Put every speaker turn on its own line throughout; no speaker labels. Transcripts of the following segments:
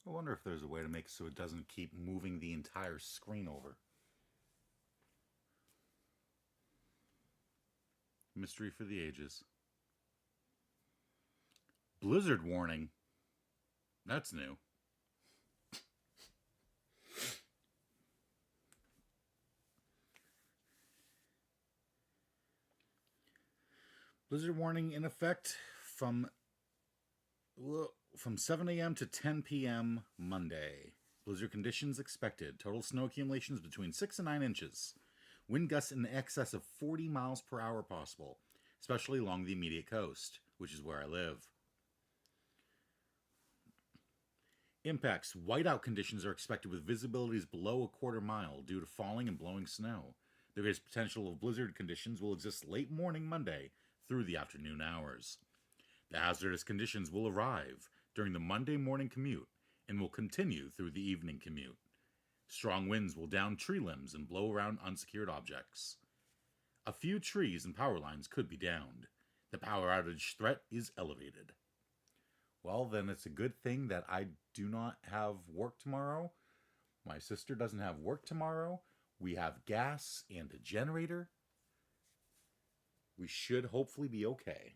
I wonder if there's a way to make it so it doesn't keep moving the entire screen over. Mystery for the ages. Blizzard warning. That's new. Blizzard warning in effect from 7 a.m. to 10 p.m. Monday. Blizzard conditions expected. Total snow accumulations between 6 and 9 inches. Wind gusts in excess of 40 miles per hour possible, especially along the immediate coast, which is where I live. Impacts. Whiteout conditions are expected with visibilities below a quarter mile due to falling and blowing snow. The greatest potential of blizzard conditions will exist late morning Monday through the afternoon hours. The hazardous conditions will arrive during the Monday morning commute and will continue through the evening commute. Strong winds will down tree limbs and blow around unsecured objects. A few trees and power lines could be downed. The power outage threat is elevated. Well, then it's a good thing that I do not have work tomorrow. My sister doesn't have work tomorrow. We have gas and a generator. We should hopefully be okay.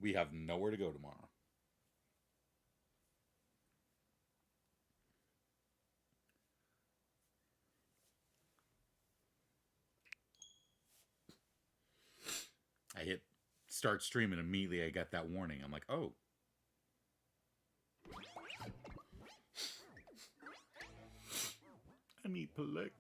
We have nowhere to go tomorrow. I hit start stream and immediately I got that warning. I'm like, oh. I need Plex.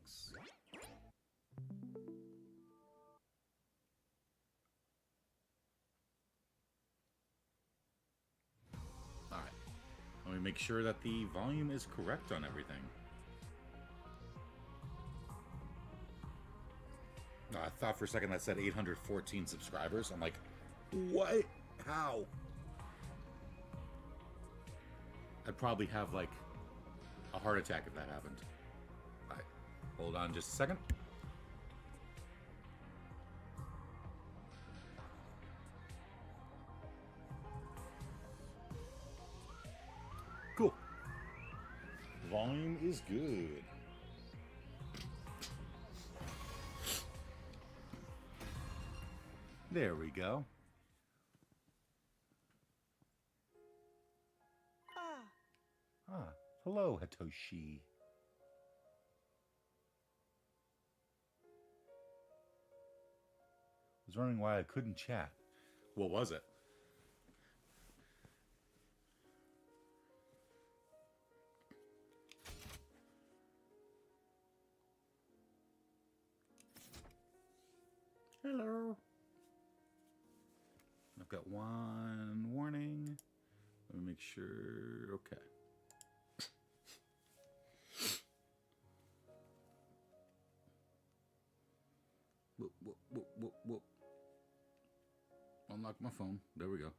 Alright. Let me make sure that the volume is correct on everything. I thought for a second that said 814 subscribers. I'm like, what? How? I'd probably have like a heart attack if that happened. All right, hold on just a second. Cool. Volume is good. There we go. Hello, Hatoshi. I was wondering why I couldn't chat. What was it? Hello. I've got one warning. Let me make sure. Okay. Whoop. Unlock my phone. There we go.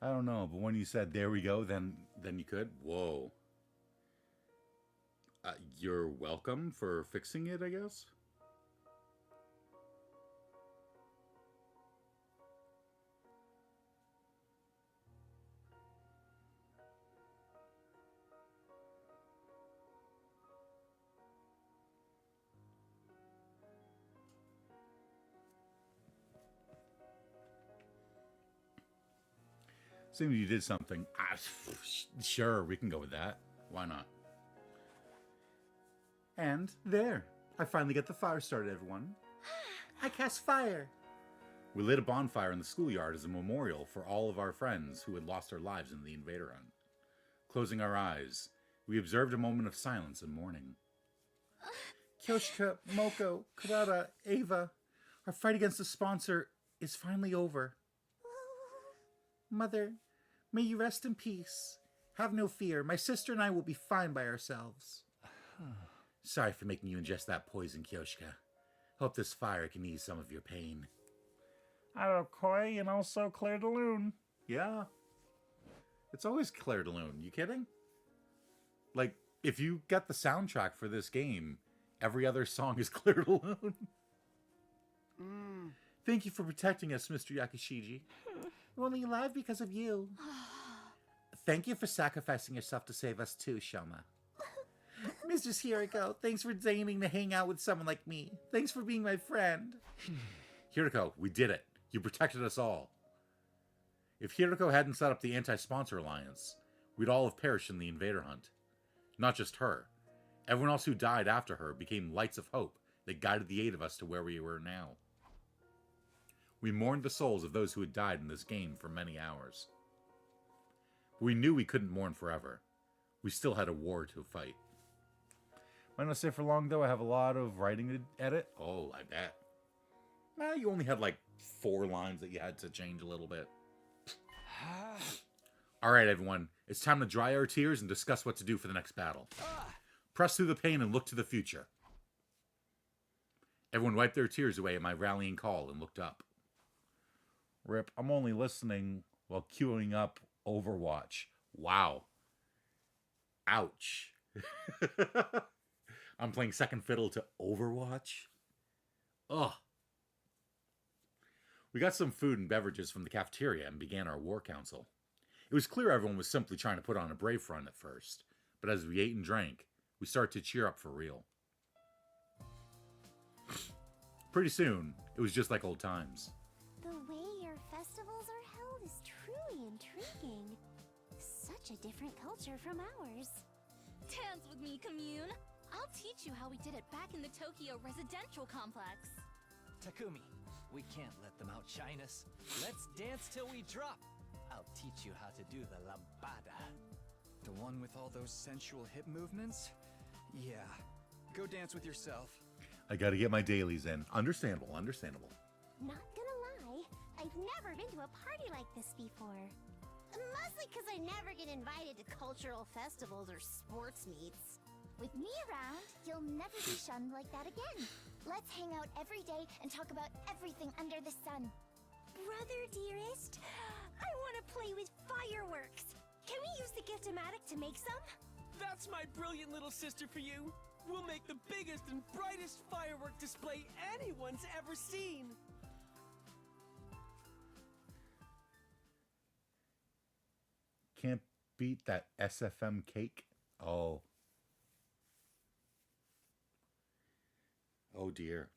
I don't know, but when you said there we go, then you could. Whoa. You're welcome for fixing it, I guess. Assuming you did something. Sure, we can go with that. Why not? And there. I finally get the fire started, everyone. I cast fire. We lit a bonfire in the schoolyard as a memorial for all of our friends who had lost their lives in the invader hunt. Closing our eyes, we observed a moment of silence and mourning. Kyoshika, Moko, Kurata, Ava, our fight against the sponsor is finally over. Mother, may you rest in peace. Have no fear. My sister and I will be fine by ourselves. Sorry for making you ingest that poison, Kyoshika. Hope this fire can ease some of your pain. Hello, Koi, and also Claire de Lune. Yeah. It's always Claire de Lune. You kidding? Like, if you got the soundtrack for this game, every other song is Claire de Lune. Thank you for protecting us, Mr. Yakishiji. We're only alive because of you. Thank you for sacrificing yourself to save us too, Shoma. Mistress Hiriko, thanks for deigning to hang out with someone like me. Thanks for being my friend. Hiriko, we did it. You protected us all. If Hiriko hadn't set up the anti-sponsor alliance, we'd all have perished in the invader hunt. Not just her. Everyone else who died after her became lights of hope that guided the 8 of us to where we were now. We mourned the souls of those who had died in this game for many hours. We knew we couldn't mourn forever. We still had a war to fight. Might not stay for long, though. I have a lot of writing to edit. Oh, I bet. Well, you only had like 4 lines that you had to change a little bit. All right, everyone. It's time to dry our tears and discuss what to do for the next battle. Press through the pain and look to the future. Everyone wiped their tears away at my rallying call and looked up. Rip, I'm only listening while queuing up Overwatch. Wow. Ouch. I'm playing second fiddle to Overwatch? Ugh. We got some food and beverages from the cafeteria and began our war council. It was clear everyone was simply trying to put on a brave front at first, but as we ate and drank, we started to cheer up for real. Pretty soon, it was just like old times.
The way your festivals are held is truly intriguing. Such a different culture from ours.
Dance with me, commune. I'll teach you how we did it back in the Tokyo residential complex.
Takumi, we can't let them outshine us. Let's dance till we drop. I'll teach you how to do the lambada.
The one with all those sensual hip movements? Yeah. Go dance with yourself.
I gotta get my dailies in. Understandable, understandable.
Not gonna lie, I've never been to a party like this before. Mostly because I never get invited to cultural festivals or sports meets.
With me around, you'll never be shunned like that again. Let's hang out every day and talk about everything under the sun.
Brother dearest, I want to play with fireworks. Can we use the Gift-O-Matic to make some?
That's my brilliant little sister for you. We'll make the biggest and brightest firework display anyone's ever seen.
Can't beat that SFM cake. Oh. Oh dear.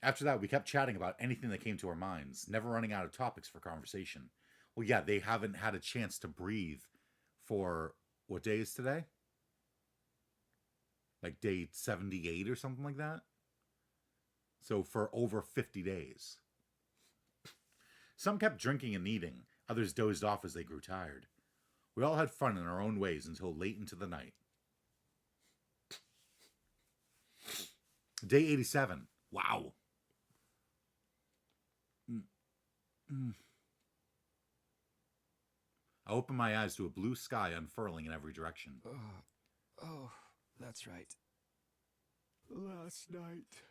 After that, we kept chatting about anything that came to our minds, never running out of topics for conversation. Well, yeah, they haven't had a chance to breathe for, what day is today? Like day 78 or something like that? So for over 50 days. Some kept drinking and eating, others dozed off as they grew tired. We all had fun in our own ways until late into the night. Day 87. Wow. I opened my eyes to a blue sky unfurling in every direction.
Oh, that's right. Last night.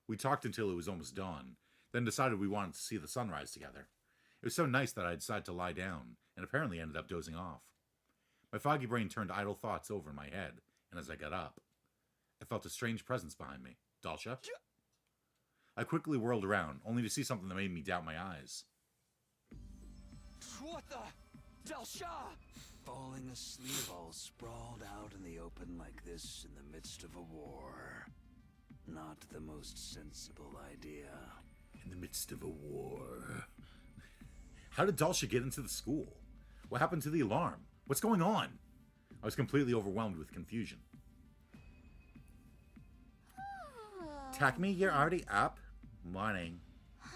We talked until it was almost dawn, then decided we wanted to see the sunrise together. It was so nice that I decided to lie down, and apparently ended up dozing off. My foggy brain turned idle thoughts over in my head, and as I got up, I felt a strange presence behind me. Dalsha? I quickly whirled around, only to see something that made me doubt my eyes.
What the? Dalsha!
Falling asleep all sprawled out in the open like this in the midst of a war. Not the most sensible idea.
In the midst of a war. How did Dalsha get into the school? What happened to the alarm? What's going on? I was completely overwhelmed with confusion. Takumi, you're already up? Morning.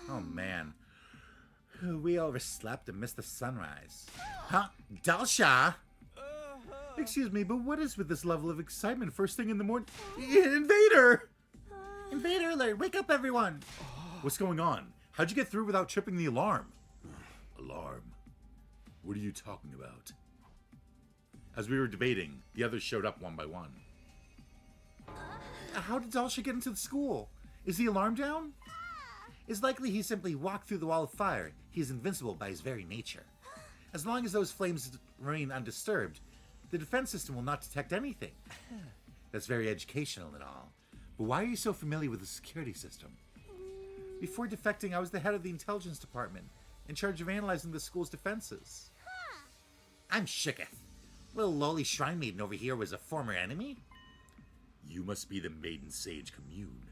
Oh man. We overslept and missed the sunrise. Huh? Dalsha? Excuse me, but what is with this level of excitement first thing in the morning? Invader! Invader alert! Wake up, everyone! What's going on? How'd you get through without tripping the alarm? Alarm? What are you talking about? As we were debating, the others showed up one by one. How did Dalsha get into the school? Is the alarm down? It's likely he simply walked through the wall of fire. He is invincible by his very nature. As long as those flames remain undisturbed, the defense system will not detect anything. That's very educational and all. But why are you so familiar with the security system? Before defecting, I was the head of the intelligence department, in charge of analyzing the school's defenses. I'm Shiketh. Little lowly shrine maiden over here was a former enemy? You must be the maiden sage Commune.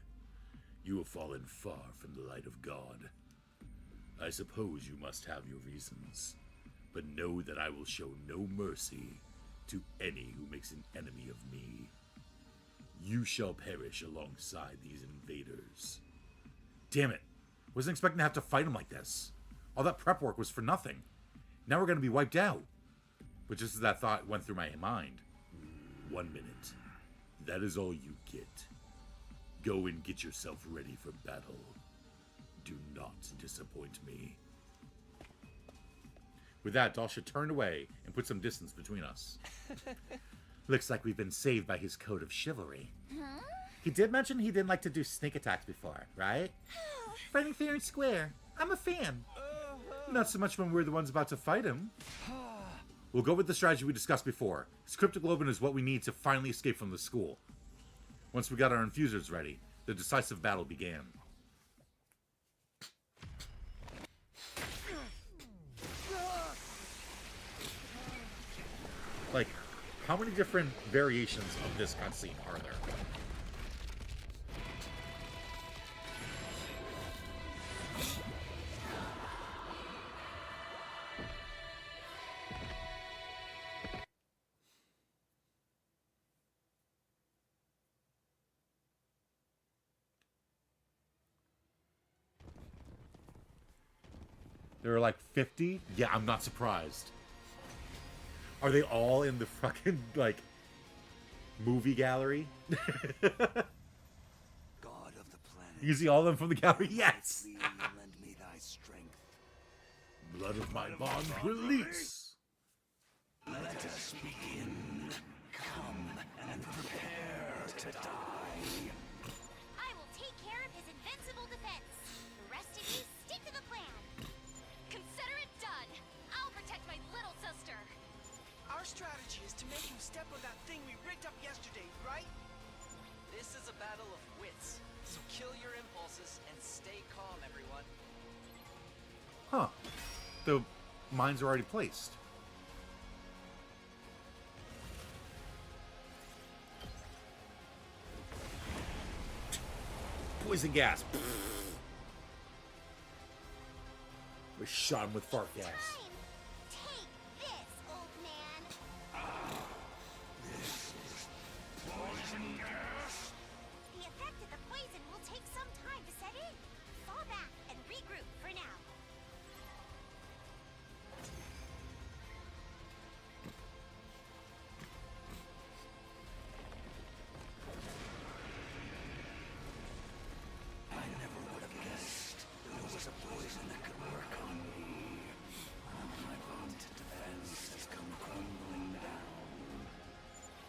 You have fallen far from the light of God. I suppose you must have your reasons, but know that I will show no mercy to any who makes an enemy of me. You shall perish alongside these invaders. Damn it. Wasn't expecting to have to fight them like this. All that prep work was for nothing. Now we're going to be wiped out. But just as that thought went through my mind, 1 minute. That is all you get. Go and get yourself ready for battle. Do not disappoint me. With that, Dalsha turned away and put some distance between us. Looks like we've been saved by his code of chivalry.
Huh?
He did mention he didn't like to do sneak attacks before, right? Fighting fair and square. I'm a fan. Not so much when we're the ones about to fight him. We'll go with the strategy we discussed before. His cryptoglobin is what we need to finally escape from the school. Once we got our infusers ready, the decisive battle began. Like, how many different variations of this cutscene are there? There are like 50? Yeah, I'm not surprised. Are they all in the fucking, like, movie gallery?
God of the planet.
You see all of them from the gallery? Yes!
Please lend me thy strength.
Blood of my bond, release!
Let us begin. Come and prepare to die.
I will take care of his invincible defense. The rest of you, stick to the plan.
Consider it done. I'll protect my little sister.
Our strategy is to make him step on that thing we rigged up yesterday, right?
This is a battle of wits, so kill your impulses and stay calm, everyone.
Huh. The mines are already placed. Poison gas. We shot him with fart gas.
Time. Take this, old man. The effect of the poison will take some time to set in. Fall back and regroup for now.
I never would have guessed there was a poison that could work on me. My vaunted defense has come crumbling down.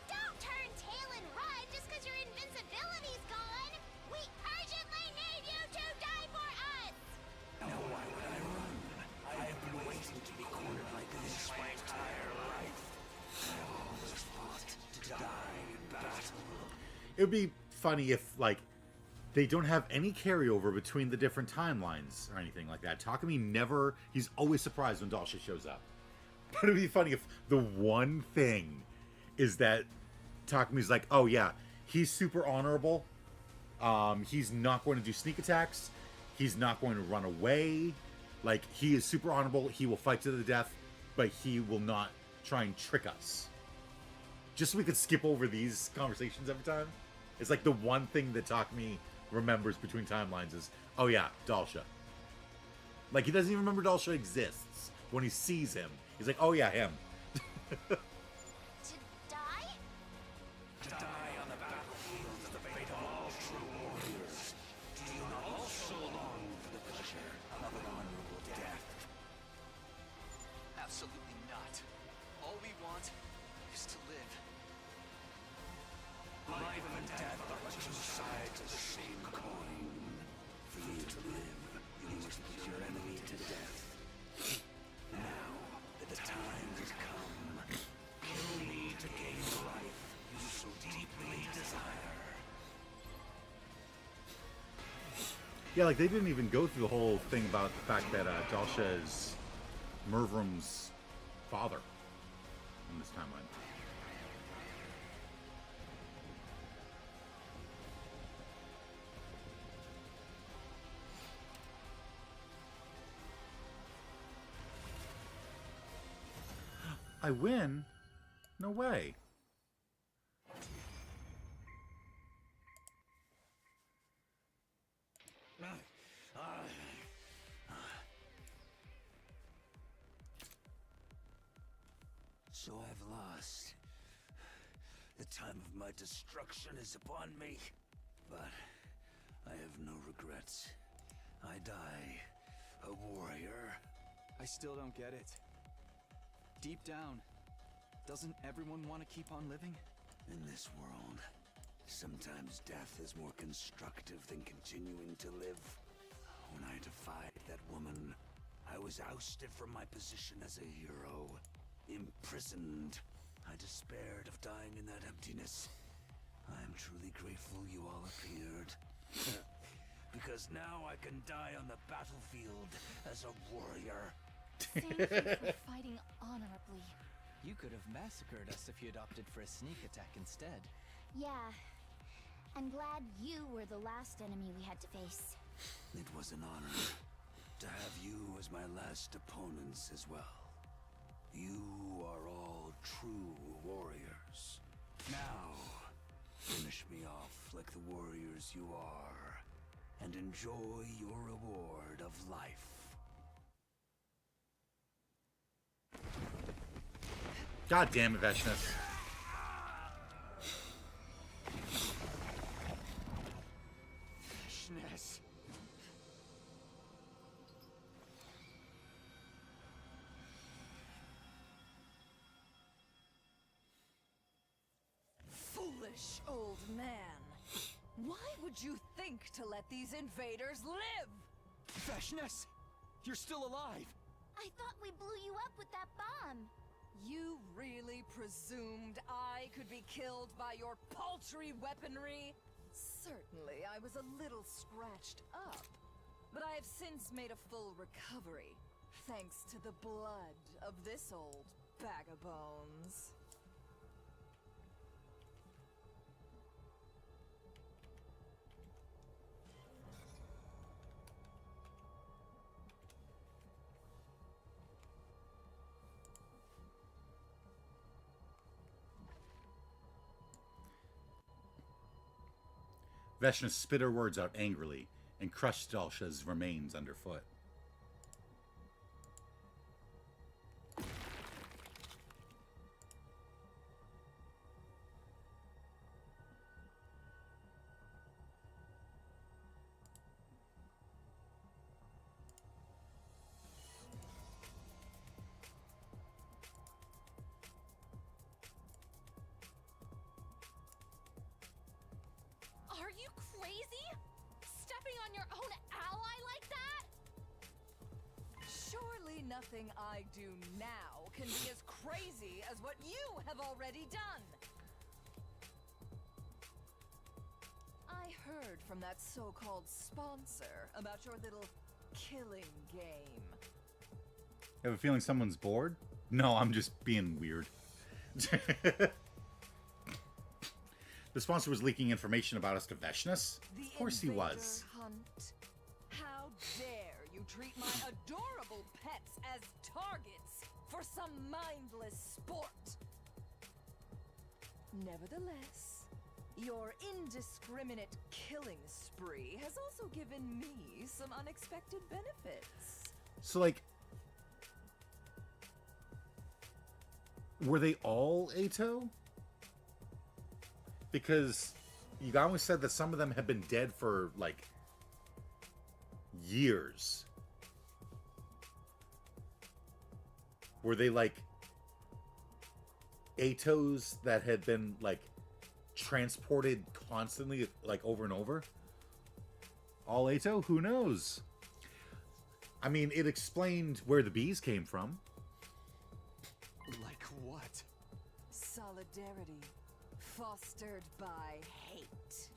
Don't turn tail and run just because your invincibility's gone. We urgently need you to die for us.
Now why would I run? I have been waiting to be cornered like this my entire life. I have always fought to die in battle.
It would be funny if, like, they don't have any carryover between the different timelines or anything like that. Takumi never... He's always surprised when Dalsha shows up. But it would be funny if the one thing is that Takumi's like, oh yeah, he's super honorable. He's not going to do sneak attacks. He's not going to run away. Like, he is super honorable. He will fight to the death, but he will not try and trick us. Just so we could skip over these conversations every time. It's like the one thing that Takumi remembers between timelines is, oh yeah, Dalsha. Like, he doesn't even remember Dalsha exists. When he sees him, he's like, oh yeah, him.
To die?
To die on the battlefield is the fate of all true warriors. Do you not also long for the pleasure of an honorable death?
Absolutely not. All we want is to live.
Life and death are but two sides of the same coin. For you to live, you must put your enemy to death. Now that the time has come, kill me to gain the life you so deeply desire.
Yeah, like they didn't even go through the whole thing about the fact that Dalsha is Mervrim's father in this timeline. I win? No way.
So I've lost. The time of my destruction is upon me. But I have no regrets. I die a warrior.
I still don't get it. Deep down, doesn't everyone want to keep on living?
In this world, sometimes death is more constructive than continuing to live. When I defied that woman, I was ousted from my position as a hero. Imprisoned. I despaired of dying in that emptiness. I am truly grateful you all appeared. Because now I can die on the battlefield as a warrior.
Thank you for fighting honorably.
You could have massacred us if you'd opted for a sneak attack instead.
Yeah. I'm glad you were the last enemy we had to face.
It was an honor to have you as my last opponents as well. You are all true warriors. Now, finish me off like the warriors you are, and enjoy your reward of life.
God damn it, Veshnis.
Veshnis.
Foolish old man. Why would you think to let these invaders live?
Veshnis! You're still alive!
I thought we blew you up with that bomb.
You really presumed I could be killed by your paltry weaponry? Certainly, I was a little scratched up. But I have since made a full recovery, thanks to the blood of this old bag of bones.
Veshnis spit her words out angrily and crushed Dalsha's remains underfoot.
Are you crazy? Stepping on your own ally like that?
Surely nothing I do now can be as crazy as what you have already done. I heard from that so-called sponsor about your little killing game.
I have a feeling someone's bored? No, I'm just being weird. The sponsor was leaking information about us to Veshnis?
The
Of course he was.
invader hunt. How dare you treat my adorable pets as targets for some mindless sport? Nevertheless, your indiscriminate killing spree has also given me some unexpected benefits.
So, like, were they all Ato? Because Yagawa said that some of them had been dead for, like, years. Were they, like, Atos that had been, like, transported constantly, like, over and over? All Ato? Who knows? I mean, it explained where the bees came from.
Like what?
Solidarity fostered by hate.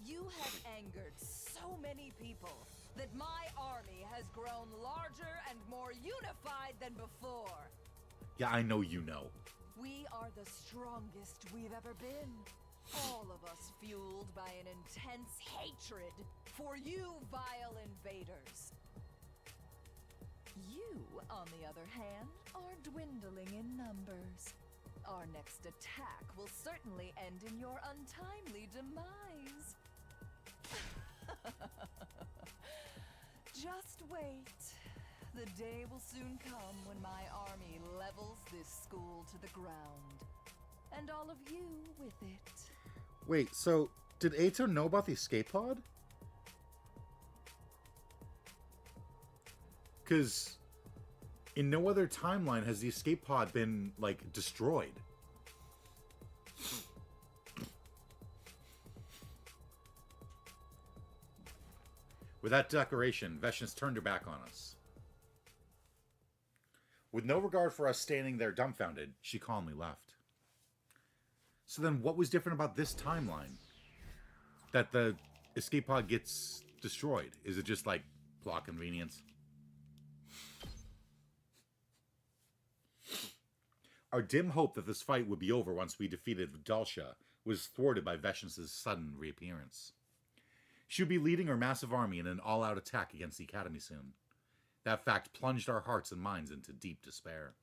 You have angered so many people that my army has grown larger and more unified than before.
Yeah, I know you know.
We are the strongest we've ever been. All of us fueled by an intense hatred for you vile invaders. You, on the other hand, are dwindling in numbers. Our next attack will certainly end in your untimely demise. Just wait. The day will soon come when my army levels this school to the ground. And all of you with it.
Wait, so did Ato know about the escape pod? Because in no other timeline has the escape pod been, like, destroyed. With that declaration, Veshnis turned her back on us. With no regard for us standing there dumbfounded, she calmly left. So then what was different about this timeline? That the escape pod gets destroyed? Is it just like plot convenience? Our dim hope that this fight would be over once we defeated Dalsha was thwarted by Veshnis' sudden reappearance. She would be leading her massive army in an all-out attack against the Academy soon. That fact plunged our hearts and minds into deep despair.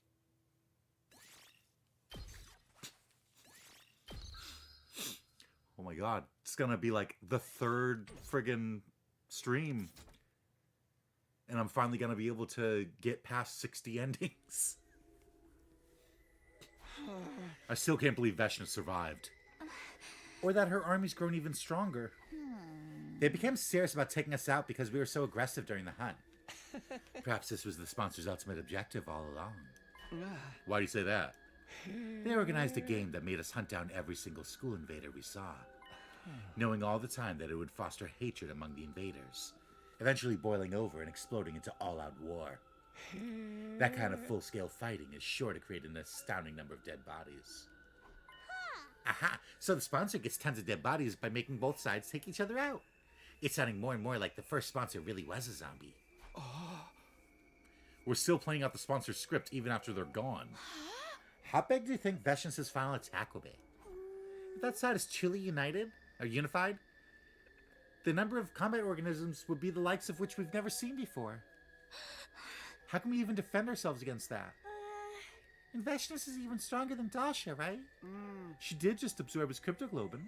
Oh my god, it's gonna be like the third friggin' stream. And I'm finally gonna be able to get past 60 endings. I still can't believe Veshnis survived. Or that her army's grown even stronger. They became serious about taking us out because we were so aggressive during the hunt. Perhaps this was the sponsor's ultimate objective all along. Why do you say that? They organized a game that made us hunt down every single school invader we saw, knowing all the time that it would foster hatred among the invaders, eventually boiling over and exploding into all-out war. That kind of full-scale fighting is sure to create an astounding number of dead bodies. Aha! So the sponsor gets tons of dead bodies by making both sides take each other out. It's sounding more and more like the first sponsor really was a zombie. We're still playing out the sponsor's script even after they're gone. How big do you think Veshnis' final attack will be? If that side is truly unified, the number of combat organisms would be the likes of which we've never seen before. How can we even defend ourselves against that? And Veshnis is even stronger than Dalsha, right? She did just absorb his cryptoglobin.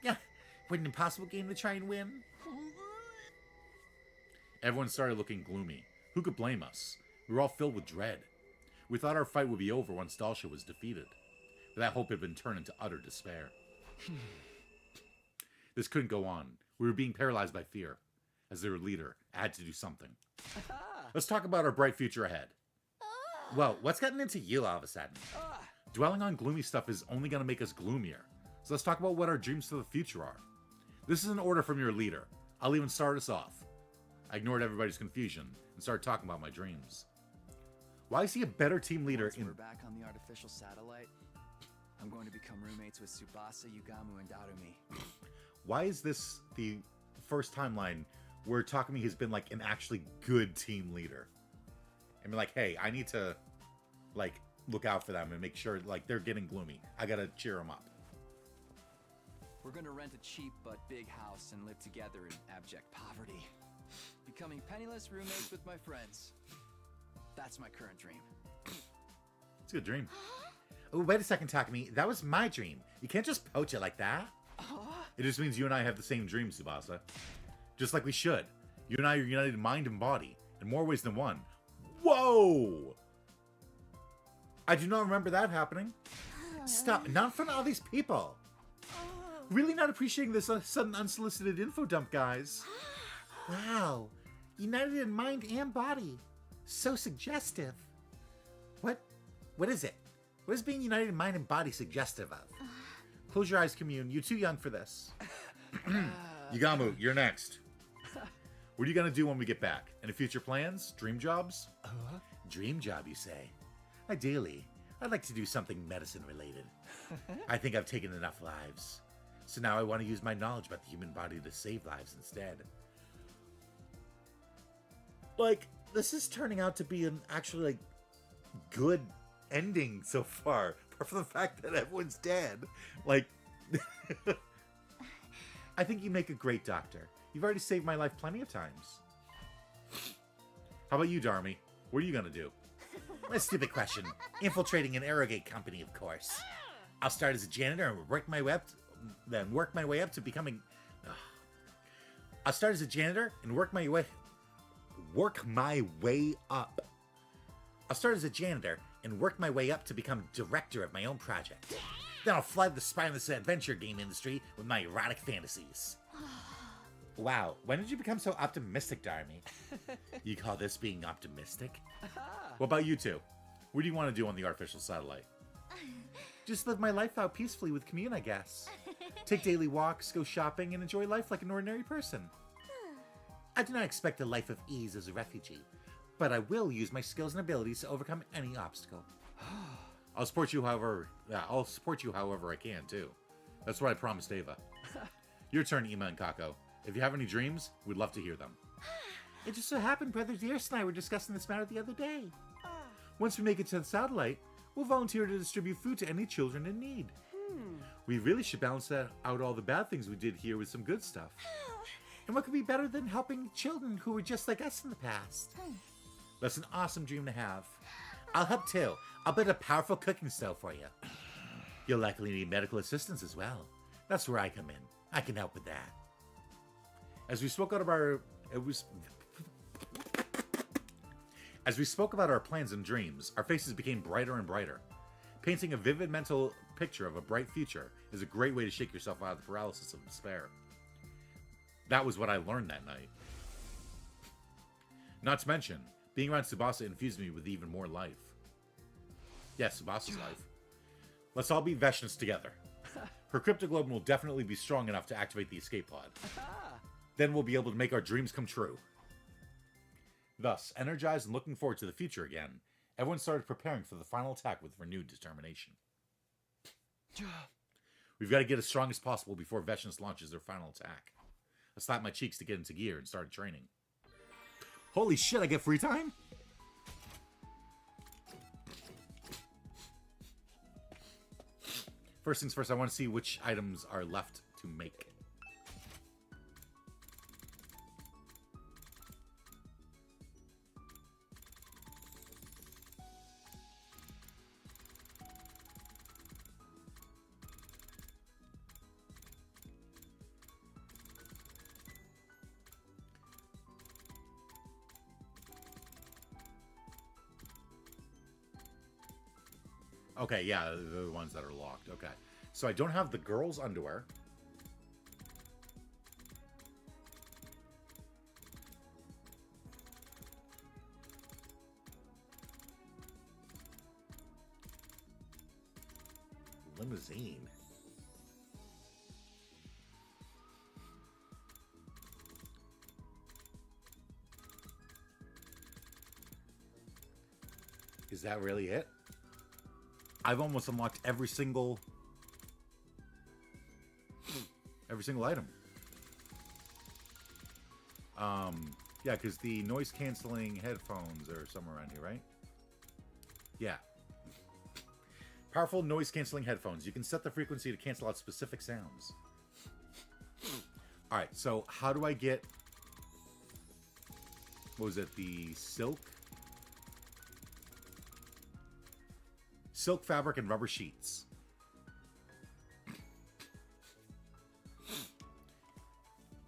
Yeah, what an impossible game to try and win. Everyone started looking gloomy. Who could blame us? We were all filled with dread. We thought our fight would be over once Dalsha was defeated. But that hope had been turned into utter despair. This couldn't go on. We were being paralyzed by fear. As their leader, I had to do something. Let's talk about our bright future ahead. Well, what's gotten into you all of a sudden? Dwelling on gloomy stuff is only going to make us gloomier. So let's talk about what our dreams for the future are. This is an order from your leader. I'll even start us off. I ignored everybody's confusion and started talking about my dreams. Why is he a better team leader
Once we're back on the artificial satellite, I'm going to become roommates with Tsubasa, Yugamu, and Darumi.
Why is this the first timeline where Takumi has been like an actually good team leader? And be like, hey, I need to like look out for them and make sure like they're getting gloomy. I gotta cheer them up.
We're gonna rent a cheap but big house and live together in abject poverty. Becoming penniless roommates with my friends. That's my current dream.
It's a good dream. Oh, wait a second, Takumi. That was my dream. You can't just poach it like that. It just means you and I have the same dream, Tsubasa. Just like we should. You and I are united in mind and body, in more ways than one. Whoa! I do not remember that happening. Stop. Not in front of all these people. Really not appreciating this sudden unsolicited info dump, guys. Wow. United in mind and body. So suggestive. What is it? What is being united in mind and body suggestive of? Close your eyes, Commune. You're too young for this. Yugamu, you're next. What are you going to do when we get back? Any future plans? Dream jobs? Dream job, you say? Ideally, I'd like to do something medicine-related. I think I've taken enough lives. So now I want to use my knowledge about the human body to save lives instead. Like, this is turning out to be an actually, like, good ending so far. Apart from the fact that everyone's dead. Like, I think you make a great doctor. You've already saved my life plenty of times. How about you, Darmy? What are you gonna do? A stupid question. Infiltrating an Arrogate company, of course. I'll start as a janitor and work my way up to becoming... I'll start as a janitor and work my way up. I'll start as a janitor and work my way up to become director of my own project. Then I'll fly the spineless adventure game industry with my erotic fantasies. Wow, when did you become so optimistic, Darmy? You call this being optimistic? What about you two? What do you want to do on the artificial satellite? Just live my life out peacefully with Commune, I guess. Take daily walks, go shopping, and enjoy life like an ordinary person. I do not expect a life of ease as a refugee, but I will use my skills and abilities to overcome any obstacle. I'll support you however I can, too. That's what I promised Ava. Your turn, Ima and Kako. If you have any dreams, we'd love to hear them. It just so happened Brother Dearest and I were discussing this matter the other day. Once we make it to the satellite, we'll volunteer to distribute food to any children in need. We really should balance out all the bad things we did here with some good stuff. And what could be better than helping children who were just like us in the past? That's an awesome dream to have. I'll help too. I'll build a powerful cooking stove for you. You'll likely need medical assistance as well. That's where I come in. I can help with that. As we spoke about our plans and dreams, our faces became brighter and brighter. Painting a vivid mental picture of a bright future is a great way to shake yourself out of the paralysis of despair. That was what I learned that night. Not to mention, being around Tsubasa infused me with even more life. Yes, Tsubasa's life. Let's all be Veshnists together. Her cryptoglobe will definitely be strong enough to activate the escape pod. Then we'll be able to make our dreams come true. Thus, energized and looking forward to the future again, everyone started preparing for the final attack with renewed determination. We've got to get as strong as possible before Veshnis launches their final attack. I slapped my cheeks to get into gear and started training. Holy shit, I get free time? First things first, I want to see which items are left to make. Okay, yeah, the ones that are locked. Okay. So I don't have the girls' underwear. Limousine. Is that really it? I've almost unlocked every single item. Yeah, because the noise canceling headphones are somewhere around here, right? Yeah. Powerful noise canceling headphones. You can set the frequency to cancel out specific sounds. All right, so how do I get, what was it, the silk fabric and rubber sheets?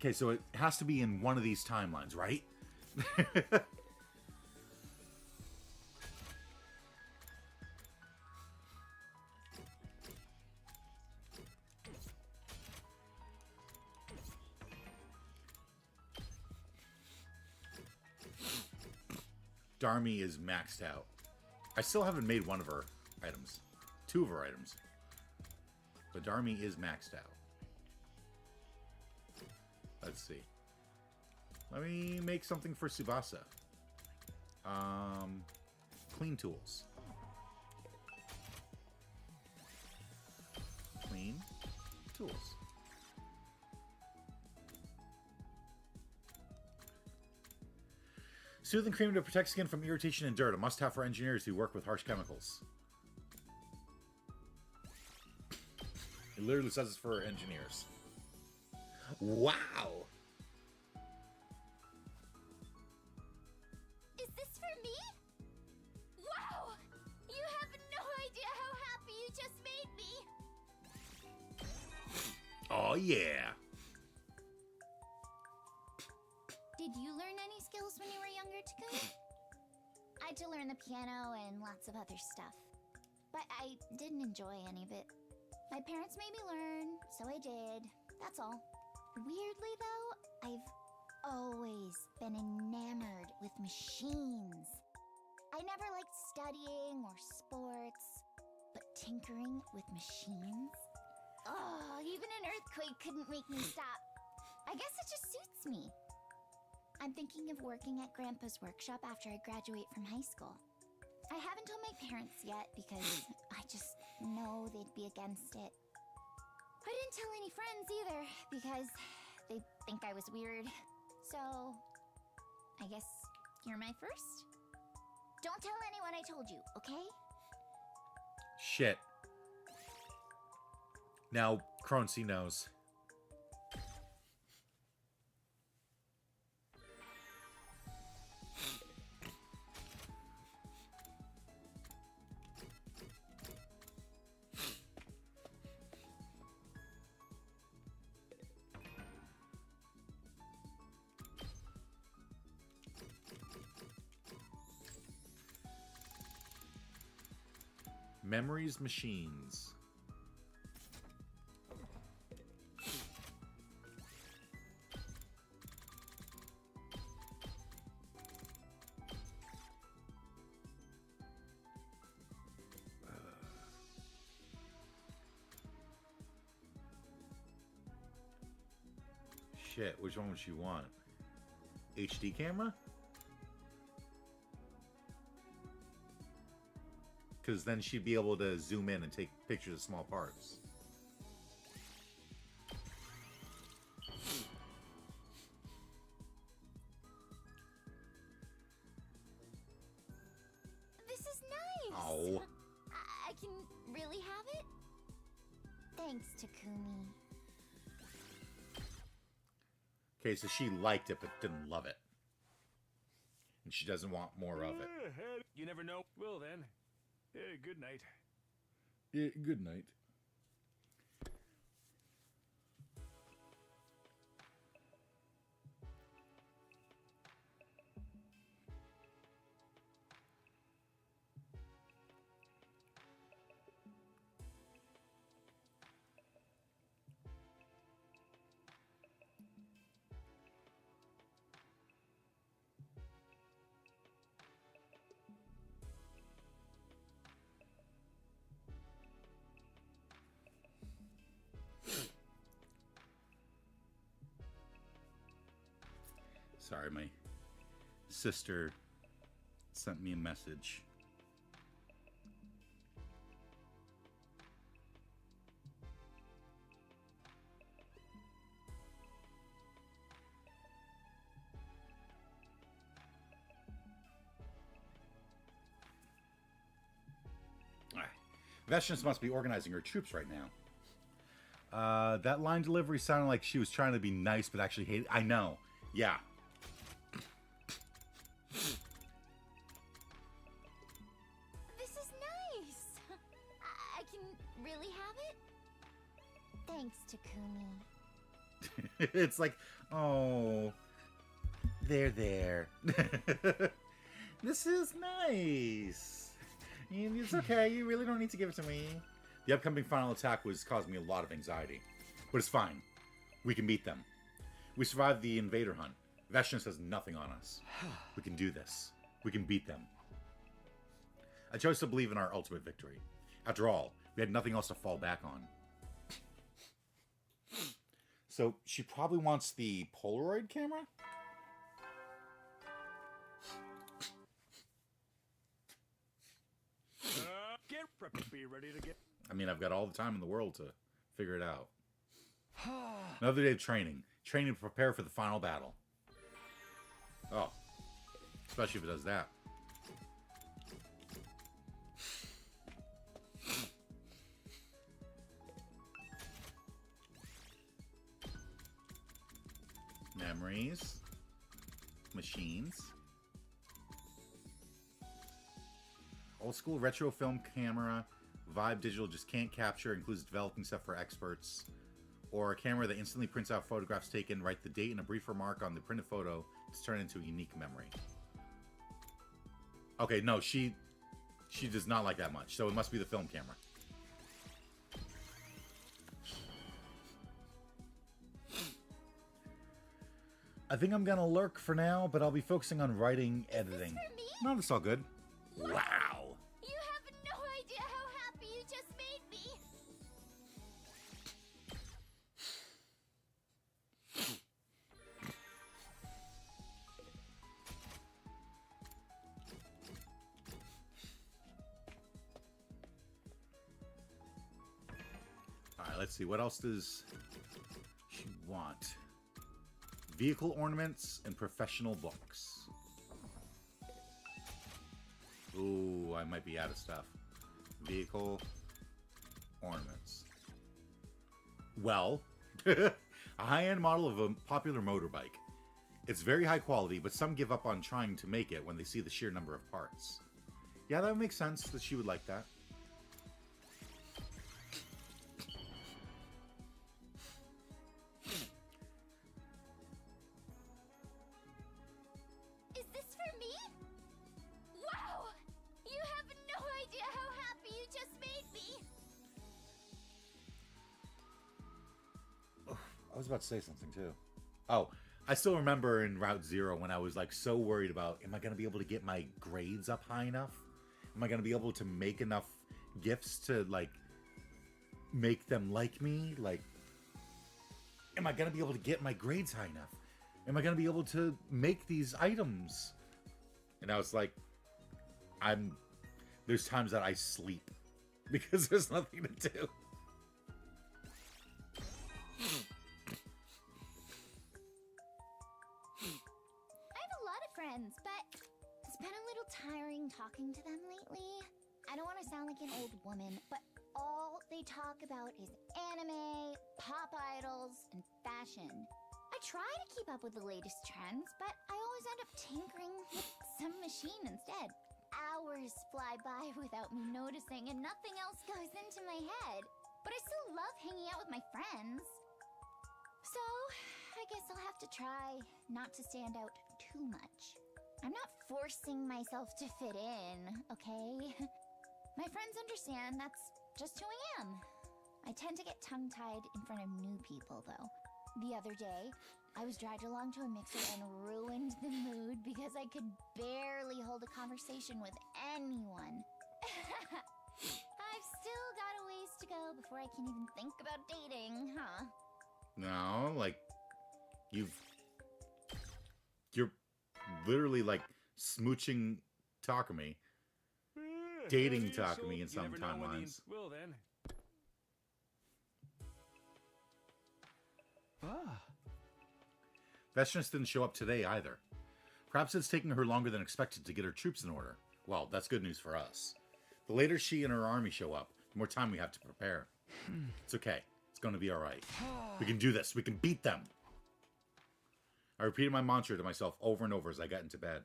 Okay, so it has to be in one of these timelines, right? Darmy is maxed out. I still haven't made one of her items. Two of her items. But Darmy is maxed out. Let's see. Let me make something for Tsubasa. Clean tools. Clean tools. Soothing cream to protect skin from irritation and dirt. A must-have for engineers who work with harsh chemicals. It literally says it's for engineers. Wow!
Is this for me? Wow! You have no idea how happy you just made me!
Oh, yeah.
Did you learn any skills when you were younger, Takumi? I had to learn the piano and lots of other stuff. But I didn't enjoy any of it. My parents made me learn, so I did. That's all. Weirdly, though, I've always been enamored with machines. I never liked studying or sports, but tinkering with machines? Oh, even an earthquake couldn't make me stop. I guess it just suits me. I'm thinking of working at Grandpa's workshop after I graduate from high school. I haven't told my parents yet because I just know they'd be against it. I didn't tell any friends either because they think I was weird. So, I guess you're my first? Don't tell anyone I told you, okay?
Shit. Now, Croncy knows. Memories machines. Shit, which one would she want? HD camera? Because then she'd be able to zoom in and take pictures of small parts.
This is nice!
Oh.
I can really have it? Thanks, Takumi.
Okay, so she liked it but didn't love it. And she doesn't want more of it.
You never know. Well then, good night.
Yeah, good night. Sorry, my sister sent me a message. Vestance must be organizing her troops right now. That line delivery sounded like she was trying to be nice, but actually hated. I know. Yeah.
This is nice! I can really have it? Thanks, Takumi.
It's like, oh, there. This is nice. It's okay. You really don't need to give it to me. The upcoming final attack was causing me a lot of anxiety. But it's fine. We can beat them. We survived the invader hunt. Vestance has nothing on us. We can do this. We can beat them. I chose to believe in our ultimate victory. After all, we had nothing else to fall back on. So, she probably wants the Polaroid camera?
Get prepped. Be ready to get.
I mean, I've got all the time in the world to figure it out. Another day of training. Training to prepare for the final battle. Oh. Especially if it does that. Memories. Machines. Old school retro film camera. Vibe Digital just can't capture. Includes developing stuff for experts. Or a camera that instantly prints out photographs taken, write the date and a brief remark on the printed photo to turn into a unique memory. Okay, no, she does not like that much, so it must be the film camera. I think I'm gonna lurk for now, but I'll be focusing on writing, editing.
for me?
No, that's all good. Wow.
You have no idea how happy you just made me.
Alright, let's see. What else does she want? Vehicle ornaments and professional books. Ooh, I might be out of stuff. Vehicle ornaments. Well, a high-end model of a popular motorbike. It's very high quality, but some give up on trying to make it when they see the sheer number of parts. Yeah, that would make sense that she would like that.
Is this for me? Wow! You have no idea how happy you just made me.
I was about to say something too. Oh, I still remember in Route Zero when I was like so worried about, am I going to be able to get my grades up high enough? Am I going to be able to make enough gifts to like make them like me? Like, am I going to be able to get my grades high enough? Am I going to be able to make these items? And I was like, there's times that I sleep because there's nothing to do.
I have a lot of friends, but it's been a little tiring talking to them lately. I don't want to sound like an old woman, but all they talk about is anime, pop idols, and fashion. I try to keep up with the latest trends, but I always end up tinkering with some machine instead. Hours fly by without me noticing, and nothing else goes into my head. But I still love hanging out with my friends. So, I guess I'll have to try not to stand out too much. I'm not forcing myself to fit in, okay? My friends understand that's just who I am. I tend to get tongue-tied in front of new people, though. The other day, I was dragged along to a mixer and ruined the mood because I could barely hold a conversation with anyone. I've still got a ways to go before I can even think about dating, huh?
No, like, you're literally like smooching Takumi, dating Takumi in some timelines.
Will then.
Vestness didn't show up today either. Perhaps it's taking her longer than expected to get her troops in order. Well, that's good news for us. The later she and her army show up, the more time we have to prepare. It's okay. It's going to be all right. We can do this. We can beat them. I repeated my mantra to myself over and over as I got into bed.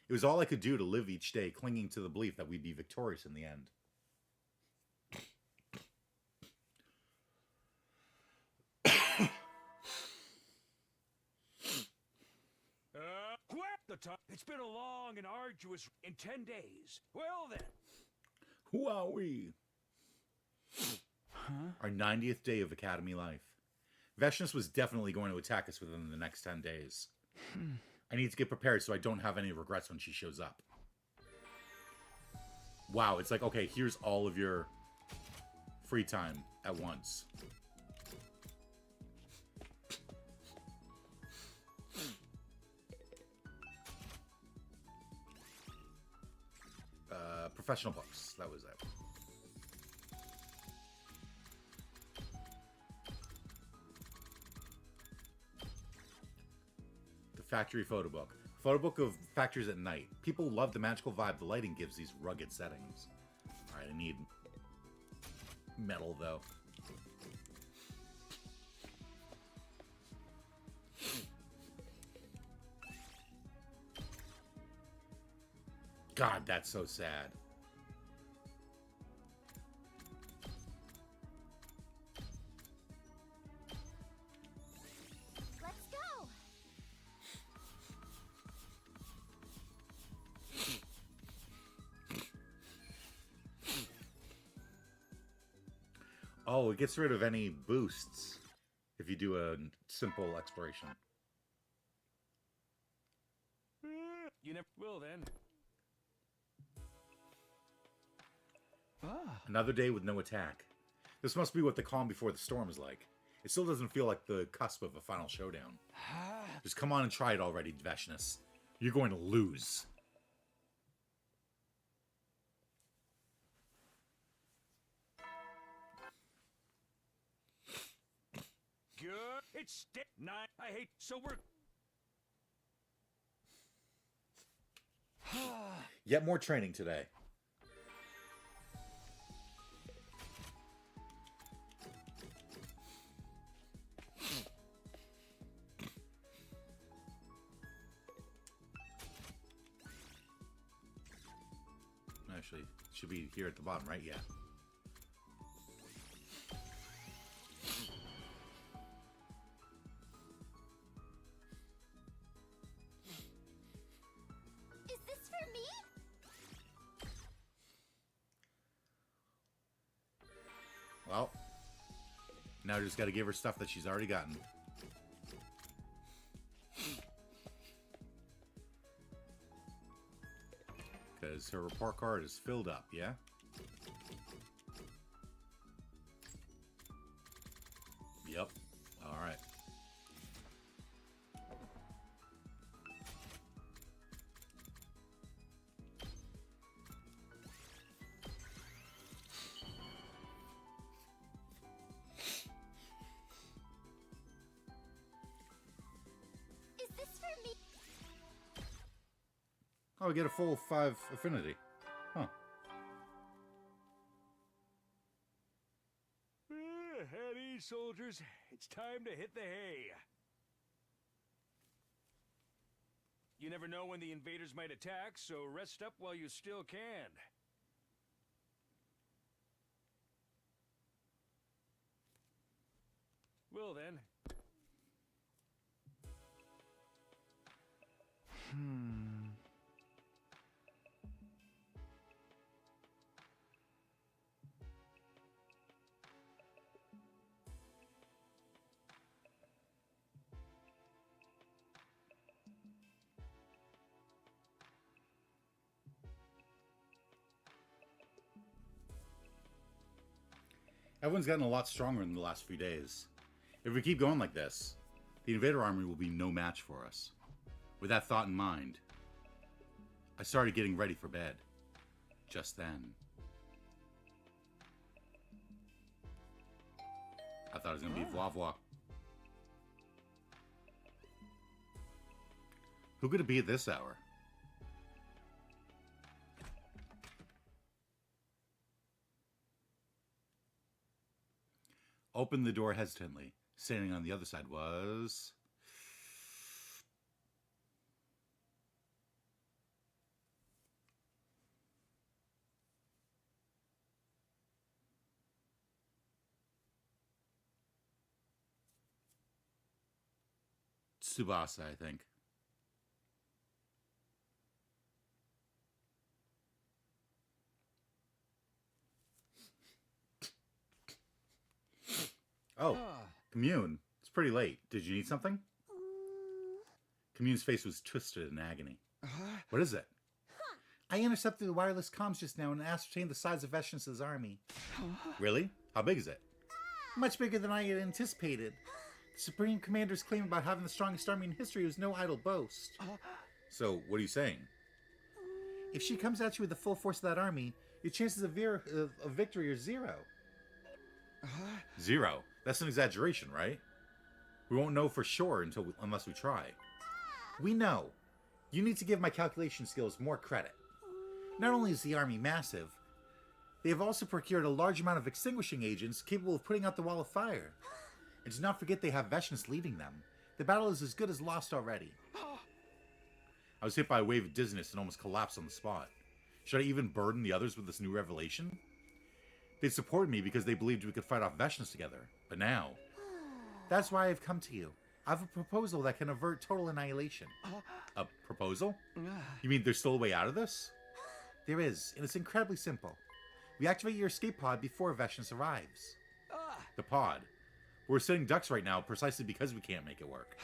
It was all I could do to live each day, clinging to the belief that we'd be victorious in the end.
Quit the time. It's been a long and arduous in 10 days. Well then.
Who are we? Our 90th day of Academy life. Vestness was definitely going to attack us within the next 10 days. I need to get prepared so I don't have any regrets when she shows up. Wow, it's like, okay, here's all of your free time at once. Professional books, that was it. The factory photo book. Photo book of factories at night. People love the magical vibe the lighting gives these rugged settings. Alright, I need metal, though. God, that's so sad.
Let's go.
Oh, it gets rid of any boosts if you do a simple exploration.
You never will then.
Another day with no attack. This must be what the calm before the storm is like. It still doesn't feel like the cusp of a final showdown. Just come on and try it already, Dveshness. You're going to lose.
Good. It's 9. I hate. So we're.
Yet more training today. Actually, should be here at the bottom, right? Yeah.
Is this for me?
Well, now I just got to give her stuff that she's already gotten. Because her report card is filled up, yeah? Yep. Alright.
Is this for me?
Oh, we get a full 5 affinity. Huh.
At ease, soldiers. It's time to hit the hay. You never know when the invaders might attack, so rest up while you still can. Well then.
Everyone's gotten a lot stronger in the last few days. If we keep going like this, the invader army will be no match for us. With that thought in mind, I started getting ready for bed. Just then. I thought it was going to be Voix Voix. Who could it be at this hour? Opened the door hesitantly. Standing on the other side was... Tsubasa, I think. Oh, Commune. It's pretty late. Did you need something? Commune's face was twisted in agony. What is it? I intercepted the wireless comms just now and ascertained the size of Veshnus' army. Really? How big is it? Much bigger than I had anticipated. The Supreme Commander's claim about having the strongest army in history was no idle boast. So, what are you saying? If she comes at you with the full force of that army, your chances of victory are 0. 0? That's an exaggeration, right? We won't know for sure unless we try. We know. You need to give my calculation skills more credit. Not only is the army massive, they have also procured a large amount of extinguishing agents capable of putting out the wall of fire. And do not forget they have Veshnus leading them. The battle is as good as lost already. I was hit by a wave of dizziness and almost collapsed on the spot. Should I even burden the others with this new revelation? They supported me because they believed we could fight off Veshnus together. But now... That's why I've come to you. I have a proposal that can avert total annihilation. A proposal? You mean there's still a way out of this? There is, and it's incredibly simple. We activate your escape pod before Veshnus arrives. The pod. We're sitting ducks right now precisely because we can't make it work.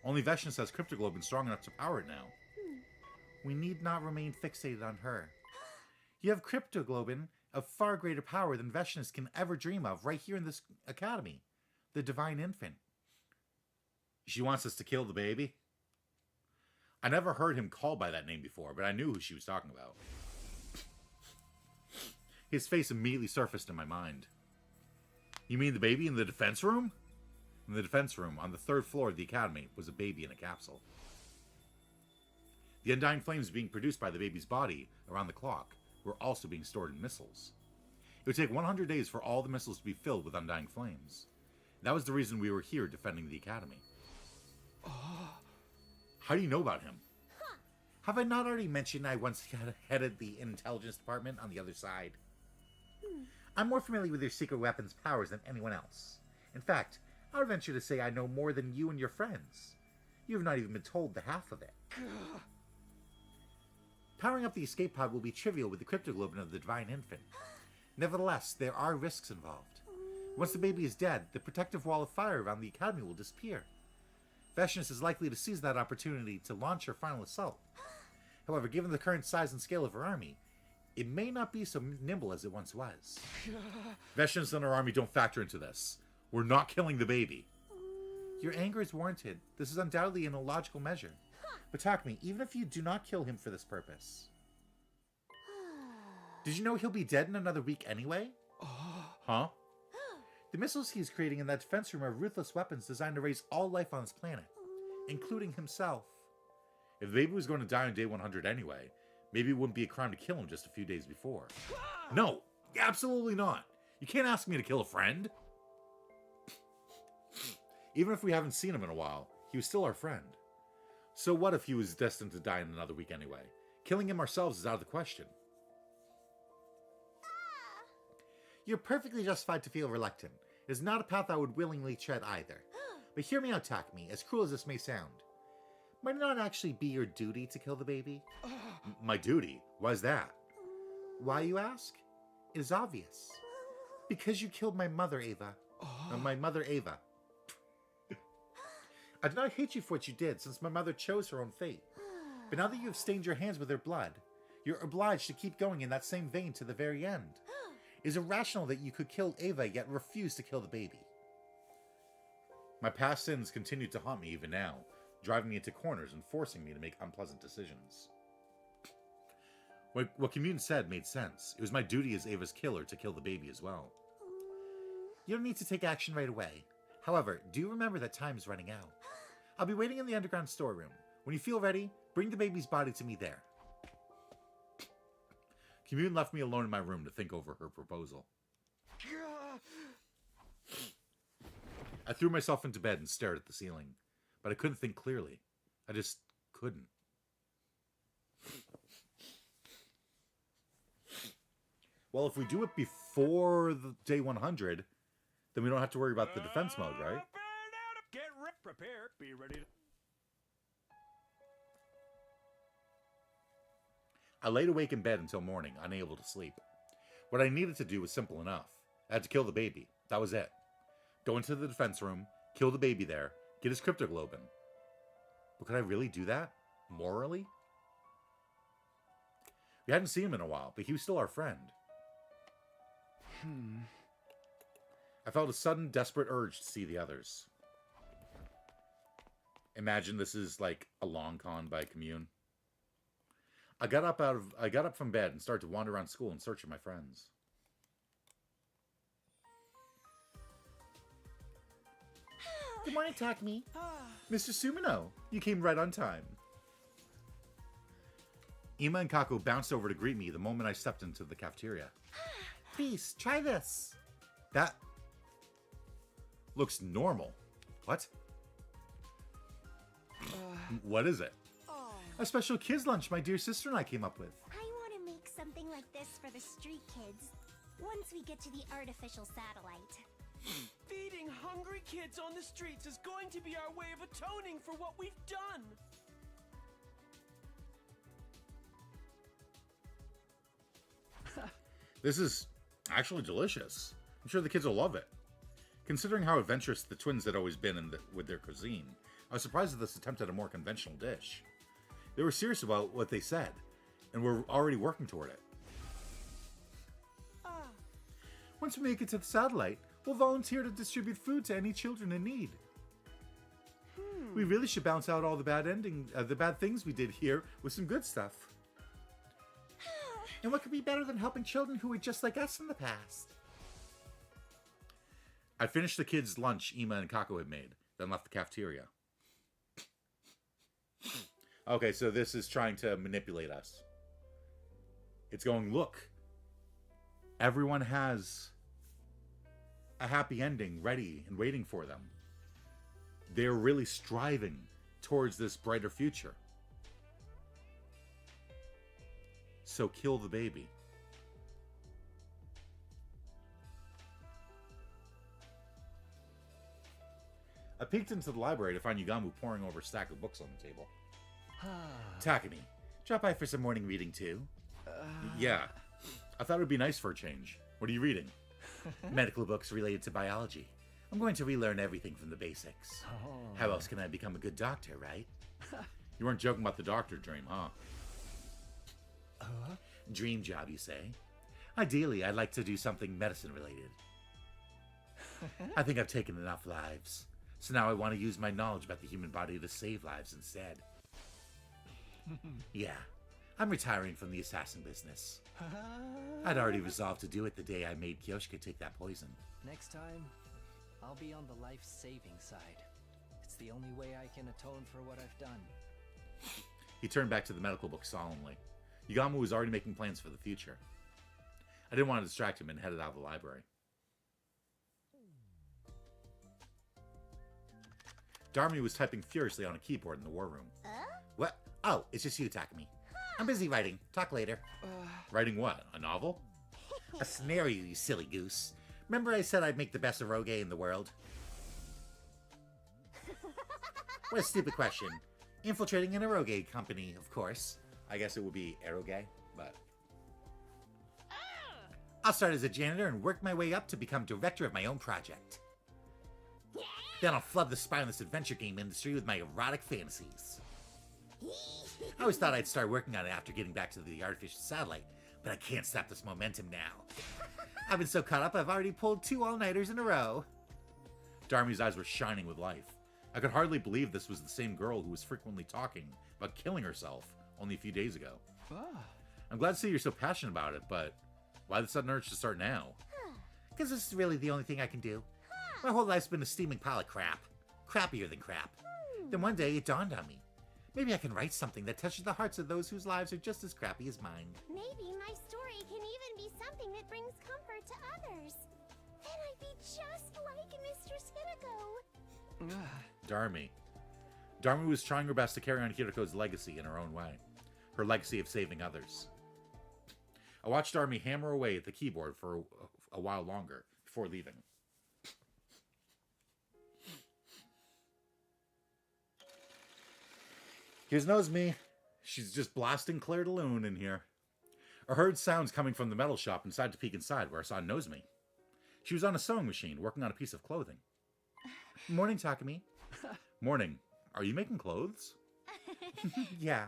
Only Veshnus has Cryptoglobin strong enough to power it now. We need not remain fixated on her. You have Cryptoglobin of far greater power than Veshnus can ever dream of right here in this academy. The Divine Infant. She wants us to kill the baby? I never heard him called by that name before, but I knew who she was talking about. His face immediately surfaced in my mind. You mean the baby in the defense room? In the defense room, on the 3rd floor of the academy, was a baby in a capsule. The undying flames being produced by the baby's body around the clock were also being stored in missiles. It would take 100 days for all the missiles to be filled with undying flames. That was the reason we were here defending the academy. How do you know about him? Have I not already mentioned I once headed the intelligence department on the other side? I'm more familiar with your secret weapons powers than anyone else. In fact, I would venture to say I know more than you and your friends. You have not even been told the half of it. Powering up the escape pod will be trivial with the Cryptoglobin of the Divine Infant. Nevertheless, there are risks involved. Once the baby is dead, the protective wall of fire around the academy will disappear. Veshnus is likely to seize that opportunity to launch her final assault. However, given the current size and scale of her army, it may not be so nimble as it once was. Veshnus and her army don't factor into this. We're not killing the baby. Your anger is warranted. This is undoubtedly an illogical measure. But Takumi, even if you do not kill him for this purpose... Did you know he'll be dead in another week anyway? Huh? The missiles he's creating in that defense room are ruthless weapons designed to erase all life on this planet, including himself. If the baby was going to die on day 100 anyway, maybe it wouldn't be a crime to kill him just a few days before. No, absolutely not. You can't ask me to kill a friend. Even if we haven't seen him in a while, he was still our friend. So what if he was destined to die in another week anyway? Killing him ourselves is out of the question. You're perfectly justified to feel reluctant. It is not a path I would willingly tread either. But hear me out, Takumi, as cruel as this may sound. Might it not actually be your duty to kill the baby? My duty? Why's that? Why, you ask? It is obvious. Because you killed my mother, Ava. My mother, Ava. I do not hate you for what you did, since my mother chose her own fate. But now that you have stained your hands with her blood, you're obliged to keep going in that same vein to the very end. It is irrational that you could kill Ava, yet refuse to kill the baby. My past sins continue to haunt me even now, driving me into corners and forcing me to make unpleasant decisions. What Commune said made sense. It was my duty as Ava's killer to kill the baby as well. You don't need to take action right away. However, do remember that time is running out. I'll be waiting in the underground storeroom. When you feel ready, bring the baby's body to me there. Commune left me alone in my room to think over her proposal. I threw myself into bed and stared at the ceiling, but I couldn't think clearly. I just couldn't. Well, if we do it before the day 100, then we don't have to worry about the defense mode, right?
Get prepared, be ready to...
I laid awake in bed until morning, unable to sleep. What I needed to do was simple enough. I had to kill the baby. That was it. Go into the defense room, kill the baby there, get his Cryptoglobin. But could I really do that? Morally? We hadn't seen him in a while, but he was still our friend. I felt a sudden, desperate urge to see the others. Imagine this is like a long con by Commune. I got up from bed and started to wander around school in search of my friends. Good morning, Takumi. Mr. Sumino, you came right on time. Ima and Kako bounced over to greet me the moment I stepped into the cafeteria. Please, try this. That looks normal. What? What is it? A special kids' lunch my dear sister and I came up with.
I want to make something like this for the street kids. Once we get to the artificial satellite.
Feeding hungry kids on the streets is going to be our way of atoning for what we've done.
This is actually delicious. I'm sure the kids will love it. Considering how adventurous the twins had always been with their cuisine, I was surprised that this attempt at a more conventional dish. They were serious about what they said, and were already working toward it. Once we make it to the satellite, we'll volunteer to distribute food to any children in need. We really should balance out all the bad things we did here with some good stuff. And what could be better than helping children who were just like us in the past? I finished the kids' lunch Ima and Kako had made, then left the cafeteria. Okay, so this is trying to manipulate us. It's going, look, everyone has a happy ending ready and waiting for them. They're really striving towards this brighter future. So kill the baby. I peeked into the library to find Yugamu poring over a stack of books on the table. Takumi, drop by for some morning reading too. Yeah, I thought it would be nice for a change. What are you reading? Medical books related to biology. I'm going to relearn everything from the basics. How else can I become a good doctor, right? You weren't joking about the doctor dream, huh? Dream job, you say? Ideally, I'd like to do something medicine related. I think I've taken enough lives. So now I want to use my knowledge about the human body to save lives instead. Yeah, I'm retiring from the assassin business. I'd already resolved to do it the day I made Kyoshika take that poison.
Next time, I'll be on the life-saving side. It's the only way I can atone for what I've done.
He turned back to the medical book solemnly. Yugamu was already making plans for the future. I didn't want to distract him and headed out of the library. Darmy was typing furiously on a keyboard in the war room. What? Oh, it's just you, Takumi. I'm busy writing. Talk later. Writing what? A novel? A scenario, you silly goose. Remember I said I'd make the best eroge in the world? What a stupid question. Infiltrating an eroge company, of course. I guess it would be eroge, but... I'll start as a janitor and work my way up to become director of my own project. Then I'll flood the spineless adventure game industry with my erotic fantasies. I always thought I'd start working on it after getting back to the artificial satellite, but I can't stop this momentum now. I've been so caught up I've already pulled 2 all-nighters in a row. Darmy's eyes were shining with life. I could hardly believe this was the same girl who was frequently talking about killing herself only a few days ago. I'm glad to see you're so passionate about it, but why the sudden urge to start now? Because this is really the only thing I can do. My whole life's been a steaming pile of crap. Crappier than crap. Then one day it dawned on me. Maybe I can write something that touches the hearts of those whose lives are just as crappy as mine.
Maybe my story can even be something that brings comfort to others. Then I'd be just like Mistress Hirako.
Darmy. Darmy was trying her best to carry on Hirako's legacy in her own way. Her legacy of saving others. I watched Darmy hammer away at the keyboard for a while longer before leaving. Here's Nozomi. She's just blasting Claire de Lune in here. I heard sounds coming from the metal shop and decided to peek inside, where I saw Nozomi. She was on a sewing machine, working on a piece of clothing. Morning, Takumi. Morning. Are you making clothes? Yeah.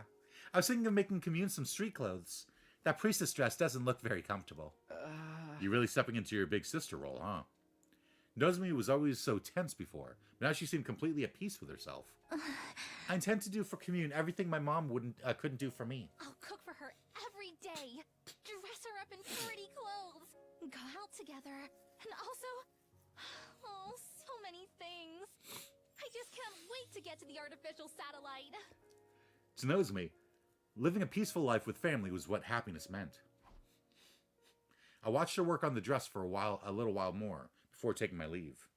I was thinking of making Commune some street clothes. That priestess dress doesn't look very comfortable. You're really stepping into your big sister role, huh? Nozomi was always so tense before, but now she seemed completely at peace with herself. I intend to do for Commune everything my mom couldn't do for me.
I'll cook for her every day. Dress her up in pretty clothes. Go out together. And also... Oh, so many things. I just can't wait to get to the artificial satellite.
To Nozomi, Living a peaceful life with family was what happiness meant. I watched her work on the dress for a little while more, before taking my leave.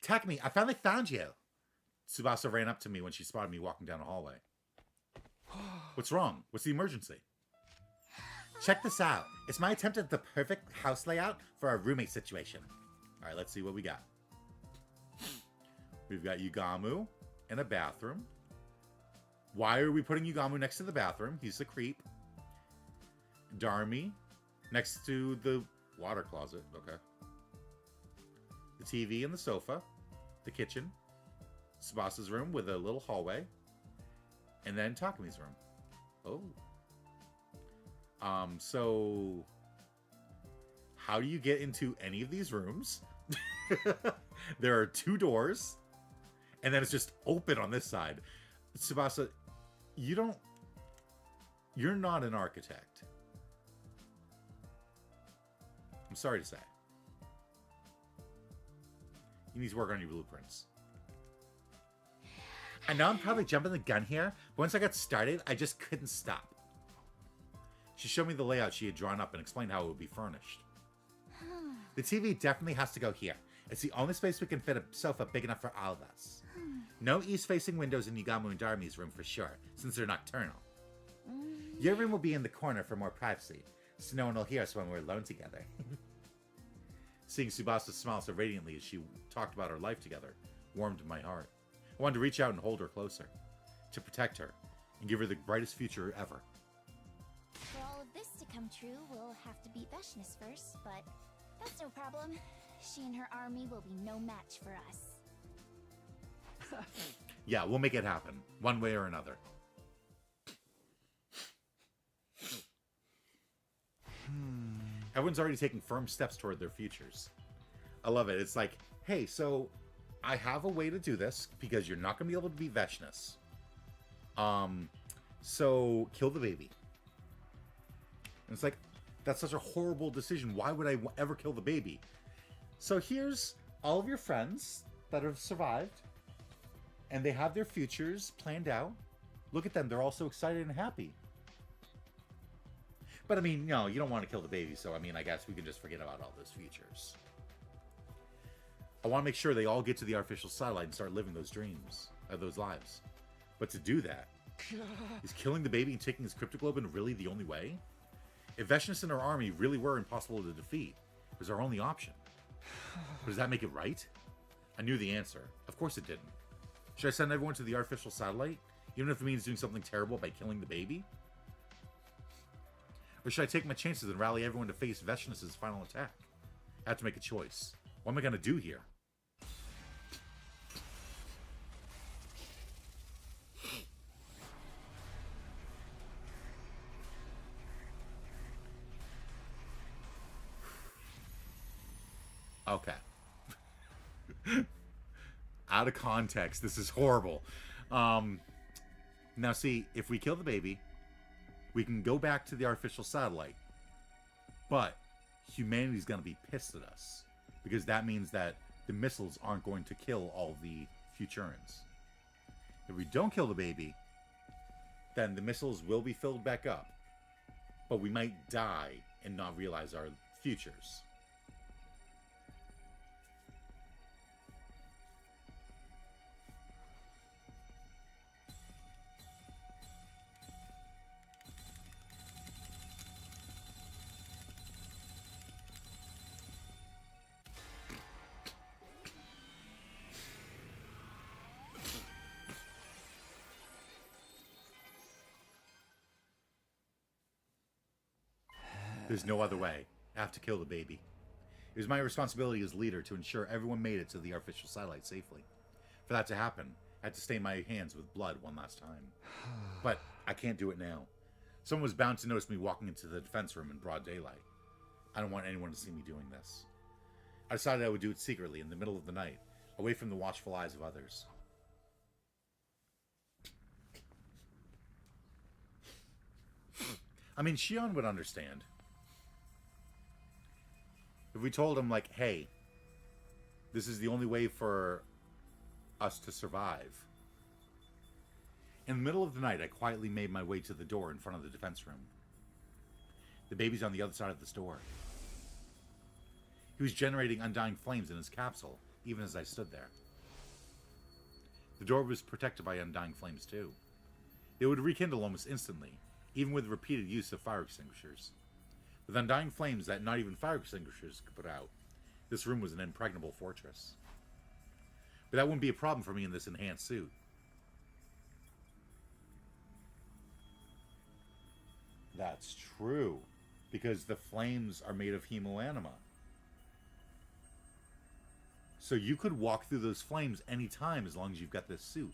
Takumi, I finally found you. Tsubasa ran up to me when she spotted me walking down the hallway. What's wrong? What's the emergency? Check this out. It's my attempt at the perfect house layout for our roommate situation. All right, let's see what we got. We've got Yugamu in a bathroom. Why are we putting Yugamu next to the bathroom? He's a creep. Darmi next to the water closet. Okay. The TV and the sofa. The kitchen. Tsubasa's room with a little hallway. And then Takumi's room. Oh. So how do you get into any of these rooms? There are 2 doors, and then it's just open on this side. Tsubasa, you're not an architect. I'm sorry to say. You need to work on your blueprints. I know I'm probably jumping the gun here, but once I got started, I just couldn't stop. She showed me the layout she had drawn up and explained how it would be furnished. The TV definitely has to go here. It's the only space we can fit a sofa big enough for all of us. No east-facing windows in Yugamu and Darmi's room for sure, since they're nocturnal. Your room will be in the corner for more privacy, so no one will hear us when we're alone together. Seeing Tsubasa smile so radiantly as she talked about her life together warmed my heart. I wanted to reach out and hold her closer, to protect her, and give her the brightest future ever.
For all of this to come true, we'll have to beat Veshness first, but that's no problem. She and her army will be no match for us.
Yeah, we'll make it happen, one way or another. Everyone's already taking firm steps toward their futures. I love it. It's like, hey, so I have a way to do this because you're not going to be able to beat Veshness. So kill the baby. And it's like, that's such a horrible decision. Why would I ever kill the baby? So here's all of your friends that have survived, and they have their futures planned out. Look at them. They're all so excited and happy. But I mean, no, you don't want to kill the baby, so I mean, I guess we can just forget about all those futures. I want to make sure they all get to the artificial satellite and start living those dreams, those lives. But to do that, is killing the baby and taking his cryptoglobin really the only way? If Veshness and her army really were impossible to defeat, it was our only option. But does that make it right? I knew the answer. Of course it didn't. Should I send everyone to the artificial satellite, even if it means doing something terrible by killing the baby? Or should I take my chances and rally everyone to face Veshness' final attack? I have to make a choice. What am I going to do here? Okay. Out of context, this is horrible. Now see, if we kill the baby, we can go back to the artificial satellite. But humanity's going to be pissed at us, because that means that the missiles aren't going to kill all the Futurans. If we don't kill the baby, then the missiles will be filled back up, but we might die and not realize our futures. There's no other way. I have to kill the baby. It was my responsibility as leader to ensure everyone made it to the artificial satellite safely. For that to happen, I had to stain my hands with blood one last time. But I can't do it now. Someone was bound to notice me walking into the defense room in broad daylight. I don't want anyone to see me doing this. I decided I would do it secretly in the middle of the night, away from the watchful eyes of others. I mean, Shion would understand. If we told him, like, hey, this is the only way for us to survive. In the middle of the night, I quietly made my way to the door in front of the defense room. The baby's on the other side of this door. He was generating undying flames in his capsule, even as I stood there. The door was protected by undying flames too. They would rekindle almost instantly, even with repeated use of fire extinguishers. With undying flames that not even fire extinguishers could put out, this room was an impregnable fortress. But that wouldn't be a problem for me in this enhanced suit. That's true, because the flames are made of hemoanima. So you could walk through those flames anytime as long as you've got this suit.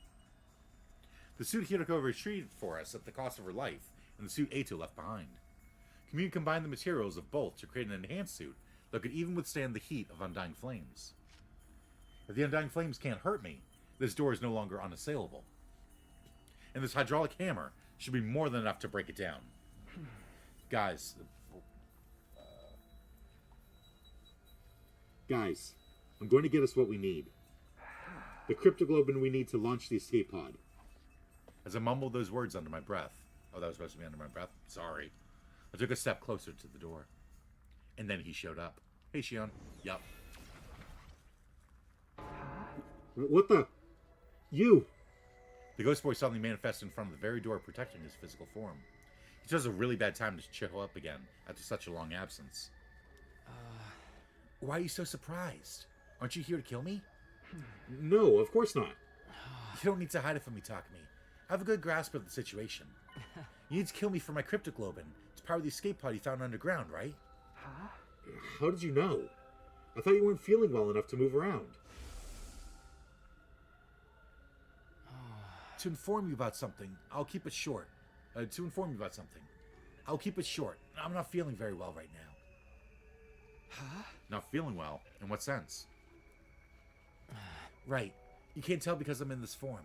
The suit Hiroko retrieved for us at the cost of her life, and the suit Eito left behind. Commune combined the materials of both to create an enhanced suit that could even withstand the heat of undying flames. If the undying flames can't hurt me, this door is no longer unassailable. And this hydraulic hammer should be more than enough to break it down. Guys.
Guys, I'm going to get us what we need. The cryptoglobin we need to launch the escape pod.
As I mumbled those words under my breath. Oh, that was supposed to be under my breath? Sorry. I took a step closer to the door. And then he showed up. Hey, Shion. Yup.
What the? You!
The ghost boy suddenly manifested in front of the very door protecting his physical form. He chose a really bad time to show up again after such a long absence. Why are you so surprised? Aren't you here to kill me?
No, of course not.
You don't need to hide it from me, Takumi. I have a good grasp of the situation. You need to kill me for my cryptoglobin to power the escape pod you found underground, right?
How did you know? I thought you weren't feeling well enough to move around.
To inform you about something, I'll keep it short. I'll keep it short. I'm not feeling very well right now.
Huh?
Not feeling well? In what sense? Right. You can't tell because I'm in this form.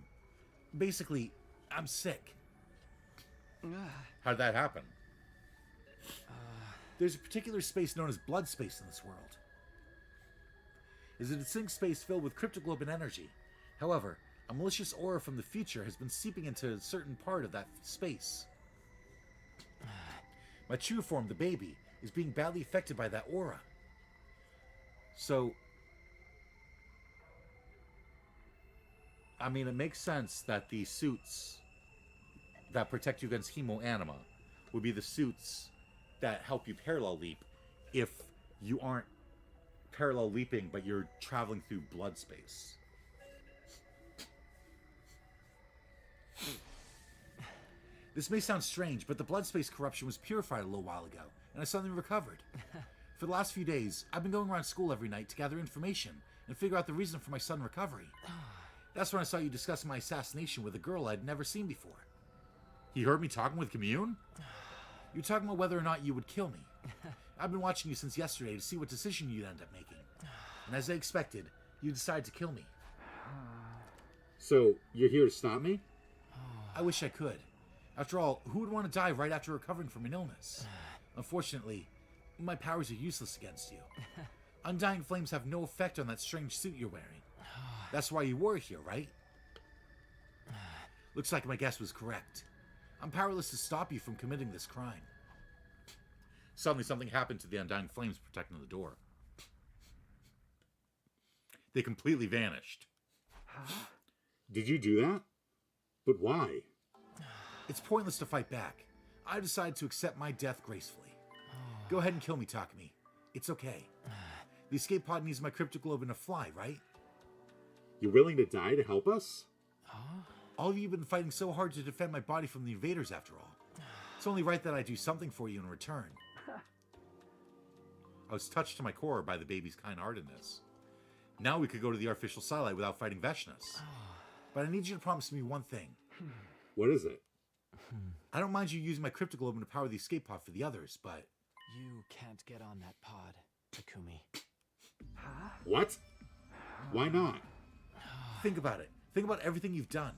Basically, I'm sick. How'd that happen? There's a particular space known as blood space in this world. It's a distinct space filled with cryptoglobin energy. However, a malicious aura from the future has been seeping into a certain part of that space. My true form, the baby, is being badly affected by that aura. So, I mean, it makes sense that the suits that protect you against hemoanima would be the suits that help you parallel leap if you aren't parallel leaping, but you're traveling through blood space. This may sound strange, but the blood space corruption was purified a little while ago, and I suddenly recovered. For the last few days, I've been going around school every night to gather information and figure out the reason for my sudden recovery. That's when I saw you discussing my assassination with a girl I'd never seen before. He heard me talking with Commune? You're talking about whether or not you would kill me. I've been watching you since yesterday to see what decision you'd end up making. And as I expected, you decided to kill me.
So, you're here to stop me?
I wish I could. After all, who would want to die right after recovering from an illness? Unfortunately, my powers are useless against you. Undying flames have no effect on that strange suit you're wearing. That's why you wore it here, right? Looks like my guess was correct. I'm powerless to stop you from committing this crime. Suddenly something happened to the undying flames protecting the door. They completely vanished.
Did you do that? But why?
It's pointless to fight back. I decided to accept my death gracefully. Go ahead and kill me, Takumi. It's okay. The escape pod needs my cryptoglobin to fly, right?
You're willing to die to help us?
All of you have been fighting so hard to defend my body from the invaders, after all. It's only right that I do something for you in return. I was touched to my core by the baby's kind-heartedness. Now we could go to the artificial satellite without fighting Veshnas. But I need you to promise me one thing.
What is it?
I don't mind you using my cryptoglobin to power the escape pod for the others, but...
You can't get on that pod, Takumi.
What? Why not?
Think about it. Think about everything you've done.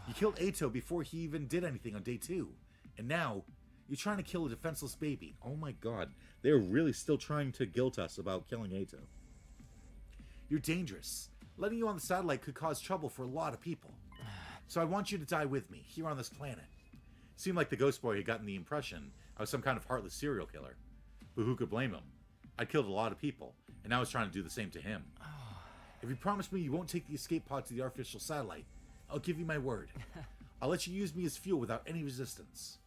You killed Eito before he even did anything on day 2. And now, you're trying to kill a defenseless baby. Oh my god. They're really still trying to guilt us about killing Eito. You're dangerous. Letting you on the satellite could cause trouble for a lot of people. So I want you to die with me, here on this planet. Seemed like the ghost boy had gotten the impression I was some kind of heartless serial killer. But who could blame him? I'd killed a lot of people, and I was trying to do the same to him. If you promise me you won't take the escape pod to the artificial satellite, I'll give you my word. I'll let you use me as fuel without any resistance.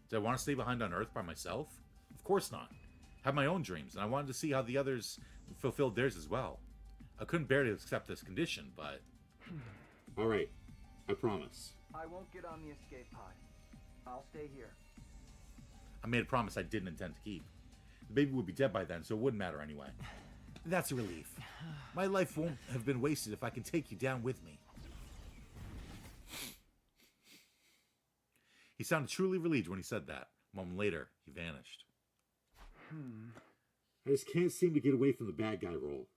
Did I want to stay behind on Earth by myself? Of course not. I had my own dreams, and I wanted to see how the others fulfilled theirs as well. I couldn't bear to accept this condition, but...
Alright, I promise.
I won't get on the escape pod. I'll stay here.
I made a promise I didn't intend to keep. The baby would be dead by then, so it wouldn't matter anyway. That's a relief. My life won't have been wasted if I can take you down with me. He sounded truly relieved when he said that. A moment later, he vanished.
I just can't seem to get away from the bad guy role.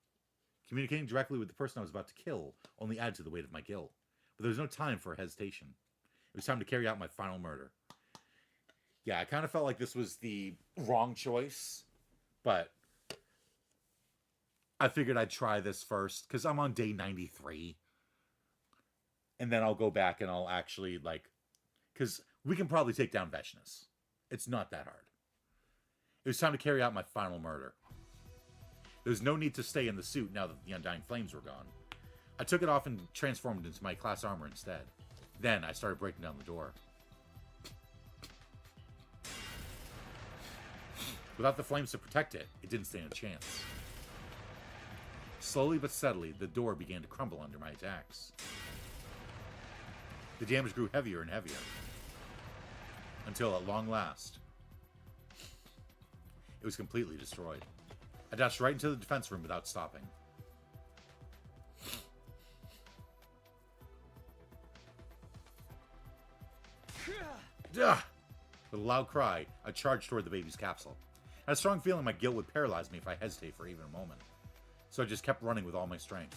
Communicating directly with the person I was about to kill only added to the weight of my guilt. But there was no time for hesitation. It was time to carry out my final murder. Yeah, I kind of felt like this was the wrong choice, but I figured I'd try this first because I'm on day 93. And then I'll go back and I'll actually, like, because we can probably take down Veshnas. It's not that hard. It was time to carry out my final murder. There was no need to stay in the suit now that the Undying Flames were gone. I took it off and transformed into my class armor instead. Then I started breaking down the door. Without the flames to protect it, it didn't stand a chance. Slowly but steadily, the door began to crumble under my attacks. The damage grew heavier and heavier. Until, at long last, it was completely destroyed. I dashed right into the defense room without stopping. Duh! With a loud cry, I charged toward the baby's capsule. I had a strong feeling my guilt would paralyze me if I hesitated for even a moment. So I just kept running with all my strength.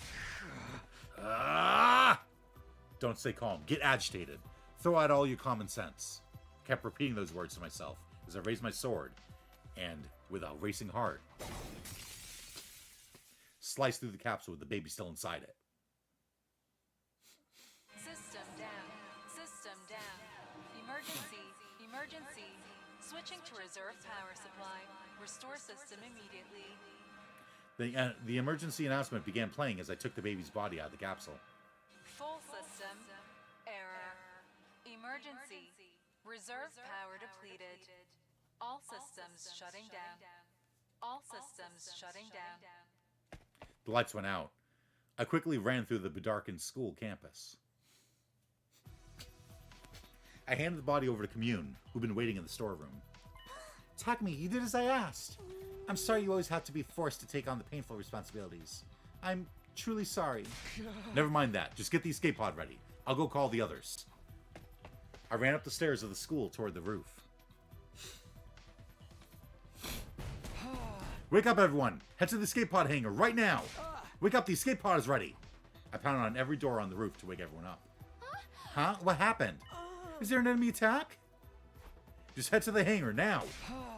Ah! Don't stay calm. Get agitated. Throw out all your common sense. I kept repeating those words to myself as I raised my sword and, with a racing heart, sliced through the capsule with the baby still inside it.
System down. System down. Emergency. Emergency. Switching to reserve power supply. Restore system immediately.
The emergency announcement began playing as I took the baby's body out of the capsule.
Full system. Error. Emergency. Reserve power depleted. All systems shutting down. All systems shutting down.
The lights went out. I quickly ran through the bedarkened school campus. I handed the body over to Commune, who'd been waiting in the storeroom. Takumi, you did as I asked. I'm sorry you always have to be forced to take on the painful responsibilities. I'm truly sorry. Never mind that. Just get the escape pod ready. I'll go call the others. I ran up the stairs of the school toward the roof. Wake up, everyone! Head to the escape pod hangar right now! Wake up, the escape pod is ready! I pounded on every door on the roof to wake everyone up. Huh? What happened? Is there an enemy attack? Just head to the hangar now!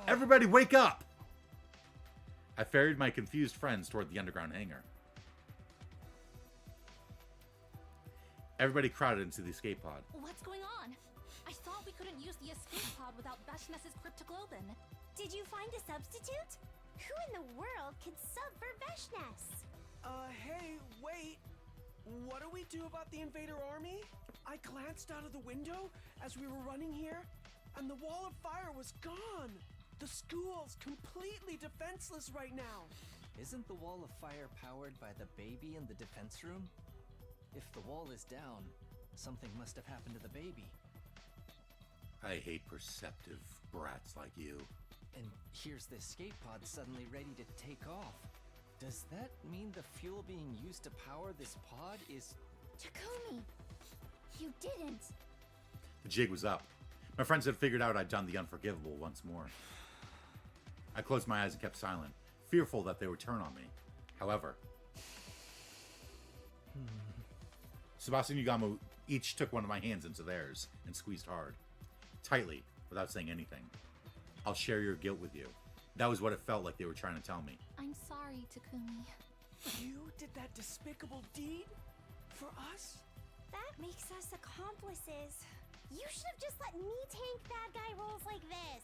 Everybody wake up! I ferried my confused friends toward the underground hangar. Everybody crowded into the escape pod.
What's going on? I thought we couldn't use the escape pod without Veshness's cryptoglobin.
Did you find a substitute? Who in the world could sub for Veshness?
Hey, wait. What do we do about the invader army? I glanced out of the window as we were running here, and the wall of fire was gone. The school's completely defenseless right now.
Isn't the wall of fire powered by the baby in the defense room? If the wall is down, something must have happened to the baby.
I hate perceptive brats like you.
And here's the escape pod suddenly ready to take off. Does that mean the fuel being used to power this pod is...
Takumi! You didn't!
The jig was up. My friends had figured out I'd done the unforgivable once more. I closed my eyes and kept silent, fearful that they would turn on me. However, Sebastian and Yugamo each took one of my hands into theirs and squeezed hard, tightly, without saying anything. I'll share your guilt with you. That was what it felt like they were trying to tell me.
I'm sorry, Takumi.
You did that despicable deed? For us?
That makes us accomplices. You should have just let me tank bad guy roles like this.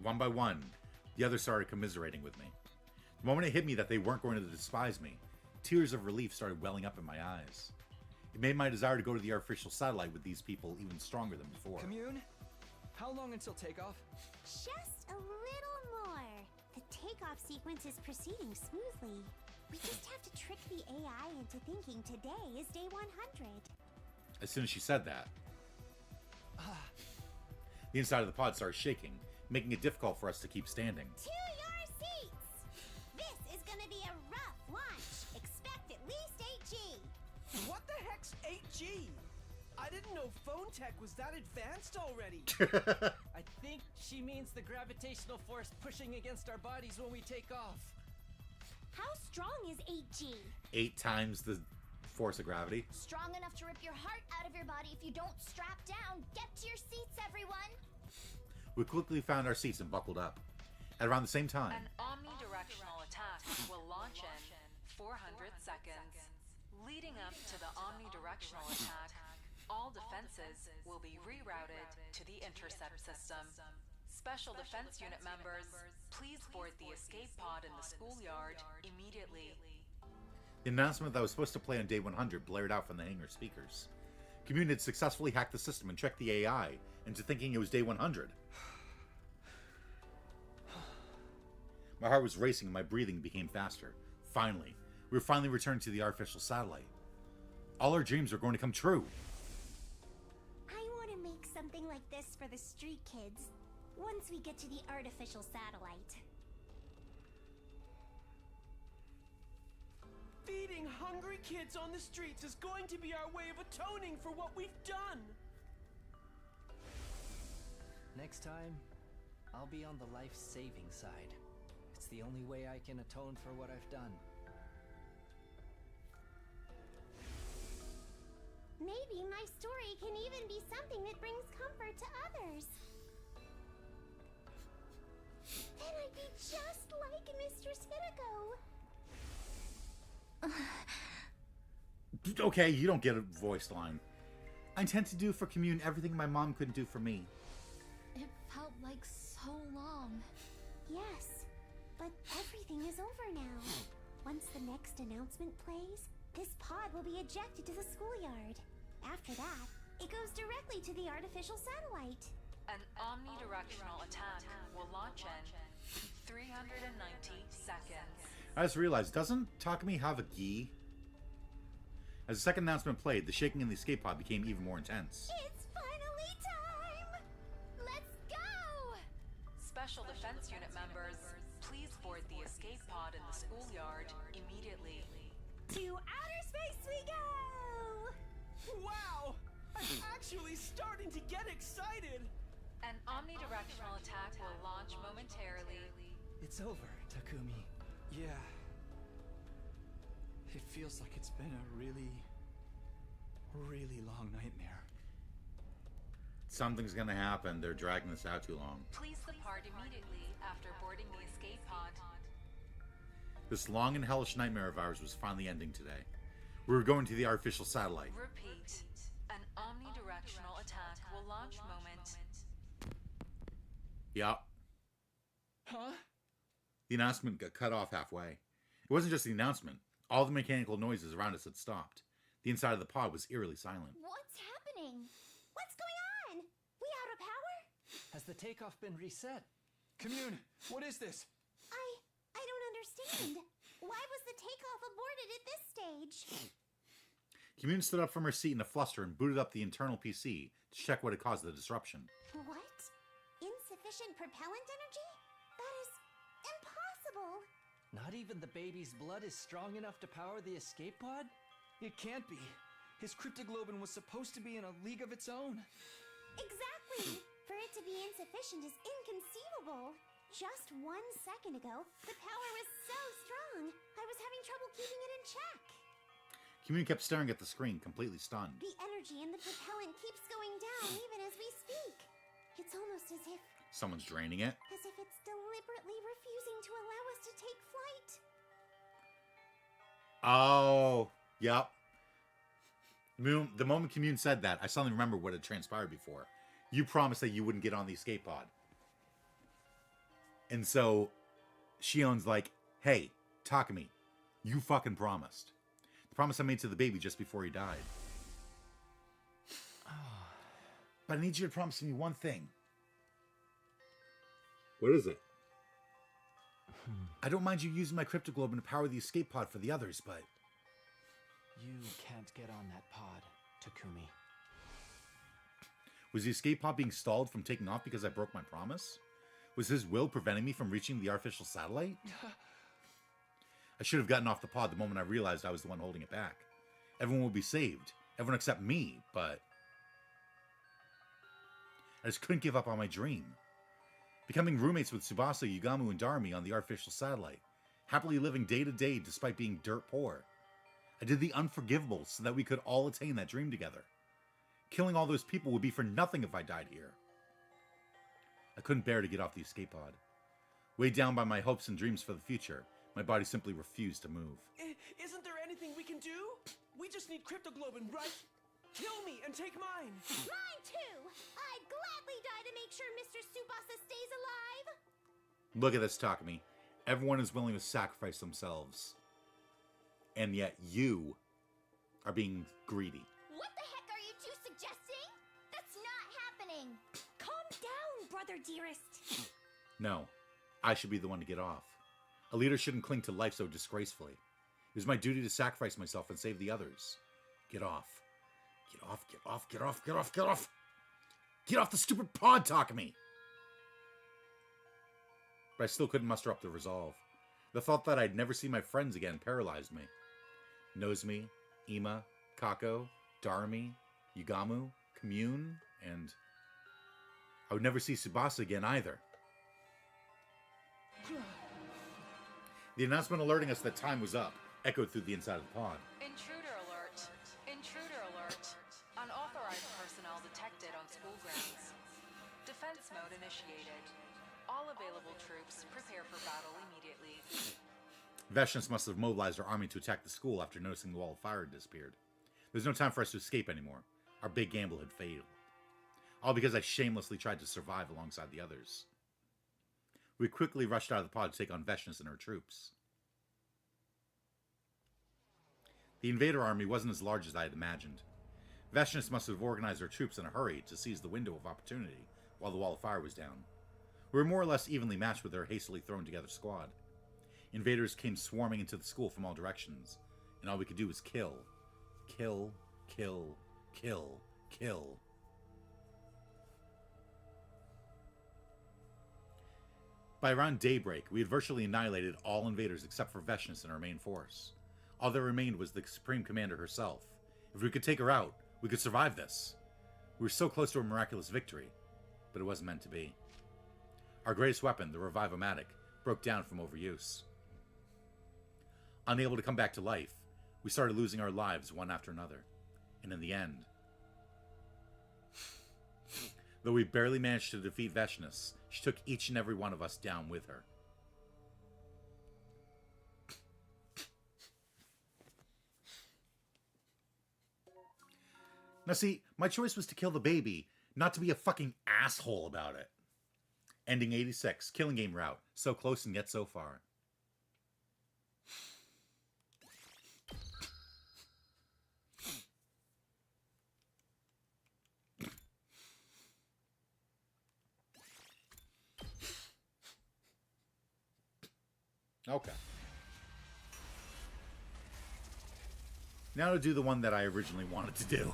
One by one, the others started commiserating with me. The moment it hit me that they weren't going to despise me, tears of relief started welling up in my eyes. It made my desire to go to the artificial satellite with these people even stronger than before.
Commune? How long until takeoff?
Just a little more. The takeoff sequence is proceeding smoothly. We just have to trick the AI into thinking today is day 100.
As soon as she said that, the inside of the pod started shaking, making it difficult for us to keep standing.
To your seats! This is gonna be a rough launch. Expect at least 8G.
What the heck's 8G? I didn't know phone tech was that advanced already.
I think she means the gravitational force pushing against our bodies when we take off.
How strong is 8G?
8 times the force of gravity.
Strong enough to rip your heart out of your body if you don't strap down. Get to your seats, everyone.
We quickly found our seats and buckled up. At around the same time,
An omnidirectional attack will launch in 400 seconds. Leading up to the omnidirectional attack, all defenses will be rerouted to the intercept system. Special Defense Unit members, please board the escape pod in the schoolyard immediately.
the announcement that was supposed to play on day 100 blared out from the hangar speakers. Commune had successfully hacked the system and tricked the AI into thinking it was day 100. My heart was racing and my breathing became faster. Finally, we were finally returned to the artificial satellite. All our dreams were going to come true.
I want to make something like this for the street kids once we get to the artificial satellite.
Feeding hungry kids on the streets is going to be our way of atoning for what we've done.
Next time, I'll be on the life-saving side. It's the only way I can atone for what I've done.
Maybe my story can even be something that brings comfort to others. Then I'd be just like Mistress Hideko.
Okay, you don't get a voice line. I intend to do for Commune everything my mom couldn't do for me.
It felt like so long.
Yes, but everything is over now. Once the next announcement plays, this pod will be ejected to the schoolyard. After that, it goes directly to the artificial satellite.
An omnidirectional attack will launch in 390 seconds.
I just realized, doesn't Takumi have a gi? As the second announcement played, the shaking in the escape pod became even more intense.
It's finally time! Let's go!
Special Defense Unit members, please board the escape pod in the schoolyard immediately.
To outer space we go!
Wow! I'm actually starting to get excited!
An omnidirectional attack will launch momentarily.
It's over, Takumi.
Yeah. It feels like it's been a really, really long nightmare.
Something's gonna happen. They're dragging this out too long.
Please depart immediately after boarding the escape pod.
This long and hellish nightmare of ours was finally ending today. We were going to the artificial satellite.
Repeat. An omnidirectional attack will launch moment.
Yup.
Huh?
The announcement got cut off halfway. It wasn't just the announcement. All the mechanical noises around us had stopped. The inside of the pod was eerily silent.
What's happening?
What's going on? We out of power?
Has the takeoff been reset?
Commune, what is this?
I don't understand. Why was the takeoff aborted at this stage?
Commune stood up from her seat in a fluster and booted up the internal PC to check what had caused the disruption.
What? Insufficient propellant energy? That is impossible.
Not even the baby's blood is strong enough to power the escape pod?
It can't be. His cryptoglobin was supposed to be in a league of its own.
Exactly. For it to be insufficient is inconceivable. Just 1 second ago, the power was so strong, I was having trouble keeping it in check.
Commune kept staring at the screen, completely stunned.
The energy in the propellant keeps going down even as we speak. It's almost as if
Someone's draining it.
it's deliberately refusing to allow us to take flight.
Oh, yep. The moment Commune said that, I suddenly remember what had transpired before. You promised that you wouldn't get on the escape pod. And so Shion's like, hey, Takumi, you fucking promised. The promise I made to the baby just before he died. But I need you to promise me one thing.
What is it?
I don't mind you using my cryptoglobin to power the escape pod for the others, but...
You can't get on that pod, Takumi.
Was the escape pod being stalled from taking off because I broke my promise? Was his will preventing me from reaching the artificial satellite? I should have gotten off the pod the moment I realized I was the one holding it back. Everyone will be saved. Everyone except me, but... I just couldn't give up on my dream. Becoming roommates with Tsubasa, Yugamu, and Darumi on the artificial satellite. Happily living day to day despite being dirt poor. I did the unforgivable so that we could all attain that dream together. Killing all those people would be for nothing if I died here. I couldn't bear to get off the escape pod. Weighed down by my hopes and dreams for the future, my body simply refused to move.
Isn't there anything we can do? We just need cryptoglobin, right? Kill me and take mine!
Mine too! I'd gladly die to make sure Mr. Tsubasa stays alive!
Look at this, Takumi. Everyone is willing to sacrifice themselves. And yet you are being greedy.
What the heck are you two suggesting? That's not happening.
Calm down, brother dearest.
No, I should be the one to get off. A leader shouldn't cling to life so disgracefully. It was my duty to sacrifice myself and save the others. Get off. Get off, get off, get off, get off, get off! Get off the stupid pod, Takumi! But I still couldn't muster up the resolve. The thought that I'd never see my friends again paralyzed me. Nozomi, Ima, Kako, Darumi, Yugamu, Commune, and... I would never see Tsubasa again either. The announcement alerting us that time was up echoed through the inside of the pod.
Intruder alert. Intruder alert. Unauthorized personnel detected on school grounds. Defense mode initiated. All available troops prepare for battle immediately.
Veshnius must have mobilized our army to attack the school after noticing the wall of fire had disappeared. There's no time for us to escape anymore. Our big gamble had failed. All because I shamelessly tried to survive alongside the others. We quickly rushed out of the pod to take on Veshnius and her troops. The invader army wasn't as large as I had imagined. Veshnius must have organized her troops in a hurry to seize the window of opportunity while the wall of fire was down. We were more or less evenly matched with their hastily thrown together squad. Invaders came swarming into the school from all directions, and all we could do was kill. Kill, kill, kill, kill. By around daybreak, we had virtually annihilated all invaders except for Veshnius and her main force. All that remained was the Supreme Commander herself. If we could take her out, we could survive this. We were so close to a miraculous victory, but it wasn't meant to be. Our greatest weapon, the Revivomatic, broke down from overuse. Unable to come back to life, we started losing our lives one after another. And in the end, though we barely managed to defeat Veshnius, she took each and every one of us down with her. Now see, my choice was to kill the baby, not to be a fucking asshole about it. Ending 86, killing game route. So close and yet so far. Okay. Now to do the one that I originally wanted to do.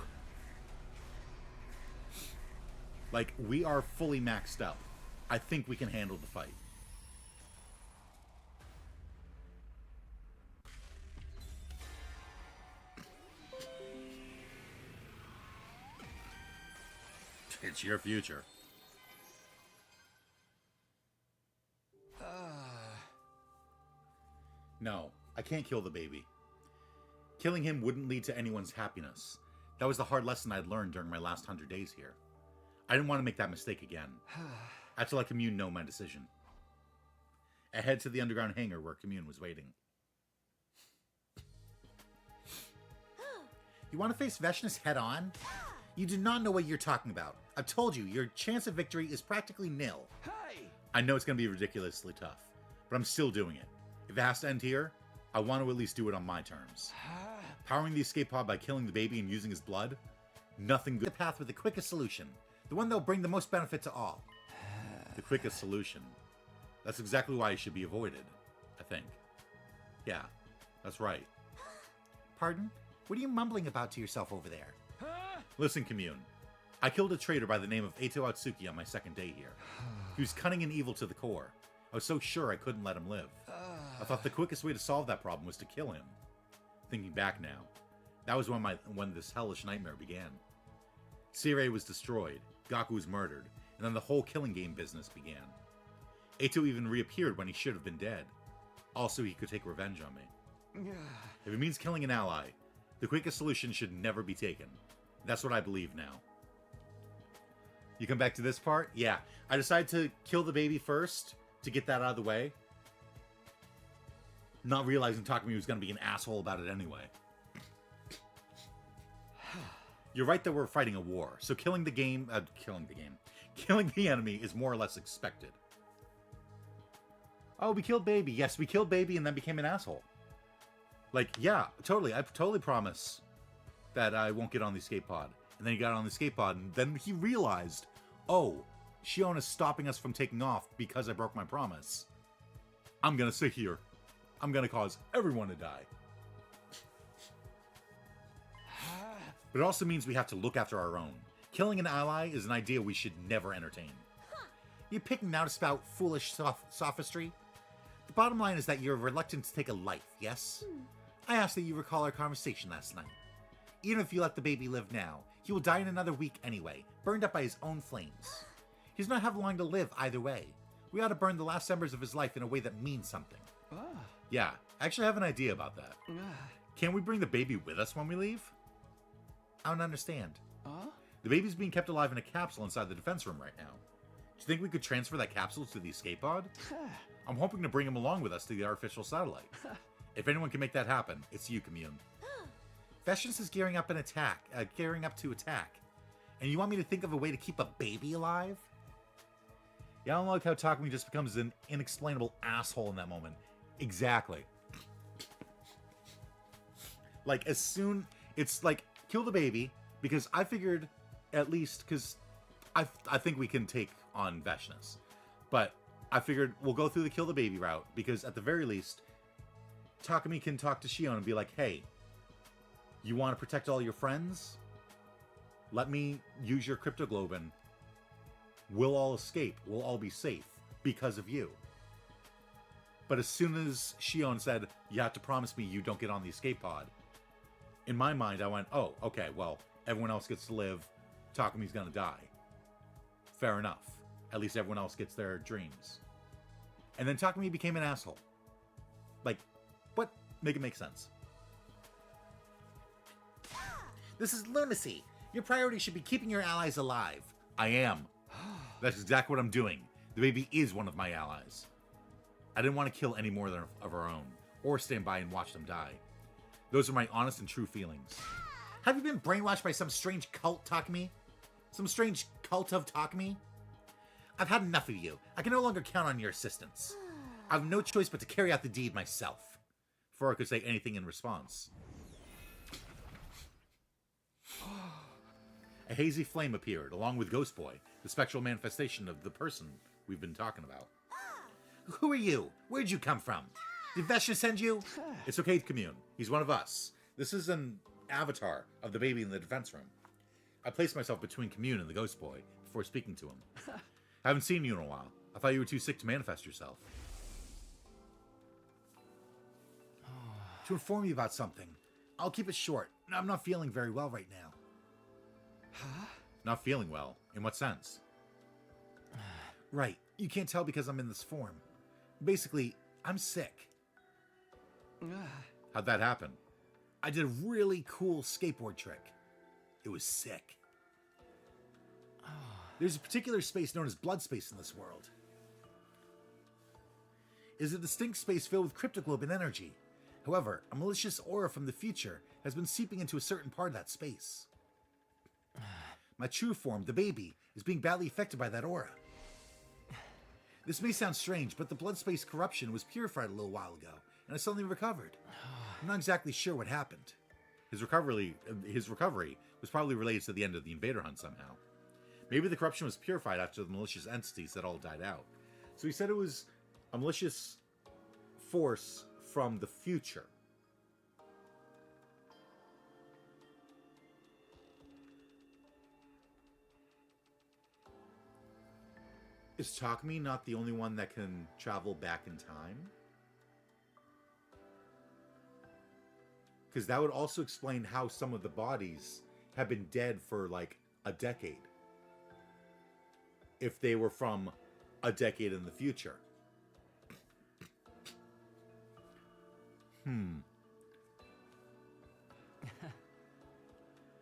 Like, we are fully maxed up. I think we can handle the fight. It's your future. No, I can't kill the baby. Killing him wouldn't lead to anyone's happiness. That was the hard lesson I'd learned during my last 100 days here. I didn't want to make that mistake again. I had to let Commune know my decision. I head to the underground hangar where Commune was waiting. You want to face Veshness head on? You do not know what you're talking about. I've told you, your chance of victory is practically nil.
Hey!
I know it's going to be ridiculously tough, but I'm still doing it. If it has to end here, I want to at least do it on my terms. Powering the escape pod by killing the baby and using his blood? Nothing good. The path with the quickest solution. The one that will bring the most benefit to all. The quickest solution. That's exactly why it should be avoided, I think. Yeah, that's right. Pardon? What are you mumbling about to yourself over there? Listen, Commune. I killed a traitor by the name of Eito Atsuki on my second day here. He was cunning and evil to the core. I was so sure I couldn't let him live. I thought the quickest way to solve that problem was to kill him. Thinking back now, that was when this hellish nightmare began. Sirei was destroyed, Gaku was murdered, and then the whole killing game business began. Eito even reappeared when he should have been dead. Also, he could take revenge on me. If it means killing an ally, the quickest solution should never be taken. That's what I believe now. You come back to this part? Yeah. I decided to kill the baby first to get that out of the way. Not realizing Takumi was going to be an asshole about it anyway. You're right that we're fighting a war, so killing the enemy is more or less expected. Oh, we killed baby. Yes, we killed baby and then became an asshole. Like, yeah, totally. I totally promise that I won't get on the escape pod. And then he got on the escape pod, and then he realized, oh, Shion is stopping us from taking off because I broke my promise. I'm gonna sit here. I'm gonna cause everyone to die. But it also means we have to look after our own. Killing an ally is an idea we should never entertain. You picking now to spout foolish sophistry? The bottom line is that you're reluctant to take a life, yes? I ask that you recall our conversation last night. Even if you let the baby live now, he will die in another week anyway, burned up by his own flames. He does not have long to live either way. We ought to burn the last embers of his life in a way that means something. Yeah, I actually have an idea about that. Can we bring the baby with us when we leave? I don't understand. The baby's being kept alive in a capsule inside the defense room right now. Do you think we could transfer that capsule to the escape pod? I'm hoping to bring him along with us to the artificial satellite. If anyone can make that happen, it's you, Commune. Veshness is gearing up to attack. And you want me to think of a way to keep a baby alive? Yeah, I don't like how Takumi just becomes an inexplainable asshole in that moment. Exactly. Like, as soon... It's like, kill the baby, because I figured, at least, because I think we can take on Veshness. But I figured we'll go through the kill the baby route, because at the very least, Takumi can talk to Shion and be like, hey, you want to protect all your friends? Let me use your cryptoglobin. We'll all escape. We'll all be safe because of you. But as soon as Shion said, you have to promise me you don't get on the escape pod, in my mind I went, oh, okay, well, everyone else gets to live. Takumi's gonna die. Fair enough. At least everyone else gets their dreams. And then Takumi became an asshole. Like, what? Make it make sense. This is lunacy. Your priority should be keeping your allies alive. I am. That's exactly what I'm doing. The baby is one of my allies. I didn't want to kill any more than of our own, or stand by and watch them die. Those are my honest and true feelings. Have you been brainwashed by some strange cult, Takumi? Some strange cult of Takumi? I've had enough of you. I can no longer count on your assistance. I have no choice but to carry out the deed myself. Before I could say anything in response. A hazy flame appeared, along with Ghost Boy, the spectral manifestation of the person we've been talking about. Who are you? Where'd you come from? Did Vesha send you? It's okay, Commune. He's one of us. This is an avatar of the baby in the defense room. I placed myself between Commune and the Ghost Boy before speaking to him. I haven't seen you in a while. I thought you were too sick to manifest yourself. To inform you about something. I'll keep it short. I'm not feeling very well right now. Huh? Not feeling well? In what sense? Right. You can't tell because I'm in this form. Basically, I'm sick. How'd that happen? I did a really cool skateboard trick. It was sick. There's a particular space known as blood space in this world. It is a distinct space filled with cryptoglobin energy. However, a malicious aura from the future has been seeping into a certain part of that space. My true form, the baby, is being badly affected by that aura. This may sound strange, but the blood space corruption was purified a little while ago, and I suddenly recovered. I'm not exactly sure what happened. His recovery was probably related to the end of the invader hunt somehow. Maybe the corruption was purified after the malicious entities had all died out. So he said it was a malicious force from the future. Is Takumi not the only one that can travel back in time? Because that would also explain how some of the bodies have been dead for like a decade. If they were from a decade in the future.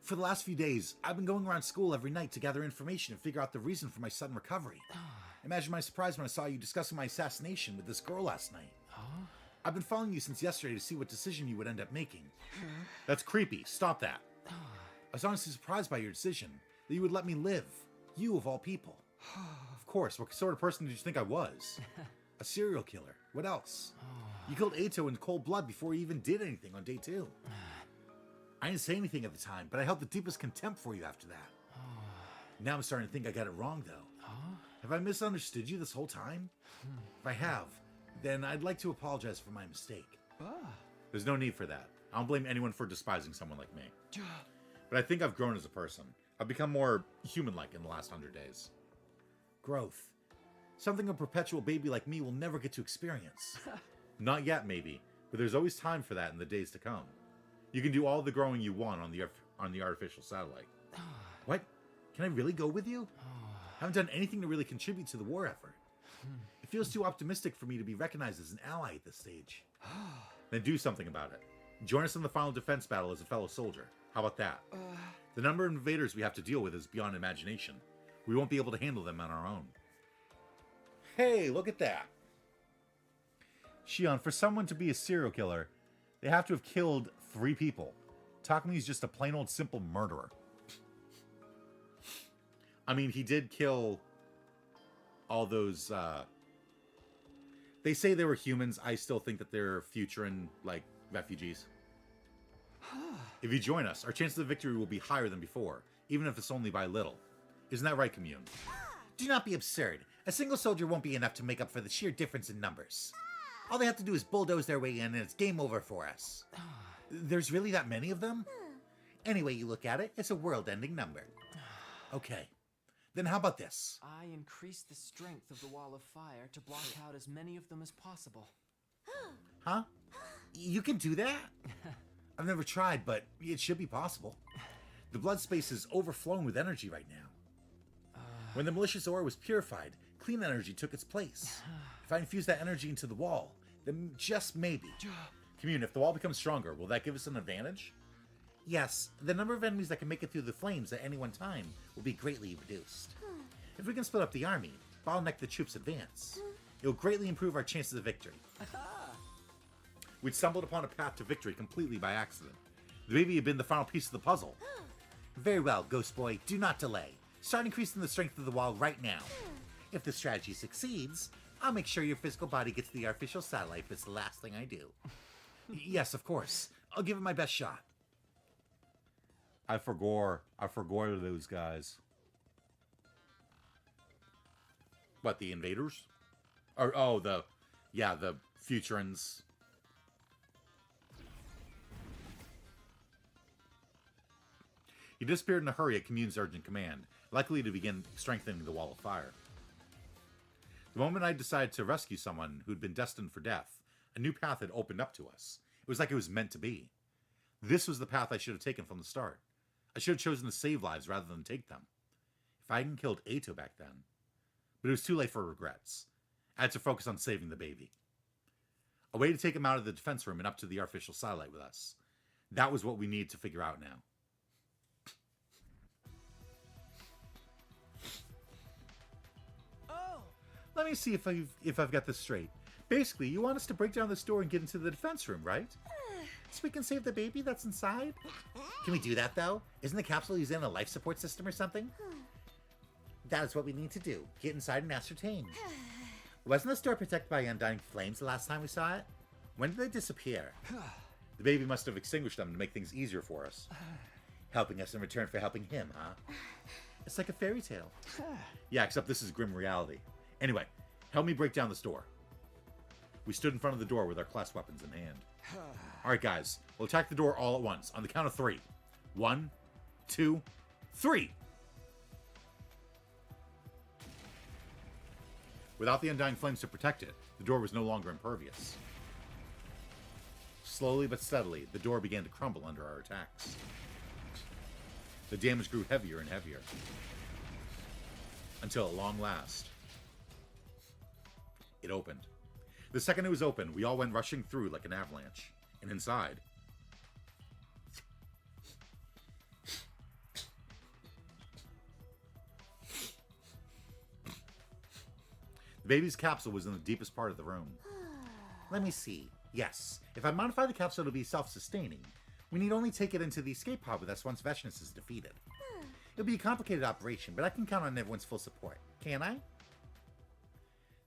For the last few days, I've been going around school every night to gather information and figure out the reason for my sudden recovery. Imagine my surprise when I saw you discussing my assassination with this girl last night. I've been following you since yesterday to see what decision you would end up making. That's creepy. Stop that. I was honestly surprised by your decision, that you would let me live. You, of all people. Of course, what sort of person did you think I was? A serial killer. What else? You killed Eito in cold blood before you even did anything on day 2. I didn't say anything at the time, but I held the deepest contempt for you after that. Now I'm starting to think I got it wrong, though. Have I misunderstood you this whole time? If I have, then I'd like to apologize for my mistake. There's no need for that. I don't blame anyone for despising someone like me. But I think I've grown as a person. I've become more human-like in the last 100 days. Growth. Something a perpetual baby like me will never get to experience. Not yet, maybe, but there's always time for that in the days to come. You can do all the growing you want on the artificial satellite. What? Can I really go with you? I haven't done anything to really contribute to the war effort. It feels too optimistic for me to be recognized as an ally at this stage. Then do something about it. Join us in the final defense battle as a fellow soldier. How about that? The number of invaders we have to deal with is beyond imagination. We won't be able to handle them on our own. Hey, look at that. Shion, for someone to be a serial killer, they have to have killed 3 people. Takumi's just a plain old simple murderer. I mean, he did kill all those, they say they were humans. I still think that they're Futuran, like, refugees. If you join us, our chances of victory will be higher than before, even if it's only by little. Isn't that right, Commune? Do not be absurd. A single soldier won't be enough to make up for the sheer difference in numbers. All they have to do is bulldoze their way in and it's game over for us. There's really that many of them? Any way you look at it, it's a world-ending number. Okay. Then how about this?
I increased the strength of the wall of fire to block out as many of them as possible.
Huh? You can do that? I've never tried, but it should be possible. The blood space is overflowing with energy right now. When the malicious aura was purified, clean energy took its place. If I infuse that energy into the wall, then just maybe. Commune, if the wall becomes stronger, will that give us an advantage? Yes, the number of enemies that can make it through the flames at any one time will be greatly reduced. If we can split up the army, bottleneck the troops' advance, it will greatly improve our chances of victory. We'd stumbled upon a path to victory completely by accident. The baby had been the final piece of the puzzle. Very well, Ghost Boy, do not delay. Start increasing the strength of the wall right now. If the strategy succeeds, I'll make sure your physical body gets to the artificial satellite if it's the last thing I do. Yes, of course. I'll give it my best shot. I forgot those guys. What, the invaders? Or, oh, the Futurans. He disappeared in a hurry at Commune's urgent command, likely to begin strengthening the wall of fire. The moment I decided to rescue someone who'd been destined for death, a new path had opened up to us. It was like it was meant to be. This was the path I should have taken from the start. I should have chosen to save lives rather than take them. If I hadn't killed Eito back then. But it was too late for regrets. I had to focus on saving the baby. A way to take him out of the defense room and up to the artificial satellite with us. That was what we needed to figure out now. Let me see if I've got this straight. Basically, you want us to break down this door and get into the defense room, right? So we can save the baby that's inside? Can we do that, though? Isn't the capsule using a life support system or something? That is what we need to do. Get inside and ascertain. Wasn't this door protected by undying flames the last time we saw it? When did they disappear? The baby must have extinguished them to make things easier for us. Helping us in return for helping him, huh? It's like a fairy tale. Yeah, except this is grim reality. Anyway, help me break down this door. We stood in front of the door with our class weapons in hand. Alright, guys. We'll attack the door all at once, on the count of 3. 1, 2, 3! Without the undying flames to protect it, the door was no longer impervious. Slowly but steadily, the door began to crumble under our attacks. The damage grew heavier and heavier. Until at long last, it opened. The second it was open, we all went rushing through like an avalanche. And inside, the baby's capsule was in the deepest part of the room. Let me see. Yes, if I modify the capsule to be self-sustaining, we need only take it into the escape pod with us once Veshness is defeated. It'll be a complicated operation, but I can count on everyone's full support. Can I?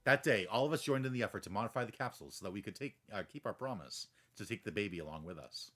That day, all of us joined in the effort to modify the capsule so that we could keep our promise to take the baby along with us.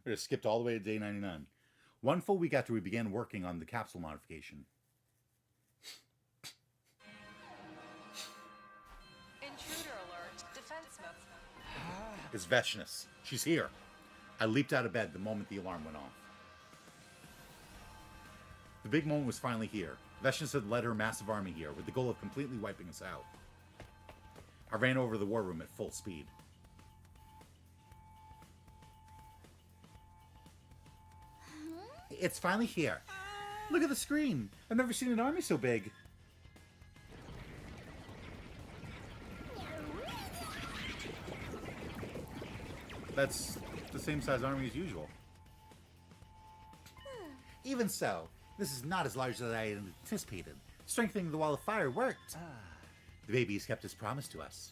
We just skipped all the way to day 99. 1 full week after we began working on the capsule modification.
Intruder alert. Defense mode.
It's Veshness. She's here. I leaped out of bed the moment the alarm went off. The big moment was finally here. Veshness had led her massive army here with the goal of completely wiping us out. I ran over to the war room at full speed. It's finally here. Look at the screen. I've never seen an army so big. That's the same size army as usual. Even so, this is not as large as I had anticipated. Strengthening the wall of fire worked. The baby has kept his promise to us.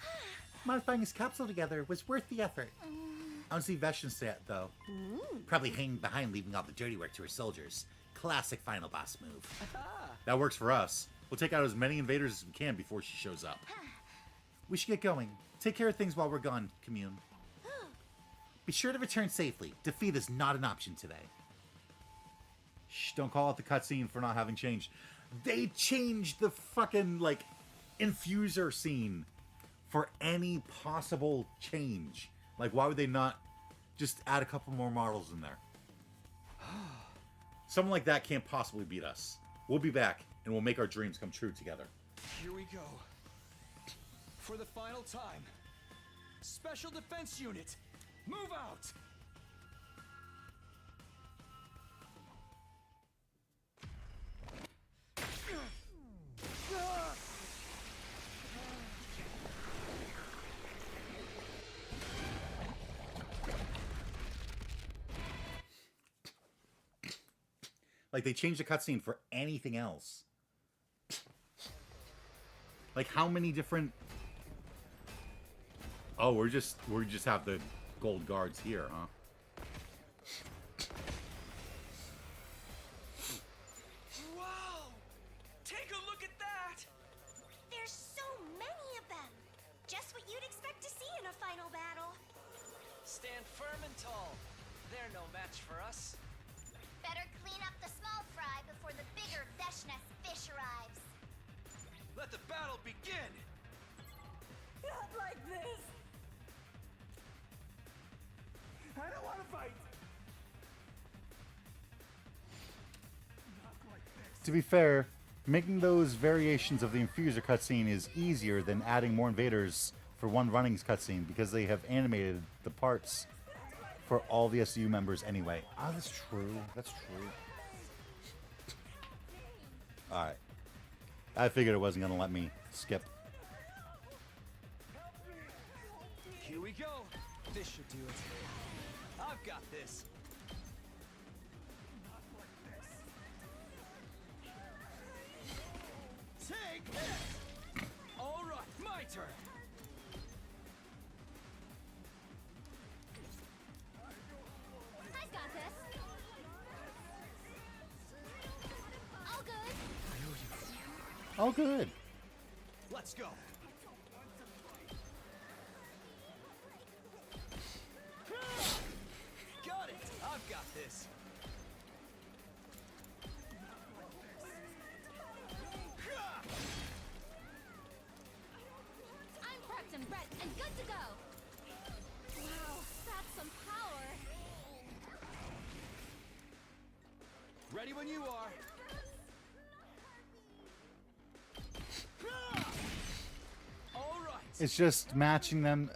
Modifying his capsule together was worth the effort. I don't see Veshness yet, though. Probably hanging behind, leaving all the dirty work to her soldiers. Classic final boss move. That works for us. We'll take out as many invaders as we can before she shows up. We should get going. Take care of things while we're gone, Commune. Be sure to return safely. Defeat is not an option today. Shh, don't call out the cutscene for not having changed. They changed the fucking, like, infuser scene for any possible change. Like, why would they not just add a couple more models in there? Someone like that can't possibly beat us. We'll be back, and we'll make our dreams come true together.
Here we go. For the final time. Special Defense Unit, move out!
Like, they changed the cutscene for anything else. Like, how many different... Oh, we just have the gold guards here, huh?
Wow! Take a look at that!
There's so many of them! Just what you'd expect to see in a final battle.
Stand firm and tall. They're no match for us.
Better clean up the small fry before the bigger Veshness fish arrives.
Let the battle begin!
Not like this!
I don't want to fight!
To be fair,
Making those variations of the Infuser cutscene is easier than adding more invaders for one running cutscene because they have animated the parts for all the SU members anyway. Ah, that's true. That's true. Alright. I figured it wasn't going to let me skip.
Here we go. This should do it. I've got this. Take this! All right, my turn.
I've got this. All good.
Oh, good.
Let's go. Got it. I've got this.
I'm prepped and bred and good to go. Wow, that's some power.
Ready when you are. All right.
It's just matching them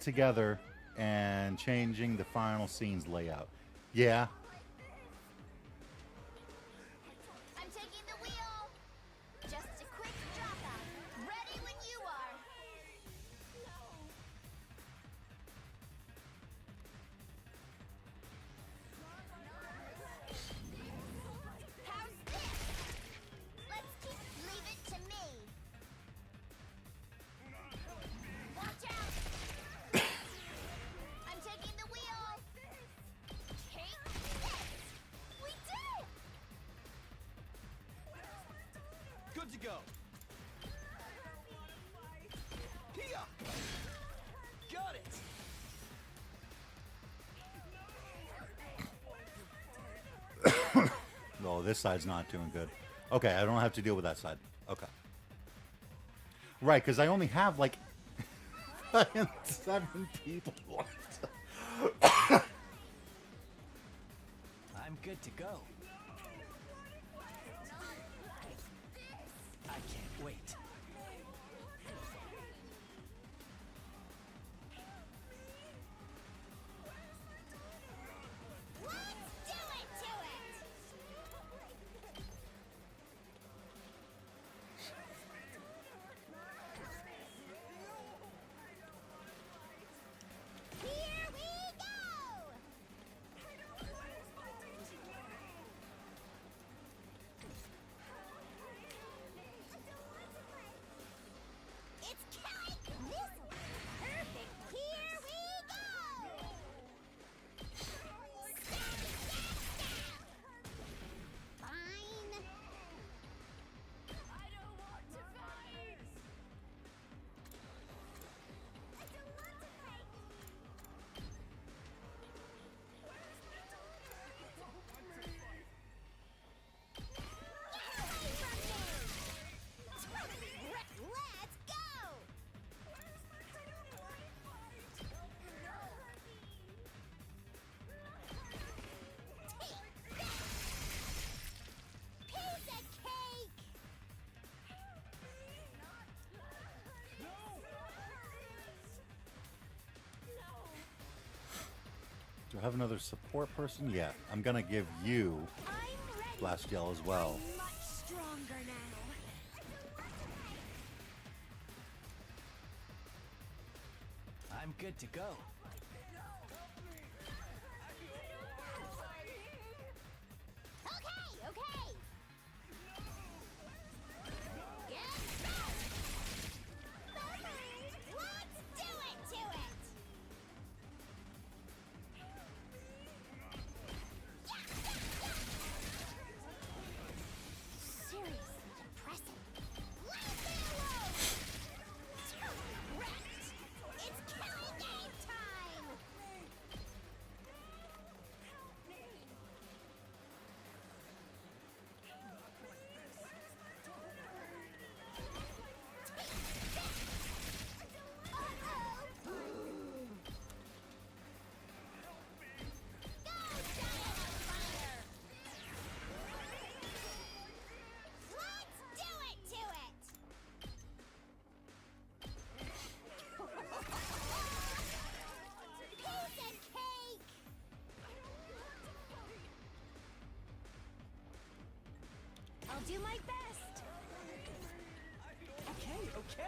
together and changing the final scene's layout. Yeah.
I'm taking the wheel. Just a quick drop out. Ready when you are. How's this? Leave it to me. Watch out. I'm taking the wheel. Take this. We did it.
Good to go. Here. Got it.
Oh, this side's not doing good. Okay, I don't have to deal with that side. Okay. Right, because I only have like 7 people left.
I'm good to go. I can't wait.
Let's do it to it. Here we go. It's killing this. Perfect. Here we go. Fine. I don't want to fight. I don't want to fight. Let's go. Piece of cake.
Do I have another support person? Yeah, I'm gonna give you
I'm ready.
Blast Yell as well.
Much stronger now.
I'm good to go.
Okay. Get set. Let's do it to it. Seriously depressing. Lightning Road. Wrecked. It's killing game time.
I'll do my best.
Okay, okay.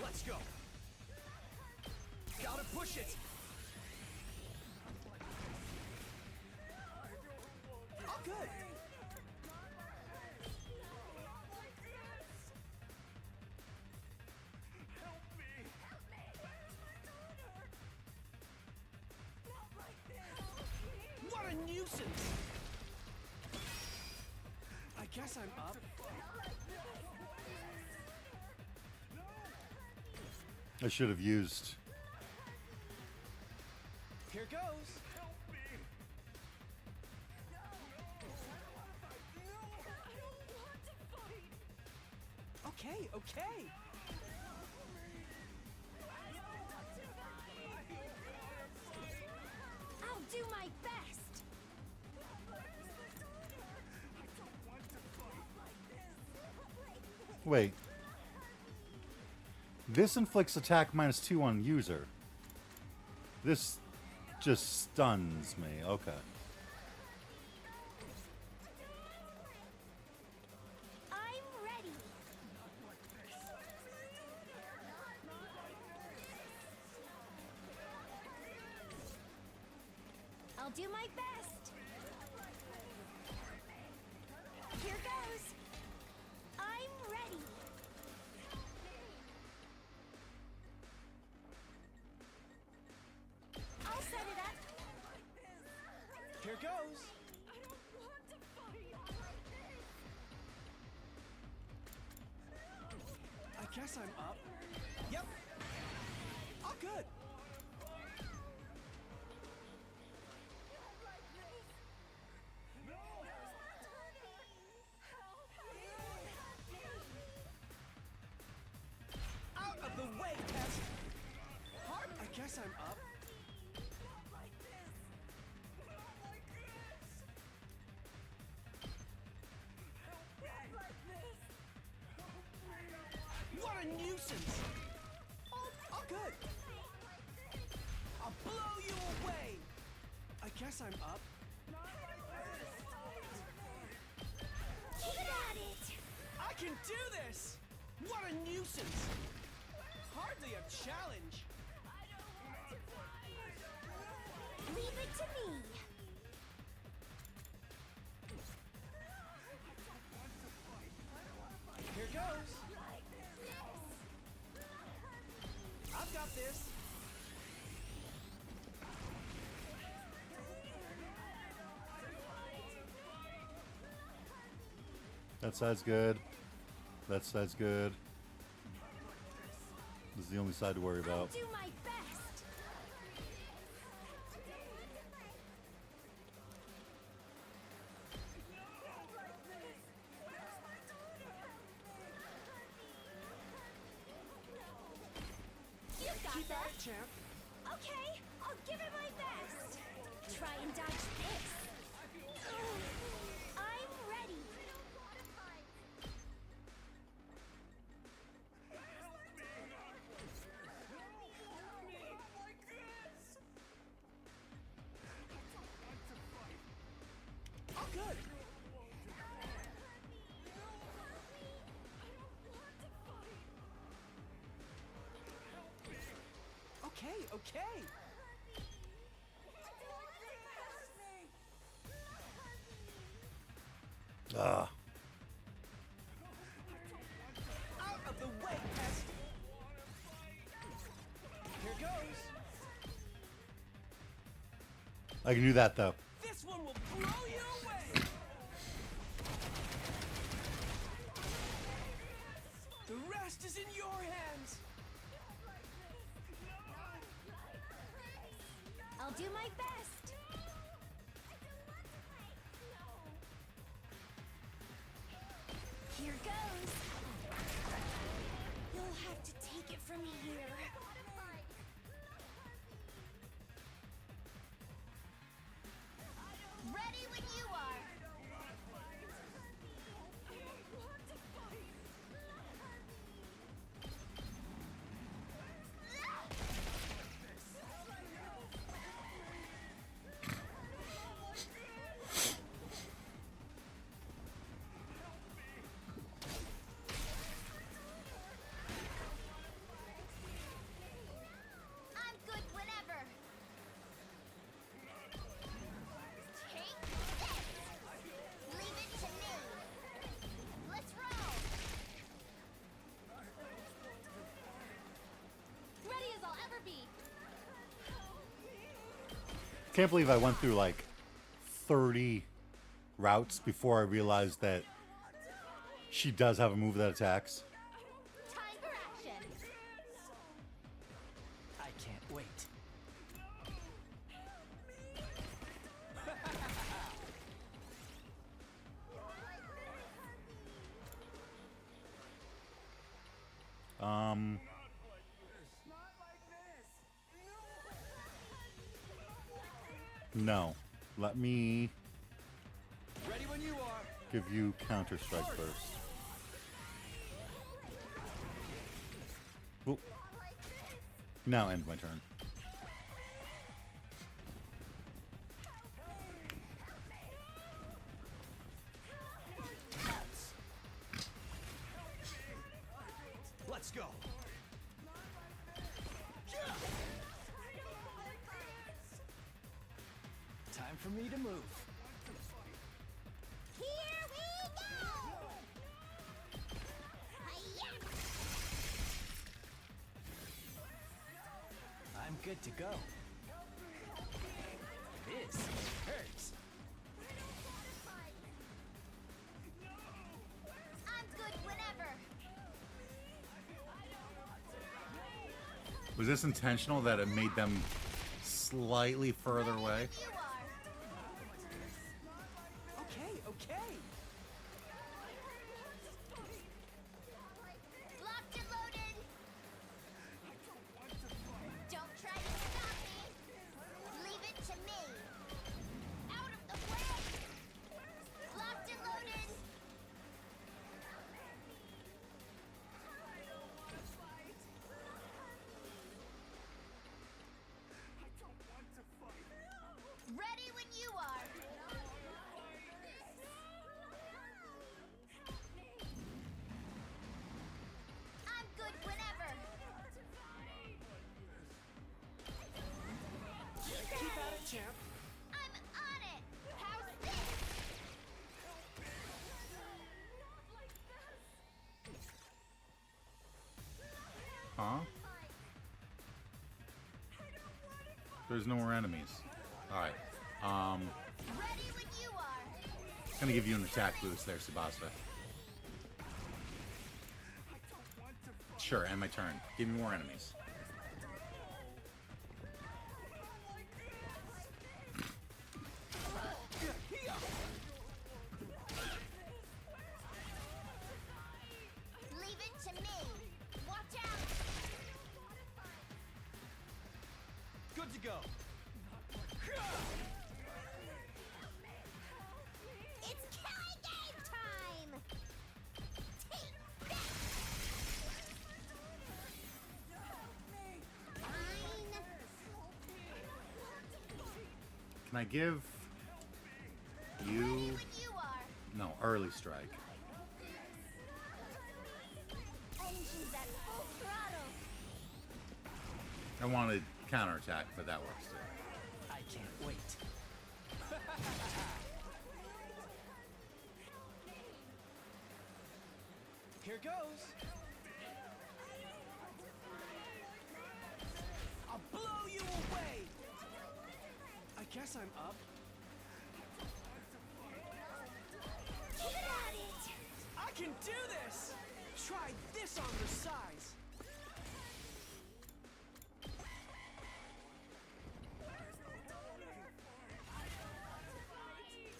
Let's go. Gotta push it.
All good. What a nuisance! I guess I'm up.
I should have used.
Here goes. Okay, okay.
I'll do my best.
Wait. This inflicts attack -2 on user. This just stuns me. Okay.
I'm ready. I'll do my best. Here goes. I'm ready. I'll set it up.
Here goes. I guess I'm up. Yep. All good. Out of the way, pest. I guess I'm up. What a nuisance! Oh, good. I'll blow you away. I guess I'm up.
Keep at it.
I can do this! What a nuisance! Hardly a challenge.
Leave it to me.
Here goes. I've got this.
That side's good. That side's good. This is the only side to worry
I'll
about.
do my best. You got
Keep
that.
at it, champ.
Okay, I'll give it my best. Try and dodge this. I'm ready.
Oh, good. Okay, okay.
Ah.
Out of the way, pest. Here goes.
I can do that though.
This one will blow you away. The rest is in your hands.
I'll do my best. Here goes. You'll have to take it from here.
Ready when you are.
Can't believe I went through like 30 routes before I realized that she does have a move that attacks.
Time for action.
I can't wait.
No. Let me
Ready when you are.
give you Counter Strike first. Oop. Now end my turn.
Let's go. Time for me to move.
Here we go! Hi-ya!
I'm good to go. This hurts.
I'm good whenever.
Was this intentional that it made them slightly further away?
You are.
Okay, okay.
Locked and loaded. Don't try to stop me. Leave it to me. Out of the way. Locked and loaded. Ready when you are. I'm good whenever.
Keep at it, champ.
I'm on it. How's this?
Huh? There's no more enemies. Alright.
Ready when you are.
Gonna give you an attack boost there, Subasa. Sure, end my turn. Give me more enemies.
Leave it to me. Watch out.
Good to go.
It's killing game time! Take that! Fine.
Can I give you...
When you are.
No, early strike.
Engines at full throttle.
I wanted counterattack, but that works too.
I can't wait.
Here goes. I'll blow you away. I guess I'm up.
Get at it!
I can do this. Try this on the size.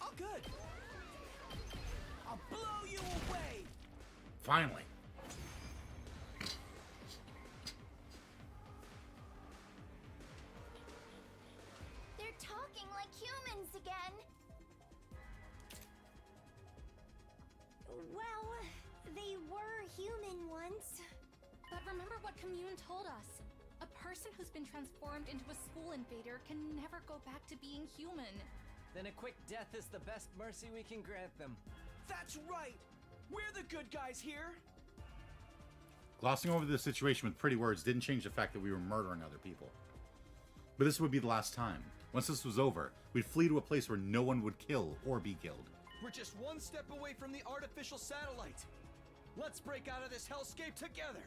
Oh, good. I'll blow you away.
Finally.
They're talking like humans again.
Well, they were human once.
But remember what Commune told us. A person who's been transformed into a school invader can never go back to being human.
Then a quick death is the best mercy we can grant them.
That's right. We're the good guys here.
Glossing over the situation with pretty words didn't change the fact that we were murdering other people. But this would be the last time. Once this was over, we'd flee to a place where no one would kill or be killed.
We're just one step away from the artificial satellite. Let's break out of this hellscape together.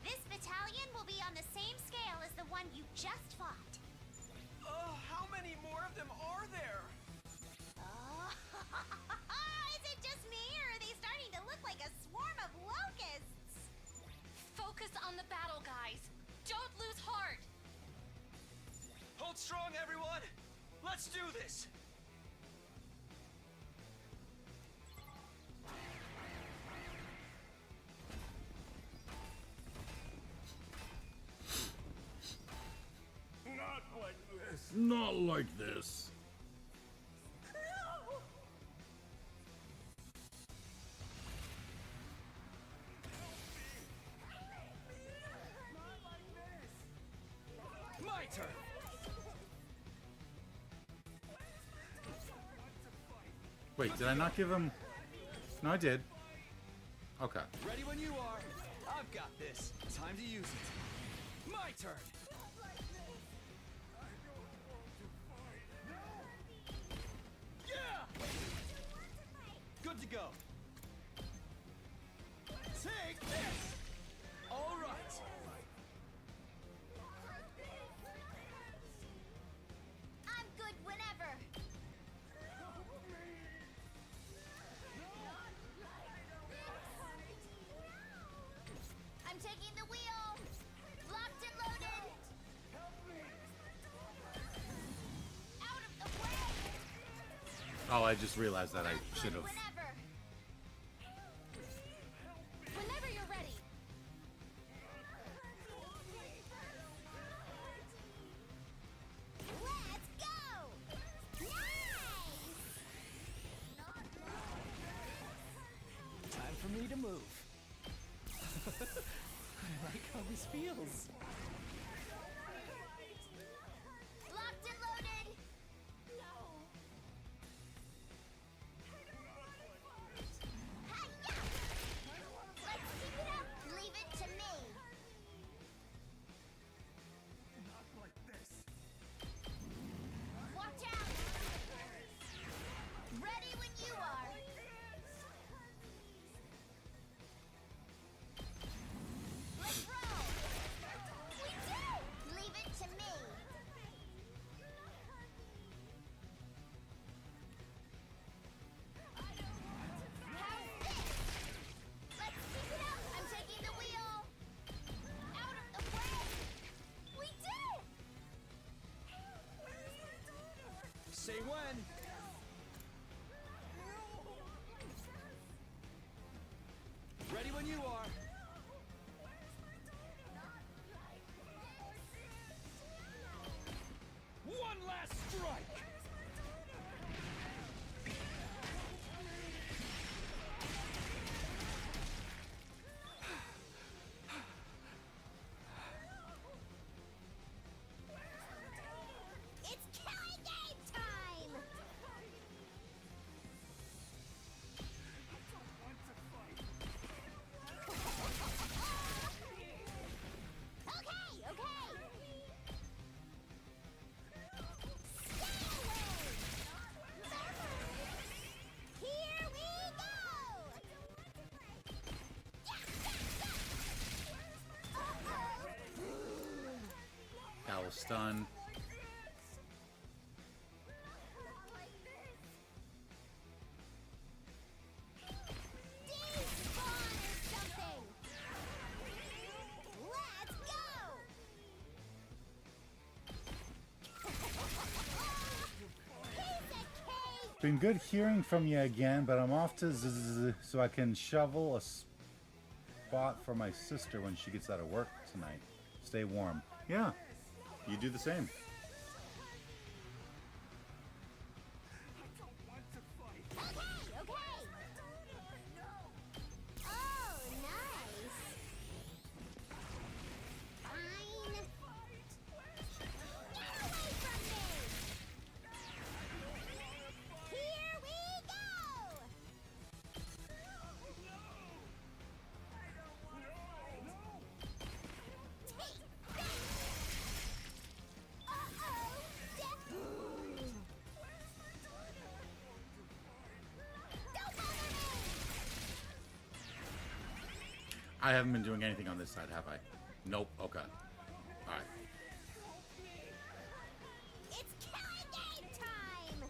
This battalion will be on the same scale as the one you just fought.
How many more of them are there?
Is it just me, or are they starting to look like a swarm of locusts?
Focus on the battle, guys. Don't lose heart.
Hold strong, everyone! Let's do this!
Not like this.
Not like this.
My turn!
Wait, did I not give him... No, I did. Okay.
Ready when you are. I've got this. Time to use it. My turn! Yeah! Good to go. Take this! All right.
I'm good whenever. I'm taking the wheel. Locked and loaded. Out of the way.
Oh, I just realized that I should have...
Whenever.
Whenever you're ready.
Let's go! Nice!
Time for me to move. I like how this feels.
Locked and loaded. Hi-ya! Let's keep it up. Leave it to me.
Not like this.
Watch out. Ready when you are. Let's roll. We do. Leave it to me. How's this? Let's keep it up. I'm taking the wheel. Out of the way. We did.
Say when. Ready when you are. One last strike.
It's killing game time! Okay, okay! Stay away! Here we go!
Owl stun.
Despawn or something! Let's go! Piece of cake!
Been good hearing from you again, but I'm off to ZZZ so I can shovel a spot for my sister when she gets out of work tonight. Stay warm. Yeah, you do the same.
Okay, okay! Oh, nice! Fine! Get away from me! Here we go! Take this! Oh!
I haven't been doing anything on this side, have I? Nope. Okay. All right.
It's killing game time!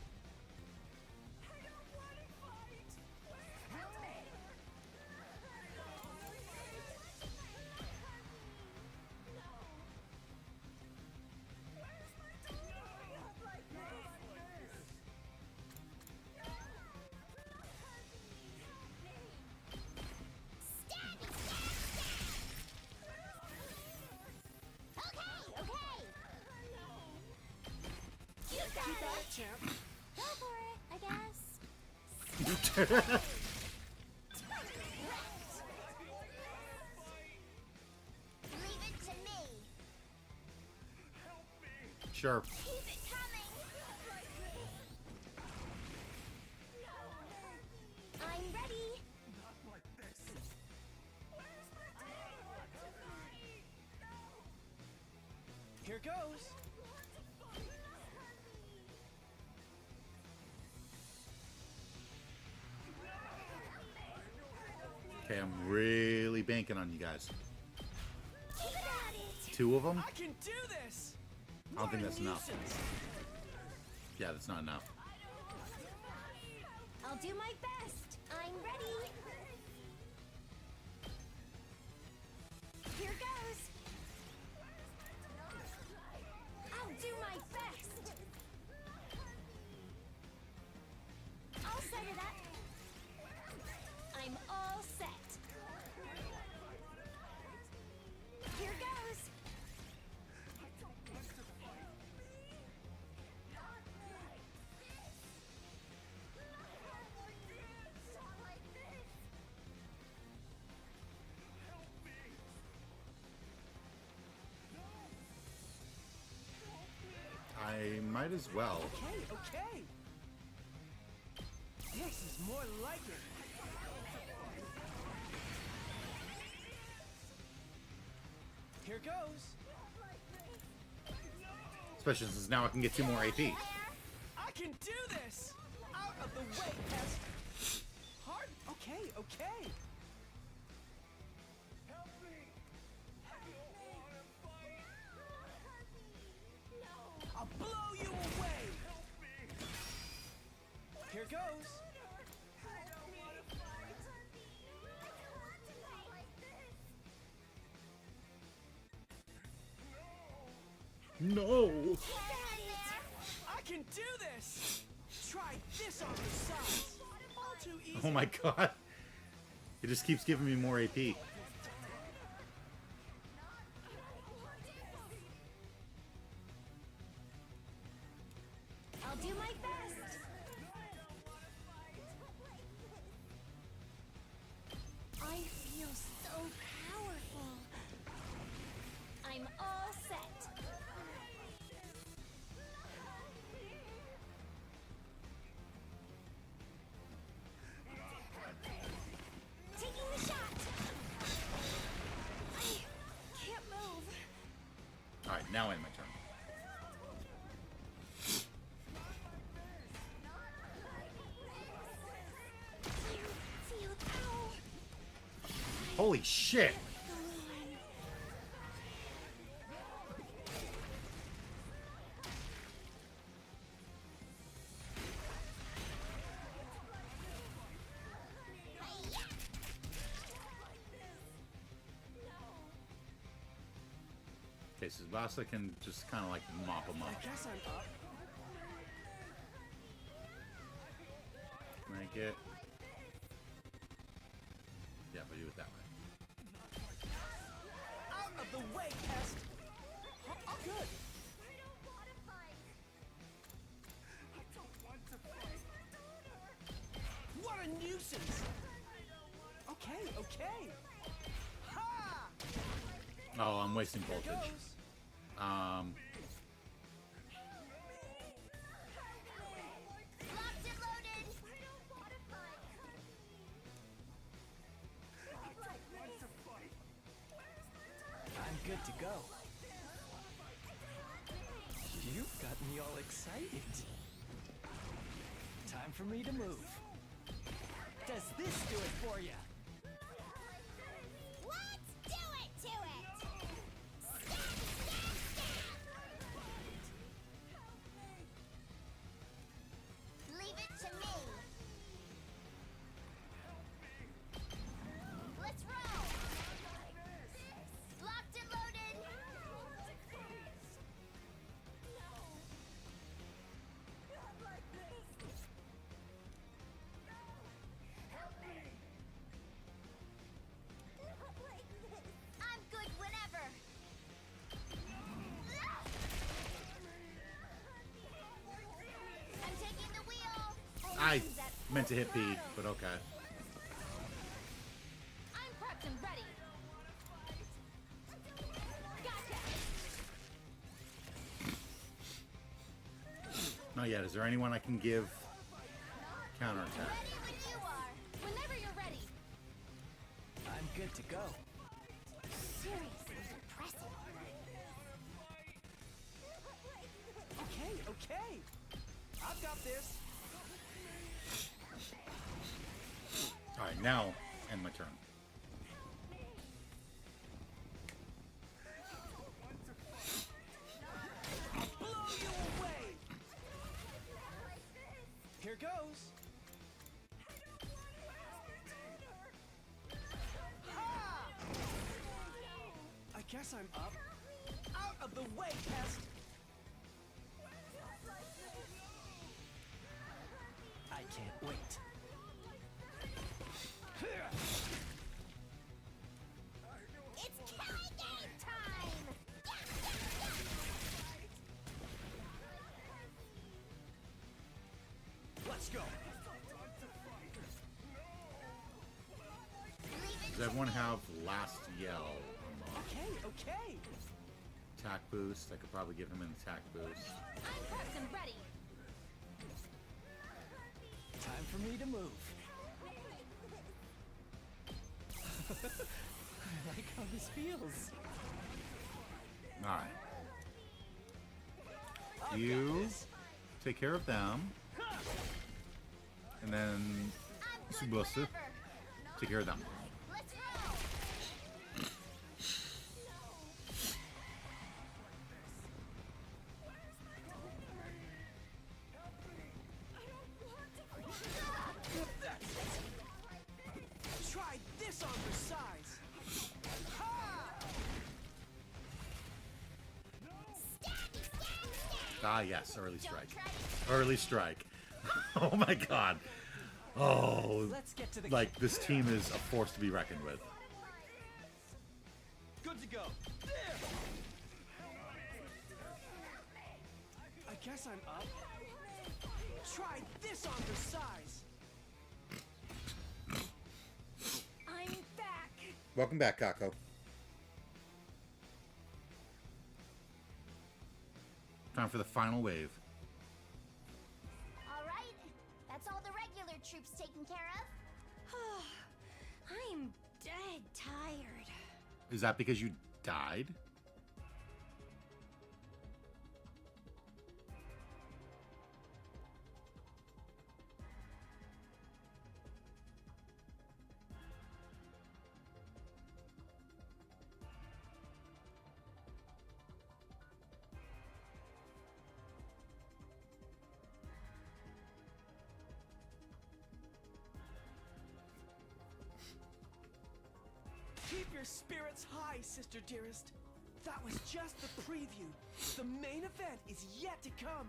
Champ.
Go for it, I guess. Leave it to me.
Sure.
Keep it coming. I'm ready.
Here goes.
Okay, I'm really banking on you guys.
Keep at it.
2 of them?
I can do this.
I don't think
What a
that's enough.
nuisance.
Yeah, that's not enough.
I'll do my best. I'm ready. Here goes. I'll do my best. I'll set it up. I'm all set. Here goes.
I might as well.
Okay. This is more like it. Here goes.
Especially since now I can get 2 more AP.
I can do this. Out of the way, pest. Hard. Okay, okay. Help me. I'll blow you away. Here goes.
No!
I can do this. Try this on the sides. All too easy.
Oh my god. It just keeps giving me more AP.
I'll do my best. I feel so powerful. I'm all set. Taking the shot. I can't move.
Alright, now end my turn.
Feel ow.
Holy shit! Okay, so Vasa can just kind of like mop them
I
up.
guess I'm up.
Make it. Yeah, but do it that way.
Out of the way, pest. Oh, good. What a nuisance. Okay, okay. Ha!
Oh, I'm wasting
Here
voltage.
goes.
Locked and loaded.
I'm good to go. You've got me all excited. Time for me to move. Does this do it for you?
Wow!
Meant to hit B, but okay.
I'm prepped and ready. Gotcha.
Not yet. Is there anyone I can give counterattack?
Ready when you are. Whenever you're ready.
I'm good to go.
Seriously impressive.
Okay. I've got this.
Alright, now end my turn.
Blow you away. Here goes. Ha! I guess I'm up. Out of the way, pest.
I can't wait.
It's Kelly game time!
Let's go.
Does everyone have last yell unlocked?
Okay.
Attack boost. I could probably give him an attack boost.
I'm prepped and ready.
Time for me to move. I like how this feels.
Alright. You take care of them. And then Tsubasa, take care of them.
Let's go!
Try this on for size. Ha!
Ah, yes, early strike. Early strike. Oh my god. Oh,
Let's get to the
like this team is a force to be reckoned with.
Good to go. I guess I'm up. Try this on for size.
I'm back.
Welcome back, Kako. Time for the final wave.
All right, that's all the regular troops taken care of.
I'm dead tired.
Is that because you died?
Keep your spirits high, sister dearest. That was just the preview. The main event is yet to come.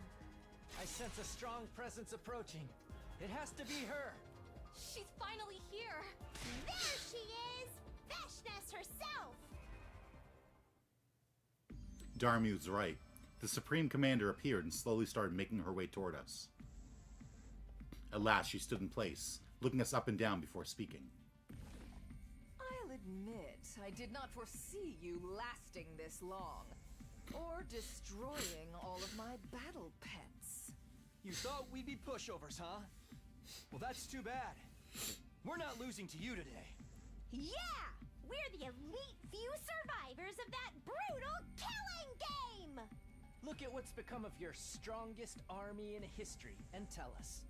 I sense a strong presence approaching. It has to be her.
She's finally here.
There she is! Veshness herself!
Darmu's right. The Supreme Commander appeared and slowly started making her way toward us. At last, she stood in place, looking us up and down before speaking.
I'll admit, I did not foresee you lasting this long. Or destroying all of my battle pets.
You thought we'd be pushovers, huh? Well, that's too bad. We're not losing to you today.
Yeah! We're the elite few survivors of that brutal killing game!
Look at what's become of your strongest army in history and tell us.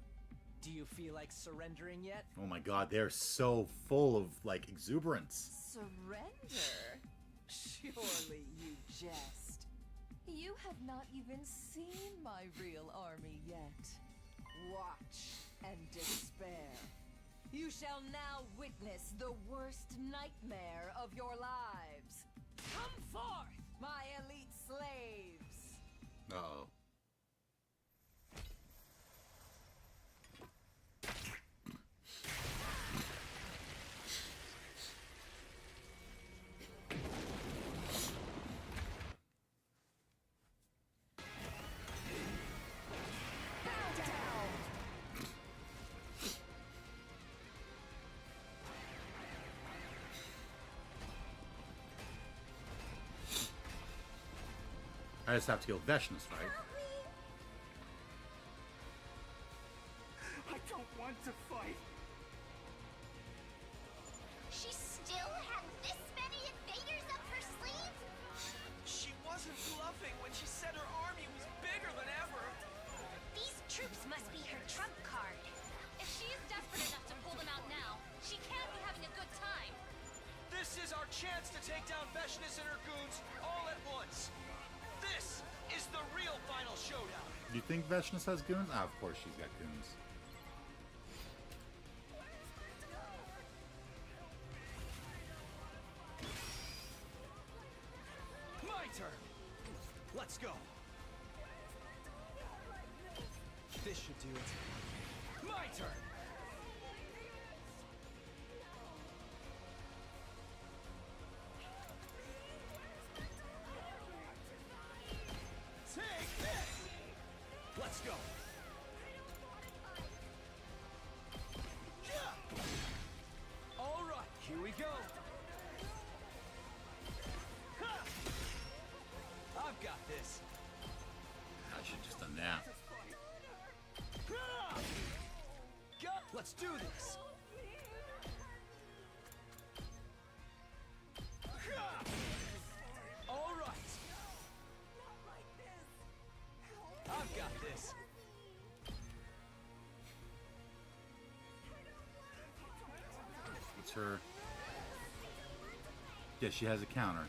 Do you feel like surrendering yet?
Oh my god, they're so full of, like, exuberance.
Surrender? Surely you jest. You have not even seen my real army yet. Watch and despair. You shall now witness the worst nightmare of your lives. Come forth, my elite slaves!
Uh-oh. I just have to kill Veshnus, right?
I don't want to fight.
She still had this many invaders up her sleeve?
She wasn't bluffing when she said her army was bigger than ever.
These troops must be her trump card.
If she's desperate enough to pull them out now, she can't be having a good time.
This is our chance to take down Veshnus and her goons all at once. This is the real final showdown.
Do you think Veshnus has goons? Ah, of course she's got goons.
My turn. Let's go. This should do it. My turn. Take this. Let's go. Yeah. All right, here we go. Ha! I've got this.
I should just done that.
Ha! Go. Let's do this. Ha! All right. I've got this.
What's her? Yeah, she has a counter.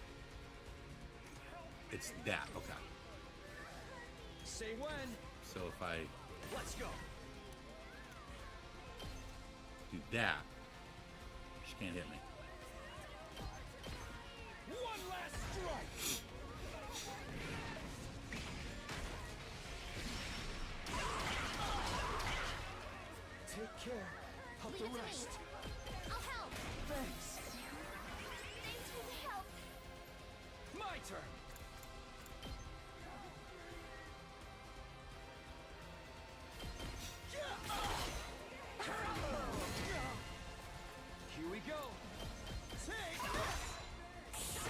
It's that. Okay.
Say when.
So if I
Let's go.
do that, she can't hit me.
One last strike. Take care of
Leave
the
it to me.
rest.
I'll help.
Thanks.
Thanks for the help.
My turn. Here we go. Take this.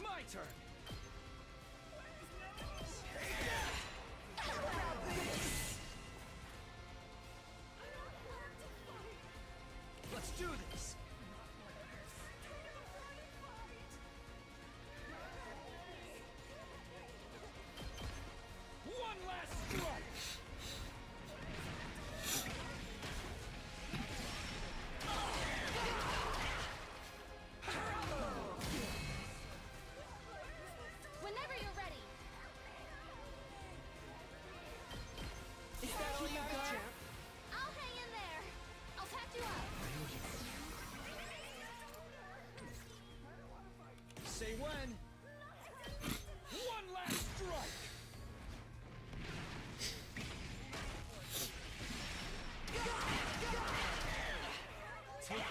My turn. Let's do this. One last strike.
Whenever you're ready.
Is that all you got?
I'll hang in there. I'll patch you up.
Say when. One last strike. Take care.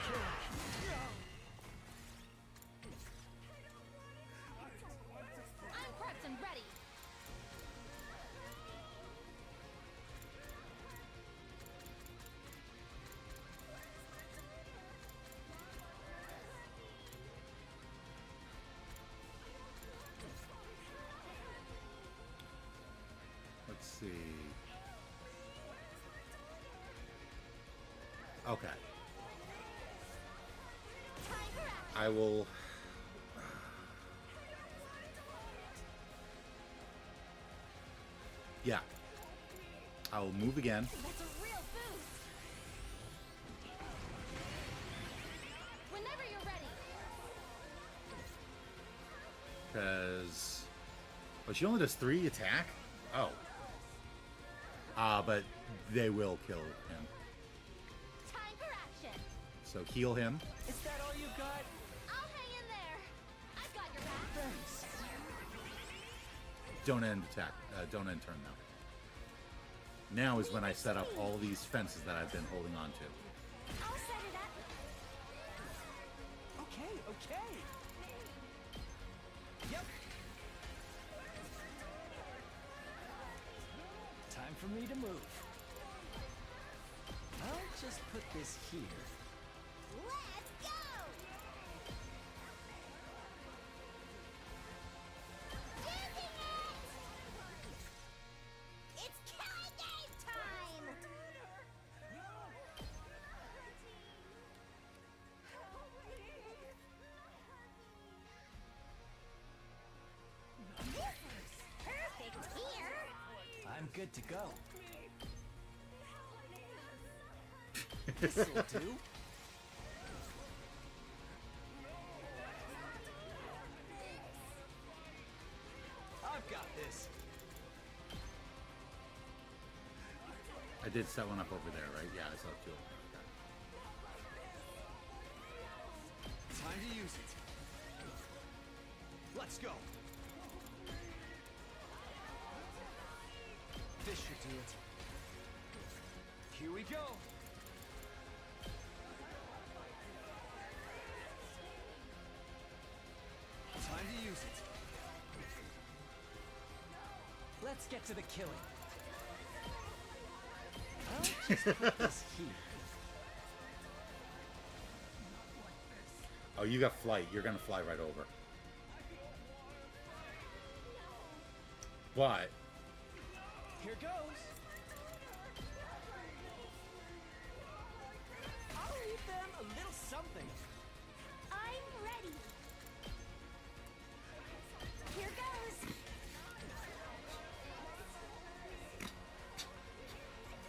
I'm prepped and ready.
Let's see. Okay. I will. Yeah. I will move again.
That's a real boost. Whenever you're ready.
Because. Oh, she only does 3 attack? Oh. But they will kill him.
Time for action.
So heal him.
Is that all you got?
I'll hang in there. I've got your back.
Thanks.
Don't end attack. Don't end turn now. Now is when I set up all these fences that I've been holding on to.
I'll set it up.
Okay, okay.
Yep. Time for me to move. I'll just put this here.
Let's go!
I'm good to go. This'll do. I've got this.
I did set one up over there, right? Yeah, I saw two. Okay.
Time to use it. Let's go. This should do it. Here we go. Time to use it. Let's get to the killing. I'll just put this here.
Oh, you got flight. You're gonna fly right over. But
Here goes. I'll leave them a little something.
I'm ready. Here goes.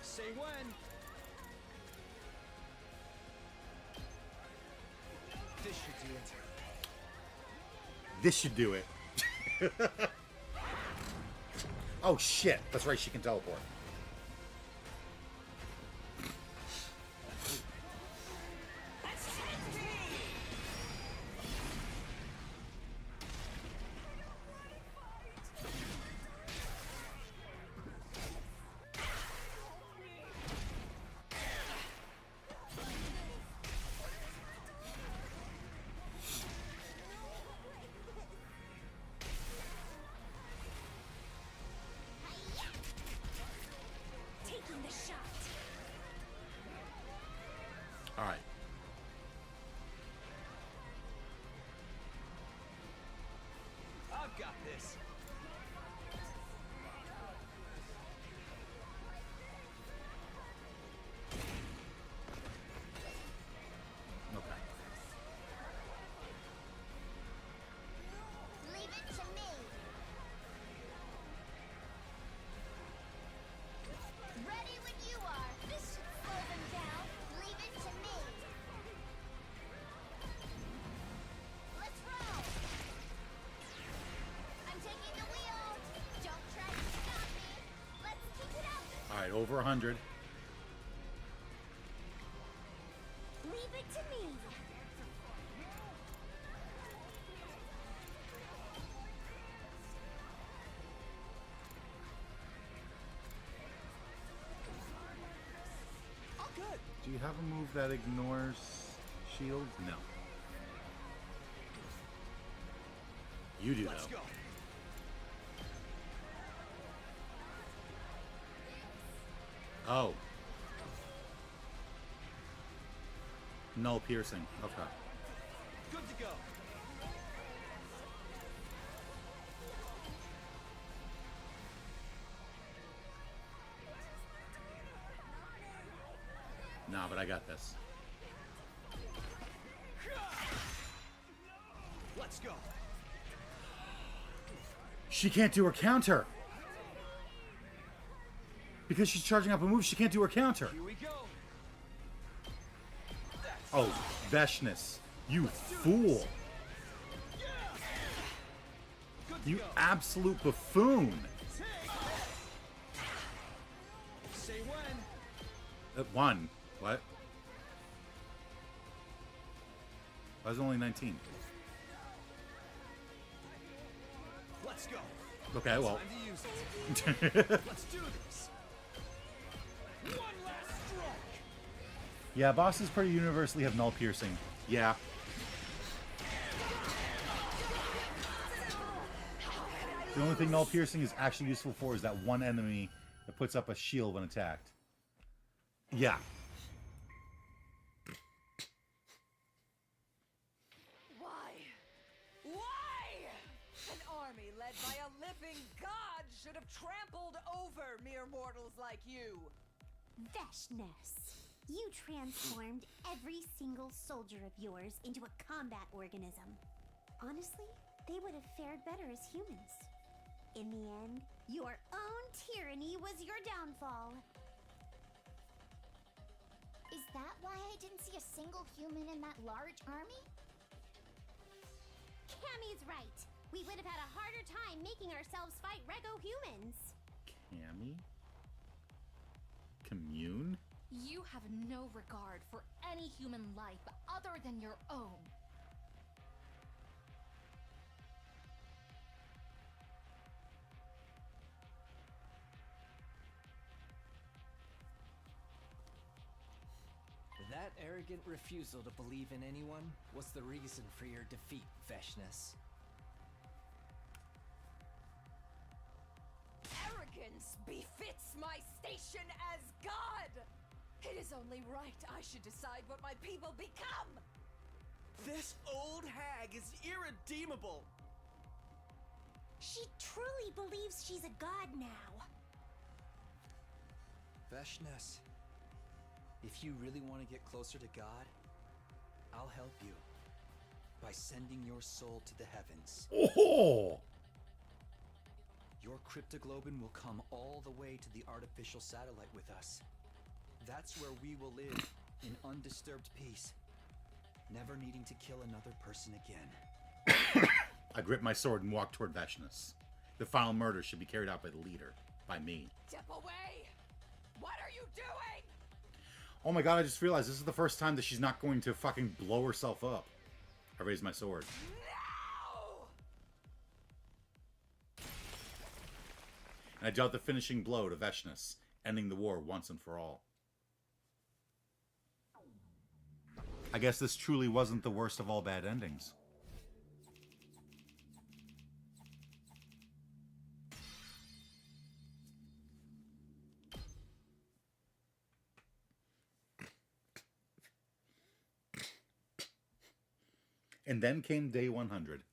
Say when.
This should do it.
this should do it. Oh shit! That's right. She can teleport.
Taking the shot.
All right.
I've got this.
Okay.
Leave it to me. Ready when you are. This should slow them down. Leave it to me. Let's roll. I'm taking the wheel. Don't try to stop me. Let's keep it up.
All right. Over 100.
Leave it to me.
All good.
Do you have a move that ignores shield? No. You do
Let's
though.
go.
Oh. Null piercing. Okay.
Good to go.
Nah, but I got this.
Let's go.
She can't do her counter. Because she's charging up a move, she can't do her counter.
Here we go.
Oh, Veshness. You fool.
Good to
You
go.
absolute buffoon.
Say when.
One. What? Why is it only 19?
Let's go.
Okay, well.
Time to use it. Let's do this.
One last stroke.
Yeah, bosses pretty universally have null piercing. Yeah. The only thing null piercing is actually useful for is that one enemy that puts up a shield when attacked. Yeah.
Why? Why? An army led by a living god should have trampled over mere mortals like you.
Veshness. You transformed every single soldier of yours into a combat organism. Honestly, they would have fared better as humans. In the end, your own tyranny was your downfall.
Is that why I didn't see a single human in that large army?
Cammy's right. We would have had a harder time making ourselves fight Rego humans.
Cammy? Commune?
You have no regard for any human life other than your own.
That arrogant refusal to believe in anyone was the reason for your defeat, Veshness.
Arrogance befits my station as God! It is only right I should decide what my people become!
This old hag is irredeemable.
She truly believes she's a god now.
Veshness, if you really want to get closer to God, I'll help you by sending your soul to the heavens.
Oh!
Your cryptoglobin will come all the way to the artificial satellite with us. That's where we will live in undisturbed peace, never needing to kill another person again.
I grip my sword and walk toward Veshness. The final murder should be carried out by the leader, by me.
Step away! What are you doing?
Oh my god, I just realized this is the first time that she's not going to fucking blow herself up. I raise my sword.
No!
And I dealt the finishing blow to Veshness, ending the war once and for all. I guess this truly wasn't the worst of all bad endings. And then came day 100.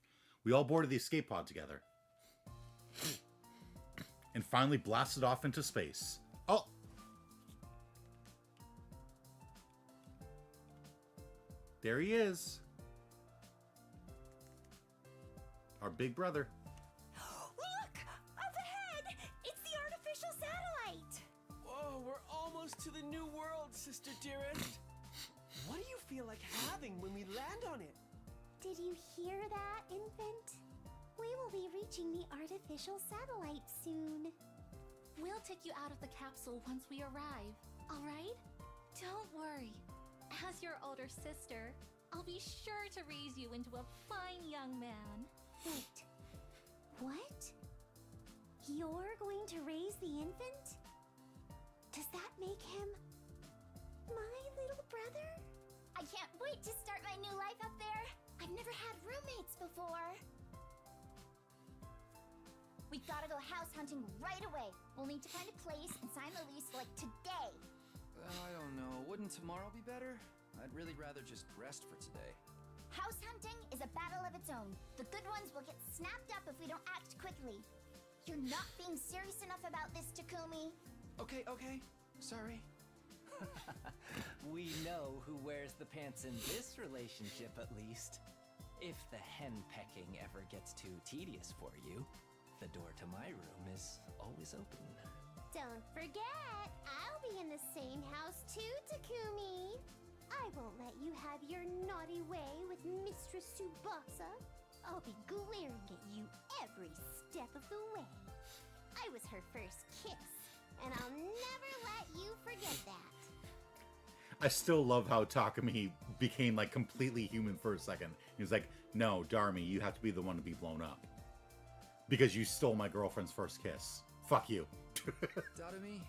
We all boarded the escape pod together. And finally blasted off into space. Oh! There he is. Our big brother.
Look! Up ahead! It's the artificial satellite!
Whoa, we're almost to the new world, Sister Dearest. What do you feel like having when we land on it?
Did you hear that, infant? We will be reaching the artificial satellite soon.
We'll take you out of the capsule once we arrive, alright? Don't worry. As your older sister, I'll be sure to raise you into a fine young man.
Wait. What? You're going to raise the infant? Does that make him my little brother?
I can't wait to start my new life up there. I've never had roommates before. We gotta go house hunting right away. We'll need to find a place and sign the lease like today.
I don't know. Wouldn't tomorrow be better? I'd really rather just rest for today.
House hunting is a battle of its own. The good ones will get snapped up if we don't act quickly. You're not being serious enough about this, Takumi.
Okay. Sorry.
We know who wears the pants in this relationship, at least. If the henpecking ever gets too tedious for you, the door to my room is always open.
Don't forget, I'll be in the same house too, Takumi. I won't let you have your naughty way with Mistress Tsubasa. I'll be glaring at you every step of the way. I was her first kiss, and I'll never let you forget that.
I still love how Takumi became like completely human for a second. He was like, no, Darmi, you have to be the one to be blown up. Because you stole my girlfriend's first kiss. Fuck you.
Darumi,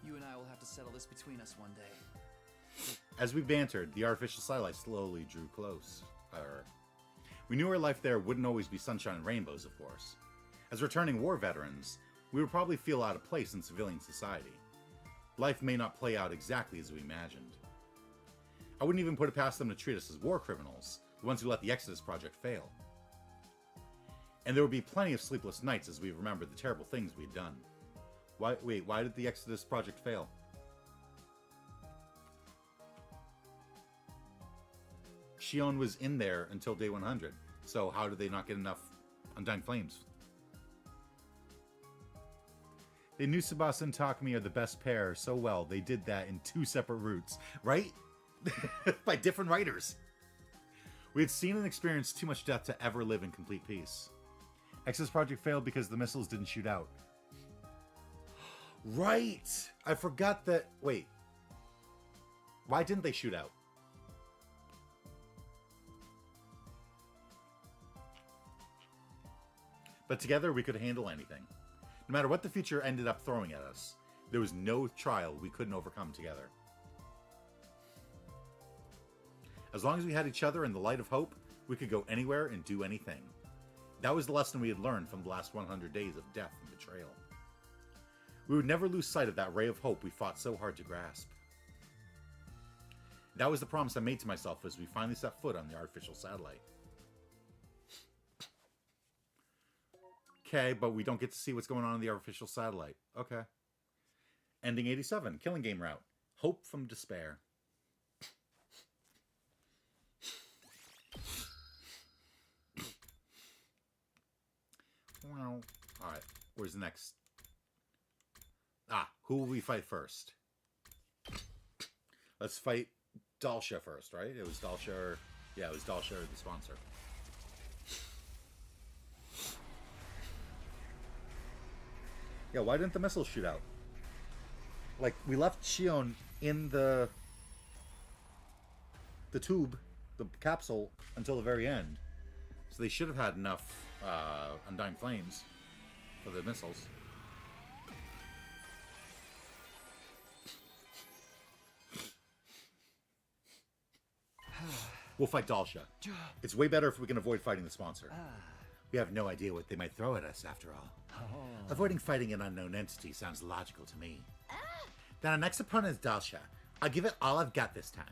you and I will have to settle this between us one day.
As we bantered, the artificial satellite slowly drew close. We knew our life there wouldn't always be sunshine and rainbows, of course. As returning war veterans, we would probably feel out of place in civilian society. Life may not play out exactly as we imagined. I wouldn't even put it past them to treat us as war criminals, the ones who let the Exodus Project fail. And there would be plenty of sleepless nights as we remembered the terrible things we'd done. Why did the Exodus Project fail? Shion was in there until day 100, so how did they not get enough Undying Flames? They knew Tsubasa and Takumi are the best pair so well, they did that in 2 separate routes, right? By different writers. We had seen and experienced too much death to ever live in complete peace. X's project failed because the missiles didn't shoot out. Right! I forgot that... Wait. Why didn't they shoot out? But together we could handle anything. No matter what the future ended up throwing at us, there was no trial we couldn't overcome together. As long as we had each other in the light of hope, we could go anywhere and do anything. That was the lesson we had learned from the last 100 days of death and betrayal. We would never lose sight of that ray of hope we fought so hard to grasp. That was the promise I made to myself as we finally set foot on the artificial satellite. Okay, but we don't get to see what's going on in the artificial satellite. Okay. Ending 87, Killing Game route. Hope from despair. Well, alright. Where's the next? Who will we fight first? Let's fight Dalsha first, right? It was Dalsha or... Yeah, it was Dalsha or the sponsor. Yeah, why didn't the missiles shoot out? Like, we left Shion in the tube, the capsule, until the very end. So they should have had enough Undying Flames for the missiles. We'll fight Dalsha. It's way better if we can avoid fighting the sponsor. We have no idea what they might throw at us, after all. Avoiding fighting an unknown entity sounds logical to me. Then our next opponent is Dalsha. I'll give it all I've got this time.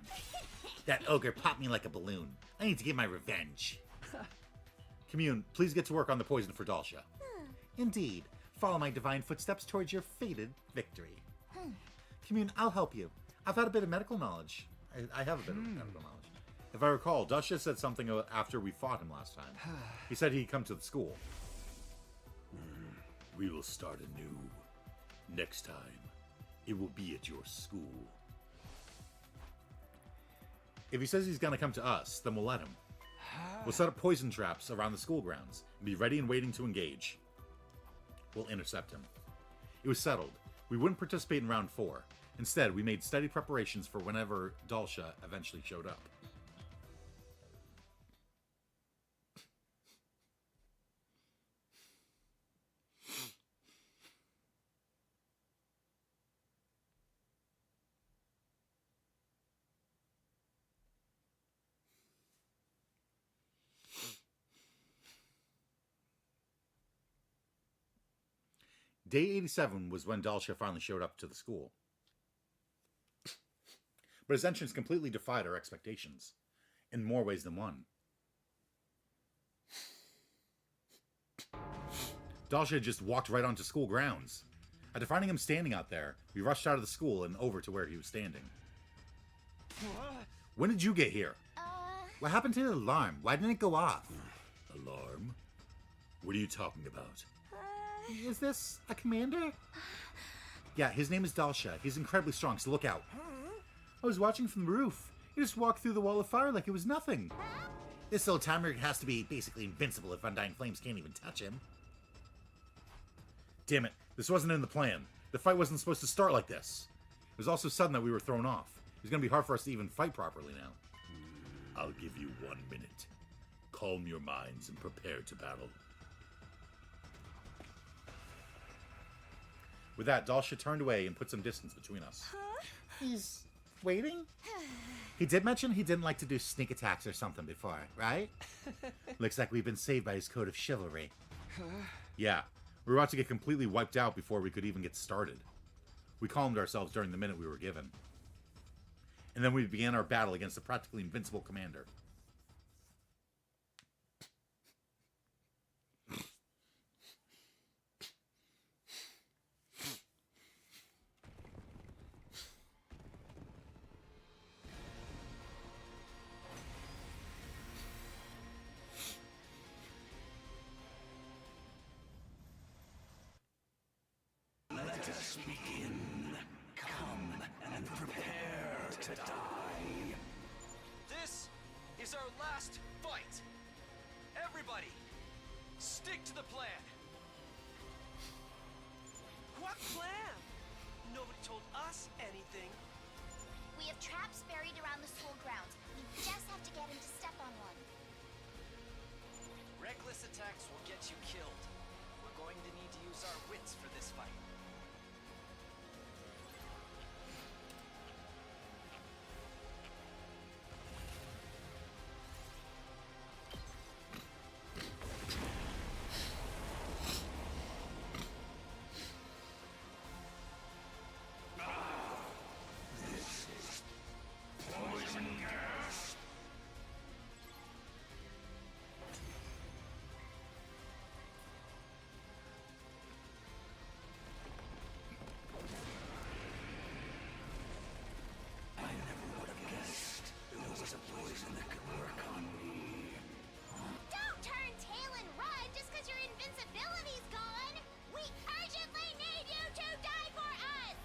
That ogre popped me like a balloon. I need to get my revenge. Commune, please get to work on the poison for Dalsha. Indeed. Follow my divine footsteps towards your fated victory. Commune, I'll help you. I've had a bit of medical knowledge. I have a bit of medical knowledge. If I recall, Dalsha said something after we fought him last time. He said he'd come to the school. We will start anew. Next time, it will be at your school. If he says he's gonna come to us, then we'll let him. We'll set up poison traps around the school grounds and be ready and waiting to engage. We'll intercept him. It was settled. We wouldn't participate in round 4. Instead, we made steady preparations for whenever Dalsha eventually showed up. Day 87 was when Dalsha finally showed up to the school. But his entrance completely defied our expectations, in more ways than one. Dalsha just walked right onto school grounds. After finding him standing out there, we rushed out of the school and over to where he was standing. When did you get here? What happened to the alarm? Why didn't it go off? Alarm? What are you talking about? Is this a commander? Yeah, his name is Dalsha. He's incredibly strong, so look out. I was watching from the roof. He just walked through the wall of fire like it was nothing. This old timer has to be basically invincible if Undying Flames can't even touch him. Damn it, this wasn't in the plan. The fight wasn't supposed to start like this. It was also sudden that we were thrown off. It was going to be hard for us to even fight properly now. I'll give you 1 minute. Calm your minds and prepare to battle. With that, Dalsha turned away and put some distance between us. He's waiting? He did mention he didn't like to do sneak attacks or something before, right? Looks like we've been saved by his code of chivalry. Yeah, we were about to get completely wiped out before we could even get started. We calmed ourselves during the minute we were given. And then we began our battle against the practically invincible commander.
Let us begin. Come and prepare to die.
This is our last fight. Everybody, stick to the plan.
What plan? Nobody told us anything.
We have traps buried around the school grounds. We just have to get him to step on one.
Reckless attacks will get you killed. We're going to need to use our wits for this fight.
Don't turn tail and run just because your invincibility's gone! We urgently need you to die for us!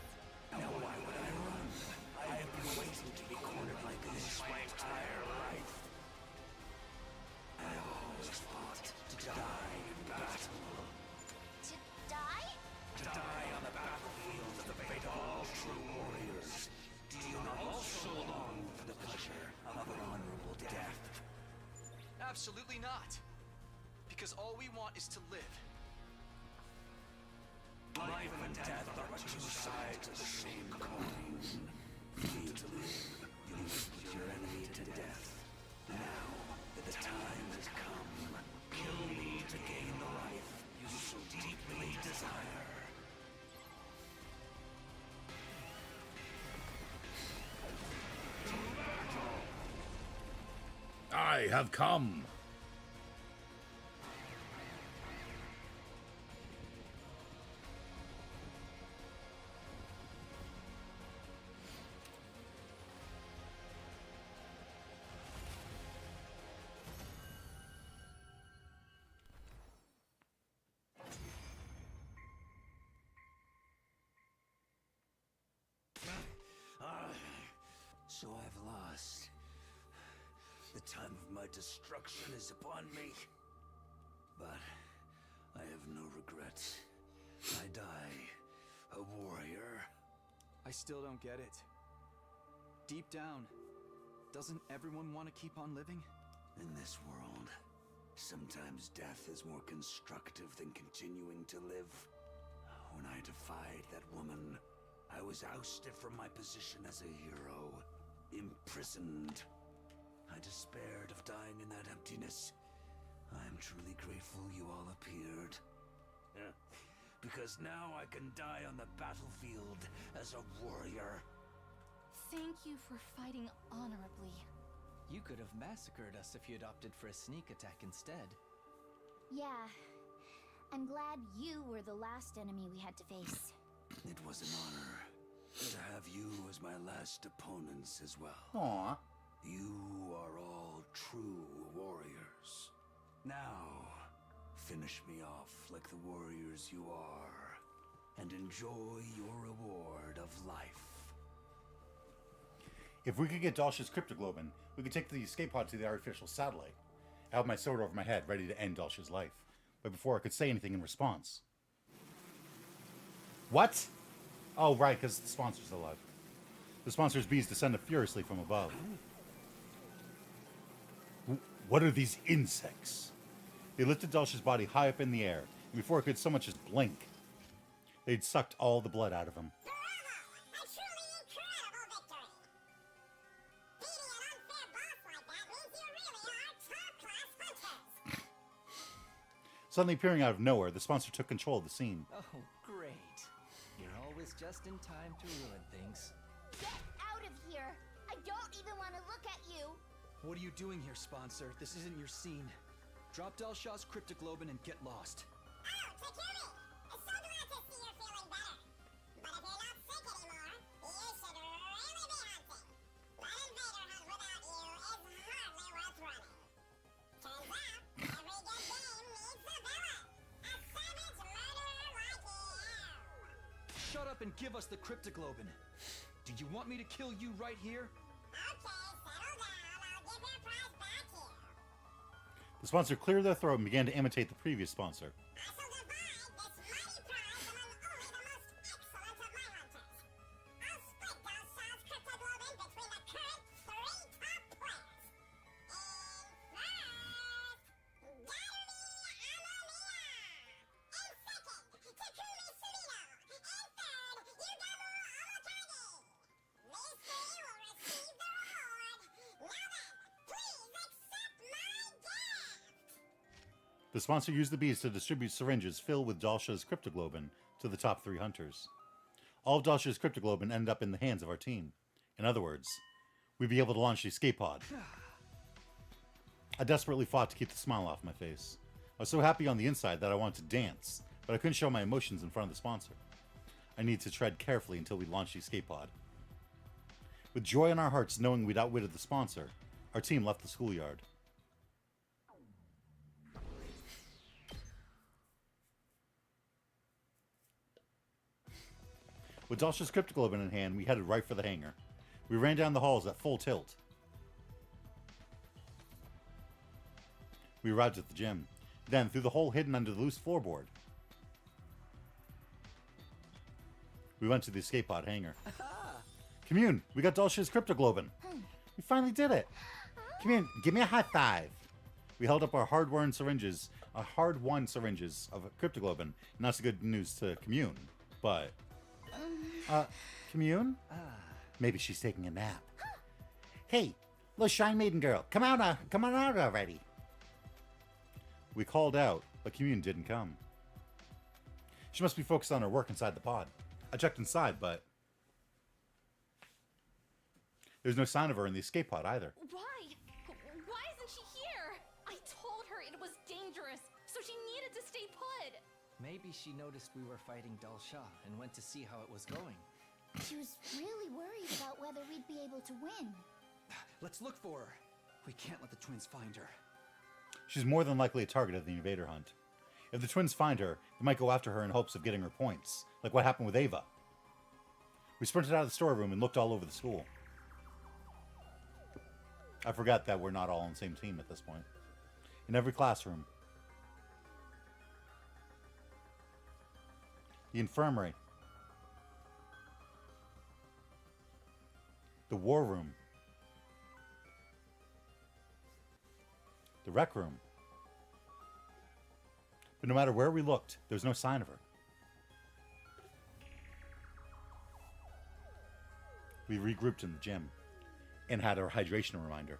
Now why would I run? I have been waiting to be cornered like this my entire life. I have always fought to die in battle.
To die?
To die on the battlefield of the fate of all true warriors. Do you not also long for the pleasure of an honorable death?
Absolutely not. Because all we want is to live.
Life and death are two sides of the same coin. For you to live, you must put your enemy to death. Now that the time has come, kill me to gain the life you so deeply desire.
I have come.
So I've lost. The time of my destruction is upon me. But I have no regrets. I die a warrior.
I still don't get it. Deep down, doesn't everyone want to keep on living?
In this world, sometimes death is more constructive than continuing to live. When I defied that woman, I was ousted from my position as a hero, imprisoned. I despaired of dying in that emptiness. I am truly grateful you all appeared. Because now I can die on the battlefield as a warrior.
Thank you for fighting honorably.
You could have massacred us if you'd opted for a sneak attack instead.
Yeah. I'm glad you were the last enemy we had to face.
It was an honor to have you as my last opponents as well.
Aw.
You are all true warriors. Now, finish me off like the warriors you are, and enjoy your reward of life.
If we could get Dalsh's cryptoglobin, we could take the escape pod to the artificial satellite. I held my sword over my head, ready to end Dalsh's life. But before I could say anything in response... What? Oh, right, because the sponsor's alive. The sponsor's bees descended furiously from above. What are these insects? They lifted Dalsh's body high up in the air, and before I could so much as blink, they'd sucked all the blood out of him. Suddenly appearing out of nowhere, the sponsor took control of the scene.
Oh, great. You're always just in time to ruin things.
Get out of here! I don't even want to look at you!
What are you doing here, sponsor? This isn't your scene. Drop Dalshaw's cryptoglobin and get lost.
Oh, Takumi! It's so glad to see you're feeling better. But if you're not sick anymore, you should really be hunting. But Invader Hunt without you is hardly worth running. Turns out, every good game needs a villain. A savage murderer like you.
shut up and give us the Cryptoglobin. Do you want me to kill you right here?
The sponsor cleared their throat and began to imitate the previous sponsor. The sponsor used the bees to distribute syringes filled with Dalsha's Cryptoglobin to the top 3 hunters. All of Dalsha's Cryptoglobin ended up in the hands of our team. In other words, we'd be able to launch the escape pod. I desperately fought to keep the smile off my face. I was so happy on the inside that I wanted to dance, but I couldn't show my emotions in front of the sponsor. I needed to tread carefully until we launched the escape pod. With joy in our hearts knowing we'd outwitted the sponsor, our team left the schoolyard. With Dalsha's Cryptoglobin in hand, we headed right for the hangar. We ran down the halls at full tilt. We arrived at the gym, then through the hole hidden under the loose floorboard. We went to the escape pod hangar. Commune, we got Dalsha's Cryptoglobin. We finally did it. Commune, give me a high five. We held up our hard-won syringes of Cryptoglobin, and that's the good news to Commune. But, Commune? Maybe she's taking a nap. Hey, little Shine Maiden girl, come on out already. We called out, but Commune didn't come. She must be focused on her work inside the pod. I checked inside, but there's no sign of her in the escape pod either.
Why? Why isn't she here? I told her it was dangerous, so she needed to stay put.
Maybe she noticed we were fighting Dalsha and went to see how it was going.
She was really worried about whether we'd be able to win.
Let's look for her. We can't let the twins find her.
She's more than likely a target of the invader hunt. If the twins find her, they might go after her in hopes of getting her points, like what happened with Ava. We sprinted out of the storeroom and looked all over the school. I forgot that we're not all on the same team at this point. In every classroom. The infirmary. The war room. The rec room. But no matter where we looked, there was no sign of her. We regrouped in the gym and had our hydration reminder.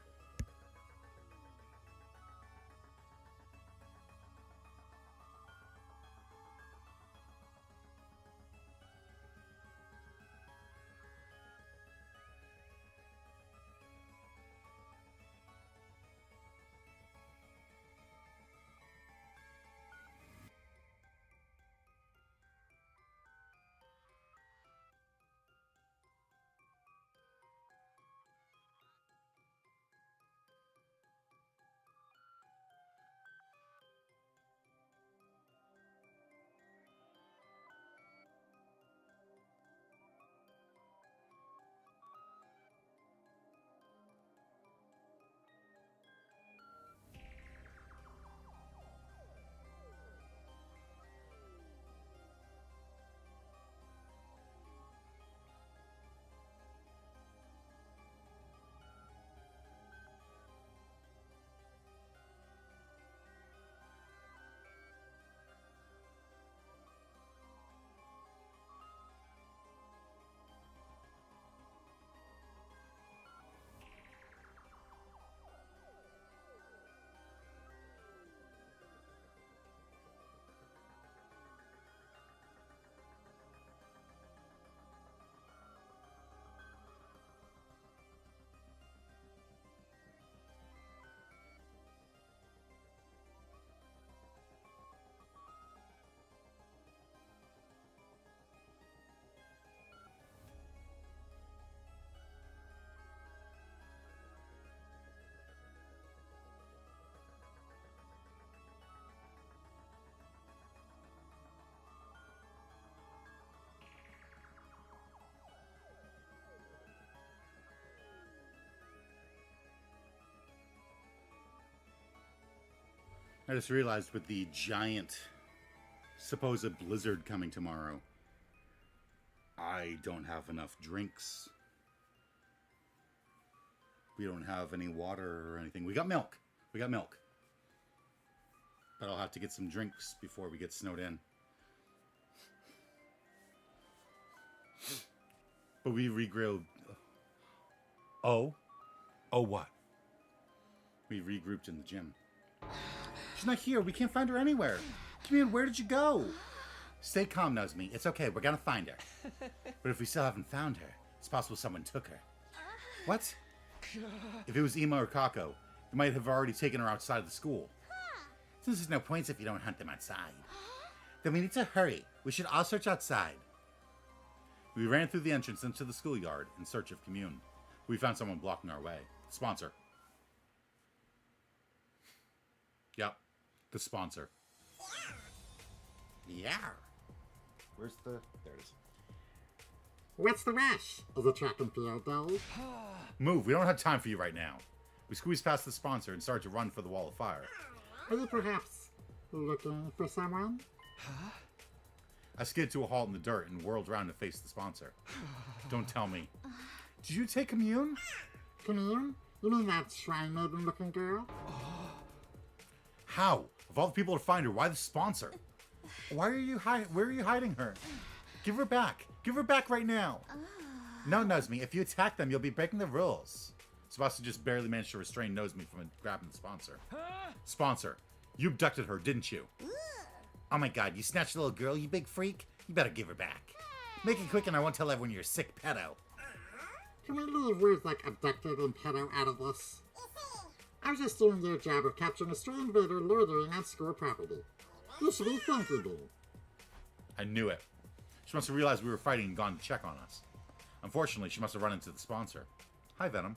I just realized with the giant supposed blizzard coming tomorrow, I don't have enough drinks. We don't have any water or anything. We got milk. We got milk. But I'll have to get some drinks before we get snowed in. But we regrilled. Oh? Oh, what? We regrouped in the gym. She's not here. We can't find her anywhere. Come in, where did you go? Stay calm, Nozmi. It's okay. We're gonna find her. But if we still haven't found her, it's possible someone took her. What? If it was Ima or Kako, they might have already taken her outside of the school. Since there's no points if you don't hunt them outside. Then we need to hurry. We should all search outside. We ran through the entrance into the schoolyard in search of Commune. We found someone blocking our way. The sponsor. Yep. The sponsor. Yeah. Where's the... There it is.
What's the rush? Is it track and field day?
Move. We don't have time for you right now. We squeezed past the sponsor and started to run for the wall of fire.
Are you perhaps looking for someone?
I skid to a halt in the dirt and whirled around to face the sponsor. Don't tell me. Did you take Commune?
Commune? You mean that shrine maiden looking girl?
How? Of all the people to find her, why the sponsor? Where are you hiding her? Give her back. Give her back right now. No, Nozmi, if you attack them, you'll be breaking the rules. Sebastian just barely managed to restrain Nozmi from grabbing the sponsor. Sponsor, you abducted her, didn't you? Oh my god, you snatched the little girl, you big freak? You better give her back. Make it quick and I won't tell everyone you're a sick pedo.
Can we leave words like abducted and pedo out of this? I was just doing your job of capturing a stray invader loitering on school property. You should be thanking me.
I knew it. She must have realized we were fighting and gone to check on us. Unfortunately, she must have run into the sponsor. Hi, Venom.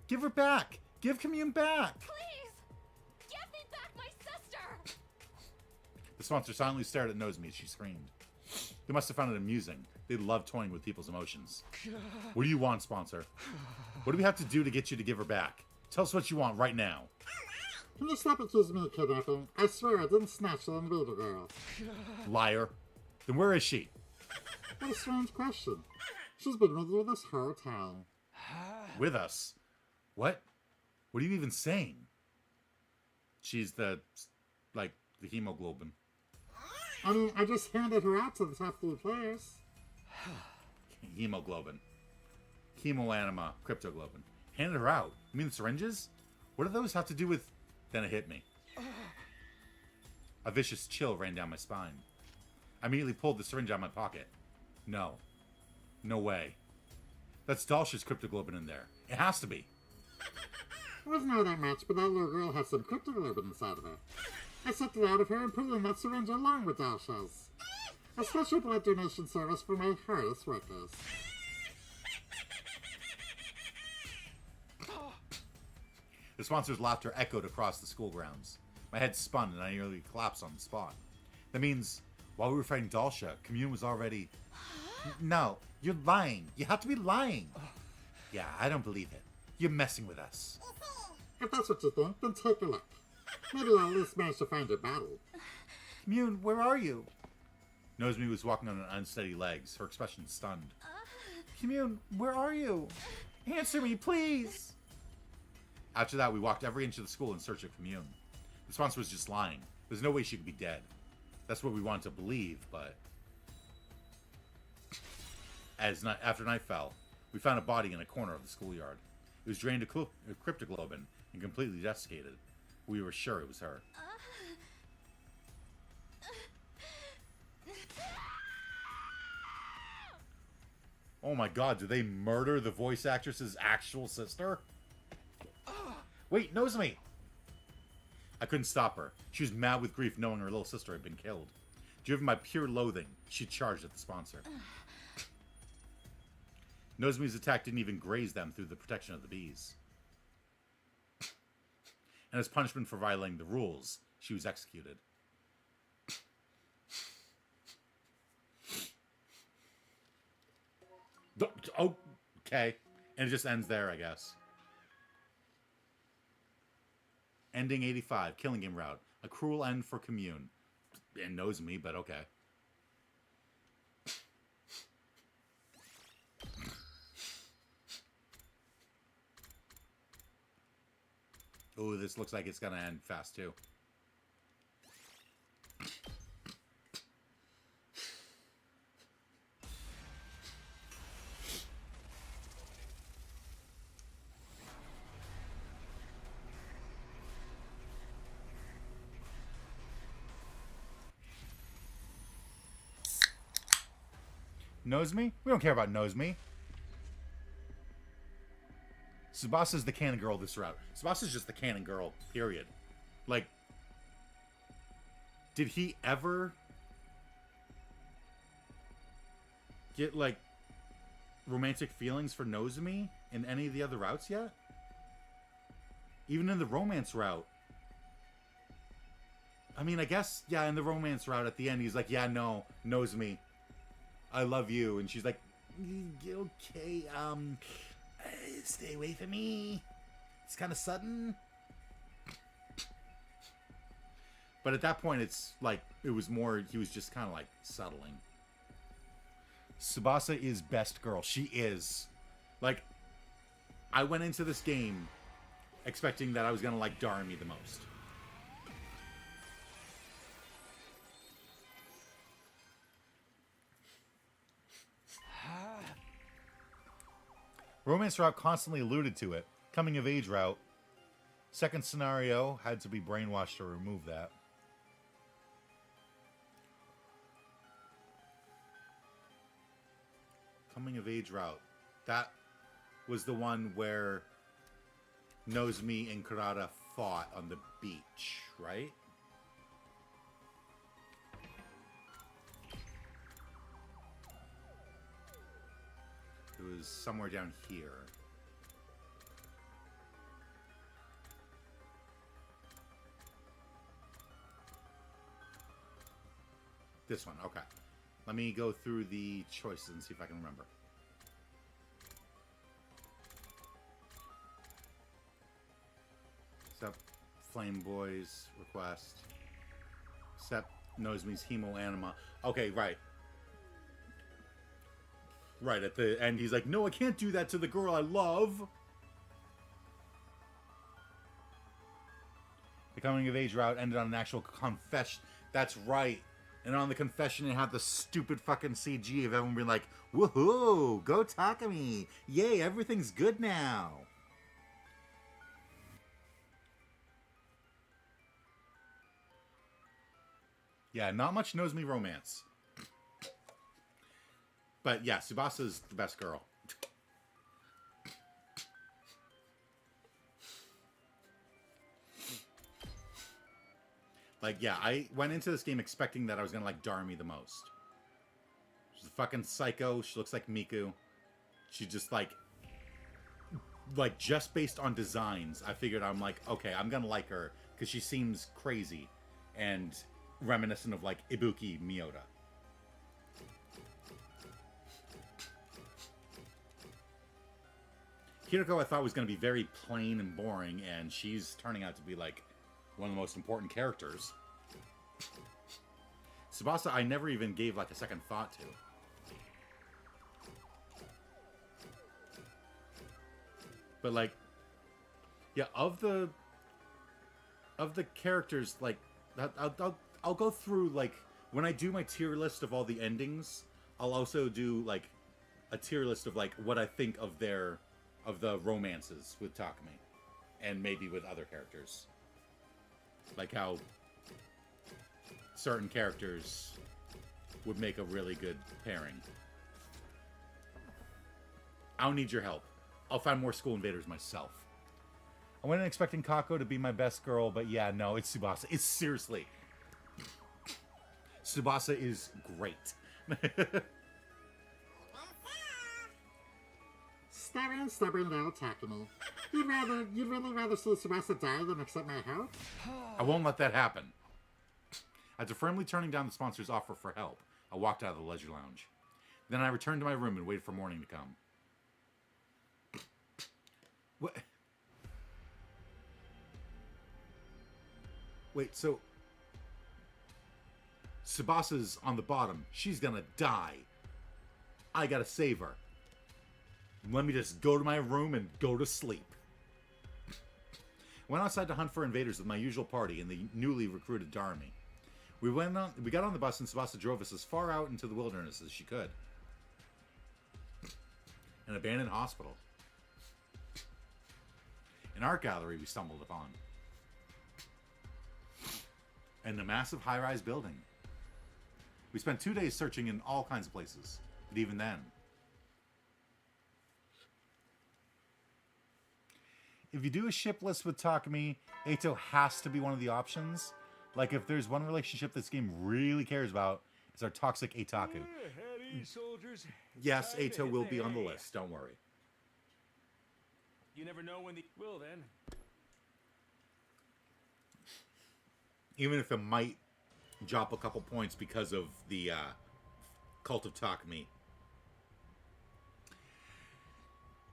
Give her back! Give Commune back!
Please! Give me back my sister!
The sponsor silently stared at Nozmi as she screamed. They must have found it amusing. They love toying with people's emotions. What do you want, sponsor? What do we have to do to get you to give her back? Tell us what you want right now.
Can you stop accusing me of kidnapping? I swear I didn't snatch the invader girl.
Liar. Then where is she?
What a strange question. She's been with you this whole time.
With us? What? What are you even saying? She's the hemoglobin.
I mean, I just handed her out to the top 3 players.
Hemoglobin. Chemoanima cryptoglobin. Handed her out. You mean the syringes? What do those have to do with... Then it hit me. A vicious chill ran down my spine. I immediately pulled the syringe out of my pocket. No. No way. That's Dalsha's cryptoglobin in there. It has to be.
It wasn't all that much, but that little girl has some cryptoglobin inside of her. I sucked it out of her and put it in that syringe along with Dalsha's. A special blood donation service for my hardest workers.
The sponsor's laughter echoed across the school grounds. My head spun and I nearly collapsed on the spot. That means, while we were fighting Dalsha, Commune was already... No, you're lying. You have to be lying. Yeah, I don't believe it. You're messing with us.
If that's what you think, then take a look. Maybe I'll at least manage to find your body.
Commune, where are you? Nozmi was walking on unsteady legs, her expression stunned. Commune, where are you? Answer me, please! After that, we walked every inch of the school in search of Commune. The sponsor was just lying. There's no way she could be dead. That's what we wanted to believe, but... After night fell, we found a body in a corner of the schoolyard. It was drained of cryptoglobin and completely desiccated. We were sure it was her. Oh my god, did they murder the voice actress's actual sister? Wait, Nozmi! I couldn't stop her. She was mad with grief knowing her little sister had been killed. Driven by pure loathing, she charged at the sponsor. Nozmi's attack didn't even graze them through the protection of the bees. And as punishment for violating the rules, she was executed. Okay. And it just ends there, I guess. Ending 85, Killing Game route. A cruel end for Commune. It knows me, but okay. Ooh, this looks like it's gonna end fast too. Knows me? We don't care about knows me. Tsubasa's the canon girl this route. Tsubasa's just the canon girl, period. Like, did he ever get, like, romantic feelings for Nozomi in any of the other routes yet? Even in the romance route. I mean, I guess, yeah, in the romance route at the end, he's like, yeah, no, Nozomi, I love you. And she's like, okay, stay away from me. It's kind of sudden. But at that point, it's like, it was more, he was just kind of like settling. Tsubasa is best girl. She is. Like, I went into this game expecting that I was going to like Darumi the most. Romance route constantly alluded to it. Coming of age route. Second scenario had to be brainwashed to remove that. Coming of age route. That was the one where Nozomi and Kurata fought on the beach, right? It was somewhere down here. This one, okay. Let me go through the choices and see if I can remember. Except Flame Boy's request. Except Nozomi's Hemo Anima. Okay, right. Right, at the end, he's like, no, I can't do that to the girl I love. The coming of age route ended on an actual confession. That's right. And on the confession, it had the stupid fucking CG of everyone being like, woohoo, go Takumi. Yay, everything's good now. Yeah, not much Nozomi romance. But yeah, Tsubasa's the best girl. Like, yeah, I went into this game expecting that I was going to like Darumi the most. She's a fucking psycho. She looks like Miku. She just like just based on designs, I figured I'm like, okay, I'm going to like her because she seems crazy and reminiscent of like Ibuki Miyota. Kiriko I thought was going to be very plain and boring, and she's turning out to be like one of the most important characters. Tsubasa I never even gave like a second thought to. But like, yeah, of the characters, like, I'll go through, like, when I do my tier list of all the endings, I'll also do like a tier list of like what I think of the romances with Takumi, and maybe with other characters. Like how certain characters would make a really good pairing. I don't need your help. I'll find more School Invaders myself. I went in expecting Kako to be my best girl, but yeah, no, it's Tsubasa. It's seriously. Tsubasa is great.
Stubborn little Takumi. You'd really rather see Tsubasa die than accept my help?
I won't let that happen. After firmly turning down the sponsor's offer for help, I walked out of the leisure lounge. Then I returned to my room and waited for morning to come. What? Wait, so Tsubasa's on the bottom. She's gonna die. I gotta save her. Let me just go to my room and go to sleep. Went outside to hunt for invaders with my usual party and the newly recruited Darmy. We got on the bus and Tsubasa drove us as far out into the wilderness as she could. An abandoned hospital. An art gallery we stumbled upon. And a massive high-rise building. We spent 2 days searching in all kinds of places. But even then, if you do a ship list with Takumi, Eito has to be one of the options. Like, if there's one relationship this game really cares about, it's our toxic Eitaku.
soldiers.
Yes, Eito will be on the list, don't worry.
You never know when the... Well, then.
Even if it might drop a couple points because of the Cult of Takumi.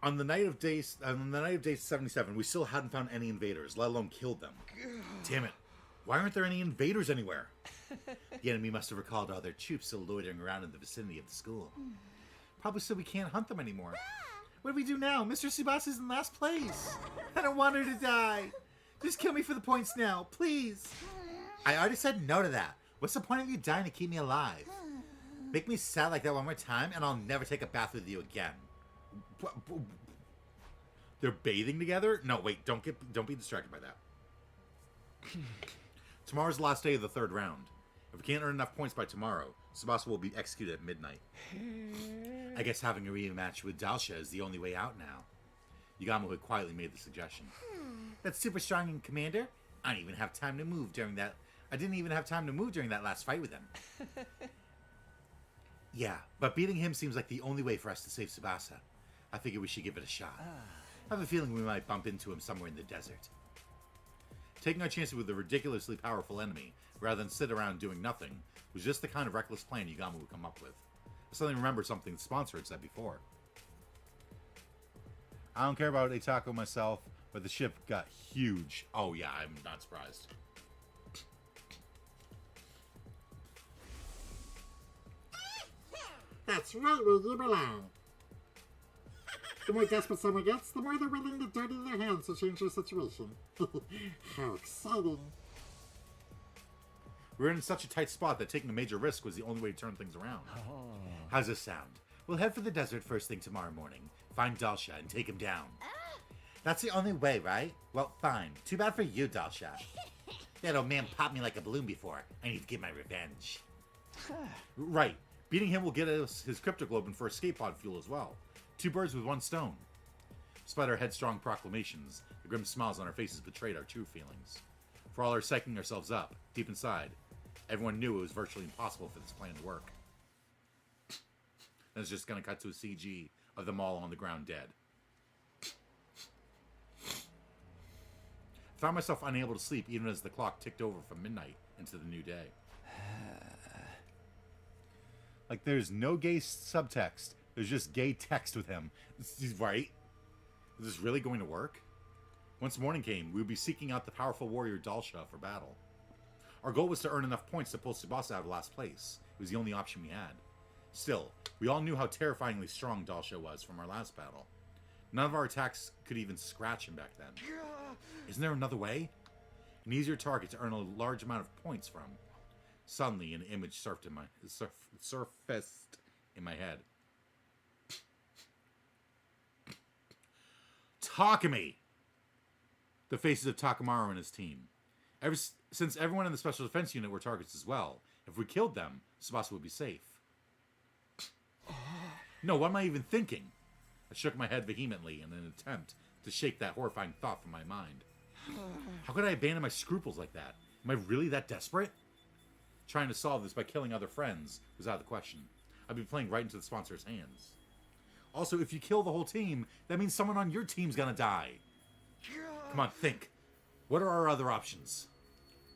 On the night of day 77, we still hadn't found any invaders, let alone killed them. Damn it. Why aren't there any invaders anywhere? The enemy must have recalled all their troops still loitering around in the vicinity of the school. Probably so we can't hunt them anymore. What do we do now? Mr. Tsubasa's in last place. I don't want her to die. Just kill me for the points now, please. I already said no to that. What's the point of you dying to keep me alive? Make me sad like that one more time, and I'll never take a bath with you again. They're bathing together? No, wait, don't be distracted by that. Tomorrow's the last day of the third round. If we can't earn enough points by tomorrow, Tsubasa will be executed at midnight. I guess having a rematch with Dalsha is the only way out now. Yagamo had quietly made the suggestion. That's super strong, Commander. I didn't even have time to move during that. I didn't even have time to move during that last fight with him. Yeah, but beating him seems like the only way for us to save Tsubasa. I figure we should give it a shot. I have a feeling we might bump into him somewhere in the desert. Taking our chances with a ridiculously powerful enemy, rather than sit around doing nothing, was just the kind of reckless plan Yagamo would come up with. I suddenly remembered something the sponsor had said before. I don't care about Eitaku myself, but the ship got huge. Oh yeah, I'm not surprised.
That's right where you belong. The more desperate someone gets, the more they're willing to dirty their hands to change their situation. How exciting.
We're in such a tight spot that taking a major risk was the only way to turn things around. How's this sound? We'll head for the desert first thing tomorrow morning, find Dalsha, and take him down. That's the only way, right? Well, fine. Too bad for you, Dalsha. That old man popped me like a balloon before. I need to get my revenge. Right. Beating him will get us his cryptoglobin for escape pod fuel as well. 2 birds with 1 stone. Despite our headstrong proclamations, the grim smiles on our faces betrayed our true feelings. For all our psyching ourselves up, deep inside, everyone knew it was virtually impossible for this plan to work. Then it's just going to cut to a CG of them all on the ground dead. I found myself unable to sleep even as the clock ticked over from midnight into the new day. Like, there's no gay subtext. There's just gay text with him. Right? Is this really going to work? Once morning came, we would be seeking out the powerful warrior Dalsha for battle. Our goal was to earn enough points to pull Tsubasa out of last place. It was the only option we had. Still, we all knew how terrifyingly strong Dalsha was from our last battle. None of our attacks could even scratch him back then. Isn't there another way? An easier target to earn a large amount of points from. Suddenly, an image surfaced in my head. Takumi! The faces of Takamaru and his team. Since everyone in the Special Defense Unit were targets as well, if we killed them, Tsubasa would be safe. No, what am I even thinking? I shook my head vehemently in an attempt to shake that horrifying thought from my mind. How could I abandon my scruples like that? Am I really that desperate? Trying to solve this by killing other friends was out of the question. I'd be playing right into the sponsor's hands. Also, if you kill the whole team, that means someone on your team's gonna die. Come on, think. What are our other options?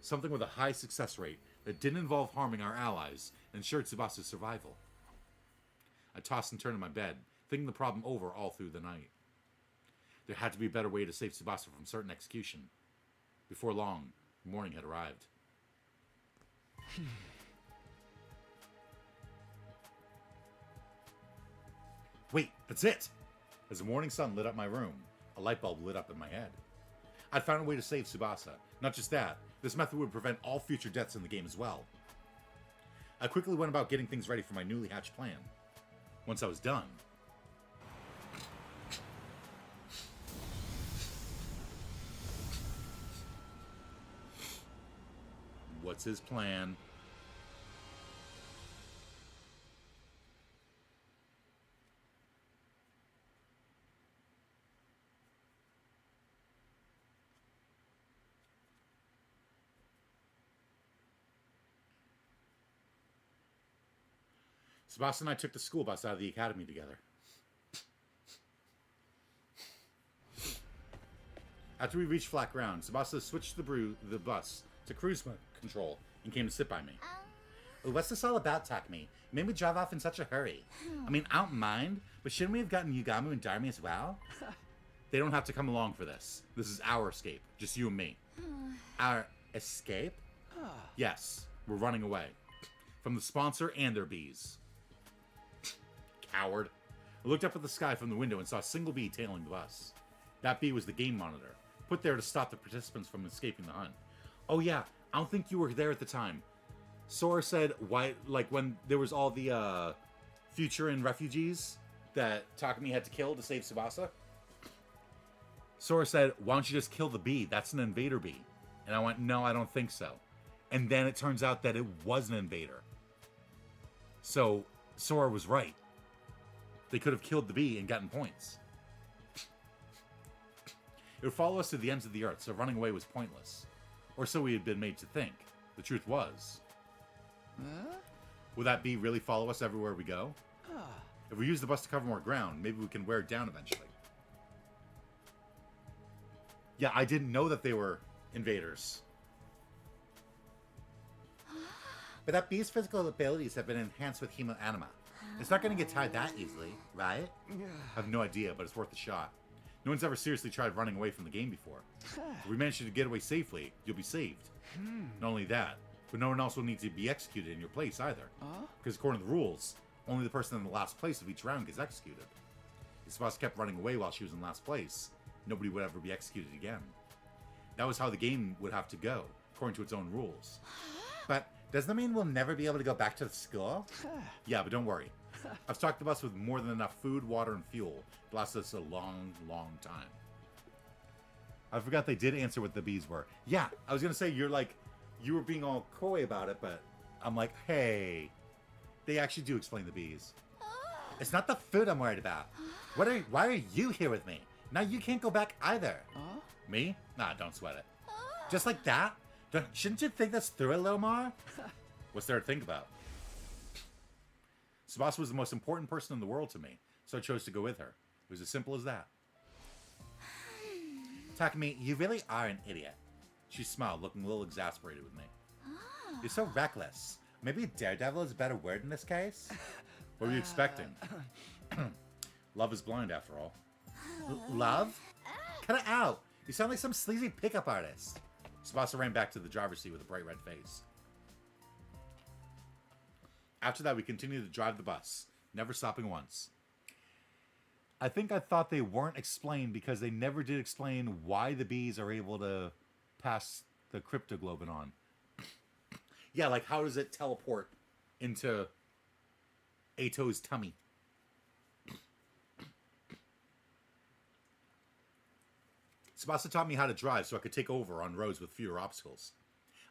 Something with a high success rate that didn't involve harming our allies and ensured Tsubasa's survival. I tossed and turned in my bed, thinking the problem over all through the night. There had to be a better way to save Tsubasa from certain execution. Before long, Morning had arrived. Wait, that's it! As the morning sun lit up my room, a light bulb lit up in my head. I'd found a way to save Tsubasa. Not just that, this method would prevent all future deaths in the game as well. I quickly went about getting things ready for my newly hatched plan. Once I was done, what's his plan? Tsubasa and I took the school bus out of the academy together. After we reached flat ground, Tsubasa switched the bus to cruise control and came to sit by me. What's this all about, Takumi? You made me drive off in such a hurry. I mean, I don't mind, but shouldn't we have gotten Yugamu and Darmi as well? They don't have to come along for this. This is our escape, just you and me. Our escape? Yes, we're running away. From the sponsor and their bees. Coward. I looked up at the sky from the window and saw a single bee tailing the bus. That bee was the game monitor, put there to stop the participants from escaping the hunt. Oh yeah, I don't think you were there at the time. Sora said, why, like when there was all the future and refugees that Takumi had to kill to save Tsubasa? Sora said, why don't you just kill the bee? That's an invader bee. And I went, no, I don't think so. And then it turns out that it was an invader. So Sora was right. They could have killed the bee and gotten points. It would follow us to the ends of the earth, so running away was pointless. Or so we had been made to think. The truth was. Will that bee really follow us everywhere we go? If we use the bus to cover more ground, maybe we can wear it down eventually. Yeah, I didn't know that they were invaders. But that bee's physical abilities have been enhanced with hemoanima. It's not going to get tired that easily, right? I have no idea, but it's worth a shot. No one's ever seriously tried running away from the game before. If we manage to get away safely, you'll be saved. Not only that, but no one else will need to be executed in your place either. Because according to the rules, only the person in the last place of each round gets executed. If Tsubasa kept running away while she was in last place, nobody would ever be executed again. That was how the game would have to go, according to its own rules. But doesn't that mean we'll never be able to go back to the school? Yeah, but don't worry. I've stocked the bus with more than enough food, water, and fuel to last us a long, long time. I forgot they did answer what the bees were. Yeah, I was going to say, you were being all coy about it, but I'm like, hey, they actually do explain the bees. It's not the food I'm worried about. Why are you here with me? Now you can't go back either. Me? Nah, don't sweat it. Just like that? Shouldn't you think this through a little more? What's there to think about? Tsubasa was the most important person in the world to me, so I chose to go with her. It was as simple as that. Takumi, you really are an idiot. She smiled, looking a little exasperated with me. You're so reckless. Maybe daredevil is a better word in this case? What were you expecting? Love is blind, after all. Love? Cut it out! You sound like some sleazy pickup artist. Tsubasa ran back to the driver's seat with a bright red face. After that, we continued to drive the bus, never stopping once. I think I thought they weren't explained because they never did explain why the bees are able to pass the cryptoglobin on. Yeah, like how does it teleport into Ato's tummy? Tsubasa taught me how to drive so I could take over on roads with fewer obstacles.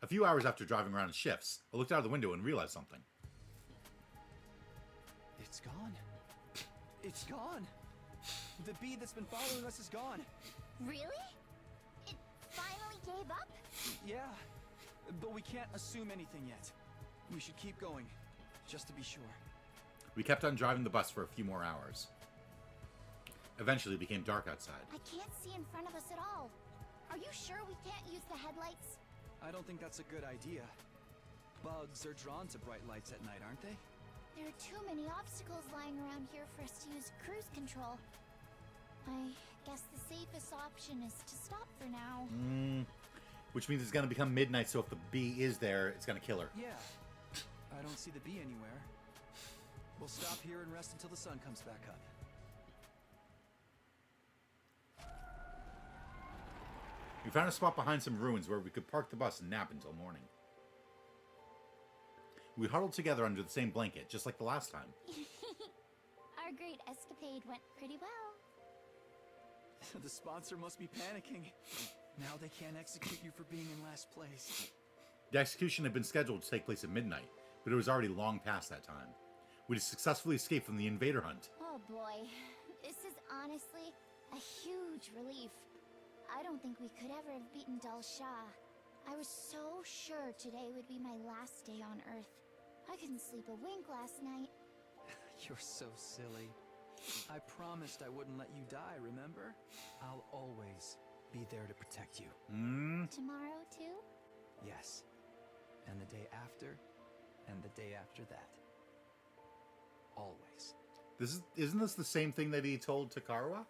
A few hours after driving around in shifts, I looked out of the window and realized something.
It's gone. It's gone. The bee that's been following us is gone.
Really? It finally gave up?
Yeah, but we can't assume anything yet. We should keep going, just to be sure.
We kept on driving the bus for a few more hours. Eventually, it became dark outside.
I can't see in front of us at all. Are you sure we can't use the headlights?
I don't think that's a good idea. Bugs are drawn to bright lights at night, aren't they?
There are too many obstacles lying around here for us to use cruise control. I guess the safest option is to stop for now.
Which means it's going to become midnight, so if the bee is there, it's going to kill her.
Yeah. I don't see the bee anywhere. We'll stop here and rest until the sun comes back up.
We found a spot behind some ruins where we could park the bus and nap until morning. We huddled together under the same blanket, just like the last time.
Our great escapade went pretty well.
The sponsor must be panicking. Now they can't execute you for being in last place.
The execution had been scheduled to take place at midnight, but it was already long past that time. We had successfully escaped from the invader hunt.
Oh boy, this is honestly a huge relief. I don't think we could ever have beaten Dal Shah. I was so sure today would be my last day on Earth. I couldn't sleep a wink last night.
You're so silly. I promised I wouldn't let you die, remember? I'll always be there to protect you.
Tomorrow, too?
Yes. And the day after, and the day after that. Always.
Isn't this the same thing that he told Takarawa?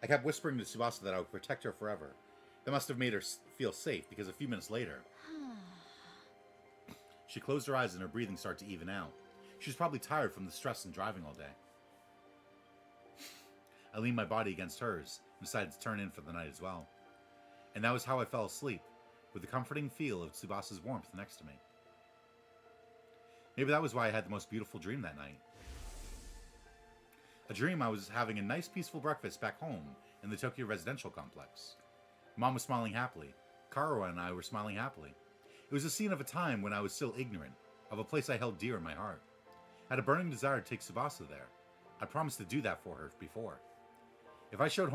I kept whispering to Tsubasa that I would protect her forever. That must have made her feel safe, because a few minutes later... She closed her eyes and her breathing started to even out. She was probably tired from the stress and driving all day. I leaned my body against hers and decided to turn in for the night as well. And that was how I fell asleep, with the comforting feel of Tsubasa's warmth next to me. Maybe that was why I had the most beautiful dream that night. A dream I was having a nice peaceful breakfast back home in the Tokyo residential complex. Mom was smiling happily. Karawa and I were smiling happily. It was a scene of a time when I was still ignorant, of a place I held dear in my heart. I had a burning desire to take Tsubasa there. I promised to do that for her before. If I showed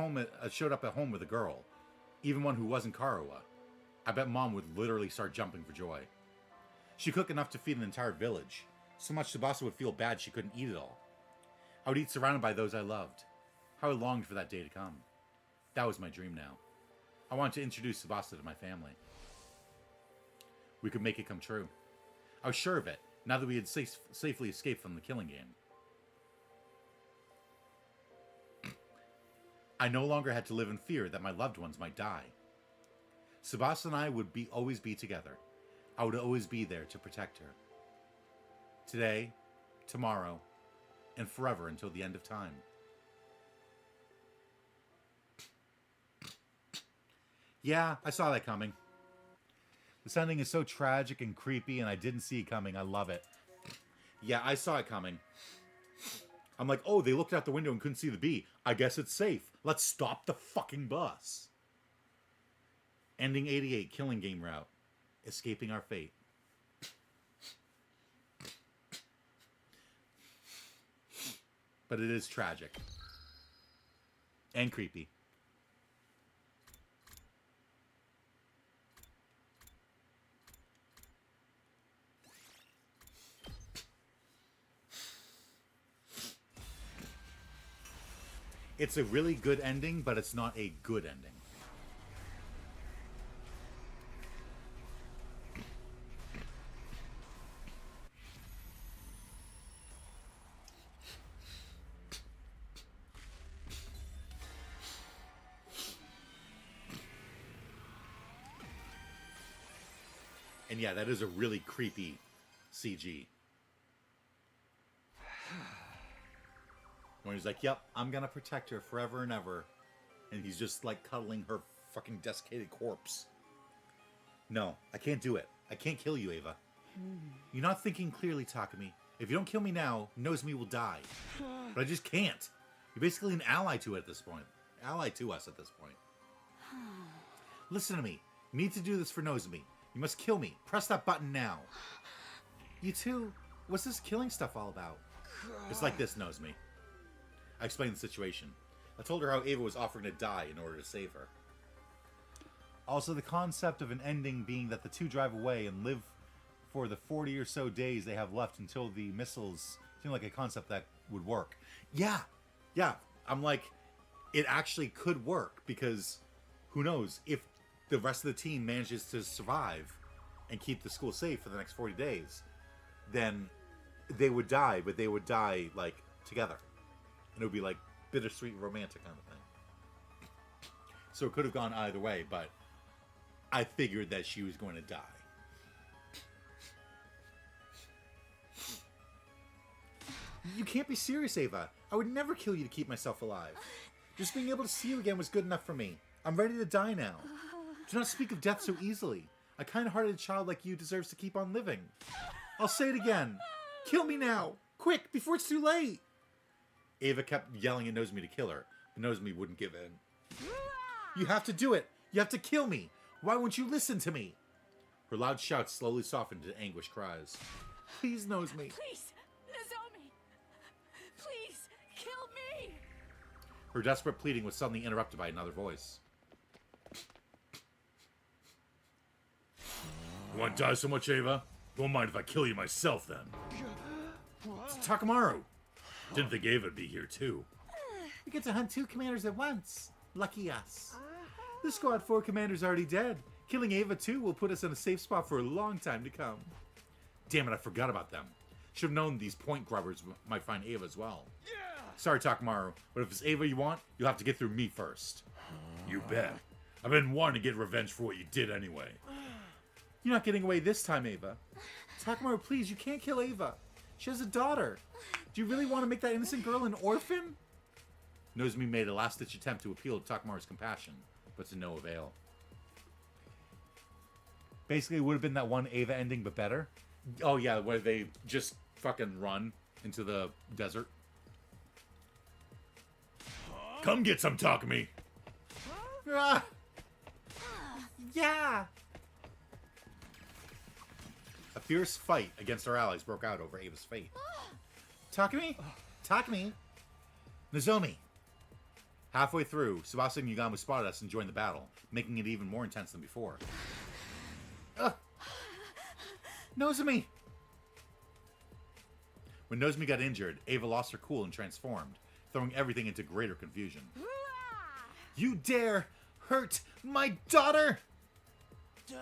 up at home with a girl, even one who wasn't Karawa, I bet Mom would literally start jumping for joy. She cooked enough to feed an entire village, so much Tsubasa would feel bad she couldn't eat it all. I would eat surrounded by those I loved. How I longed for that day to come. That was my dream now. I wanted to introduce Tsubasa to my family. We could make it come true. I was sure of it, now that we had safely escaped from the killing game. I no longer had to live in fear that my loved ones might die. Tsubasa and I would always be together. I would always be there to protect her. Today, tomorrow, and forever until the end of time. Yeah, I saw that coming. This ending is so tragic and creepy, and I didn't see it coming. I love it. Yeah, I saw it coming. I'm like, oh, they looked out the window and couldn't see the bee. I guess it's safe. Let's stop the fucking bus. Ending 88, killing game route. Escaping our fate. But it is tragic. And creepy. It's a really good ending, but it's not a good ending. And yeah, that is a really creepy CG. When he's like, yep, I'm gonna protect her forever and ever. And he's just like cuddling her fucking desiccated corpse. No, I can't do it. I can't kill you, Ava. You're not thinking clearly, Takumi. If you don't kill me now, Nozomi will die. But I just can't. You're basically an ally to it at this point. Ally to us at this point. Listen to me. You need to do this for Nozomi. You must kill me. Press that button now. You too? What's this killing stuff all about? It's like this, Nozomi. I explained the situation. I told her how Ava was offering to die in order to save her. Also, the concept of an ending being that the two drive away and live for the 40 or so days they have left until the missiles seemed like a concept that would work. Yeah. I'm like, it actually could work because who knows if the rest of the team manages to survive and keep the school safe for the next 40 days, then they would die, but they would die like together. And it would be like bittersweet romantic kind of thing. So it could have gone either way, but I figured that she was going to die. You can't be serious, Ava. I would never kill you to keep myself alive. Just being able to see you again was good enough for me. I'm ready to die now. Do not speak of death so easily. A kind-hearted child like you deserves to keep on living. I'll say it again. Kill me now. Quick, before it's too late. Ava kept yelling at Nozomi to kill her, but Nozomi wouldn't give in. You have to do it. You have to kill me. Why won't you listen to me? Her loud shouts slowly softened to anguished cries. Please, Nozomi.
Please, Nozomi! Please, kill me!
Her desperate pleading was suddenly interrupted by another voice. You want to die so much, Ava? Don't mind if I kill you myself, then. It's Takamaru. Didn't think Ava would be here, too. We get to hunt 2 commanders at once. Lucky us. The squad 4 commander's already dead. Killing Ava, too, will put us in a safe spot for a long time to come. Damn it, I forgot about them. Should have known these point grubbers might find Ava as well. Sorry, Takamaru, but if it's Ava you want, you'll have to get through me first. You bet. I've been wanting to get revenge for what you did anyway. You're not getting away this time, Ava. Takamaru, please, you can't kill Ava. She has a daughter. Do you really want to make that innocent girl an orphan? Nozomi made a last-ditch attempt to appeal to Takamaru's compassion, but to no avail. Basically, it would have been that one Ava ending, but better. Oh, yeah, where they just fucking run into the desert. Come get some Takumi! Ah! Yeah! A fierce fight against our allies broke out over Ava's fate. Takumi? Takumi? Nozomi! Halfway through, Tsubasa and Yugamu spotted us and joined the battle, making it even more intense than before. Nozomi! When Nozomi got injured, Ava lost her cool and transformed, throwing everything into greater confusion. You dare hurt my daughter?
Duh?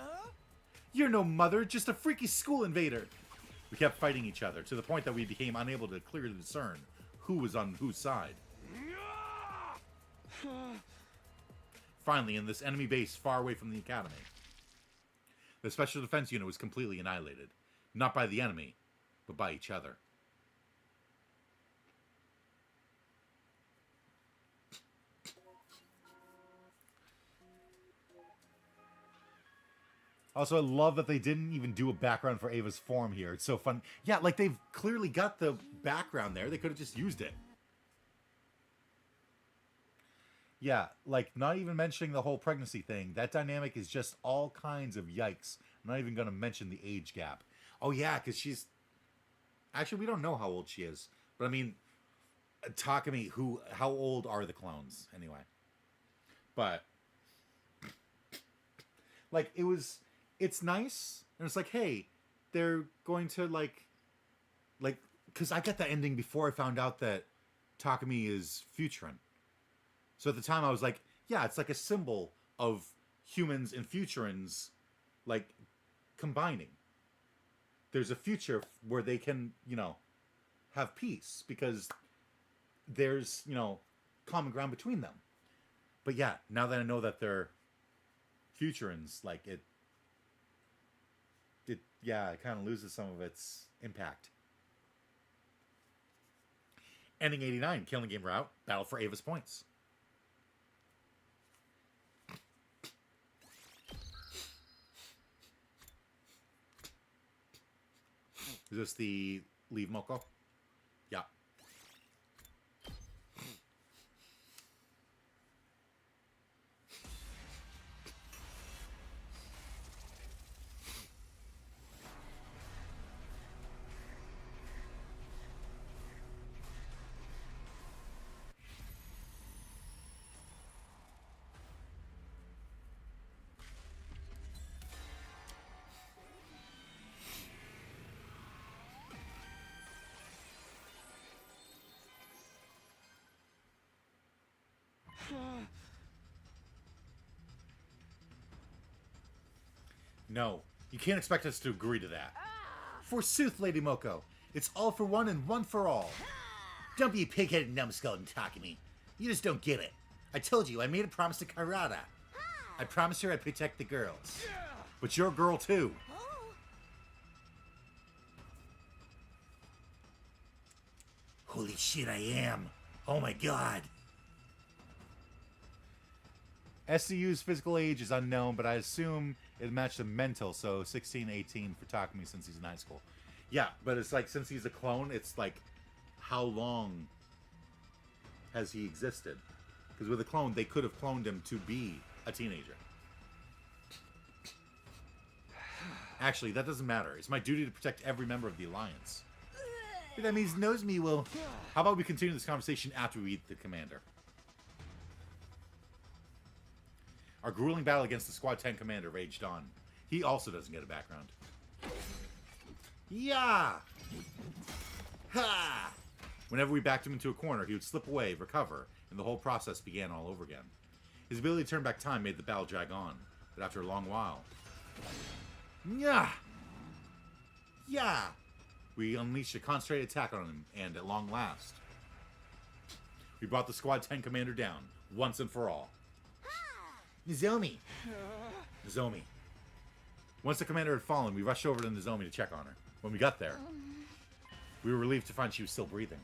You're no mother, just a freaky school invader. We kept fighting each other, to the point that we became unable to clearly discern who was on whose side. Finally, in this enemy base far away from the academy, the special defense unit was completely annihilated. Not by the enemy, but by each other. Also, I love that they didn't even do a background for Ava's form here. It's so fun. Yeah, like they've clearly got the background there. They could have just used it. Yeah, like not even mentioning the whole pregnancy thing. That dynamic is just all kinds of yikes. I'm not even going to mention the age gap. Oh yeah, because she's... Actually, we don't know how old she is. But I mean, Takumi, how old are the clones anyway? But, like, it's nice. And it's like, hey, they're going to like, because I got the ending before I found out that Takumi is Futuran. So at the time I was like, yeah, it's like a symbol of humans and Futurans, like, combining. There's a future where they can, have peace because there's, common ground between them. But yeah, now that I know that they're Futurans, like, it kind of loses some of its impact. Ending 89, Killing Game route, battle for Ava's points. Is this the Leave Moko? Yeah. No, you can't expect us to agree to that. Forsooth, Lady Moko, it's all for one and one for all. Don't be a pig-headed numbskull and Takumi. You just don't get it. I told you, I made a promise to Karada. I promised her I'd protect the girls. But you're a girl too. Holy shit, I am. Oh my god. SCU's physical age is unknown, but I assume it matched the mental, so 16, 18 for Takumi since he's in high school. Yeah, but it's like, since he's a clone, it's like, how long has he existed? Because with a clone, they could have cloned him to be a teenager. Actually, that doesn't matter. It's my duty to protect every member of the Alliance. That means Nozomi will... How about we continue this conversation after we meet the commander? Our grueling battle against the Squad 10 commander raged on. He also doesn't get a background. Yeah! Ha! Whenever we backed him into a corner, he would slip away, recover, and the whole process began all over again. His ability to turn back time made the battle drag on, but after a long while... Yeah! Yeah! We unleashed a concentrated attack on him, and at long last, we brought the Squad 10 commander down, once and for all. Nozomi! Nozomi. Once the commander had fallen, we rushed over to Nozomi to check on her. When we got there, we were relieved to find she was still breathing.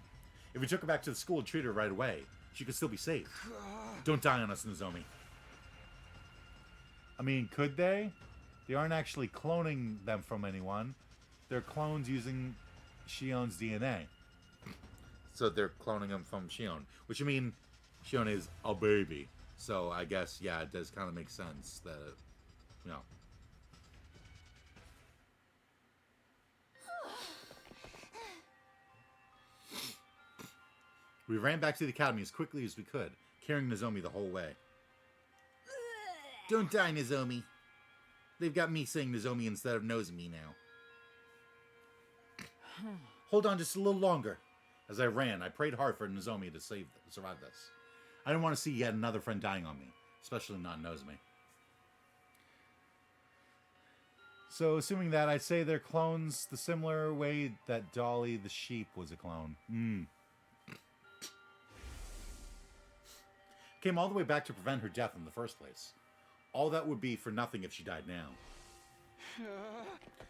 If we took her back to the school and treated her right away, she could still be safe. Don't die on us, Nozomi. I mean, could they? They aren't actually cloning them from anyone. They're clones using Shion's DNA. So they're cloning them from Shion. Which, I mean, Shion is a baby. So I guess, yeah, it does kind of make sense that, you know. We ran back to the academy as quickly as we could, carrying Nozomi the whole way. Don't die, Nozomi. They've got me saying Nozomi instead of Nozomi now. Hold on just a little longer. As I ran, I prayed hard for Nozomi to survive this. I didn't want to see yet another friend dying on me, especially not Nozomi. So, assuming that, I'd say they're clones the similar way that Dolly the sheep was a clone. Came all the way back to prevent her death in the first place. All that would be for nothing if she died now.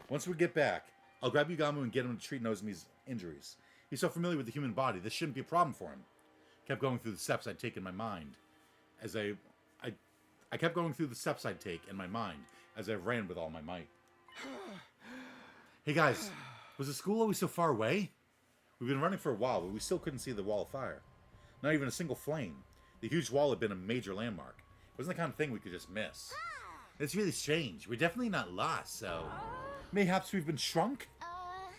Once we get back, I'll grab Yugamu and get him to treat Nozomi's injuries. He's so familiar with the human body, this shouldn't be a problem for him. Kept going through the steps I'd take in my mind. As I kept going through the steps I'd take in my mind as I ran with all my might. Hey guys, was the school always so far away? We've been running for a while, but we still couldn't see the wall of fire. Not even a single flame. The huge wall had been a major landmark. It wasn't the kind of thing we could just miss. It's really strange. We're definitely not lost, so... Mayhaps we've been shrunk?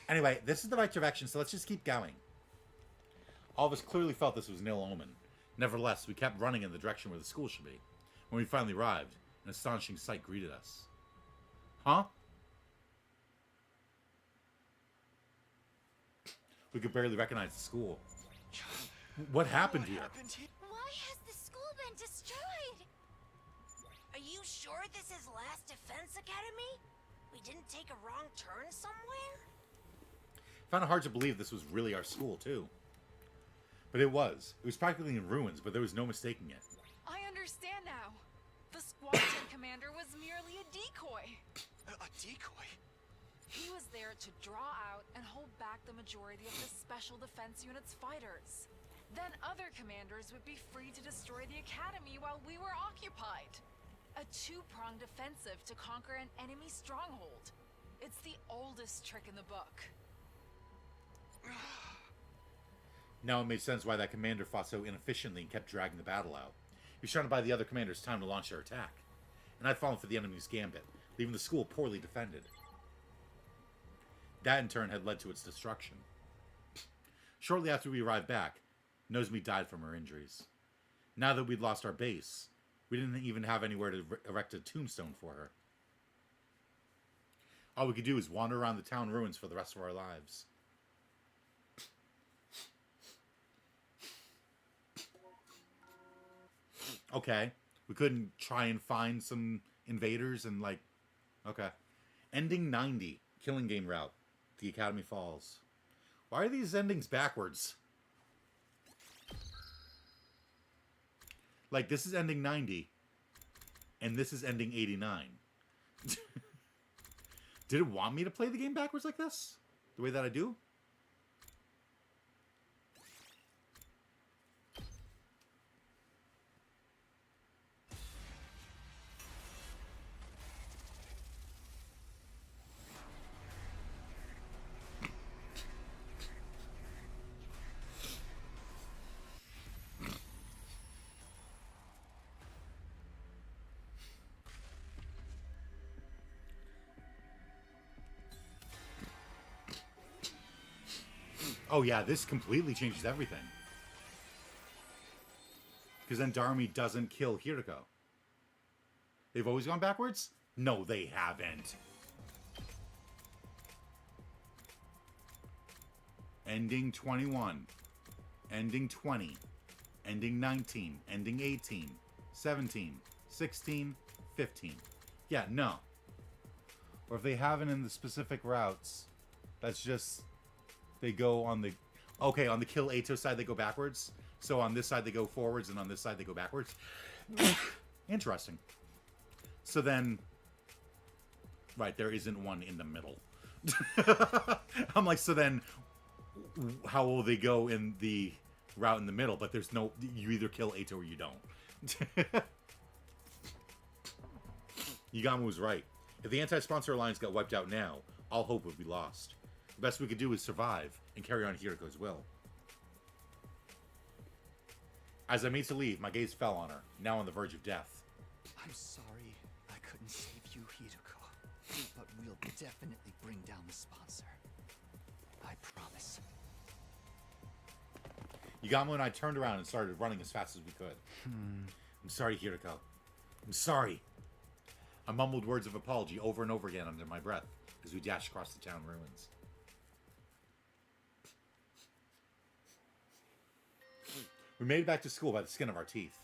Anyway, this is the right direction, so let's just keep going. All of us clearly felt this was an ill omen. Nevertheless, we kept running in the direction where the school should be. When we finally arrived, an astonishing sight greeted us. Huh? We could barely recognize the school. What happened here?
Why has the school been destroyed?
Are you sure this is Last Defense Academy? We didn't take a wrong turn somewhere?
Found it hard to believe this was really our school, too. But it was. It was practically in ruins, but there was no mistaking it.
I understand now. The Squad 10 commander was merely a decoy.
A decoy?
He was there to draw out and hold back the majority of the Special Defense Unit's fighters. Then other commanders would be free to destroy the academy while we were occupied. A two-pronged offensive to conquer an enemy stronghold. It's the oldest trick in the book.
Now it made sense why that commander fought so inefficiently and kept dragging the battle out. He was trying to buy the other commanders time to launch their attack. And I'd fallen for the enemy's gambit, leaving the school poorly defended. That in turn had led to its destruction. Shortly after we arrived back, Nozomi died from her injuries. Now that we'd lost our base, we didn't even have anywhere to erect a tombstone for her. All we could do was wander around the town ruins for the rest of our lives. Okay, we couldn't try and find some invaders and like... Okay. Ending 90, killing game route. The Academy falls. Why are these endings backwards? Like, this is ending 90. and this is ending 89. Did it want me to play the game backwards like this? The way that I do? Oh yeah, this completely changes everything. Because then Darmy doesn't kill Hiriko. They've always gone backwards? No, they haven't. Ending 21. Ending 20. Ending 19. Ending 18. 17. 16. 15. Yeah, no. Or if they haven't in the specific routes, that's just... They go on the... Okay, on the Kill Ato side, they go backwards. So on this side, they go forwards, and on this side, they go backwards. Interesting. So then... Right, there isn't one in the middle. I'm like, so then... How will they go in the route in the middle? But there's no... You either kill Ato or you don't. Yugamu was right. If the anti-sponsor alliance got wiped out now, all hope would be lost. The best we could do is survive and carry on Hiriko's will. As I made to leave, my gaze fell on her, now on the verge of death.
I'm sorry I couldn't save you, Hiroko. But we'll definitely bring down the sponsor. I promise.
Yugamu and I turned around and started running as fast as we could. I'm sorry, Hiroko. I'm sorry. I mumbled words of apology over and over again under my breath as we dashed across the town ruins. We made it back to school by the skin of our teeth.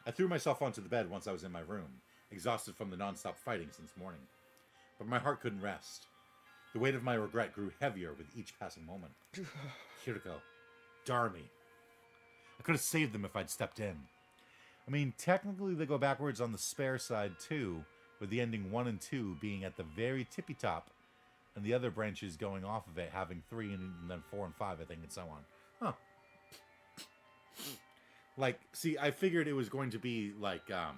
I threw myself onto the bed once I was in my room, exhausted from the non-stop fighting since morning. But my heart couldn't rest. The weight of my regret grew heavier with each passing moment. Hiroko. Darmy. I could have saved them if I'd stepped in. I mean, technically they go backwards on the spare side too, with the ending 1 and 2 being at the very tippy top, and the other branches going off of it having 3 and then 4 and 5, I think, and so on. Huh. Like, see, I figured it was going to be like, let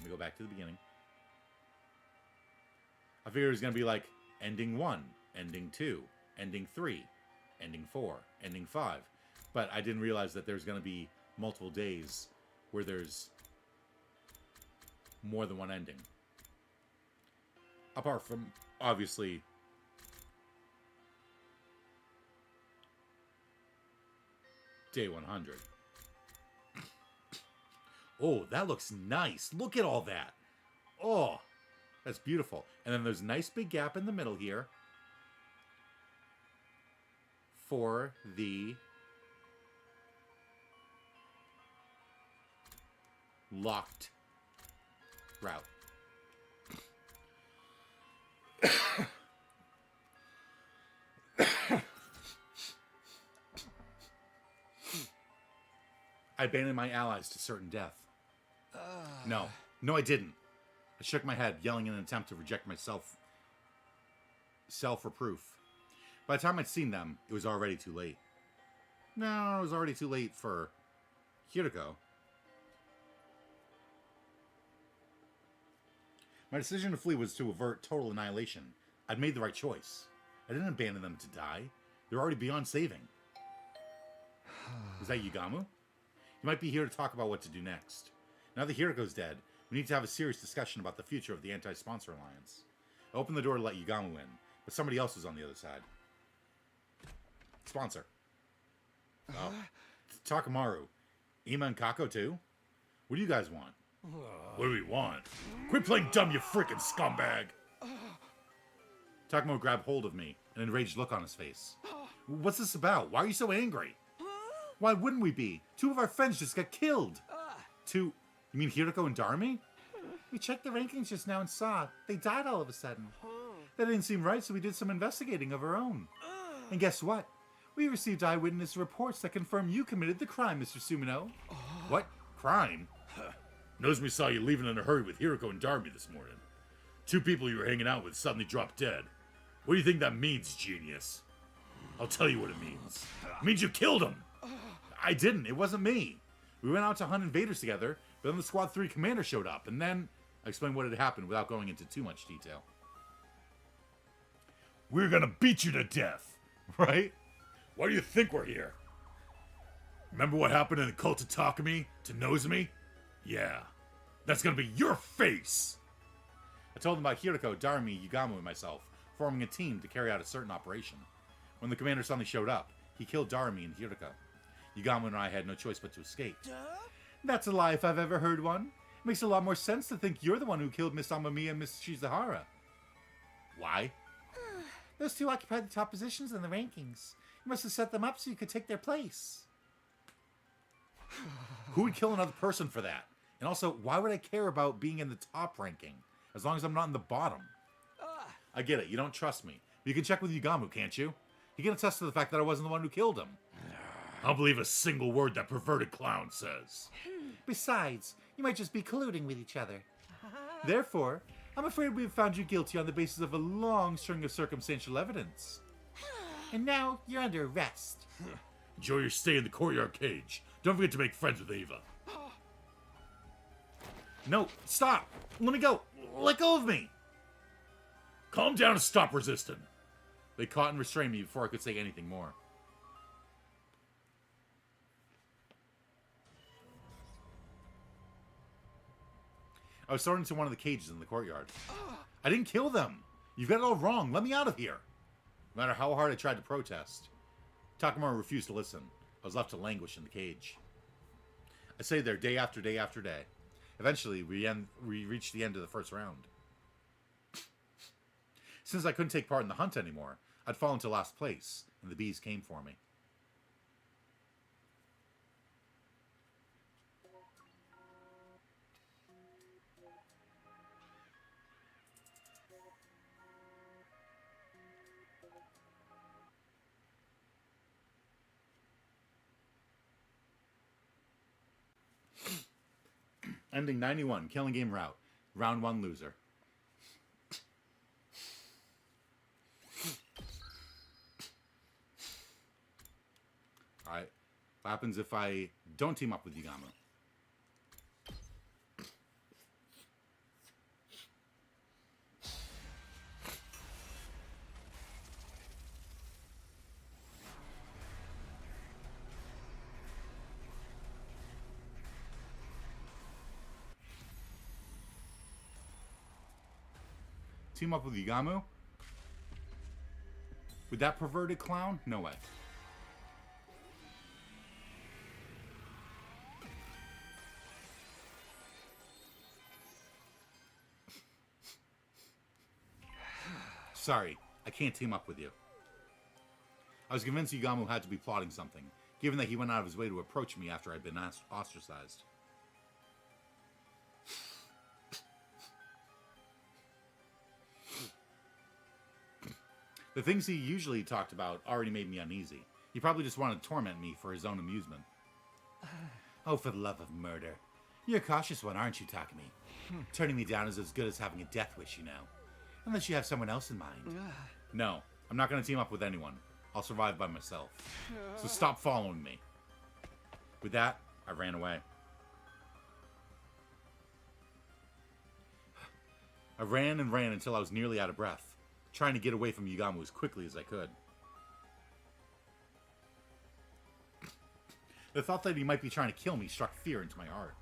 me go back to the beginning. I figured it was going to be like ending 1, ending 2, ending 3, ending 4, ending 5. But I didn't realize that there's going to be multiple days where there's more than one ending. Apart from, obviously, day 100. Oh, that looks nice. Look at all that. Oh, that's beautiful. And then there's a nice big gap in the middle here for the locked route. I abandoned my allies to certain death. No, I didn't. I shook my head, yelling in an attempt to reject my self-reproof. By the time I'd seen them, it was already too late. No, it was already too late for Hiroko. My decision to flee was to avert total annihilation. I'd made the right choice. I didn't abandon them to die. They're already beyond saving. Is that Yugamu? You might be here to talk about what to do next. Now that Hiroko's dead, we need to have a serious discussion about the future of the Anti-Sponsor Alliance. I opened the door to let Yugamu in, but somebody else was on the other side. Sponsor. Oh. Takamaru. Ima and Kako too? What do you guys want? What do we want? Quit playing dumb, you freaking scumbag! Takamo grabbed hold of me, an enraged look on his face. What's this about? Why are you so angry? Why wouldn't we be? 2 of our friends just got killed. 2... You mean Hiroko and Darmy? We checked the rankings just now and saw they died all of a sudden. That didn't seem right, so we did some investigating of our own. And guess what? We received eyewitness reports that confirm you committed the crime, Mr. Sumino. What? crime? Nozomi saw you leaving in a hurry with Hiroko and Darumi this morning. 2 people you were hanging out with suddenly dropped dead. What do you think that means, genius? I'll tell you what it means. It means you killed them! I didn't. It wasn't me. We went out to hunt invaders together, but then the Squad 3 commander showed up, and then... I explained what had happened without going into too much detail. We're gonna beat you to death, right? Why do you think we're here? Remember what happened in the cult of Takumi to Nozomi? Yeah, that's gonna be your face! I told them about Hiroko, Darumi, Yugamu, and myself, forming a team to carry out a certain operation. When the commander suddenly showed up, he killed Darumi and Hiroko. Yugamu and I had no choice but to escape. That's a lie if I've ever heard one. It makes a lot more sense to think you're the one who killed Miss Amamiya and Miss Shizahara. Why? Those 2 occupied the top positions in the rankings. You must have set them up so you could take their place. Who would kill another person for that? And also, why would I care about being in the top ranking? As long as I'm not in the bottom. I get it, you don't trust me. But you can check with Yugamu, can't you? He can attest to the fact that I wasn't the one who killed him. I don't believe a single word that perverted clown says. Besides, you might just be colluding with each other. Therefore, I'm afraid we've found you guilty on the basis of a long string of circumstantial evidence. And now, you're under arrest. Enjoy your stay in the courtyard cage. Don't forget to make friends with Ava. No, stop! Let me go! Let go of me! Calm down and stop resisting. They caught and restrained me before I could say anything more. I was thrown into one of the cages in the courtyard. I didn't kill them! You've got it all wrong! Let me out of here! No matter how hard I tried to protest, Takamura refused to listen. I was left to languish in the cage. I stayed there day after day after day. Eventually, we reached the end of the first round. Since I couldn't take part in the hunt anymore, I'd fallen to last place, and the bees came for me. Ending 91, killing game route. Round 1 loser. Alright. What happens if I don't team up with Yugamu? Team up with Yugamu? With that perverted clown? No way. Sorry, I can't team up with you. I was convinced Yugamu had to be plotting something, given that he went out of his way to approach me after I'd been ostracized. The things he usually talked about already made me uneasy. He probably just wanted to torment me for his own amusement. Oh, for the love of murder. You're a cautious one, aren't you, Takumi? Turning me down is as good as having a death wish, you know. Unless you have someone else in mind. No, I'm not going to team up with anyone. I'll survive by myself. So stop following me. With that, I ran away. I ran and ran until I was nearly out of breath, trying to get away from Yugamu as quickly as I could. The thought that he might be trying to kill me struck fear into my heart.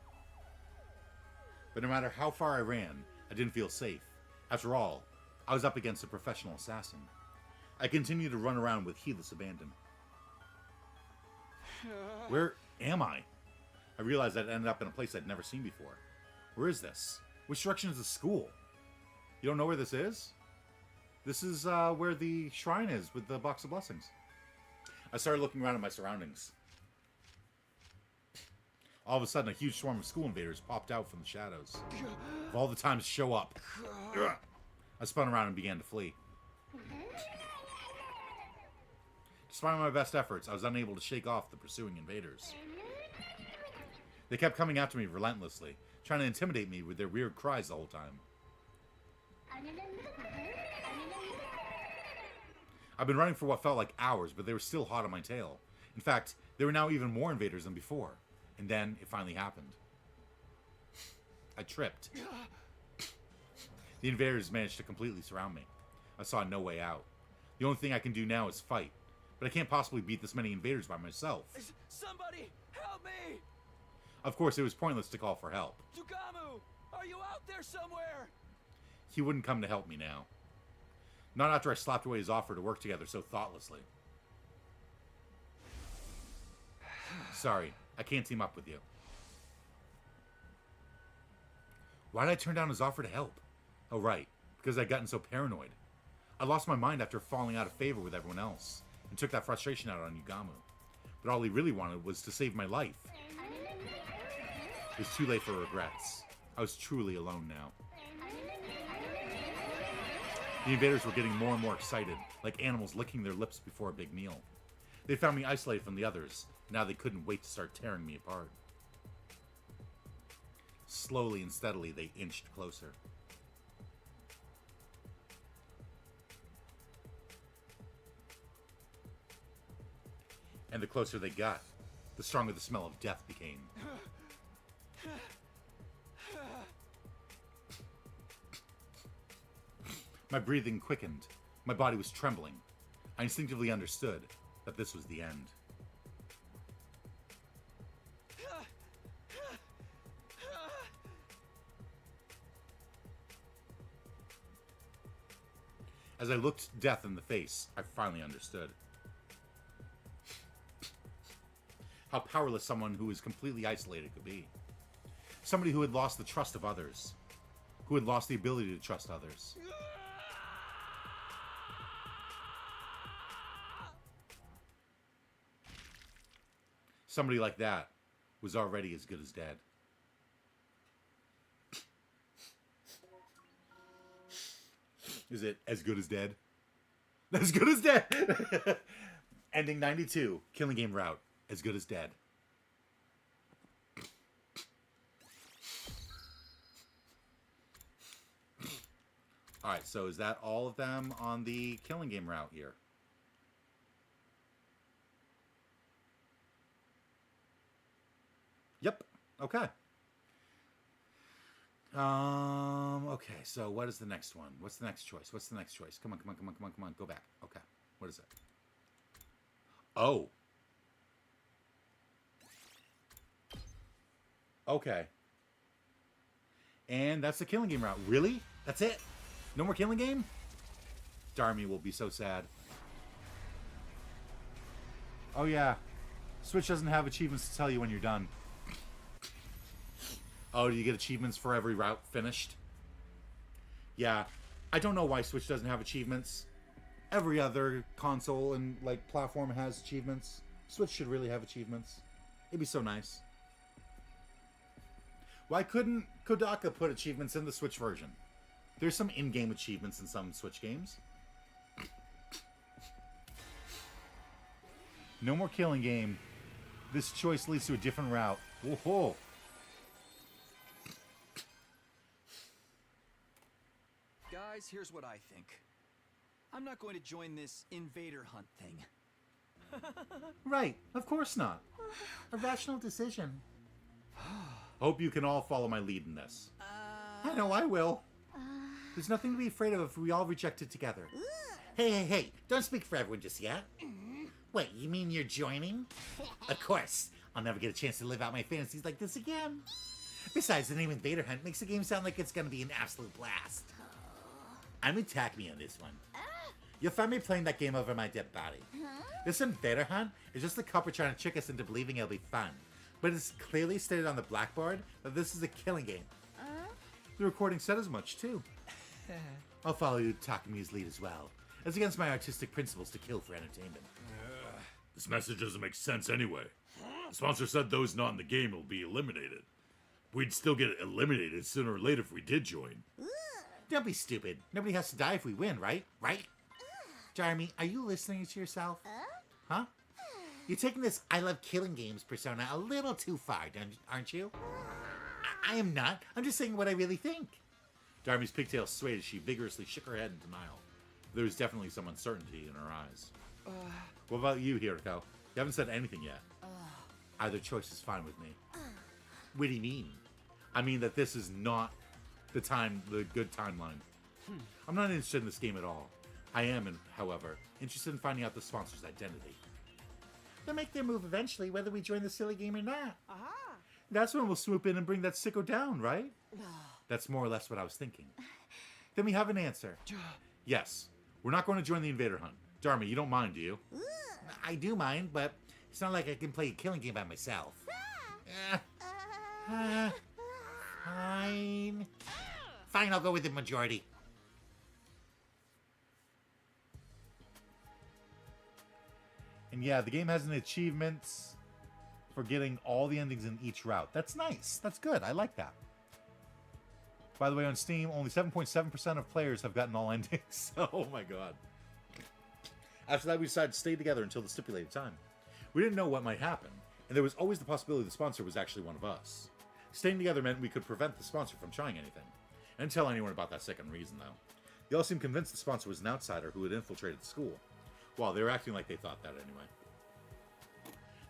But no matter how far I ran, I didn't feel safe. After all, I was up against a professional assassin. I continued to run around with heedless abandon. Where am I? I realized I'd ended up in a place I'd never seen before. Where is this? Which direction is the school? You don't know where this is? This is where the shrine is with the box of blessings. I started looking around at my surroundings. All of a sudden, a huge swarm of school invaders popped out from the shadows. Of all the times to show up. I spun around and began to flee. Despite my best efforts, I was unable to shake off the pursuing invaders. They kept coming after me relentlessly, trying to intimidate me with their weird cries the whole time. I've been running for what felt like hours, but they were still hot on my tail. In fact, there were now even more invaders than before. And then it finally happened. I tripped. The invaders managed to completely surround me. I saw no way out. The only thing I can do now is fight. But I can't possibly beat this many invaders by myself.
Somebody, help me!
Of course, it was pointless to call for help.
Yugamu, are you out there somewhere?
He wouldn't come to help me now. Not after I slapped away his offer to work together so thoughtlessly. Sorry, I can't team up with you. Why did I turn down his offer to help? Oh, right, because I'd gotten so paranoid. I lost my mind after falling out of favor with everyone else, and took that frustration out on Yugamu. But all he really wanted was to save my life. It was too late for regrets. I was truly alone now. The invaders were getting more and more excited, like animals licking their lips before a big meal. They found me isolated from the others, and now they couldn't wait to start tearing me apart. Slowly and steadily, they inched closer. And the closer they got, the stronger the smell of death became. My breathing quickened. My body was trembling. I instinctively understood that this was the end. As I looked death in the face, I finally understood. How powerless someone who is completely isolated could be. Somebody who had lost the trust of others. Who had lost the ability to trust others. Somebody like that was already as good as dead. Is it as good as dead? As good as dead! Ending 92. Killing Game route. As good as dead. Alright, so is that all of them on the Killing Game route here? Yep. Okay. Okay, so what is the next one? What's the next choice? What's the next choice? Come on, come on, come on, come on, come on. Go back. Okay. What is it? Oh. Okay. And that's the Killing Game route. Really? That's it? No more Killing Game? Darmy will be so sad. Oh yeah. Switch doesn't have achievements to tell you when you're done. Oh, do you get achievements for every route finished? Yeah. I don't know why Switch doesn't have achievements. Every other console and, like, platform has achievements. Switch should really have achievements. It'd be so nice. Why couldn't Kodaka put achievements in the Switch version? There's some in-game achievements in some Switch games. No more Killing Game. This choice leads to a different route. Whoa.
Guys, here's what I think. I'm not going to join this invader hunt thing.
Right, of course not. A rational decision. Hope you can all follow my lead in this. I know I will. There's nothing to be afraid of if we all reject it together. Hey, don't speak for everyone just yet. Wait, you mean you're joining? Of course. I'll never get a chance to live out my fantasies like this again. Besides, the name Invader Hunt makes the game sound like it's gonna be an absolute blast. I'm with Takumi on this one. You'll find me playing that game over my dead body. This Invader Hunt is just the couple trying to trick us into believing it'll be fun. But it's clearly stated on the blackboard that this is a killing game. The recording said as much, too. I'll follow you Takumi's lead as well. It's against my artistic principles to kill for entertainment.
This message doesn't make sense anyway. The sponsor said those not in the game will be eliminated. We'd still get eliminated sooner or later if we did join.
Don't be stupid. Nobody has to die if we win, right? Right? Jeremy, are you listening to yourself? Huh? You're taking this I love killing games persona a little too far, aren't you? I am not. I'm just saying what I really think. Darby's pigtails swayed as she vigorously shook her head in denial. There was definitely some uncertainty in her eyes. What about you, Hiroko? You haven't said anything yet. Either choice is fine with me. What do you mean? I mean that this is not the good timeline. I'm not interested in this game at all. I am, however, interested in finding out the sponsor's identity. They'll make their move eventually, whether we join the silly game or not. That's when we'll swoop in and bring that sicko down, right? That's more or less what I was thinking. Then we have an answer. Yes, we're not going to join the Invader Hunt. Dharma, you don't mind, do you? I do mind, but it's not like I can play a killing game by myself. Fine. Fine, I'll go with the majority. And yeah, the game has an achievement for getting all the endings in each route. That's nice. That's good. I like that. By the way, on Steam, only 7.7% of players have gotten all endings. Oh my god. After that, we decided to stay together until the stipulated time. We didn't know what might happen, and there was always the possibility the sponsor was actually one of us. Staying together meant we could prevent the sponsor from trying anything. I didn't tell anyone about that second reason, though. They all seemed convinced the sponsor was an outsider who had infiltrated the school. Well, they were acting like they thought that anyway.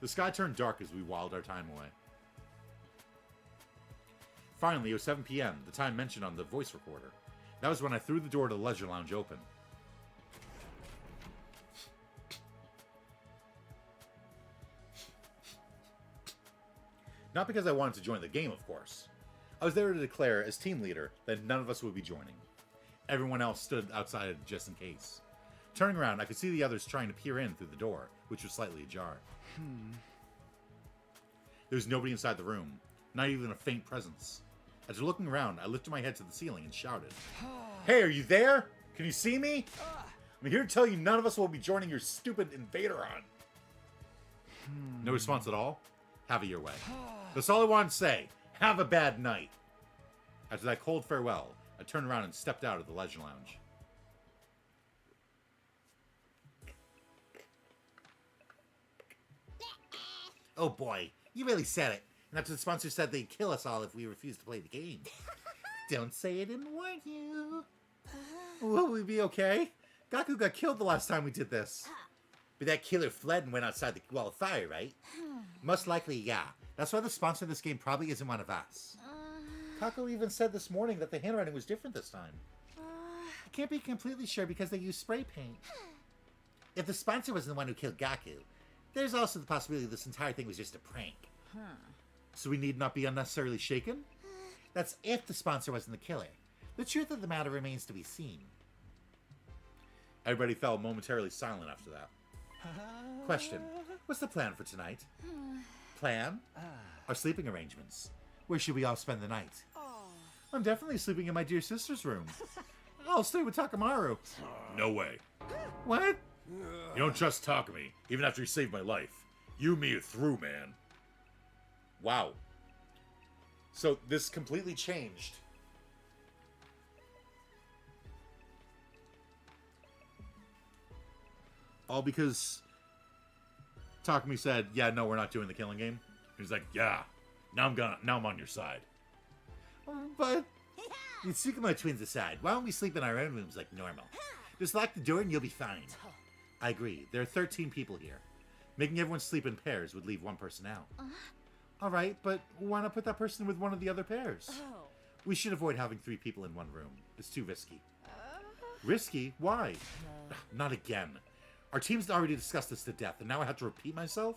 The sky turned dark as we whiled our time away. Finally, it was 7 p.m., the time mentioned on the voice recorder. That was when I threw the door to the leisure lounge open. Not because I wanted to join the game, of course. I was there to declare, as team leader, that none of us would be joining. Everyone else stood outside just in case. Turning around, I could see the others trying to peer in through the door, which was slightly ajar. There was nobody inside the room, not even a faint presence. After looking around, I lifted my head to the ceiling and shouted, "Hey, are you there? Can you see me? I'm here to tell you none of us will be joining your stupid Invader Hunt." No response at all? Have it your way. That's all I wanted to say. Have a bad night. After that cold farewell, I turned around and stepped out of the leisure lounge. Oh boy, you really said it. And after the sponsor said they'd kill us all if we refused to play the game. Don't say I didn't warn you. Will we be okay? Gaku got killed the last time we did this. But that killer fled and went outside the wall of fire, right? Most likely, yeah. That's why the sponsor of this game probably isn't one of us. Kako even said this morning that the handwriting was different this time. I can't be completely sure because they used spray paint. If the sponsor was the one who killed Gaku, there's also the possibility this entire thing was just a prank. So we need not be unnecessarily shaken? That's if the sponsor wasn't the killer. The truth of the matter remains to be seen. Everybody fell momentarily silent after that. Question. What's the plan for tonight? Plan? Our sleeping arrangements. Where should we all spend the night? I'm definitely sleeping in my dear sister's room. I'll stay with Takamaru.
No way.
What?
You don't trust Takumi, even after he saved my life. You and me are through, man.
Wow. So this completely changed. All because Takumi said, "Yeah, no, we're not doing the killing game."
He's like, "Yeah, now I'm on your side."
But the Tsukumo twins aside, why don't we sleep in our own rooms like normal? Just lock the door and you'll be fine. I agree. There are 13 people here. Making everyone sleep in pairs would leave one person out. All right, but why not put that person with one of the other pairs? We should avoid having 3 people in one room. It's too risky. Risky? Why? Not again. Our team's already discussed this to death, and now I have to repeat myself?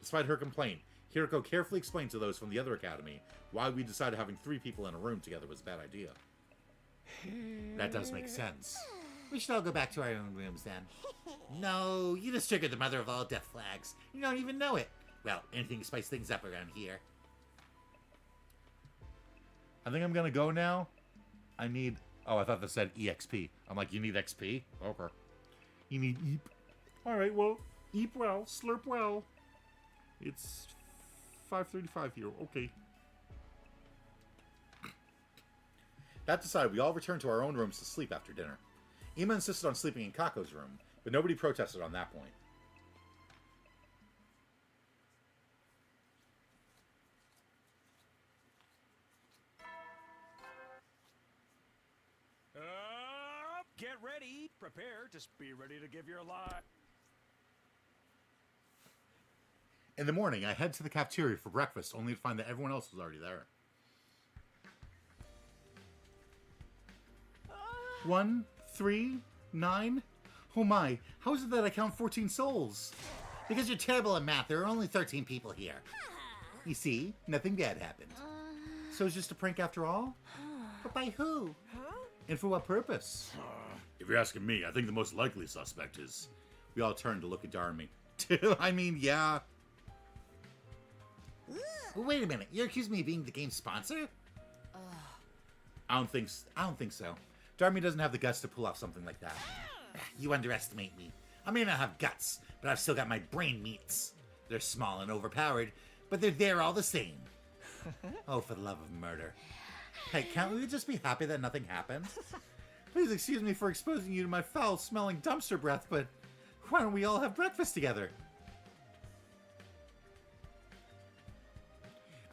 Despite her complaint, Hiroko carefully explained to those from the other academy why we decided having 3 people in a room together was a bad idea. That does make sense. We should all go back to our own rooms then. No, you just triggered the mother of all death flags. You don't even know it. Well, anything to spice things up around here. I think I'm gonna go now. I need... Oh, I thought this said EXP. I'm like, you need XP? Okay. You need EAP. Alright, well, eat well, slurp well. It's 5:35 here. Okay. That decided, we all returned to our own rooms to sleep after dinner. Ima insisted on sleeping in Kako's room, but nobody protested on that point.
prepare. Just be ready to give your life.
In the morning, I head to the cafeteria for breakfast, only to find that everyone else was already there. 1, 3, 9. Oh my, how is it that I count 14 souls?
Because you're terrible at math. There are only 13 people here.
You see, nothing bad happened. So it's just a prank after all? But by who? And for what purpose? If you're asking me, I think the most likely suspect is... We all turn to look at Darmy. I mean, yeah.
Well, wait a minute. You're accusing me of being the game's sponsor?
I don't think so. Darmy doesn't have the guts to pull off something like that.
You underestimate me. I may not have guts, but I've still got my brain meats. They're small and overpowered, but they're there all the same.
Oh, for the love of murder. Hey, can't we just be happy that nothing happened? Please excuse me for exposing you to my foul-smelling dumpster breath, but why don't we all have breakfast together?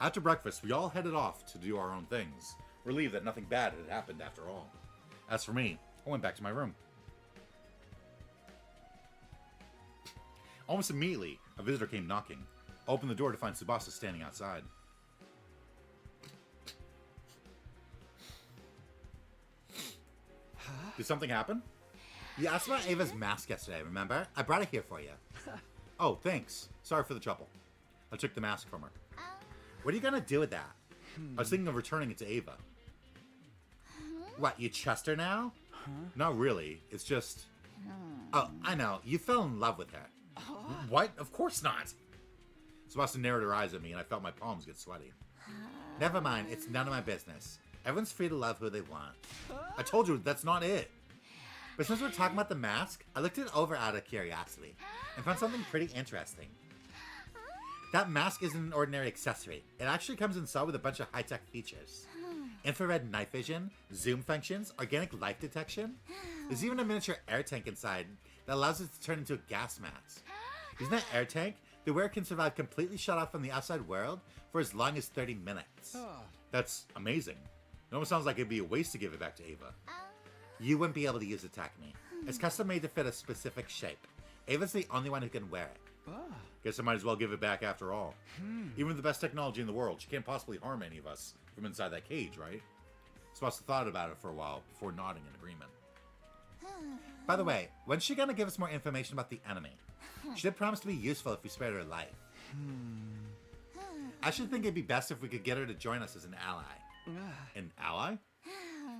After breakfast, we all headed off to do our own things, relieved that nothing bad had happened after all. As for me, I went back to my room. Almost immediately, a visitor came knocking. I opened the door to find Tsubasa standing outside. Did something happen?
You asked about Ava's mask yesterday, remember? I brought it here for you.
Oh, thanks. Sorry for the trouble. I took the mask from her.
What are you gonna do with that?
I was thinking of returning it to Ava.
What, you trust her now?
Not really. It's just...
Oh, I know. You fell in love with her.
What? Of course not. Tsubasa narrowed her eyes at me, and I felt my palms get sweaty.
Never mind. It's none of my business. Everyone's free to love who they want.
I told you, that's not it.
But since we're talking about the mask, I looked it over out of curiosity and found something pretty interesting. That mask isn't an ordinary accessory. It actually comes inside with a bunch of high-tech features. Infrared night vision, zoom functions, organic life detection. There's even a miniature air tank inside that allows it to turn into a gas mask. Using that air tank, the wearer can survive completely shut off from the outside world for as long as 30 minutes.
That's amazing. It almost sounds like it'd be a waste to give it back to Ava.
You wouldn't be able to use it, Takumi. It's custom made to fit a specific shape. Ava's the only one who can wear it.
Guess I might as well give it back after all. Even with the best technology in the world, she can't possibly harm any of us from inside that cage, right? Tsubasa thought about it for a while before nodding in agreement.
By the way, when's she gonna give us more information about the enemy? She did promise to be useful if we spared her life. I should think it'd be best if we could get her to join us as an ally.
An ally?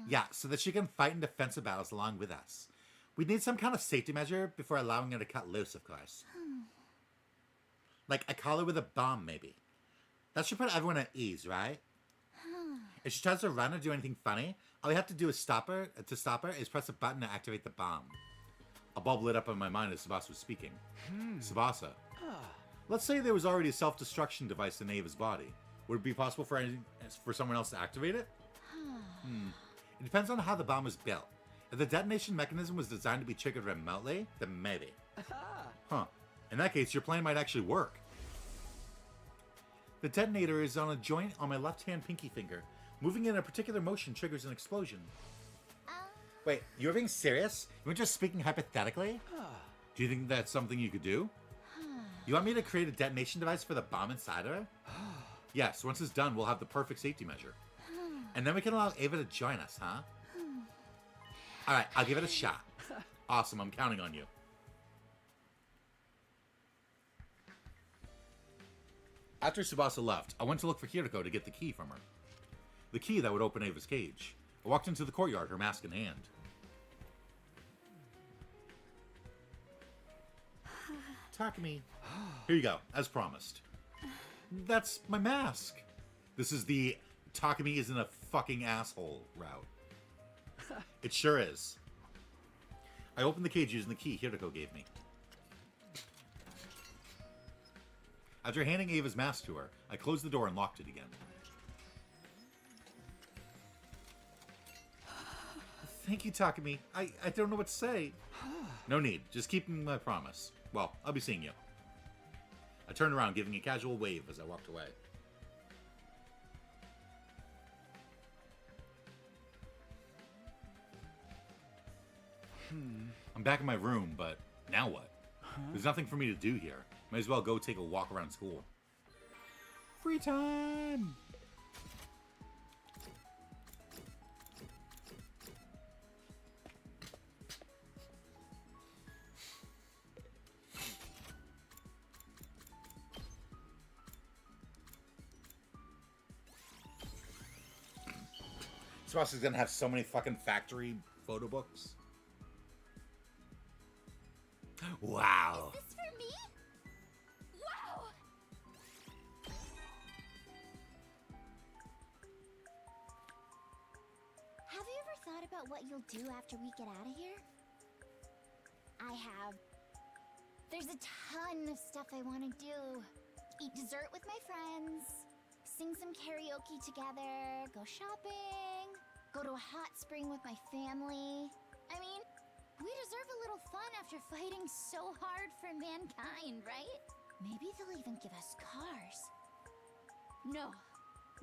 Yeah, so that she can fight in defensive battles along with us. We'd need some kind of safety measure before allowing her to cut loose, of course. Like a collar with a bomb, maybe. That should put everyone at ease, right? If she tries to run or do anything funny, all we have to do is stop her is press a button to activate the bomb.
A bulb lit up in my mind as Tsubasa was speaking. Tsubasa, let's say there was already a self-destruction device in Ava's body. Would it be possible for someone else to activate it?
It depends on how the bomb was built. If the detonation mechanism was designed to be triggered remotely, then maybe.
Huh. In that case, your plan might actually work. The detonator is on a joint on my left-hand pinky finger. Moving in a particular motion triggers an explosion.
Wait, you're being serious? You weren't just speaking hypothetically?
Do you think that's something you could do?
You want me to create a detonation device for the bomb inside her?
Yes, once it's done, we'll have the perfect safety measure.
And then we can allow Ava to join us, huh? Alright, I'll give it a shot.
Awesome, I'm counting on you. After Tsubasa left, I went to look for Hiriko to get the key from her. The key that would open Ava's cage. I walked into the courtyard, her mask in hand.
Takumi.
Here you go, as promised. That's my mask. This is the Takumi isn't a fucking asshole route. It sure is. I opened the cage using the key Hiriko gave me. After handing Ava's mask to her, I closed the door and locked it again. Thank you, Takumi. I don't know what to say. No need. Just keeping my promise. Well, I'll be seeing you. I turned around, giving a casual wave as I walked away. I'm back in my room, but now what? There's nothing for me to do here. Might as well go take a walk around school. Free time! Sebastian's gonna have so many fucking factory photo books. Wow.
Is this for me? Wow! Have you ever thought about what you'll do after we get out of here? I have. There's a ton of stuff I want to do. Eat dessert with my friends, sing some karaoke together, go shopping, go to a hot spring with my family. I mean, we deserve a little fun after fighting so hard for mankind, right? Maybe they'll even give us cars. No,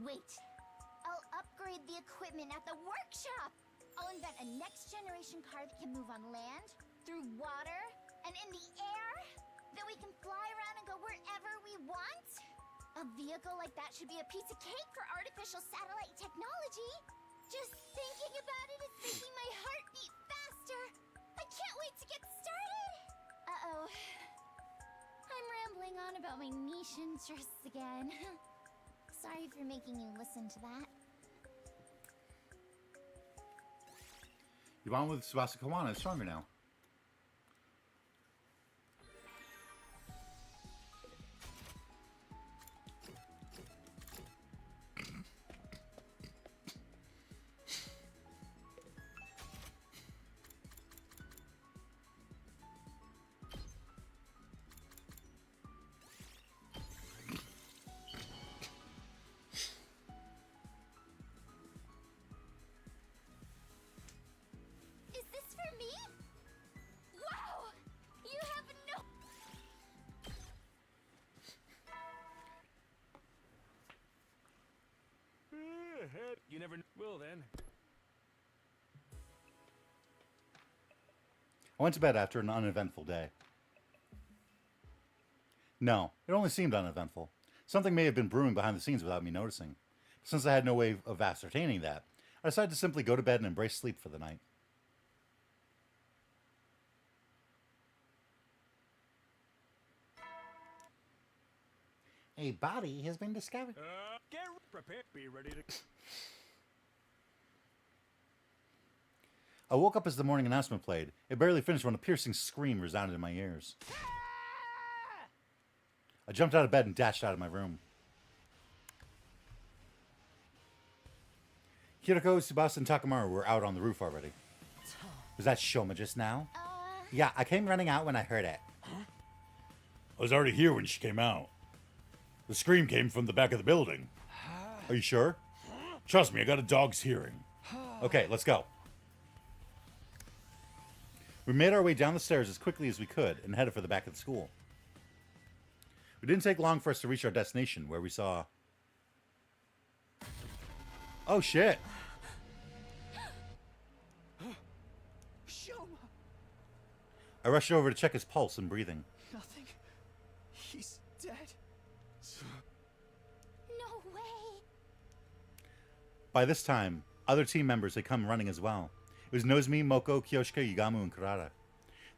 wait. I'll upgrade the equipment at the workshop. I'll invent a next-generation car that can move on land, through water, and in the air. That we can fly around and go wherever we want. A vehicle like that should be a piece of cake for artificial satellite technology. Just thinking about it is making my heart beat faster. I can't wait to get started. Uh-oh. I'm rambling on about my niche interests again. Sorry for making you listen to that.
Your bond with Tsubasa Kawana is stronger now.
You never will then.
I went to bed after an uneventful day. No, it only seemed uneventful. Something may have been brewing behind the scenes without me noticing. Since I had no way of ascertaining that, I decided to simply go to bed and embrace sleep for the night. A body has been discovered.
Get prepared. Be ready to.
I woke up as the morning announcement played. It barely finished when a piercing scream resounded in my ears. I jumped out of bed and dashed out of my room. Hiroko, Tsubasa, and Takamaru were out on the roof already. Was that Shoma just now? Yeah, I came running out when I heard it.
I was already here when she came out. The scream came from the back of the building.
Are you sure?
Trust me, I got a dog's hearing.
Okay, let's go. We made our way down the stairs as quickly as we could and headed for the back of the school. It didn't take long for us to reach our destination, where we saw... Oh, shit!
Shoma!
I rushed over to check his pulse and breathing.
Nothing. He's dead.
No way!
By this time, other team members had come running as well. It was Nozomi, Moko, Kyoshika, Yugamu, and Kurata.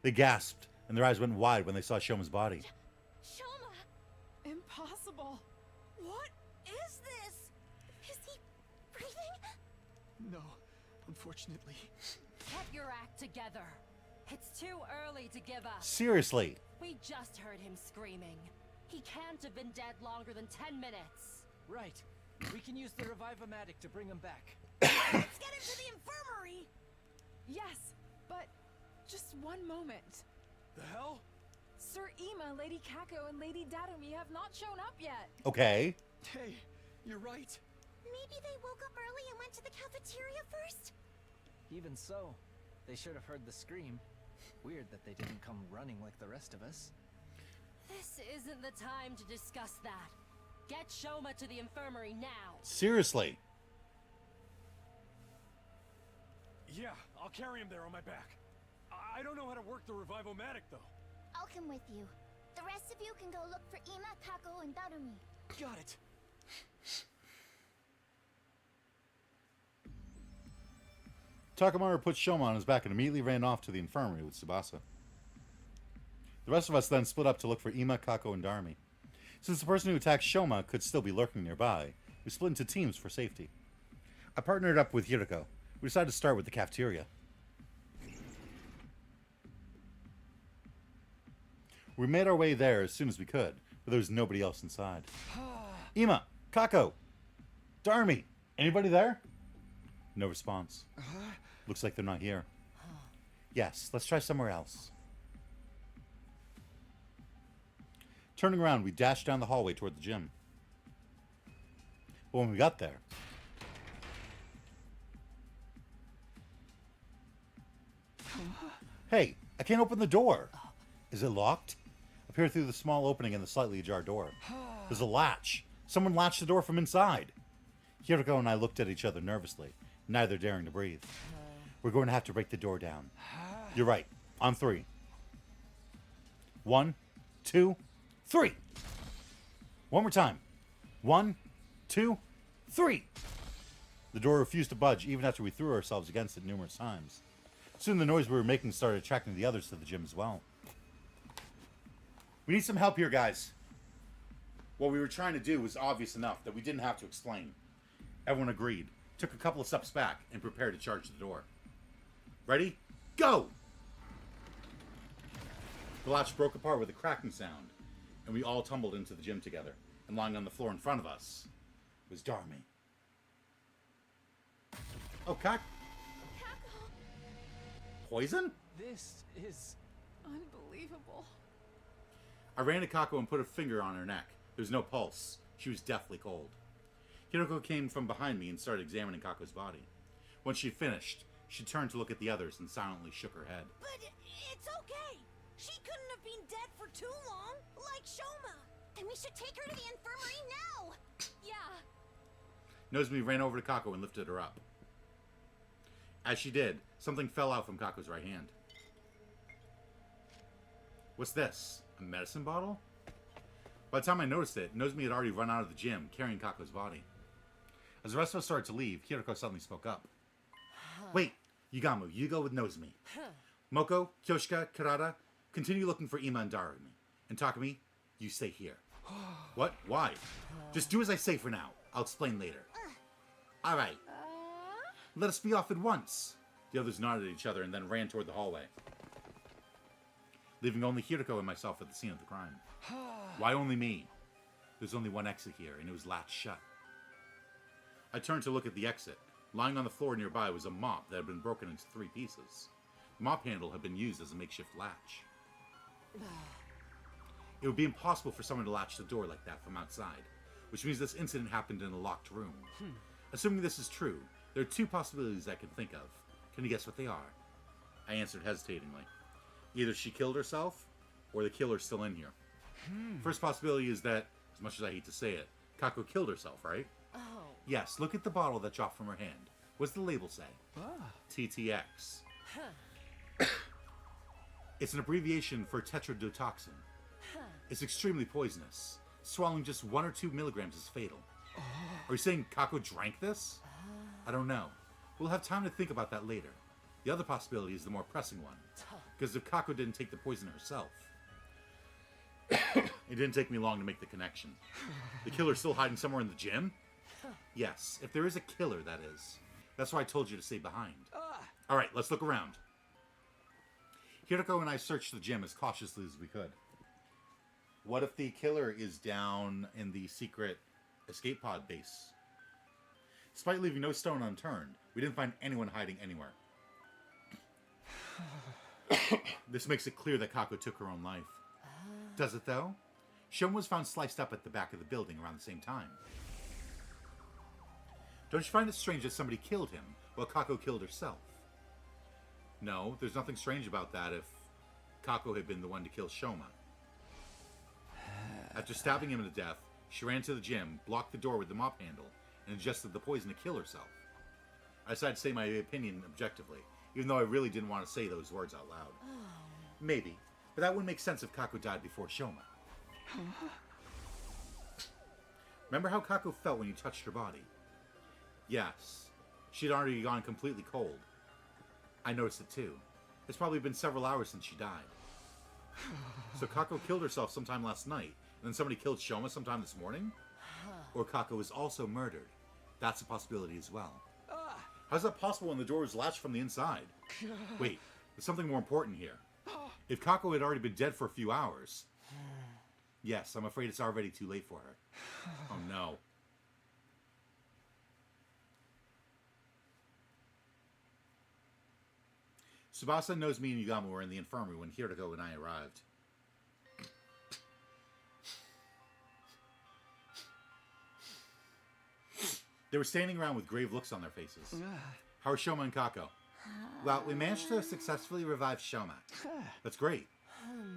They gasped, and their eyes went wide when they saw Shoma's body.
Shoma!
Impossible! What is this?
Is he breathing?
No, unfortunately.
Get your act together. It's too early to give up.
Seriously.
We just heard him screaming. He can't have been dead longer than 10 minutes.
Right. We can use the Revive-O-Matic to bring him back.
Let's get him to the infirmary! Yes, but just one moment.
The hell?
Sir Ima, Lady Kako, and Lady Darumi have not shown up yet.
Okay.
Hey, you're right.
Maybe they woke up early and went to the cafeteria first?
Even so, they should have heard the scream. Weird that they didn't come running like the rest of us.
This isn't the time to discuss that. Get Shoma to the infirmary now.
Seriously.
Yeah, I'll carry him there on my back. I I don't know how to work the Revivomatic, though.
I'll come with you. The rest of you can go look for Ima, Kako, and Darumi.
Got it.
Takamaru put Shoma on his back and immediately ran off to the infirmary with Tsubasa. The rest of us then split up to look for Ima, Kako, and Darumi. Since the person who attacked Shoma could still be lurking nearby, we split into teams for safety. I partnered up with Hiriko. We decided to start with the cafeteria. We made our way there as soon as we could, but there was nobody else inside. Ima, Kako, Darumi, anybody there? No response. Looks like they're not here. Yes, let's try somewhere else. Turning around, we dashed down the hallway toward the gym. But when we got there, hey, I can't open the door. Is it locked? I peer through the small opening in the slightly ajar door. There's a latch. Someone latched the door from inside. Hiriko and I looked at each other nervously, neither daring to breathe. We're going to have to break the door down. You're right. On 3. 1, 2, 3. One more time. 1, 2, 3. The door refused to budge even after we threw ourselves against it numerous times. Soon the noise we were making started attracting the others to the gym as well. We need some help here, guys. What we were trying to do was obvious enough that we didn't have to explain. Everyone agreed, took a couple of steps back, and prepared to charge the door. Ready? Go! The latch broke apart with a cracking sound, and we all tumbled into the gym together. And lying on the floor in front of us was Darumi. Oh, Poison?
This is unbelievable.
I ran to Kako and put a finger on her neck. There was no pulse. She was deathly cold. Hiriko came from behind me and started examining Kako's body. When she finished, she turned to look at the others and silently shook her head.
But it's okay. She couldn't have been dead for too long, like Shoma. Then we should take her to the infirmary now.
Yeah.
Nozomi ran over to Kako and lifted her up. As she did, something fell out from Kako's right hand. What's this? A medicine bottle? By the time I noticed it, Nozomi had already run out of the gym, carrying Kako's body. As the rest of us started to leave, Hiriko suddenly spoke up. Wait, Yugamu, you go with Nozomi. Moko, Kyoshika, Karada, continue looking for Ima and Darumi. And Takumi, you stay here. What? Why? Just do as I say for now. I'll explain later. Alright. Let us be off at once. The others nodded at each other and then ran toward the hallway, leaving only Hiriko and myself at the scene of the crime. Why only me? There's only one exit here, and it was latched shut. I turned to look at the exit. Lying on the floor nearby was a mop that had been broken into 3 pieces. The mop handle had been used as a makeshift latch. It would be impossible for someone to latch the door like that from outside, which means this incident happened in a locked room. Assuming this is true, there are 2 possibilities I can think of. Can you guess what they are? I answered hesitatingly. Either she killed herself, or the killer's still in here. First possibility is that, as much as I hate to say it, Kako killed herself, right?
Oh.
Yes, look at the bottle that dropped from her hand. What's the label say? TTX. It's an abbreviation for tetrodotoxin. It's extremely poisonous. Swallowing just 1 or 2 milligrams is fatal. Are you saying Kako drank this? I don't know. We'll have time to think about that later. The other possibility is the more pressing one. Because if Kako didn't take the poison herself, it didn't take me long to make the connection. The killer's still hiding somewhere in the gym? Yes, if there is a killer, that is. That's why I told you to stay behind. Alright, let's look around. Hiriko and I searched the gym as cautiously as we could. What if the killer is down in the secret escape pod base? Despite leaving no stone unturned, we didn't find anyone hiding anywhere. This makes it clear that Kako took her own life. Does it, though? Shoma was found sliced up at the back of the building around the same time. Don't you find it strange that somebody killed him while Kako killed herself? No, there's nothing strange about that if Kako had been the one to kill Shoma. After stabbing him to death, she ran to the gym, blocked the door with the mop handle, and ingested the poison to kill herself. I decided to say my opinion objectively. even though I really didn't want to say those words out loud. Maybe, but that wouldn't make sense if Kako died before Shoma. Remember how Kako felt when you touched her body? Yes, she'd already gone completely cold. I noticed it too. It's probably been several hours since she died. So Kako killed herself sometime last night, and then somebody killed Shoma sometime this morning? Or Kako was also murdered. That's a possibility as well. How's that possible when the door was latched from the inside? Wait, there's something more important here. If Kako had already been dead for a few hours... Yes, I'm afraid it's already too late for her. Oh no. Tsubasa knows me and Yugamo were in the infirmary when Hiroko and I arrived. They were standing around with grave looks on their faces. How are Shoma and Kako? Well, we managed to successfully revive Shoma. That's great.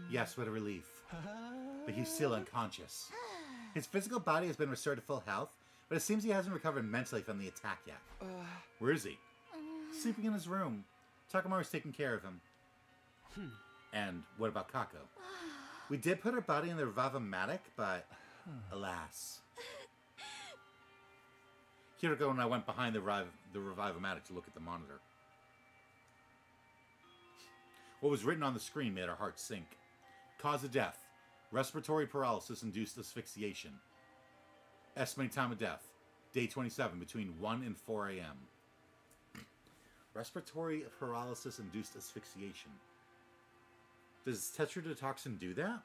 Yes, what a relief. But he's still unconscious. His physical body has been restored to full health, but it seems he hasn't recovered mentally from the attack yet. Where is he? Sleeping in his room. Takamaru's taking care of him. And what about Kako? We did put her body in the Revive-O-Matic, but alas. Hiroko and I went behind the Revive-O-Matic to look at the monitor. What was written on the screen made our hearts sink. Cause of death. Respiratory paralysis-induced asphyxiation. Estimated time of death. Day 27, between 1 and 4 a.m. Respiratory paralysis-induced asphyxiation. Does tetrodotoxin do that?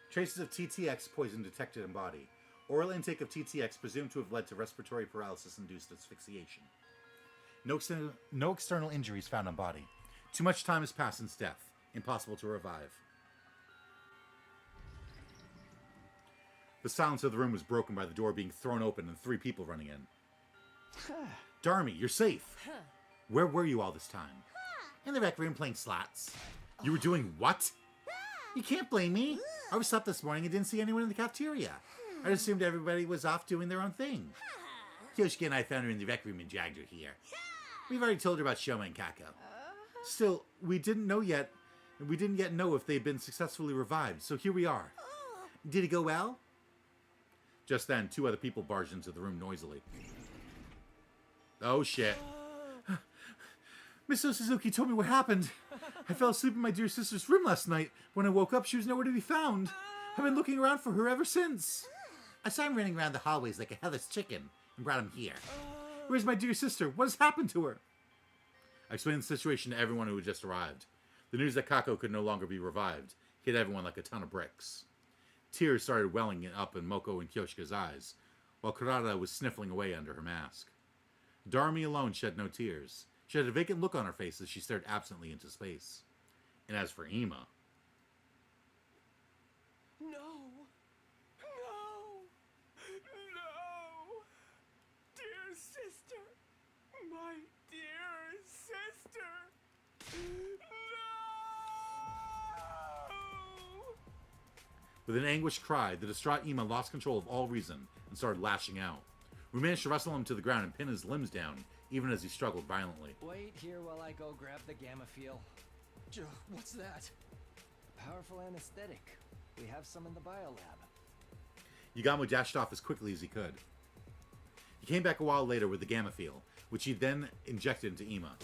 Traces of TTX poison detected in body. Oral intake of TTX presumed to have led to respiratory paralysis-induced asphyxiation. No external injuries found on body. Too much time has passed since death. Impossible to revive. The silence of the room was broken by the door being thrown open and 3 people running in. Darmy, you're safe. Where were you all this time? In the rec room playing slots. You were doing what? You can't blame me. I was up this morning and didn't see anyone in the cafeteria. I assumed everybody was off doing their own thing. Kyoshiki and I found her in the rec room and dragged her here. We've already told her about Shoma and Kako. Still, we didn't yet know if they'd been successfully revived, so here we are. Did it go well? Just then, 2 other people barged into the room noisily. Oh shit. Miss Suzuki told me what happened. I fell asleep in my dear sister's room last night. When I woke up, she was nowhere to be found. I've been looking around for her ever since. I saw him running around the hallways like a headless chicken and brought him here. Where's my dear sister? What has happened to her? I explained the situation to everyone who had just arrived. The news that Kako could no longer be revived hit everyone like a ton of bricks. Tears started welling up in Moko and Kyoshika's eyes, while Kurata was sniffling away under her mask. Darmy alone shed no tears. She had a vacant look on her face as she stared absently into space. And as for Ima...
No! No! No! Dear sister! My dear sister! No!
With an anguished cry, the distraught Ima lost control of all reason and started lashing out. We managed to wrestle him to the ground and pin his limbs down, even as he struggled violently.
Wait here while I go grab the gamma feel.
Joe, what's that?
Powerful anesthetic. We have some in the biolab.
Yugamo dashed off as quickly as he could. He came back a while later with the gamma feel, which he then injected into Ima.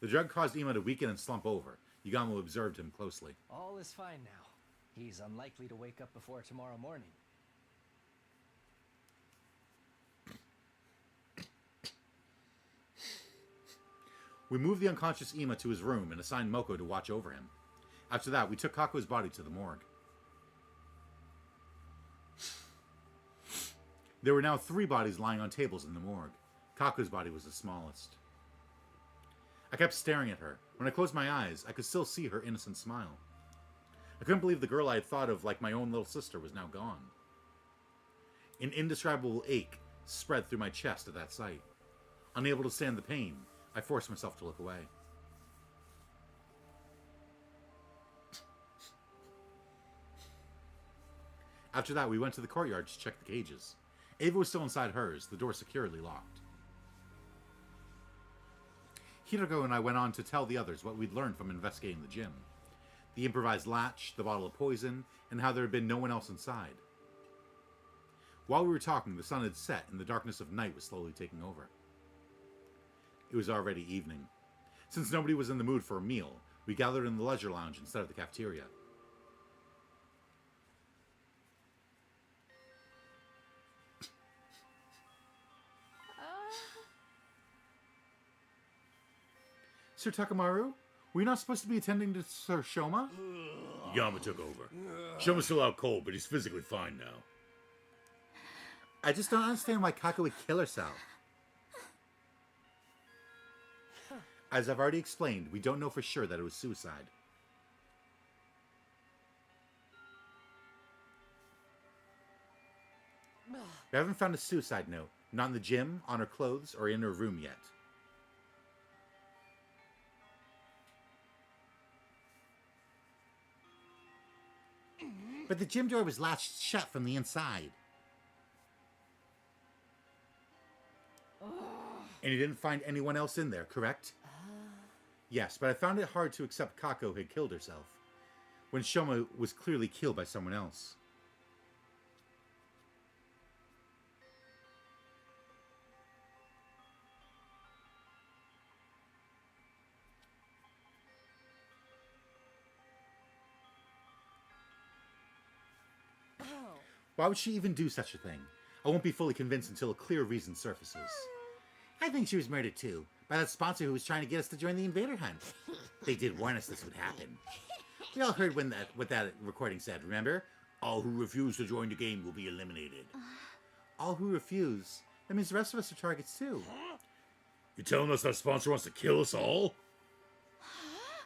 The drug caused Ima to weaken and slump over. Yugamo observed him closely.
All is fine now. He's unlikely to wake up before tomorrow morning.
We moved the unconscious Ima to his room and assigned Moko to watch over him. After that, we took Kako's body to the morgue. There were now 3 bodies lying on tables in the morgue. Kako's body was the smallest. I kept staring at her. When I closed my eyes, I could still see her innocent smile. I couldn't believe the girl I had thought of like my own little sister was now gone. An indescribable ache spread through my chest at that sight. Unable to stand the pain, I forced myself to look away. After that, we went to the courtyard to check the cages. Ava was still inside hers, the door securely locked. Hiroko and I went on to tell the others what we'd learned from investigating the gym. The improvised latch, the bottle of poison, and how there had been no one else inside. While we were talking, the sun had set and the darkness of night was slowly taking over. It was already evening. Since nobody was in the mood for a meal, we gathered in the leisure lounge instead of the cafeteria. Sir Takamaru, were you not supposed to be attending to Sir Shoma?
Yama took over. Shoma's still out cold, but he's physically fine now.
I just don't understand why Kako would kill herself. As I've already explained, we don't know for sure that it was suicide. We haven't found a suicide note, not in the gym, on her clothes, or in her room yet. But the gym door was latched shut from the inside. And you didn't find anyone else in there, correct? Yes, but I found it hard to accept Kako had killed herself, when Shoma was clearly killed by someone else. Why would she even do such a thing? I won't be fully convinced until a clear reason surfaces. I think she was murdered too, by that sponsor who was trying to get us to join the invader hunt. They did warn us this would happen. We all heard what that recording said, remember? All who refuse to join the game will be eliminated. All who refuse? That means the rest of us are targets too.
You telling us that sponsor wants to kill us all?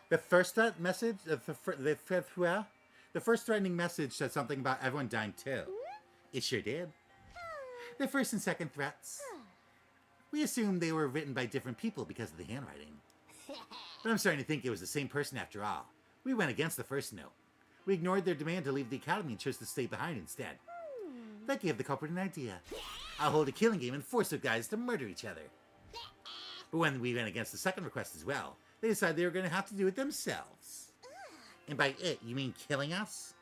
The first message, the first threatening message said something about everyone dying too. It sure did. The first and second threats. We assumed they were written by different people because of the handwriting. But I'm starting to think it was the same person after all. We went against the first note. We ignored their demand to leave the academy and chose to stay behind instead. That gave the culprit an idea. I'll hold a killing game and force the guys to murder each other. But when we went against the second request as well, they decided they were going to have to do it themselves. And by it, you mean killing us?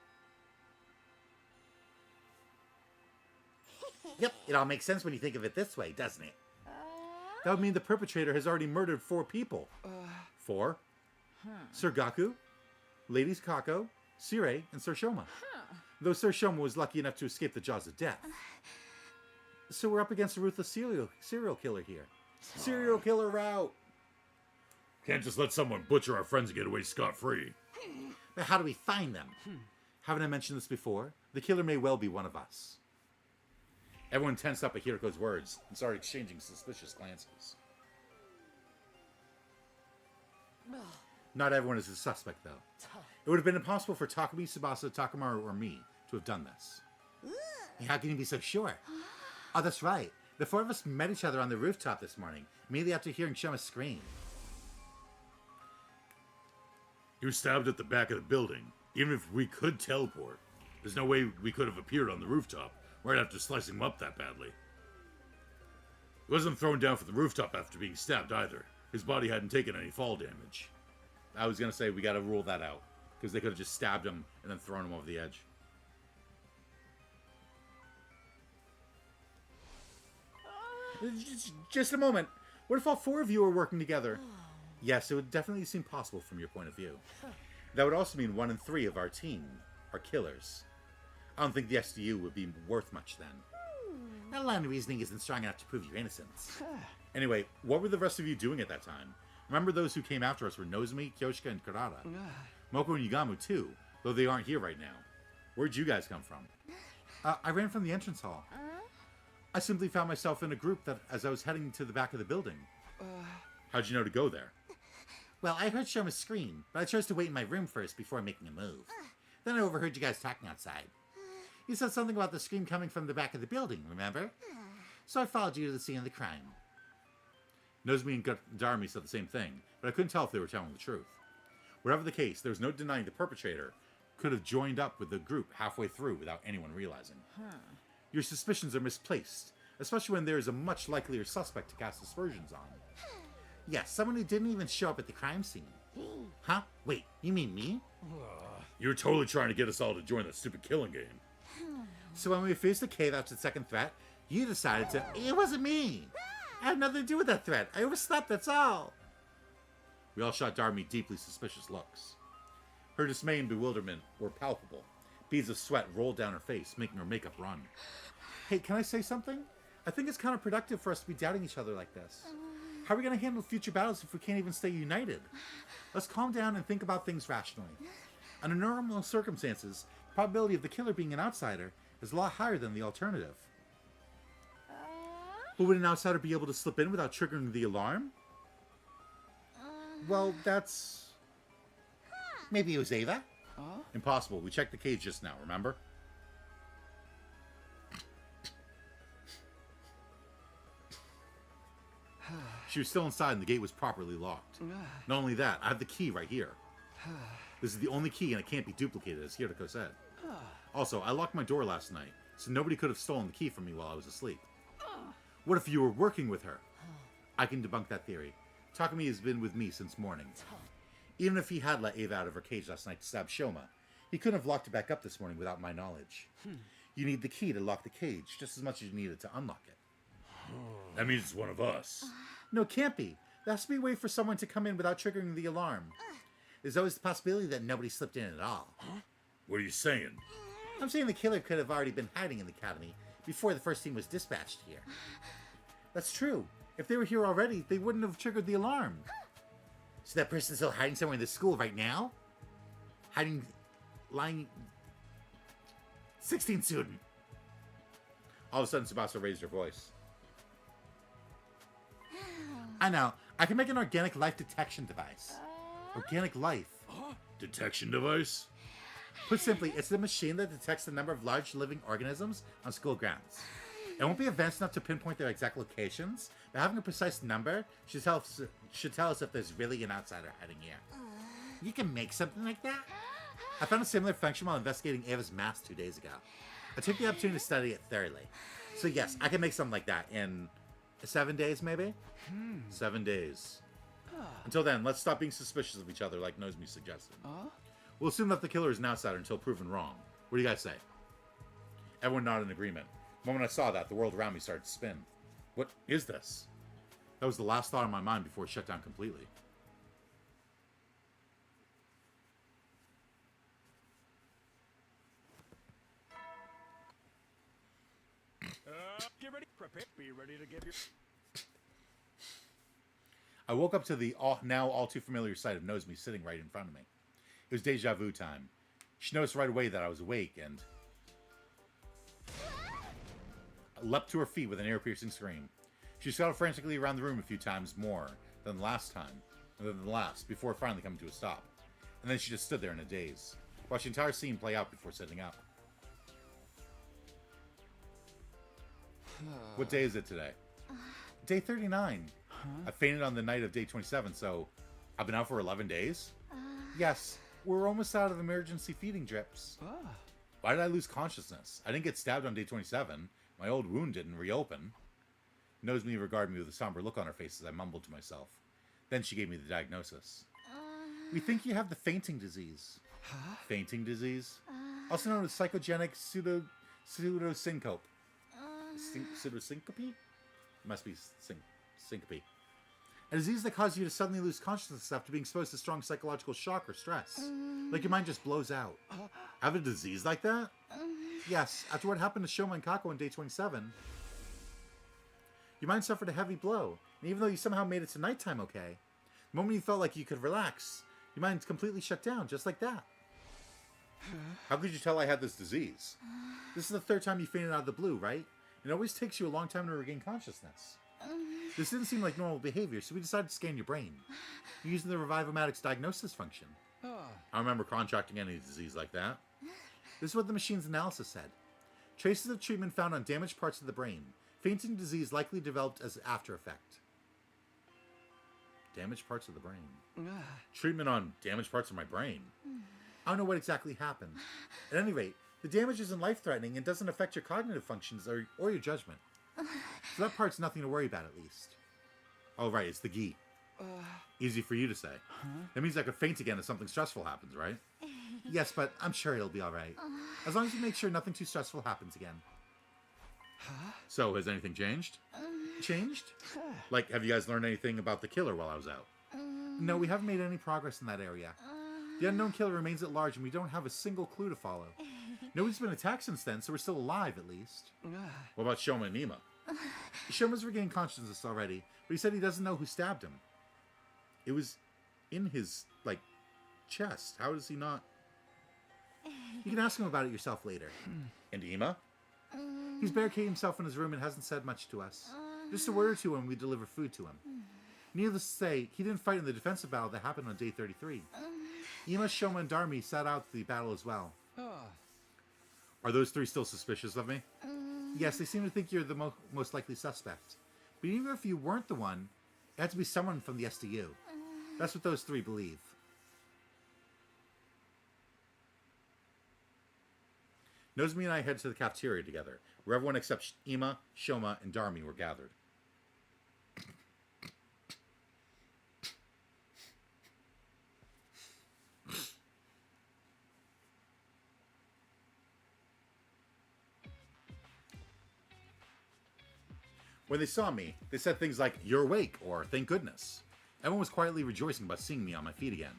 Yep, it all makes sense when you think of it this way, doesn't it? That would mean the perpetrator has already murdered 4 people. 4? Sir Gaku, Lady Kako, Sire, and Sir Shoma. Though Sir Shoma was lucky enough to escape the jaws of death. So we're up against a ruthless serial killer here. Serial killer route!
Can't just let someone butcher our friends and get away scot-free.
But how do we find them? Haven't I mentioned this before? The killer may well be one of us. Everyone tensed up at Hiroko's words and started exchanging suspicious glances. Not everyone is a suspect, though. It would have been impossible for Takumi, Tsubasa, Takamaru, or me to have done this. How can you be so sure? Oh, that's right. The 4 of us met each other on the rooftop this morning, immediately after hearing Shoma scream.
He was stabbed at the back of the building. Even if we could teleport, there's no way we could have appeared on the rooftop right after slicing him up that badly. He wasn't thrown down from the rooftop after being stabbed either. His body hadn't taken any fall damage. I was going to say we got to rule that out, because they could have just stabbed him and then thrown him over the edge. Just a moment. What if all 4 of you are working together? Yes, it would definitely seem possible from your point of view. That would also mean 1 in 3 of our team are killers. I don't think the SDU would be worth much then. That line of reasoning isn't strong enough to prove your innocence. Anyway, what were the rest of you doing at that time? Remember those who came after us were Nozomi, Kyoshika, and Kurata. Moko and Yugamu too, though they aren't here right now. Where'd you guys come from? I ran from the entrance hall. I simply found myself in a group that as I was heading to the back of the building. How'd you know to go there? Well, I heard Shoma's scream, but I chose to wait in my room first before making a move. Then I overheard you guys talking outside. You said something about the scream coming from the back of the building, remember? So I followed you to the scene of the crime. Nozomi and Darmi said the same thing, but I couldn't tell if they were telling the truth. Whatever the case, there was no denying the perpetrator could have joined up with the group halfway through without anyone realizing. Your suspicions are misplaced, especially when there is a much likelier suspect to cast aspersions on. Yes, someone who didn't even show up at the crime scene. Huh? Wait, you mean me?
You're totally trying to get us all to join that stupid killing game.
So when we faced the cave after the second threat, you decided to... It wasn't me! I had nothing to do with that threat. I overslept, that's all. We all shot Darmi deeply suspicious looks. Her dismay and bewilderment were palpable. Beads of sweat rolled down her face, making her makeup run. Hey, can I say something? I think it's counterproductive for us to be doubting each other like this. How are we going to handle future battles if we can't even stay united? Let's calm down and think about things rationally. Under normal circumstances, the probability of the killer being an outsider is a lot higher than the alternative. But would an outsider be able to slip in without triggering the alarm? Well, that's... Maybe it was Ava? Impossible. We checked the cage just now, remember? She was still inside and the gate was properly locked. Not only that, I have the key right here. This is the only key and it can't be duplicated, as Hiroko said. Also, I locked my door last night, so nobody could have stolen the key from me while I was asleep. What if you were working with her? I can debunk that theory. Takumi has been with me since morning. Even if he had let Ava out of her cage last night to stab Shoma, he couldn't have locked it back up this morning without my knowledge. You need the key to lock the cage, just as much as you need it to unlock it.
That means it's one of us.
No, it can't be. There has to be a way for someone to come in without triggering the alarm. There's always the possibility that nobody slipped in at all.
What are you saying?
I'm saying the killer could have already been hiding in the academy before the first team was dispatched here. That's true. If they were here already, they wouldn't have triggered the alarm. So that person's still hiding somewhere in the school right now? Lying... 16 student. All of a sudden, Tsubasa raised her voice. I know. I can make an organic life detection device. Organic life?
Detection device?
Put simply, it's the machine that detects the number of large living organisms on school grounds. It won't be advanced enough to pinpoint their exact locations, but having a precise number should tell us if there's really an outsider hiding here. You can make something like that? I found a similar function while investigating Ava's mask 2 days ago. I took the opportunity to study it thoroughly. So yes, I can make something like that in 7 days, maybe? 7 days. Until then, let's stop being suspicious of each other like Nozomi suggested. We'll assume that the killer is an outsider until proven wrong. What do you guys say? Everyone nodded in agreement. The moment I saw that, the world around me started to spin. What is this? That was the last thought in my mind before it shut down completely.
Get ready, prepare, be ready to give your...
I woke up to the now all too familiar sight of Nozomi sitting right in front of me. It was deja vu time. She noticed right away that I was awake and leapt to her feet with an ear-piercing scream. She scuttled frantically around the room a few times more than the last before finally coming to a stop. And then she just stood there in a daze, watched the entire scene play out before sitting up. What day is it today? Day 39. I fainted on the night of day 27, so I've been out for 11 days? Yes, we're almost out of emergency feeding drips. Why did I lose consciousness? I didn't get stabbed on day 27. My old wound didn't reopen. Nozomi regarded me with a somber look on her face as I mumbled to myself. Then she gave me the diagnosis. We think you have the fainting disease. Fainting disease? Also known as psychogenic pseudosyncope. Pseudosyncope? Must be syncope. A disease that causes you to suddenly lose consciousness after being exposed to strong psychological shock or stress. Like your mind just blows out. Have a disease like that? Yes, after what happened to Shoma and Kako on day 27. Your mind suffered a heavy blow, and even though you somehow made it to nighttime okay, the moment you felt like you could relax, your mind completely shut down, just like that. How could you tell I had this disease? This is the third time you fainted out of the blue, right? It always takes you a long time to regain consciousness. This didn't seem like normal behavior, so we decided to scan your brain, using the Revivomatics diagnosis function. I don't remember contracting any disease like that. This is what the machine's analysis said. Traces of treatment found on damaged parts of the brain. Fainting disease likely developed as an after effect. damaged parts of the brain. Treatment on damaged parts of my brain. I don't know what exactly happened. At any rate, the damage isn't life-threatening and doesn't affect your cognitive functions or your judgment. So that part's nothing to worry about, at least. Oh, right, it's the gi. Easy for you to say. That means I could faint again if something stressful happens, right? Yes, but I'm sure it'll be alright. As long as you make sure nothing too stressful happens again. So, has anything changed? Changed? Like, have you guys learned anything about the killer while I was out? No, we haven't made any progress in that area. The unknown killer remains at large and we don't have a single clue to follow. Nobody's been attacked since then, so we're still alive at least. What about Shoma and Nima? Shoma's regained consciousness already, but he said he doesn't know who stabbed him. It was in his, like, chest. How does he not... You can ask him about it yourself later. And Ima? He's barricaded himself in his room and hasn't said much to us. Just a word or two when we deliver food to him. Needless to say, he didn't fight in the defensive battle that happened on day 33. Ima, Shoma, and Dharmi sat out the battle as well. Are those three still suspicious of me? Yes, they seem to think you're the most likely suspect. But even if you weren't the one, it had to be someone from the SDU. That's what those three believe. Nozomi and I head to the cafeteria together, where everyone except Ima, Shoma, and Dharmi were gathered. When they saw me, they said things like, "You're awake," or "Thank goodness." Everyone was quietly rejoicing about seeing me on my feet again.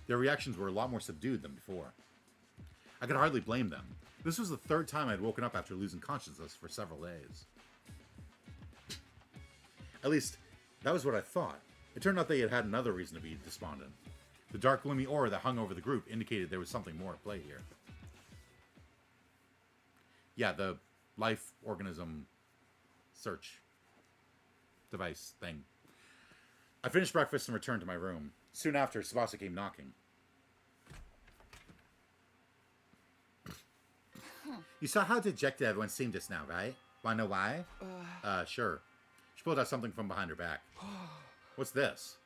Their reactions were a lot more subdued than before. I could hardly blame them. This was the third time I'd woken up after losing consciousness for several days. At least, that was what I thought. It turned out they had another reason to be despondent. The dark, gloomy aura that hung over the group indicated there was something more at play here. Yeah, the life organism search device thing. I finished breakfast and returned to my room. Soon after, Tsubasa came knocking. You saw how dejected everyone seemed just now, right? Wanna know why? Sure. She pulled out something from behind her back. What's this?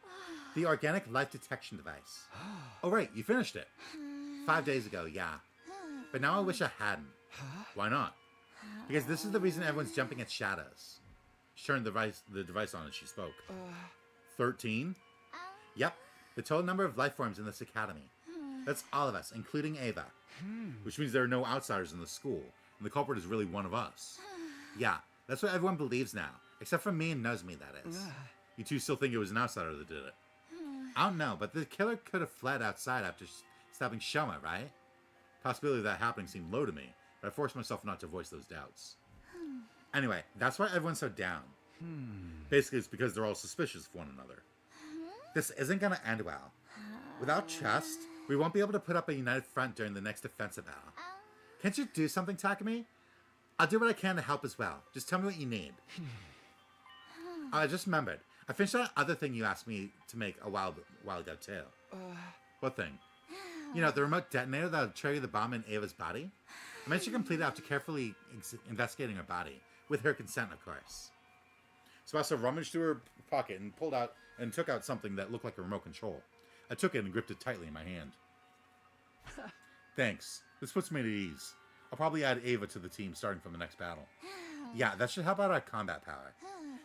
The organic life detection device. Oh, right, you finished it. 5 days ago, yeah. But now I wish I hadn't. Why not? Because this is the reason everyone's jumping at shadows. She turned the device on as she spoke. 13? Yep, the total number of life forms in this academy. That's all of us, including Ava. Which means there are no outsiders in the school, and the culprit is really one of us. Yeah, that's what everyone believes now, except for me and Nozomi, that is. You two still think it was an outsider that did it? I don't know, but the killer could have fled outside after stabbing Shoma, right? Possibility of that happening seemed low to me, but I forced myself not to voice those doubts. Anyway, that's why everyone's so down. Basically, it's because they're all suspicious of one another. This isn't gonna end well. Without trust, we won't be able to put up a united front during the next defensive battle. Can't you do something, Takumi? I'll do what I can to help as well. Just tell me what you need. I just remembered. I finished that other thing you asked me to make a while ago, too. What thing? You know, the remote detonator that'll trigger the bomb in Ava's body? I managed to complete it after carefully investigating her body. With her consent, of course. Tsubasa rummaged through her pocket and took out something that looked like a remote control. I took it and gripped it tightly in my hand. Thanks. This puts me at ease. I'll probably add Ava to the team starting from the next battle. Yeah, that should help out our combat power.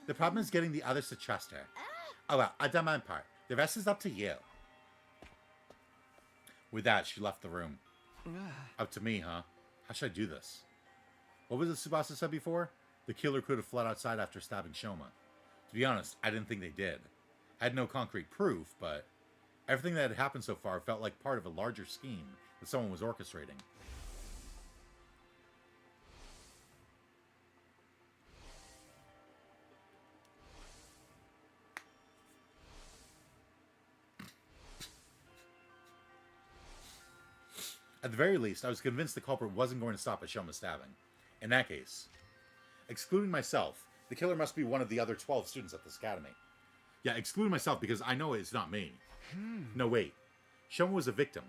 The problem is getting the others to trust her. Oh well, I've done my part. The rest is up to you. With that, she left the room. Up to me, huh? How should I do this? What was it Tsubasa said before? The killer could have fled outside after stabbing Shoma. To be honest, I didn't think they did. I had no concrete proof, but everything that had happened so far felt like part of a larger scheme that someone was orchestrating. At the very least, I was convinced the culprit wasn't going to stop at Shoma's stabbing. In that case, excluding myself, the killer must be one of the other 12 students at this academy. Yeah, excluding myself because I know it's not me. No, wait. Shoma was a victim.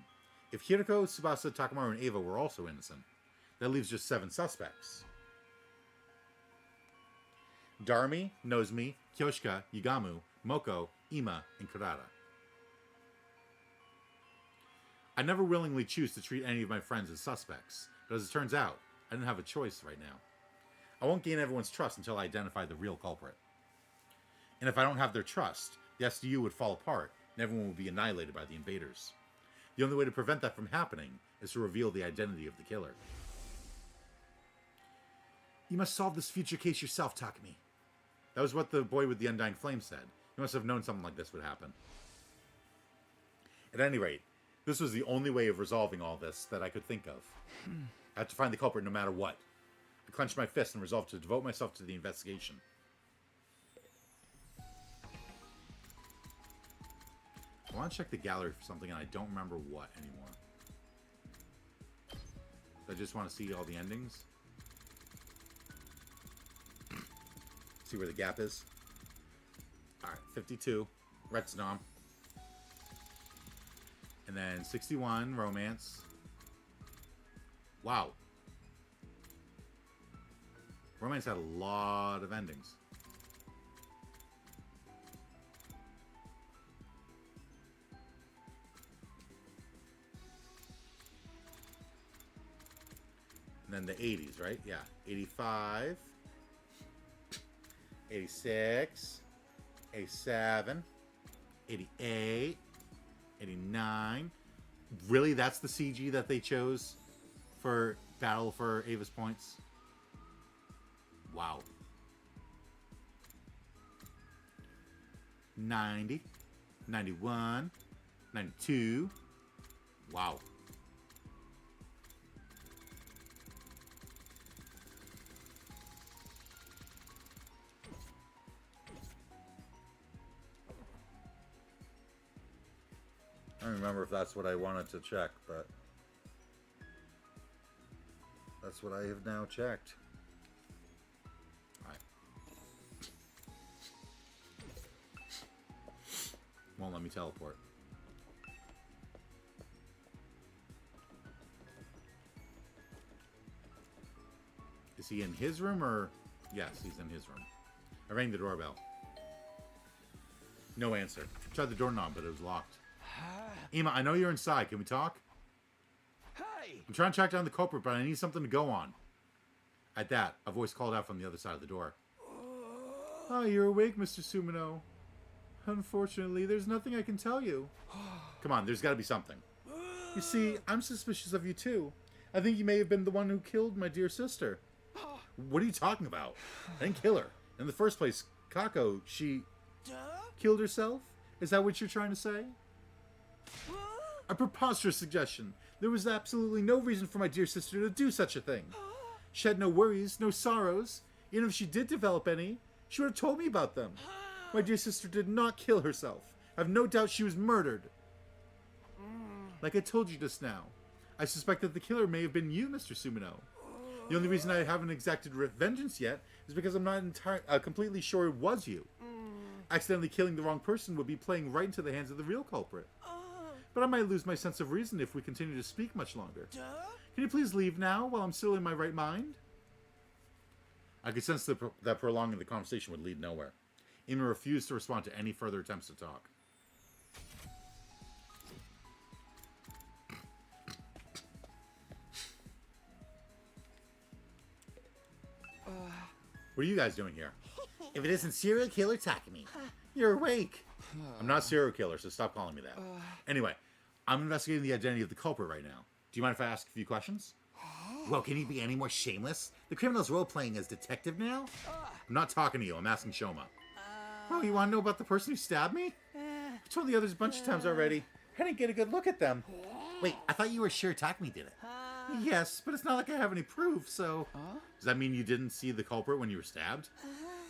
If Hiriko, Tsubasa, Takamaru, and Ava were also innocent, that leaves just 7 suspects. Dharmi, Nozomi, Kyoshika, Yugamu, Moko, Ima, and Kurata. I never willingly choose to treat any of my friends as suspects, but as it turns out, I didn't have a choice right now. I won't gain everyone's trust until I identify the real culprit. And if I don't have their trust, the SDU would fall apart, and everyone would be annihilated by the invaders. The only way to prevent that from happening is to reveal the identity of the killer. You must solve this future case yourself, Takumi. That was what the boy with the undying flame said. He must have known something like this would happen. At any rate, this was the only way of resolving all this that I could think of. I had to find the culprit no matter what. I clenched my fist and resolved to devote myself to the investigation. I want to check the gallery for something, and I don't remember what anymore. I just want to see all the endings. See where the gap is. Alright, 52. Retsnom. And then 61, Romance. Wow. Romance had a lot of endings. And then the 80s, right? Yeah. 85. 86. 87. 88. 89. Really? That's the CG that they chose for Battle for Avis Points? Wow. 90. 91. 92. Wow. I don't remember if that's what I wanted to check, but that's what I have now checked. Alright. Won't let me teleport. Is he in his room or... Yes, he's in his room. I rang the doorbell. No answer. Tried the doorknob, but it was locked. Ima, I know you're inside. Can we talk?
Hey!
I'm trying to track down the culprit, but I need something to go on. At that, a voice called out from the other side of the door. Oh, you're awake, Mr. Sumino. Unfortunately, there's nothing I can tell you. Come on, there's got to be something. You see, I'm suspicious of you too. I think you may have been the one who killed my dear sister. What are you talking about? I didn't kill her. In the first place, Kako, she... killed herself? Is that what you're trying to say? A preposterous suggestion. There was absolutely no reason for my dear sister to do such a thing. She had no worries, no sorrows. Even if she did develop any, she would have told me about them. My dear sister did not kill herself. I have no doubt she was murdered. Like I told you just now, I suspect that the killer may have been you, Mr. Sumino. The only reason I haven't exacted vengeance yet is because I'm not completely sure it was you. Accidentally killing the wrong person would be playing right into the hands of the real culprit. But I might lose my sense of reason if we continue to speak much longer. Can you please leave now while I'm still in my right mind? I could sense that prolonging the conversation would lead nowhere. Ima refused to respond to any further attempts to talk. What are you guys doing here? If it isn't serial killer Takumi, you're awake. I'm not a serial killer, so stop calling me that. Anyway, I'm investigating the identity of the culprit right now. Do you mind if I ask a few questions? Well, can you be any more shameless? The criminal's role-playing as detective now? I'm not talking to you. I'm asking Shoma. Oh, you want to know about the person who stabbed me? I've told the others a bunch of times already. I didn't get a good look at them. Wait, I thought you were sure Takumi did it. Yes, but it's not like I have any proof, so... Does that mean you didn't see the culprit when you were stabbed?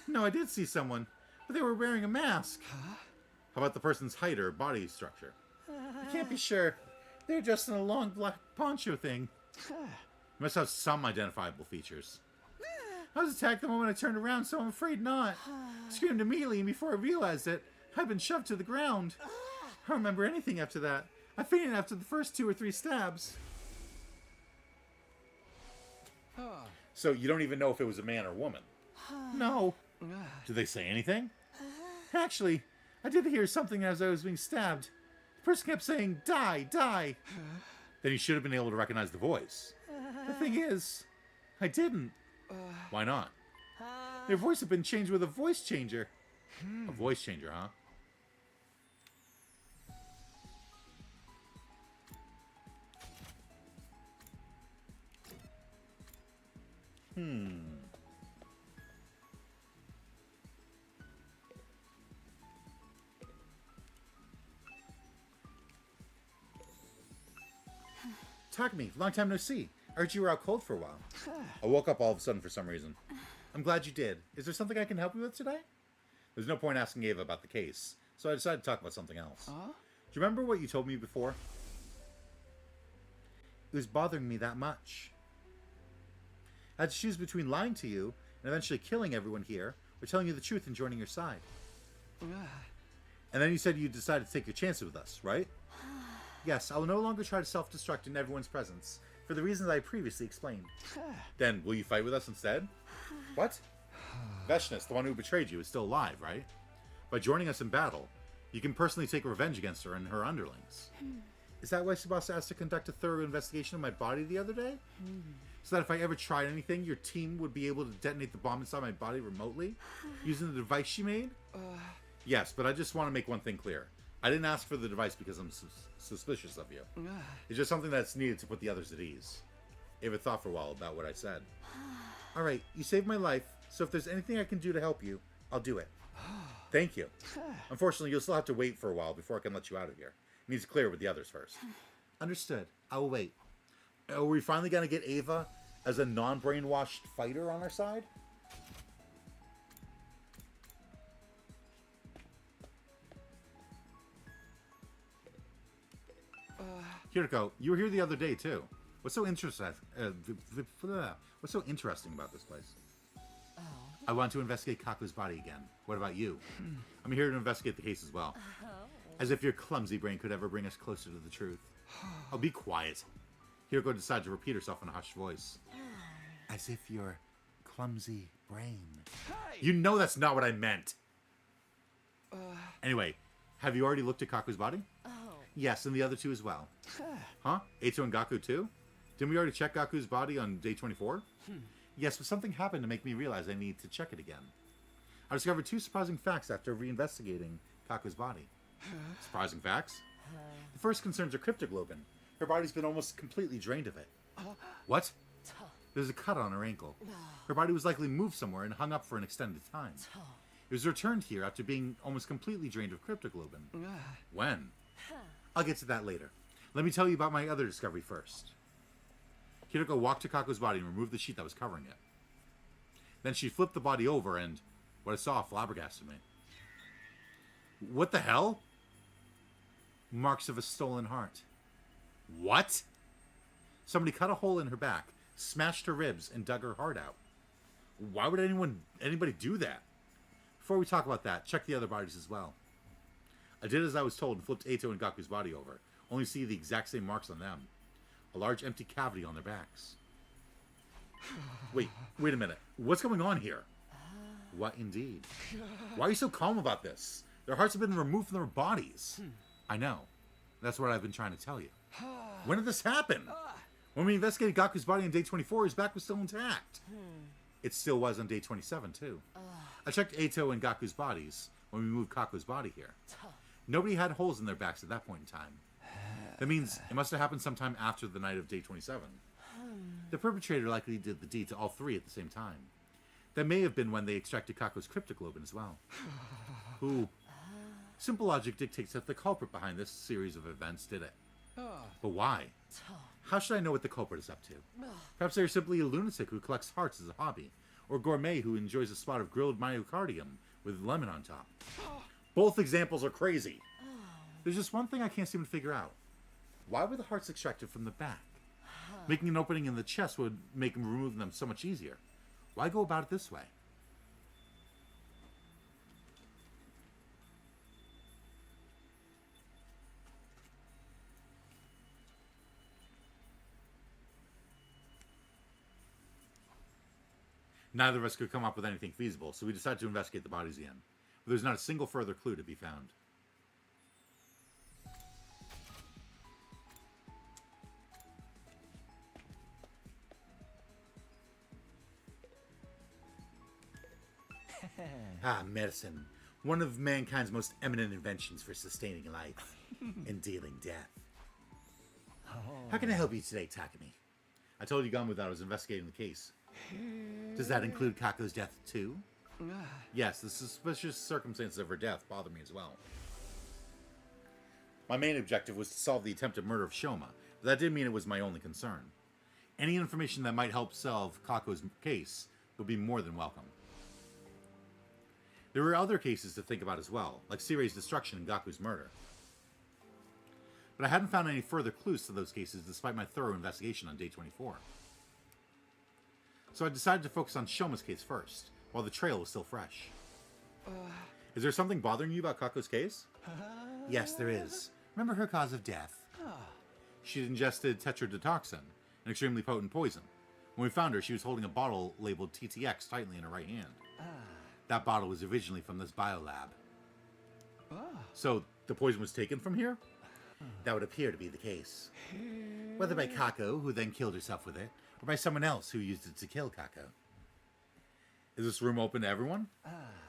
No, I did see someone, but they were wearing a mask. How about the person's height or body structure? I can't be sure. They're dressed in a long black poncho thing. You must have some identifiable features. I was attacked the moment I turned around, so I'm afraid not. I screamed immediately, and before I realized it, I'd been shoved to the ground. I don't remember anything after that. I fainted after the first 2 or 3 stabs. So you don't even know if it was a man or woman? No. Did they say anything? Actually, I did hear something as I was being stabbed. The person kept saying, die, die. Then you should have been able to recognize the voice. The thing is, I didn't. Why not? Their voice had been changed with a voice changer. A voice changer, huh? Takumi, long time no see. I heard you were out cold for a while. I woke up all of a sudden for some reason. I'm glad you did. Is there something I can help you with today? There's no point asking Ava about the case, so I decided to talk about something else. Do you remember what you told me before? It was bothering me that much. I had to choose between lying to you and eventually killing everyone here, or telling you the truth and joining your side. And then you said you decided to take your chances with us, right? Yes, I will no longer try to self-destruct in everyone's presence, for the reasons I previously explained. Then, will you fight with us instead? What? Veshness, the one who betrayed you, is still alive, right? By joining us in battle, you can personally take revenge against her and her underlings. Is that why Tsubasa asked to conduct a thorough investigation of my body the other day? So that if I ever tried anything, your team would be able to detonate the bomb inside my body remotely? Using the device she made? Yes, but I just want to make one thing clear. I didn't ask for the device because I'm suspicious of you. It's just something that's needed to put the others at ease. Ava thought for a while about what I said. Alright, you saved my life, so if there's anything I can do to help you, I'll do it. Thank you. Unfortunately, you'll still have to wait for a while before I can let you out of here. It needs to clear with the others first. Understood. I will wait. Are we finally going to get Ava as a non-brainwashed fighter on our side? Hiriko, you were here the other day too. What's so interesting? What's so interesting about this place? I want to investigate Kaku's body again. What about you? I'm here to investigate the case as well. As if your clumsy brain could ever bring us closer to the truth. Oh, be quiet. Hiriko decided to repeat herself in a hushed voice. As if your clumsy brain. You know that's not what I meant. Anyway, have you already looked at Kaku's body? Yes, and the other two as well. Huh? Eito and Gaku too? Didn't we already check Gaku's body on day 24? Yes, but something happened to make me realize I need to check it again. I discovered two surprising facts after reinvestigating Kaku's body. Surprising facts? The first concerns her cryptoglobin. Her body's been almost completely drained of it. What? There's a cut on her ankle. Her body was likely moved somewhere and hung up for an extended time. It was returned here after being almost completely drained of cryptoglobin. When? I'll get to that later. Let me tell you about my other discovery first. Hiriko walked to Kaku's body and removed the sheet that was covering it. Then she flipped the body over and what I saw flabbergasted me. What the hell? Marks of a stolen heart. What? Somebody cut a hole in her back, smashed her ribs, and dug her heart out. Why would anybody do that? Before we talk about that, check the other bodies as well. I did as I was told and flipped Eito and Gaku's body over, only to see the exact same marks on them. A large empty cavity on their backs. Wait a minute. What's going on here? What indeed? Why are you so calm about this? Their hearts have been removed from their bodies. I know. That's what I've been trying to tell you. When did this happen? When we investigated Gaku's body on day 24, his back was still intact. It still was on day 27, too. I checked Eito and Gaku's bodies when we moved Kaku's body here. Nobody had holes in their backs at that point in time. That means it must have happened sometime after the night of day 27. The perpetrator likely did the deed to all three at the same time. That may have been when they extracted Kaku's cryptoglobin as well. Ooh. Simple logic dictates that the culprit behind this series of events did it. But why? How should I know what the culprit is up to? Perhaps they're simply a lunatic who collects hearts as a hobby, or a gourmet who enjoys a spot of grilled myocardium with lemon on top. Both examples are crazy. There's just one thing I can't seem to figure out. Why were the hearts extracted from the back? Making an opening in the chest would make removing them so much easier. Why go about it this way? Neither of us could come up with anything feasible, so we decided to investigate the bodies again. but there's not a single further clue to be found. Medicine. One of mankind's most eminent inventions for sustaining life and dealing death. How can I help you today, Takumi? I told you Gamu that I was investigating the case. Does that include Kako's death, too? Yes, the suspicious circumstances of her death bother me as well. My main objective was to solve the attempted murder of Shoma, but that didn't mean it was my only concern. Any information that might help solve Kako's case would be more than welcome. There were other cases to think about as well, like Sirei's destruction and Gaku's murder. But I hadn't found any further clues to those cases despite my thorough investigation on day 24. So I decided to focus on Shoma's case first, while the trail was still fresh. Is there something bothering you about Kako's case? Yes, there is. Remember her cause of death? She'd ingested tetrodotoxin, an extremely potent poison. When we found her, she was holding a bottle labeled TTX tightly in her right hand. That bottle was originally from this biolab. So, the poison was taken from here? That would appear to be the case. Whether by Kako, who then killed herself with it, or by someone else who used it to kill Kako. Is this room open to everyone?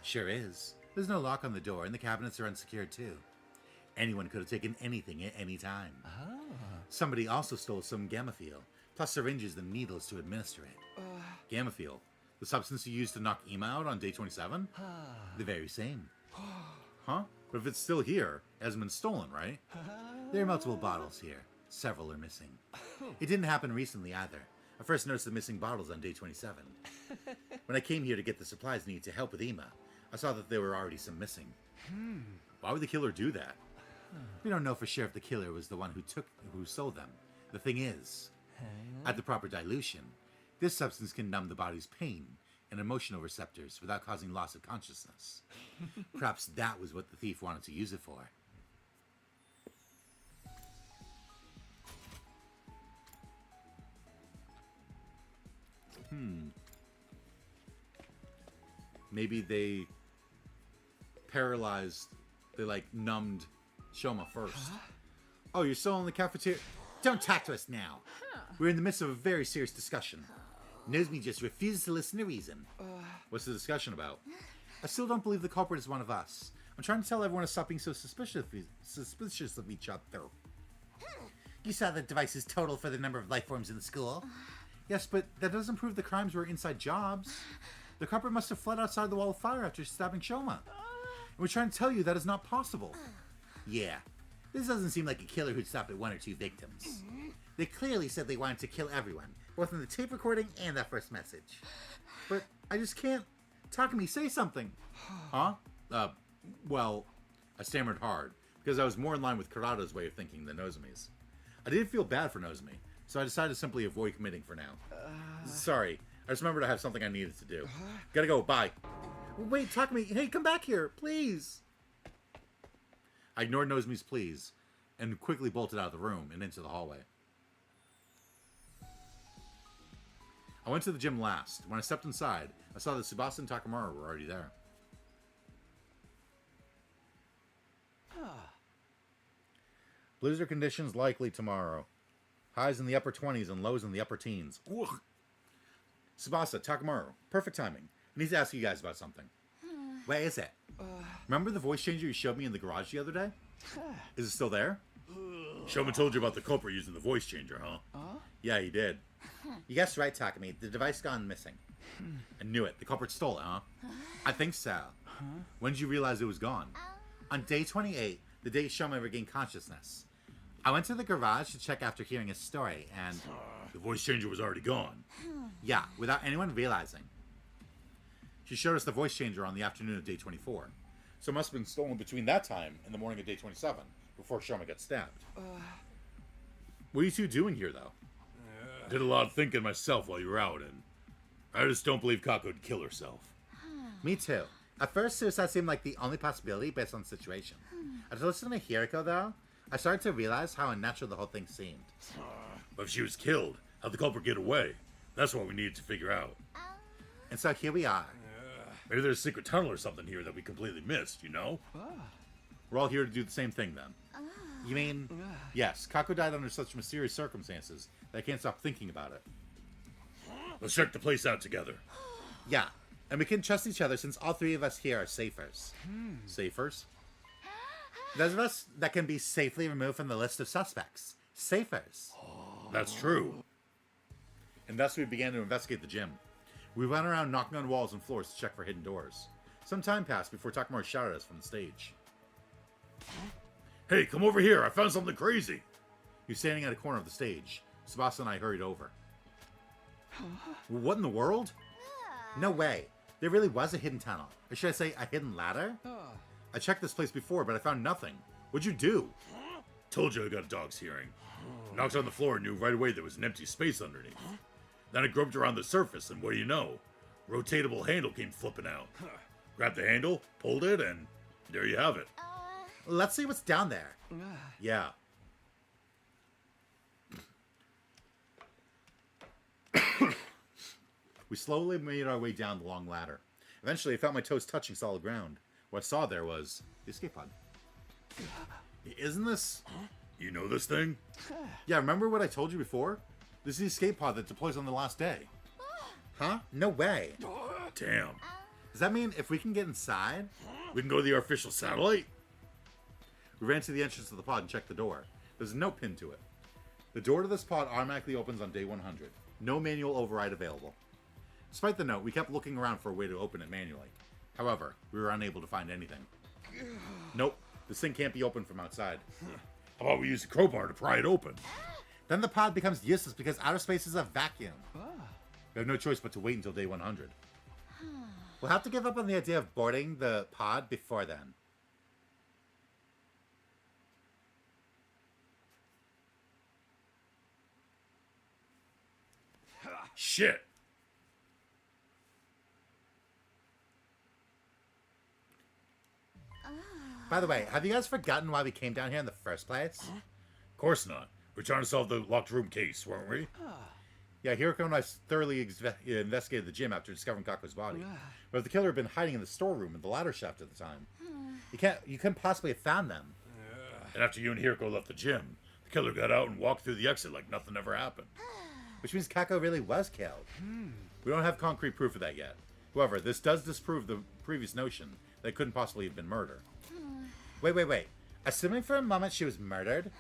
Sure is. There's no lock on the door, and the cabinets are unsecured too. Anyone could have taken anything at any time. Somebody also stole some Gammafiel, plus syringes and needles to administer it. Gammafiel? The substance you used to knock Ima out on day 27? The very same. Huh? But if it's still here, it hasn't been stolen, right? There are multiple bottles here. Several are missing. It didn't happen recently either. I first noticed the missing bottles on day 27. When I came here to get the supplies needed to help with Ima, I saw that there were already some missing. Why would the killer do that? We don't know for sure if the killer was the one who sold them. The thing is, at the proper dilution, this substance can numb the body's pain and emotional receptors without causing loss of consciousness. Perhaps that was what the thief wanted to use it for. Maybe they paralyzed, they numbed Shoma first. Oh, you're still in the cafeteria? Don't talk to us now. We're in the midst of a very serious discussion. Nozomi just refuses to listen to reason. What's the discussion about? I still don't believe the culprit is one of us. I'm trying to tell everyone to stop being so suspicious of each other. You saw the device's total for the number of life forms in the school. Yes, but that doesn't prove the crimes were inside jobs. The culprit must have fled outside the wall of fire after stabbing Shoma. And we're trying to tell you that is not possible. Yeah, this doesn't seem like a killer who'd stop at one or two victims. They clearly said they wanted to kill everyone, both in the tape recording and that first message. But I just can't. Takumi, say something. Huh? Well, I stammered hard, because I was more in line with Kurata's way of thinking than Nozomi's. I didn't feel bad for Nozomi, so I decided to simply avoid committing for now. Sorry, I just remembered I have something I needed to do. Gotta go, bye. Wait, Takumi, hey, come back here, please. I ignored Nozomi's pleas, and quickly bolted out of the room and into the hallway. I went to the gym last. When I stepped inside, I saw that Tsubasa and Takamura were already there. Blizzard conditions likely tomorrow. Highs in the upper 20s and lows in the upper teens. Ugh. Tsubasa, Takamura, perfect timing. I need to ask you guys about something. Where is it? Remember the voice changer you showed me in the garage the other day? Is it still there? Shoma told you about the culprit using the voice changer, huh? Yeah, he did. You guessed right, Takumi. The device gone missing. I knew it. The culprit stole it, huh? I think so. When did you realize it was gone? On day 28, the day Shoma regained consciousness. I went to the garage to check after hearing his story, and... The voice changer was already gone. Yeah, without anyone realizing. She showed us the voice changer on the afternoon of day 24. So it must have been stolen between that time and the morning of day 27, before Shoma got stabbed. What are you two doing here, though? Did a lot of thinking myself while you were out, and I just don't believe Kako would kill herself. Me too. At first, suicide seemed like the only possibility based on the situation. After listening to Hiriko, though, I started to realize how unnatural the whole thing seemed. But if she was killed, how'd the culprit get away? That's what we needed to figure out. And so here we are.
Maybe there's a secret tunnel or something here that we completely missed, you know?
We're all here to do the same thing, then. You mean... Yes, Kako died under such mysterious circumstances that I can't stop thinking about it.
Let's check the place out together.
Yeah, and we can trust each other since all three of us here are safers. Safers? Those of us that can be safely removed from the list of suspects. Safers.
That's true.
And thus we began to investigate the gym. We went around knocking on walls and floors to check for hidden doors. Some time passed before Takamaru shouted at us from the stage.
Hey, come over here. I found something crazy.
He was standing at a corner of the stage. Tsubasa and I hurried over. What in the world? No way. There really was a hidden tunnel. Or should I say a hidden ladder? I checked this place before, but I found nothing. What'd you do?
Told you I got a dog's hearing. Knocked on the floor and knew right away there was an empty space underneath. Then I groped around the surface, and what do you know? Rotatable handle came flipping out. Grabbed the handle, pulled it, and there you have it.
Let's see what's down there. Yeah. We slowly made our way down the long ladder. Eventually, I felt my toes touching solid ground. What I saw there was the escape pod. Isn't this...
You know this thing?
Yeah, remember what I told you before? This is the escape pod that deploys on the last day. Huh? No way.
Damn.
Does that mean if we can get inside...
We can go to the artificial satellite?
We ran to the entrance of the pod and checked the door. There's no pin to it. The door to this pod automatically opens on day 100. No manual override available. Despite the note, we kept looking around for a way to open it manually. However, we were unable to find anything. Nope, this thing can't be opened from outside.
How about we use the crowbar to pry it open?
Then the pod becomes useless because outer space is a vacuum. We have no choice but to wait until day 100. We'll have to give up on the idea of boarding the pod before then.
Shit!
By the way, have you guys forgotten why we came down here in the first place?
Of course not. We're trying to solve the locked room case, weren't we?
Yeah, Hiroko and I thoroughly investigated the gym after discovering Kako's body. But if the killer had been hiding in the storeroom in the ladder shaft at the time, you couldn't possibly have found them.
And after you and Hiroko left the gym, the killer got out and walked through the exit like nothing ever happened.
Which means Kako really was killed. We don't have concrete proof of that yet. However, this does disprove the previous notion that it couldn't possibly have been murder. Wait. Assuming for a moment she was murdered,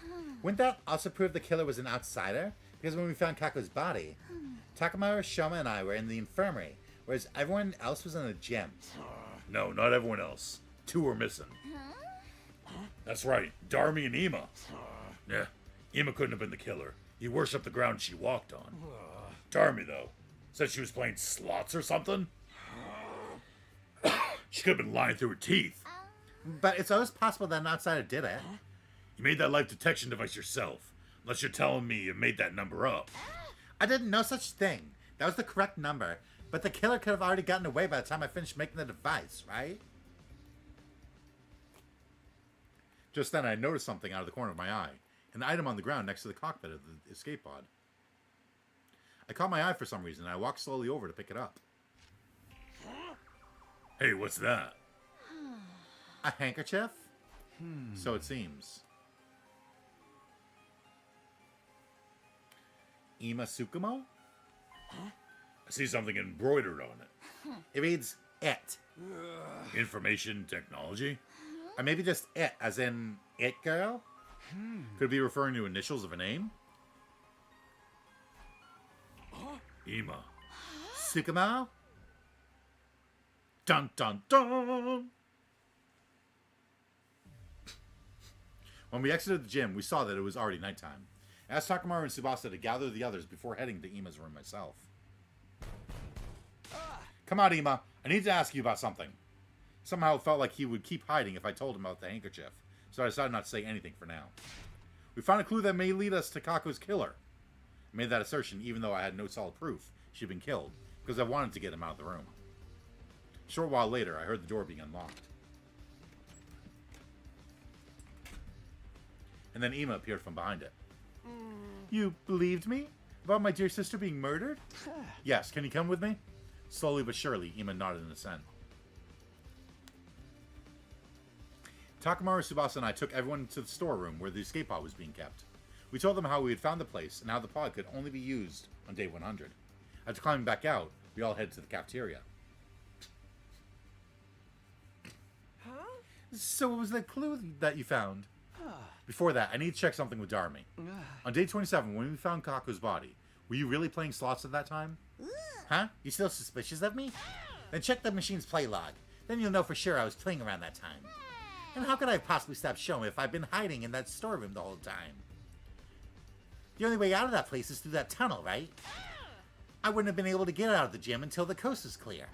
wouldn't that also prove the killer was an outsider? Because when we found Kako's body, Takamaru, Shoma, and I were in the infirmary, whereas everyone else was in the gym.
No, not everyone else. 2 were missing. That's right, Darmi and Ima. Yeah, Ima couldn't have been the killer. He worshipped the ground she walked on. Darmi, though, said she was playing slots or something. She could have been lying through her teeth.
But it's always possible that an outsider did it.
You made that life detection device yourself. Unless you're telling me you made that number up.
I didn't know such thing. That was the correct number. But the killer could have already gotten away by the time I finished making the device, right? Just then I noticed something out of the corner of my eye. An item on the ground next to the cockpit of the escape pod. I caught my eye for some reason and I walked slowly over to pick it up.
Hey, what's that?
A handkerchief? So it seems. Ima Tsukumo?
I see something embroidered on it.
It reads it.
Information technology?
Or maybe just it, as in it girl? Could it be referring to initials of a name?
Ima.
Tsukumo? Dun dun dun! When we exited the gym, we saw that it was already nighttime. I asked Takamaru and Tsubasa to gather the others before heading to Ima's room myself. Come on, Ima. I need to ask you about something. Somehow it felt like he would keep hiding if I told him about the handkerchief, so I decided not to say anything for now. We found a clue that may lead us to Kako's killer. I made that assertion even though I had no solid proof she'd been killed, because I wanted to get him out of the room. A short while later, I heard the door being unlocked. And then Ima appeared from behind it. You believed me? About my dear sister being murdered? Yes, can you come with me? Slowly but surely, Ima nodded in assent. Takamaru, Tsubasa, and I took everyone to the storeroom where the escape pod was being kept. We told them how we had found the place and how the pod could only be used on day 100. After climbing back out, we all headed to the cafeteria.
Huh?
So what was the clue that you found? Before that, I need to check something with Darmy. On day 27, when we found Kako's body, were you really playing slots at that time? Huh? You still suspicious of me? Then check the machine's play log. Then you'll know for sure I was playing around that time. And how could I have possibly stopped Shoma if I've been hiding in that storeroom the whole time? The only way out of that place is through that tunnel, right? I wouldn't have been able to get out of the gym until the coast is clear.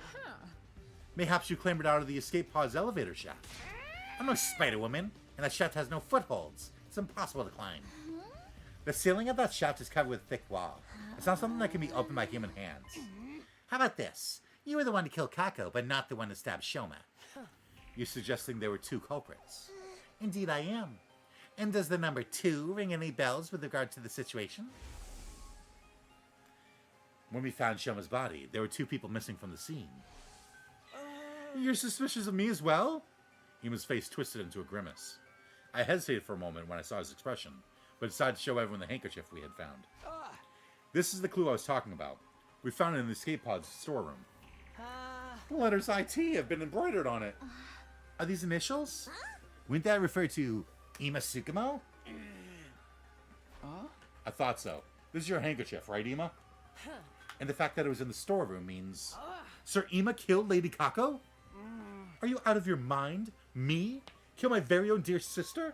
Mayhaps you clambered out of the escape pod's elevator shaft. I'm no Spider-Woman, and that shaft has no footholds. It's impossible to climb. The ceiling of that shaft is covered with thick wall. It's not something that can be opened by human hands. How about this? You were the one to kill Kako, but not the one to stab Shoma. You're suggesting there were two culprits. Indeed I am. And does the number 2 ring any bells with regard to the situation? When we found Shoma's body, there were 2 people missing from the scene. You're suspicious of me as well? Ima's face twisted into a grimace. I hesitated for a moment when I saw his expression, but decided to show everyone the handkerchief we had found. This is the clue I was talking about. We found it in the escape pod's storeroom. The letters IT have been embroidered on it. Are these initials? Wouldn't that refer to Ima Tsukumo? I thought so. This is your handkerchief, right, Ima? And the fact that it was in the storeroom means... Sir Ima killed Lady Kako? Are you out of your mind? Me? Kill my very own dear sister?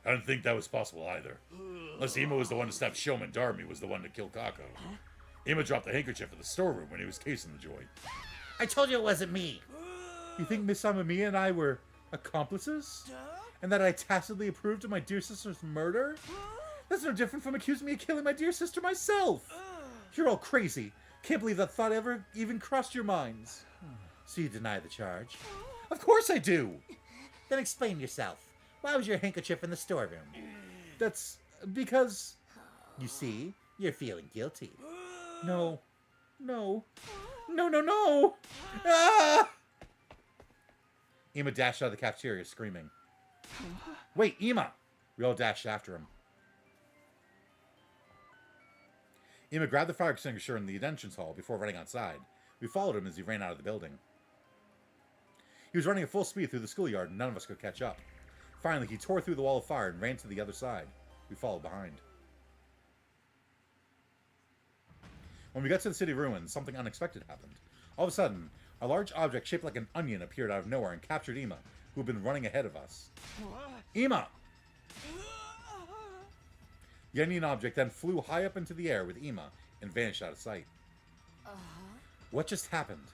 I didn't think that was possible either. Unless Ima was the one to stab Shoma and Darmy was the one to kill Kako. Ima dropped the handkerchief in the storeroom when he was casing the joint.
I told you it wasn't me! You think Miss Amamiya and I were accomplices? And that I tacitly approved of my dear sister's murder? That's no different from accusing me of killing my dear sister myself! You're all crazy. Can't believe that thought ever even crossed your minds. So you deny the charge? Of course I do! Then explain yourself. Why was your handkerchief in the storeroom? That's because... You see, you're feeling guilty. No. No. No, no, no! Ah! Ima dashed out of the cafeteria, screaming. Wait, Ima! We all dashed after him. Ima grabbed the fire extinguisher in the entrance hall before running outside. We followed him as he ran out of the building. He was running at full speed through the schoolyard and none of us could catch up. Finally, he tore through the wall of fire and ran to the other side. We followed behind. When we got to the city ruins, something unexpected happened. All of a sudden, a large object shaped like an onion appeared out of nowhere and captured Ima, who had been running ahead of us. Ima! The onion object then flew high up into the air with Ima and vanished out of sight. What just happened?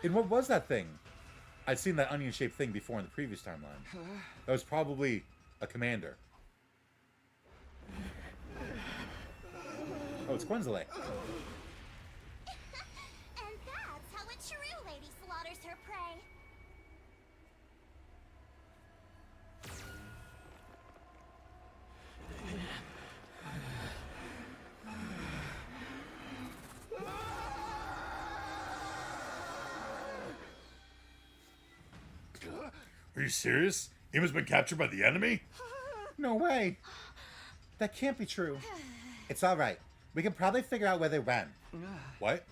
And what was that thing? I'd seen that onion-shaped thing before in the previous timeline. That was probably a commander. Oh, it's Quenzile.
And that's how a true lady slaughters her prey.
Are you serious? Ima's been captured by the enemy?
No way. That can't be true. It's alright. We can probably figure out where they went.
What?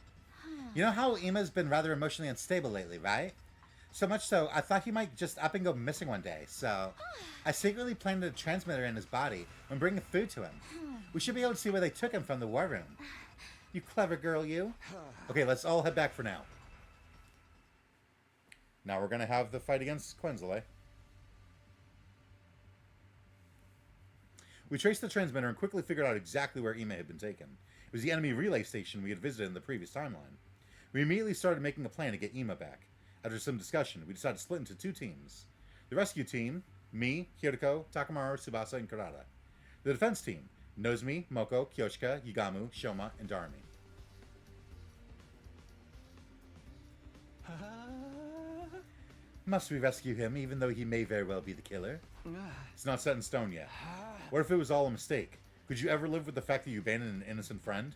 You know how Ima's been rather emotionally unstable lately, right? So much so, I thought he might just up and go missing one day, so... I secretly planted a transmitter in his body and bring food to him. We should be able to see where they took him from the war room. You clever girl, you. Okay, let's all head back for now. Now we're going to have the fight against Quenzile. We traced the transmitter and quickly figured out exactly where Ima had been taken. It was the enemy relay station we had visited in the previous timeline. We immediately started making a plan to get Ima back. After some discussion, we decided to split into 2 teams. The rescue team, me, Hiriko, Takamaru, Tsubasa, and Kurata. The defense team, Nozomi, Moko, Kyoshika, Yugamu, Shoma, and Darmy. Must we rescue him, even though he may very well be the killer? It's not set in stone yet. What if it was all a mistake? Could you ever live with the fact that you abandoned an innocent friend?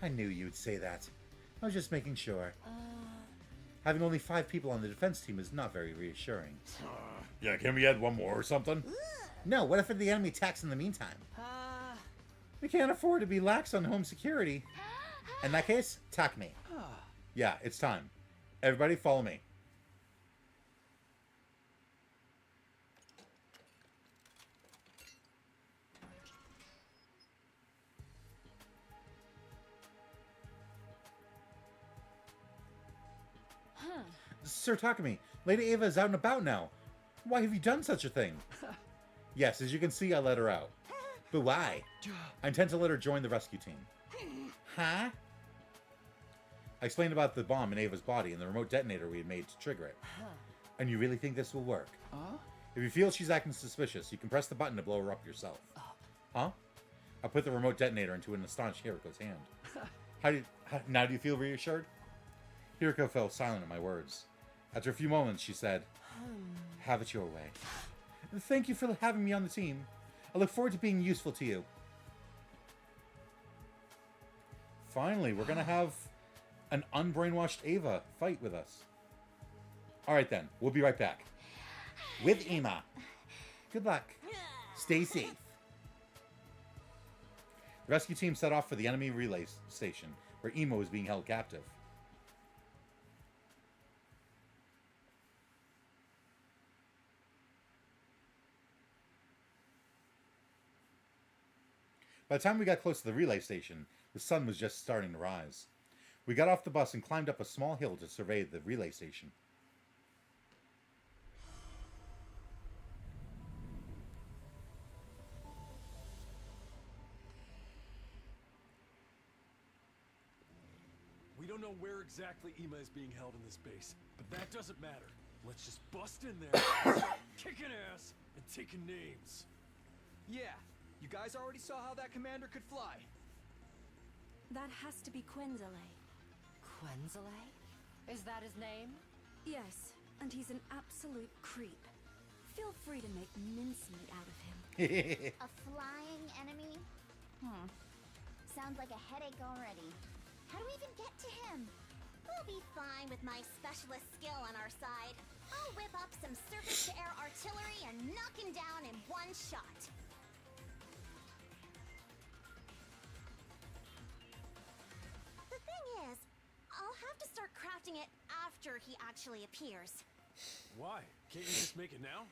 I knew you'd say that. I was just making sure. Having only 5 people on the defense team is not very reassuring.
Yeah, can we add one more or something?
No, what if the enemy attacks in the meantime? We can't afford to be lax on home security. In that case, attack me. Yeah, it's time. Everybody follow me. Sir Takumi, Lady Ava is out and about now. Why have you done such a thing? Yes, as you can see, I let her out. But why? I intend to let her join the rescue team. Huh? I explained about the bomb in Ava's body and the remote detonator we had made to trigger it. And you really think this will work? If you feel she's acting suspicious, you can press the button to blow her up yourself. Huh? I put the remote detonator into an astonished Hiriko's hand. Now do you feel reassured? Hiriko fell silent at my words. After a few moments, she said, "Have it your way. Thank you for having me on the team. I look forward to being useful to you." Finally, we're going to have an unbrainwashed Ava fight with us. Alright then, we'll be right back. With Ima. Good luck. Stay safe. The rescue team set off for the enemy relay station, where Ima was being held captive. By the time we got close to the relay station, the sun was just starting to rise. We got off the bus and climbed up a small hill to survey the relay station.
We don't know where exactly Ima is being held in this base, but that doesn't matter. Let's just bust in there, and start kicking ass, and taking names.
Yeah, you guys already saw how that commander could fly.
That has to be Quenzele.
Quenzele? Is that his name?
Yes, and he's an absolute creep. Feel free to make mincemeat out of him.
A flying enemy? Sounds like a headache already. How do we even get to him?
We'll be fine with my specialist skill on our side. I'll whip up some surface-to-air artillery and knock him down in one shot. The thing is, I'll have to start crafting it after he actually appears.
Why? Can't you just make it now?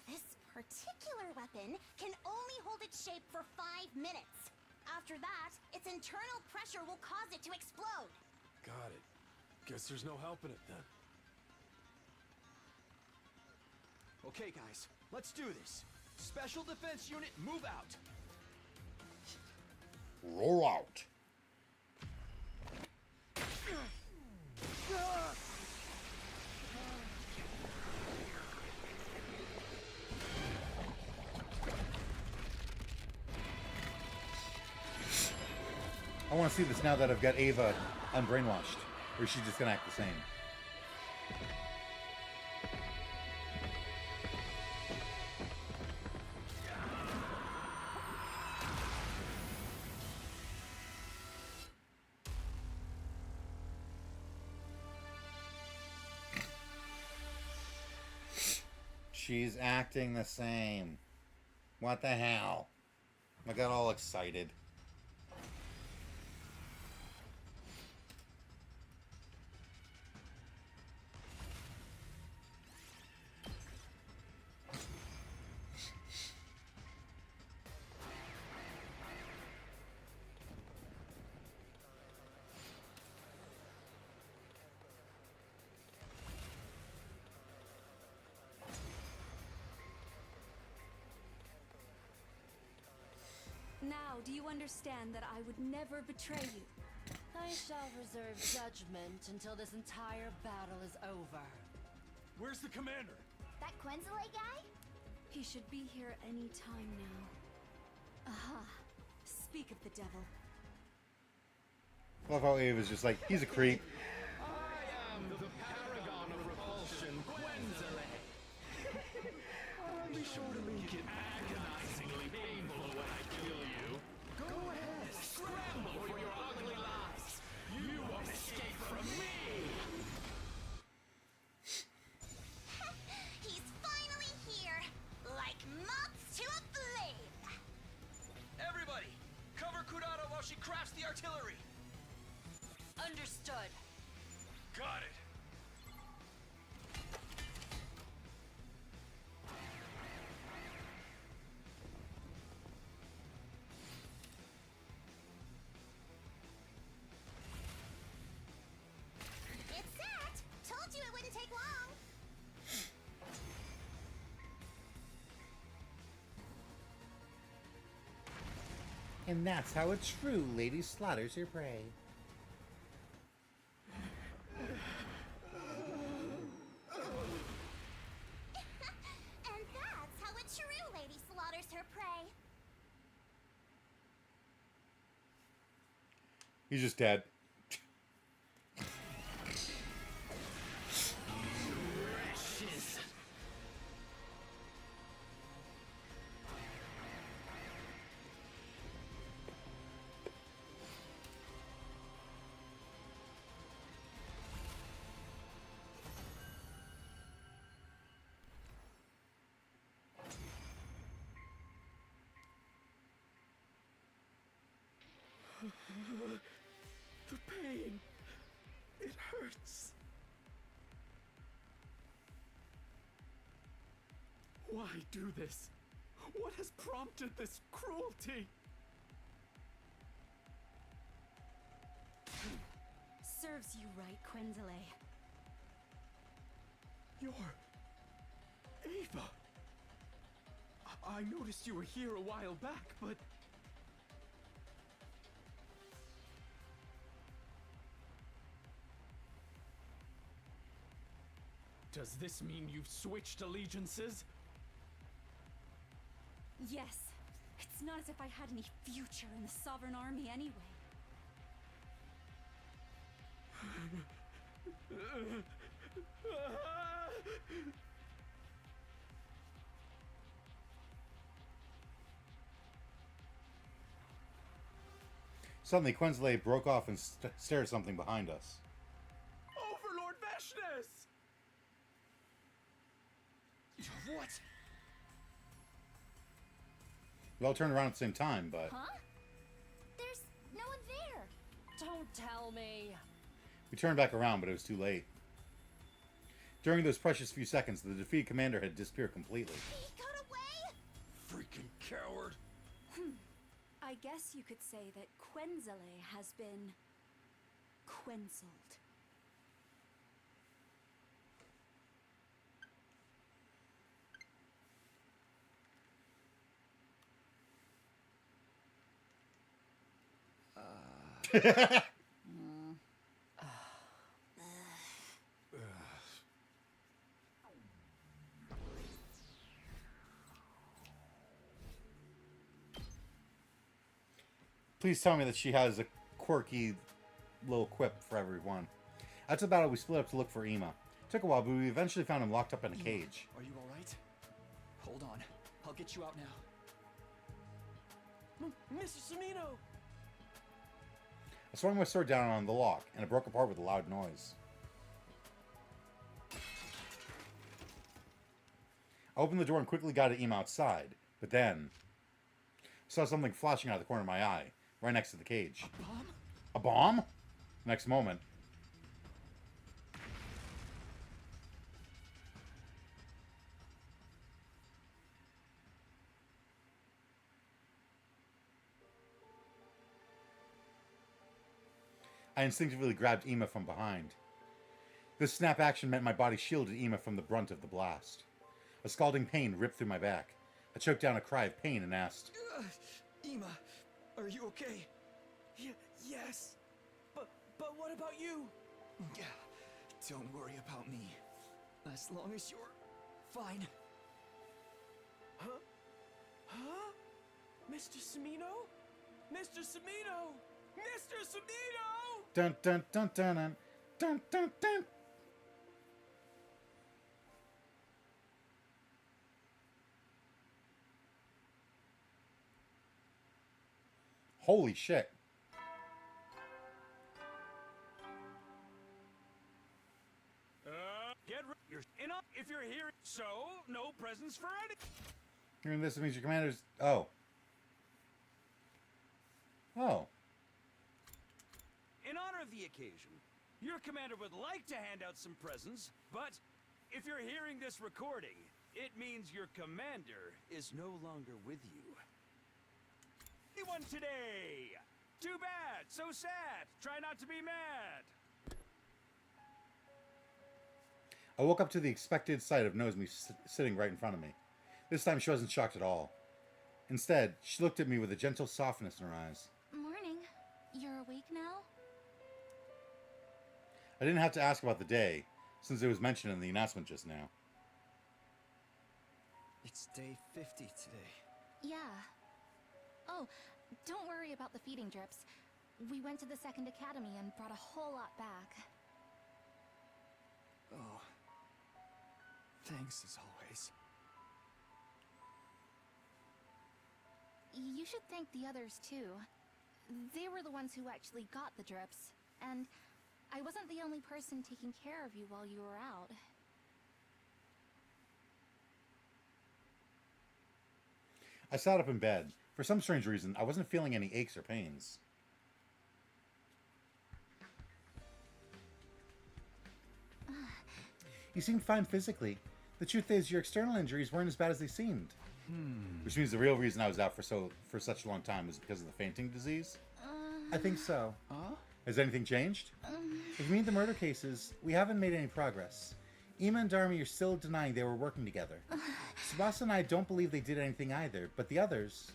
This particular weapon can only hold its shape for 5 minutes. After that, its internal pressure will cause it to explode.
Got it. Guess there's no helping it then.
Okay, guys, let's do this. Special Defense Unit, move out.
Roll out.
I want to see this now that I've got Ava unbrainwashed. Or is she just going to act the same? She's acting the same. What the hell? I got all excited.
Now, do you understand that I would never betray you?
I shall reserve judgment until this entire battle is over.
Where's the commander?
That Quenzele guy?
He should be here any time now. Aha. Speak of the devil.
Love how Ava's just like, he's a creep.
I am the paragon of repulsion, Quenzele. I'll be sure to make it agonizingly painful when I kill you. Go ahead, scramble for your ugly lives. You won't escape from me.
He's finally
she crafts the artillery.
Understood.
Got it.
It's set! Told you it wouldn't take long!
And that's how a true lady slaughters her prey.
And that's how a true lady slaughters her prey.
He's just dead.
Precious.
The pain. It hurts. Why do this? What has prompted this cruelty?
Serves you right, Quenzele.
You're... Ava. I noticed you were here a while back, but... Does this mean you've switched allegiances?
Yes. It's not as if I had any future in the Sovereign Army anyway.
Suddenly, Quenzele broke off and stared at something behind us.
Overlord Veshness!
What?
We all turned around at the same time, but
Huh? There's no one there.
Don't tell me.
we turned back around, but it was too late. During those precious few seconds, the defeated commander had disappeared completely.
He got away?
Freaking coward.
I guess you could say that Quenzele has been... Quenzled.
Please tell me that she has a quirky little quip for everyone. After the battle, we split up to look for Ima. Took a while, but we eventually found him locked up in a cage.
Are you alright? Hold on. I'll get you out now.
Mr. Samino!
I swung my sword down on the lock, and it broke apart with a loud noise. I opened the door and quickly guided Ima outside, but then I saw something flashing out of the corner of my eye, right next to the cage.
A bomb?
A bomb? Next moment, I instinctively grabbed Ima from behind. This snap action meant my body shielded Ima from the brunt of the blast. A scalding pain ripped through my back. I choked down a cry of pain and asked,
Ima, are you okay?
Yes. But what about you?
Yeah, don't worry about me. As long as you're fine.
Huh? Huh? Mr. Samino? Mr. Samino! Mr. Samino!
dun dun dun dun dun dun dun dun. Holy shit.
Get ready. You're in up if you're here. So, no presents for any.
Hearing this means your commander's... Oh. Oh.
of the occasion. Your commander would like to hand out some presents, but if you're hearing this recording, it means your commander is no longer with you. Anyone today? Too bad, so sad. Try not to be mad.
I woke up to the expected sight of Nozomi sitting right in front of me. This time she wasn't shocked at all. Instead, she looked at me with a gentle softness in her eyes.
Morning. You're awake now?
I didn't have to ask about the day, since it was mentioned in the announcement just now.
It's day 50 today.
Yeah. Oh, don't worry about the feeding drips. We went to the second academy and brought a whole lot back.
Oh. Thanks as always.
You should thank the others too. They were the ones who actually got the drips, and I wasn't the only person taking care of you while you were out.
I sat up in bed. For some strange reason, I wasn't feeling any aches or pains. You seemed fine physically. The truth is, your external injuries weren't as bad as they seemed. Which means the real reason I was out for such a long time was because of the fainting disease? I think so. Has anything changed? If you mean the murder cases, we haven't made any progress. Ima and Dharmi are still denying they were working together. Tsubasa and I don't believe they did anything either, but the others...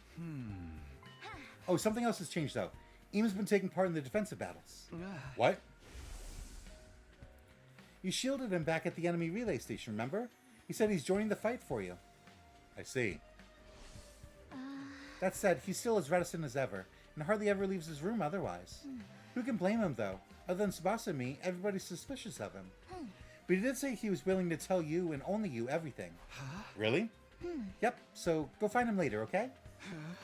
Oh, something else has changed though. Ima's been taking part in the defensive battles. What? You shielded him back at the enemy relay station, remember? He said he's joining the fight for you. I see. That said, he's still as reticent as ever, and hardly ever leaves his room otherwise. Who can blame him, though? Other than Tsubasa and me, everybody's suspicious of him. But he did say he was willing to tell you and only you everything. Really? Yep, so go find him later, okay?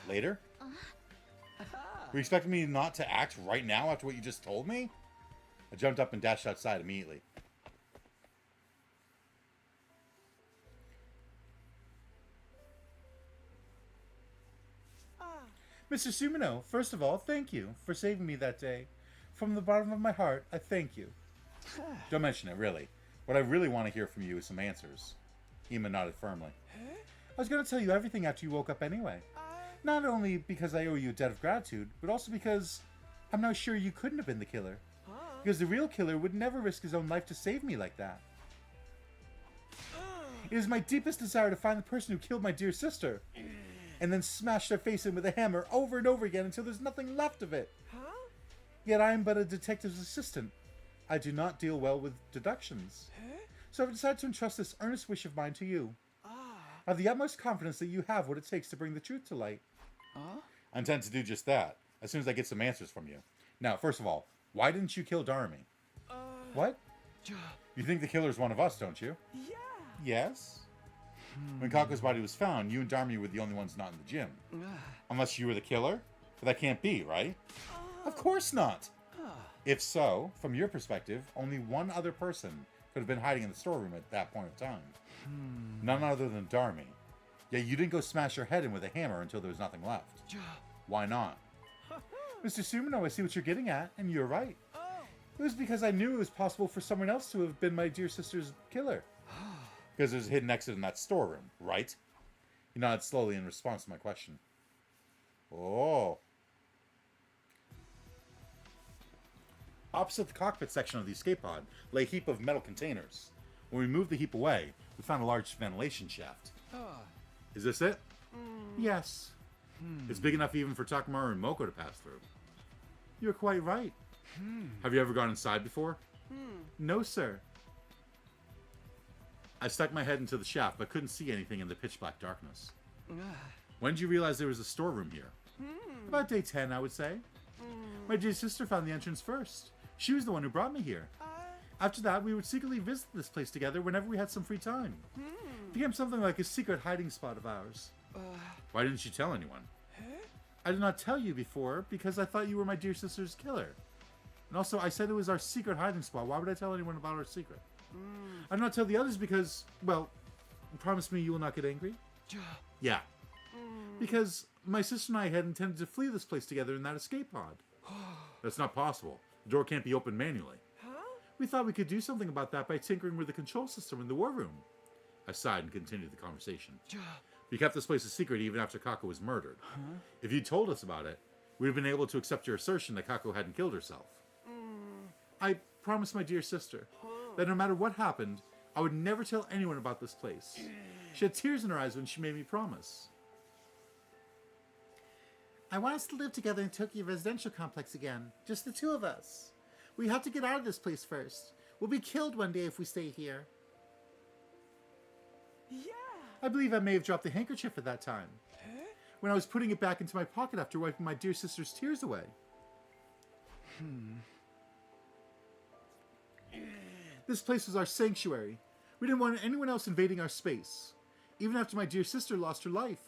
Later? Were you expecting me not to act right now after what you just told me? I jumped up and dashed outside immediately. Mr. Sumino, first of all, thank you for saving me that day. From the bottom of my heart, I thank you. Don't mention it, really. What I really want to hear from you is some answers. Ima nodded firmly. I was going to tell you everything after you woke up anyway. Not only because I owe you a debt of gratitude, but also because I'm not sure you couldn't have been the killer. Because the real killer would never risk his own life to save me like that. It is my deepest desire to find the person who killed my dear sister. And then smash their face in with a hammer over and over again until there's nothing left of it. Yet I am but a detective's assistant. I do not deal well with deductions. So I've decided to entrust this earnest wish of mine to you. I have the utmost confidence that you have what it takes to bring the truth to light. I intend to do just that, as soon as I get some answers from you. Now, first of all, why didn't you kill Dharmi? What? You think the killer's one of us, don't you?
Yeah.
Yes? When Kaku's body was found, you and Dharmi were the only ones not in the gym. Unless you were the killer? But that can't be, right? Of course not! If so, from your perspective, only one other person could have been hiding in the storeroom at that point of time. None other than Dharmi. Yet you didn't go smash her head in with a hammer until there was nothing left. Why not? Mr. Sumino, I see what you're getting at, and you're right. It was because I knew it was possible for someone else to have been my dear sister's killer. Because there's a hidden exit in that storeroom, right? He nodded slowly in response to my question. Oh. Opposite the cockpit section of the escape pod lay a heap of metal containers. When we moved the heap away, we found a large ventilation shaft. Is this it? Yes. It's big enough even for Takamaru and Moko to pass through. You're quite right. Have you ever gone inside before? No, sir. I stuck my head into the shaft, but couldn't see anything in the pitch-black darkness. When did you realize there was a storeroom here? About day 10, I would say. My dear sister found the entrance first. She was the one who brought me here. After that, we would secretly visit this place together whenever we had some free time. It became something like a secret hiding spot of ours. Why didn't you tell anyone? I did not tell you before because I thought you were my dear sister's killer. And also, I said it was our secret hiding spot. Why would I tell anyone about our secret? I did not tell the others because, well, promise me you will not get angry? Yeah. Because my sister and I had intended to flee this place together in that escape pod. That's not possible. The door can't be opened manually.
Huh?
We thought we could do something about that by tinkering with the control system in the war room. I sighed and continued the conversation. We kept this place a secret even after Kako was murdered.
Huh?
If you'd told us about it, we'd have been able to accept your assertion that Kako hadn't killed herself. I promised my dear sister that no matter what happened, I would never tell anyone about this place. She had tears in her eyes when she made me promise. I want us to live together in Tokyo Residential Complex again. Just the two of us. We have to get out of this place first. We'll be killed one day if we stay here.
Yeah.
I believe I may have dropped the handkerchief at that time. When I was putting it back into my pocket after wiping my dear sister's tears away. This place was our sanctuary. We didn't want anyone else invading our space. Even after my dear sister lost her life.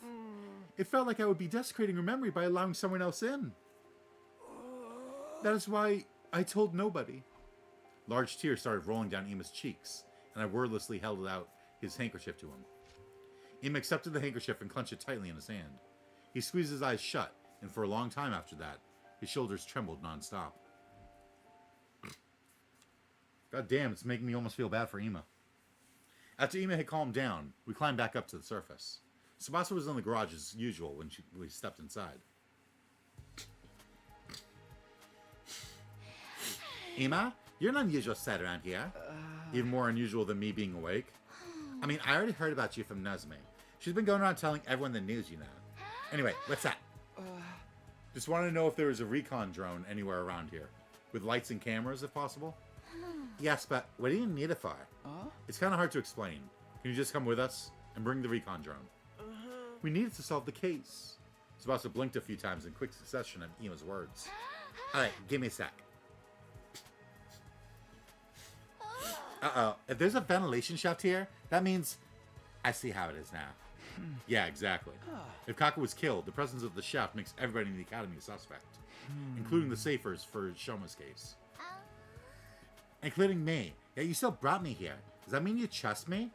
It felt like I would be desecrating her memory by allowing someone else in. That is why I told nobody. Large tears started rolling down Ima's cheeks, and I wordlessly held out his handkerchief to him. Ima accepted the handkerchief and clenched it tightly in his hand. He squeezed his eyes shut, and for a long time after that, his shoulders trembled nonstop. God damn, it's making me almost feel bad for Ima. After Ima had calmed down, we climbed back up to the surface. Tsubasa was in the garage as usual when we stepped inside. Ima, you're an unusual sight around here. Even more unusual than me being awake. I mean, I already heard about you from Nazme. She's been going around telling everyone the news, you know. Anyway, what's that? Just wanted to know if there was a recon drone anywhere around here. With lights and cameras, if possible. Yes, but what do you need it for? It's kind of hard to explain. Can you just come with us and bring the recon drone? We need it to solve the case. Tsubasa blinked a few times in quick succession at Ima's words. Alright, give me a sec. Uh-oh. If there's a ventilation shaft here, that means I see how it is now. Yeah, exactly. If Kako was killed, the presence of the shaft makes everybody in the academy a suspect. Including the Safers for Shoma's case. Including me. Yeah, you still brought me here. Does that mean you trust me?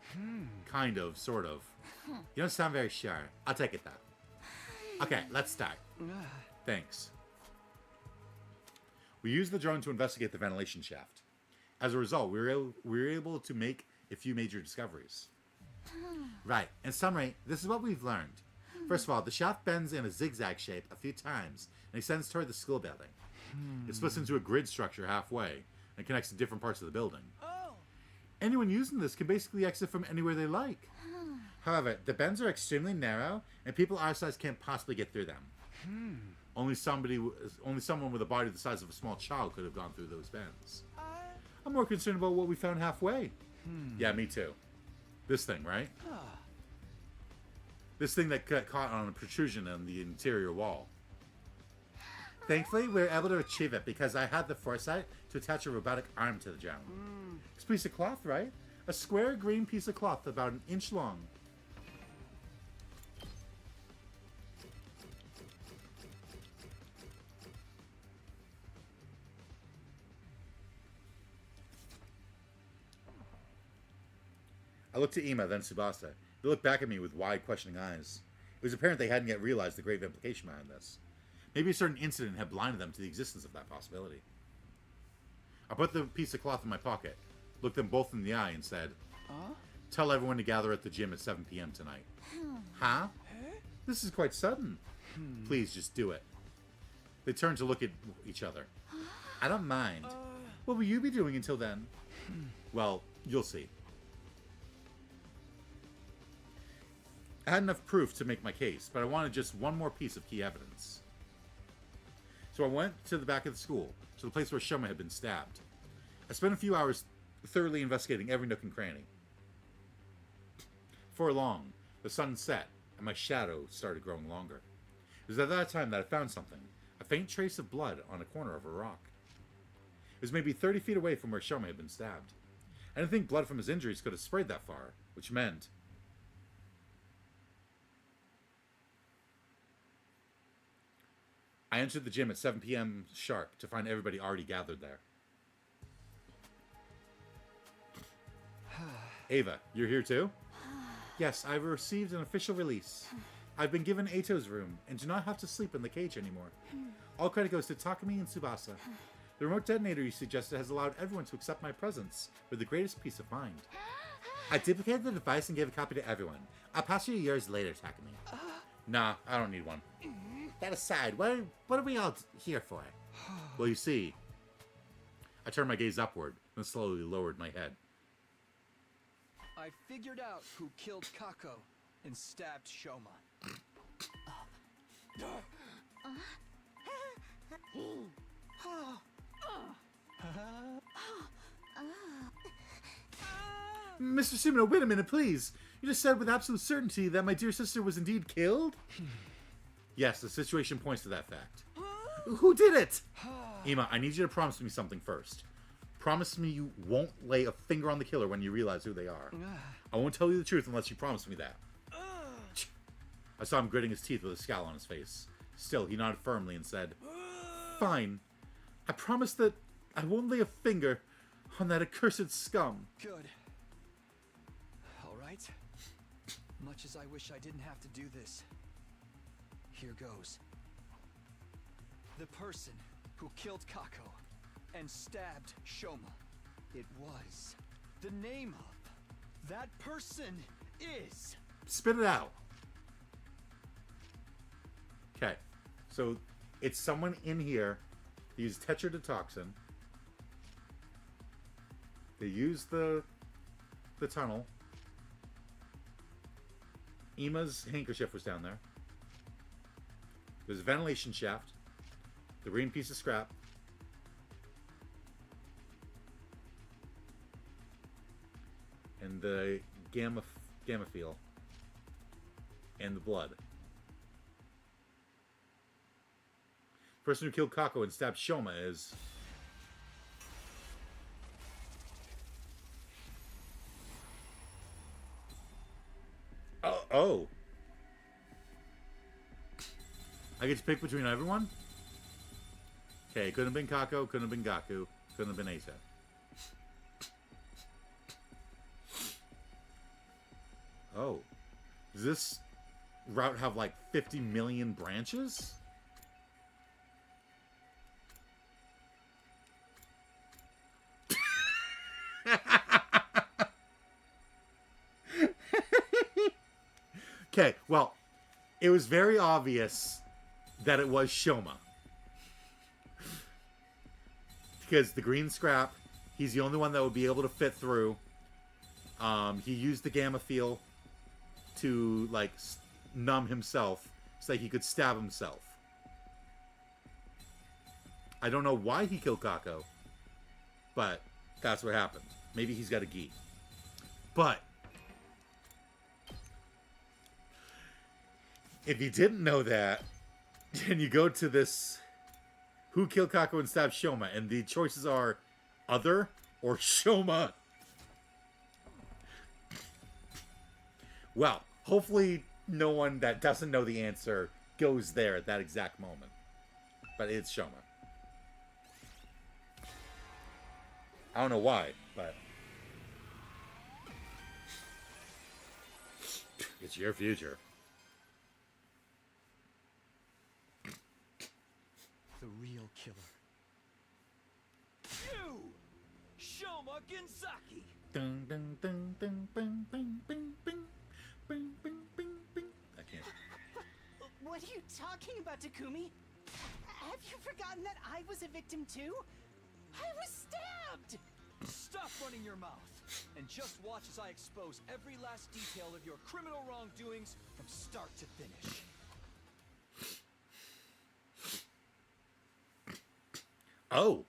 Kind of, sort of. You don't sound very sure. I'll take it though. Okay, let's start. Thanks. We used the drone to investigate the ventilation shaft. As a result, we were able to make a few major discoveries. Right, in summary, this is what we've learned. First of all, the shaft bends in a zigzag shape a few times and extends toward the school building. It splits into a grid structure halfway and connects to different parts of the building. Anyone using this can basically exit from anywhere they like. However, the bends are extremely narrow and people our size can't possibly get through them. Only someone with a body the size of a small child could have gone through those bends. I'm more concerned about what we found halfway. Yeah, me too. This thing, right? This thing that got caught on a protrusion in the interior wall. Thankfully, we were able to achieve it because I had the foresight to attach a robotic arm to the drone. It's a piece of cloth, right? A square green piece of cloth about an inch long. I looked to Ima, then Tsubasa. They looked back at me with wide, questioning eyes. It was apparent they hadn't yet realized the grave implication behind this. Maybe a certain incident had blinded them to the existence of that possibility. I put the piece of cloth in my pocket, looked them both in the eye, and said, Tell everyone to gather at the gym at 7 p.m. tonight. Huh? This is quite sudden. Please, just do it. They turned to look at each other. I don't mind. What will you be doing until then? Well, you'll see. I had enough proof to make my case, but I wanted just one more piece of key evidence. So I went to the back of the school, to the place where Shoma had been stabbed. I spent a few hours thoroughly investigating every nook and cranny. Before long, the sun set, and my shadow started growing longer. It was at that time that I found something, a faint trace of blood on a corner of a rock. It was maybe 30 feet away from where Shoma had been stabbed. I didn't think blood from his injuries could have sprayed that far, which meant... I entered the gym at 7 p.m. sharp to find everybody already gathered there. Ava, you're here too? Yes, I've received an official release. I've been given Ato's room and do not have to sleep in the cage anymore. All credit goes to Takumi and Tsubasa. The remote detonator you suggested has allowed everyone to accept my presence with the greatest peace of mind. I duplicated the device and gave a copy to everyone. I'll pass you yours later, Takumi. Nah, I don't need one. That aside, what are we all here for? Well, you see, I turned my gaze upward and slowly lowered my head.
I figured out who killed Kako and stabbed Shoma.
Mr. Sumino, wait a minute, please. You just said with absolute certainty that my dear sister was indeed killed? Yes, the situation points to that fact. Who did it? Ima, I need you to promise me something first. Promise me you won't lay a finger on the killer when you realize who they are. I won't tell you the truth unless you promise me that. I saw him gritting his teeth with a scowl on his face. Still, he nodded firmly and said, Fine. I promise that I won't lay a finger on that accursed scum.
Good. All right. Much as I wish I didn't have to do this. Here goes. The person who killed Kako and stabbed Shoma. It was. The name of that person is...
Spit it out. Okay. So, it's someone in here. They use tetrodotoxin. They use the tunnel. Ima's handkerchief was down there. There's a ventilation shaft. The green piece of scrap. And the gamma field. And the blood. Person who killed Kako and stabbed Shoma is... Oh. I get to pick between everyone? Okay, couldn't have been Kako, couldn't have been Gaku, couldn't have been Asa. Oh. Does this route have like 50 million branches? Okay, well, it was very obvious that it was Shoma. Because the green scrap, he's the only one that would be able to fit through. He used the gamma field to, like, numb himself so that he could stab himself. I don't know why he killed Kako, but that's what happened. Maybe he's got a gi. But if you didn't know that, and you go to this who killed Kako and stabbed Shoma, and the choices are other or Shoma. Well, hopefully no one that doesn't know the answer goes there at that exact moment. But it's Shoma. I don't know why, but it's your future.
The real killer.
You! Shoma Genzaki!
Dun, dun, dun, dun, dun, dun, dun, dun, dun, dun, dun, dun. I can't.
What are you talking about, Takumi? Have you forgotten that I was a victim too? I was stabbed!
Stop running your mouth, and just watch as I expose every last detail of your criminal wrongdoings from start to finish.
Oh.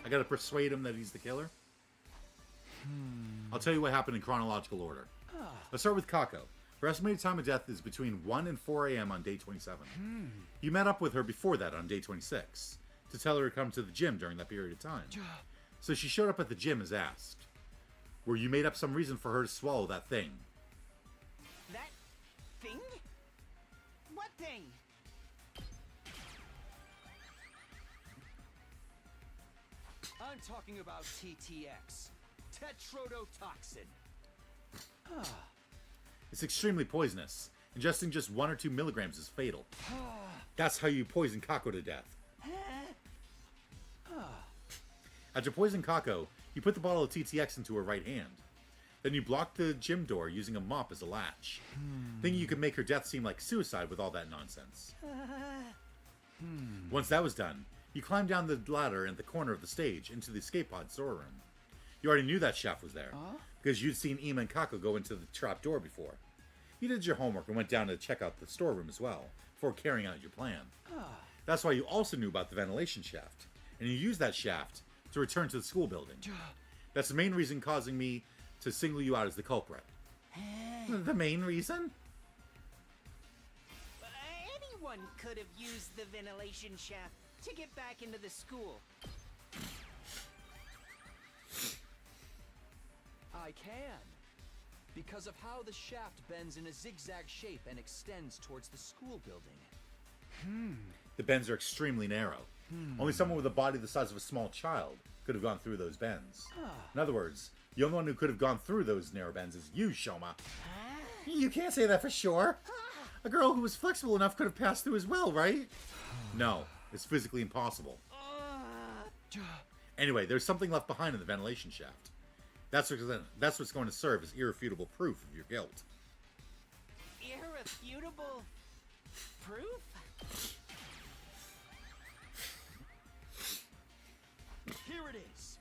I gotta persuade him that he's the killer? I'll tell you what happened in chronological order. Let's start with Kako. Her estimated time of death is between 1 and 4 a.m. on day 27. You met up with her before that on day 26 to tell her to come to the gym during that period of time. So she showed up at the gym as asked, where you made up some reason for her to swallow that thing.
That thing? What thing?
I'm talking about TTX. Tetrodotoxin.
It's extremely poisonous. Ingesting just 1 or 2 milligrams is fatal. That's how you poison Kako to death. After poisoning Kako, you put the bottle of TTX into her right hand. Then you block the gym door using a mop as a latch, thinking you could make her death seem like suicide with all that nonsense. Once that was done, you climbed down the ladder in the corner of the stage into the escape pod storeroom. You already knew that shaft was there, because you'd seen Ima and Kako go into the trap door before. You did your homework and went down to check out the storeroom as well, before carrying out your plan. That's why you also knew about the ventilation shaft, and you used that shaft to return to the school building. That's the main reason causing me to single you out as the culprit. The main reason?
Anyone could have used the ventilation shaft to get back into the school.
I can. Because of how the shaft bends in a zigzag shape and extends towards the school building.
The bends are extremely narrow. Only someone with a body the size of a small child could have gone through those bends. In other words, the only one who could have gone through those narrow bends is you, Shoma. You can't say that for sure. A girl who was flexible enough could have passed through as well, right? No, it's physically impossible. Anyway, there's something left behind in the ventilation shaft. That's what's going to serve as irrefutable proof of your guilt.
Irrefutable proof?
Here it is.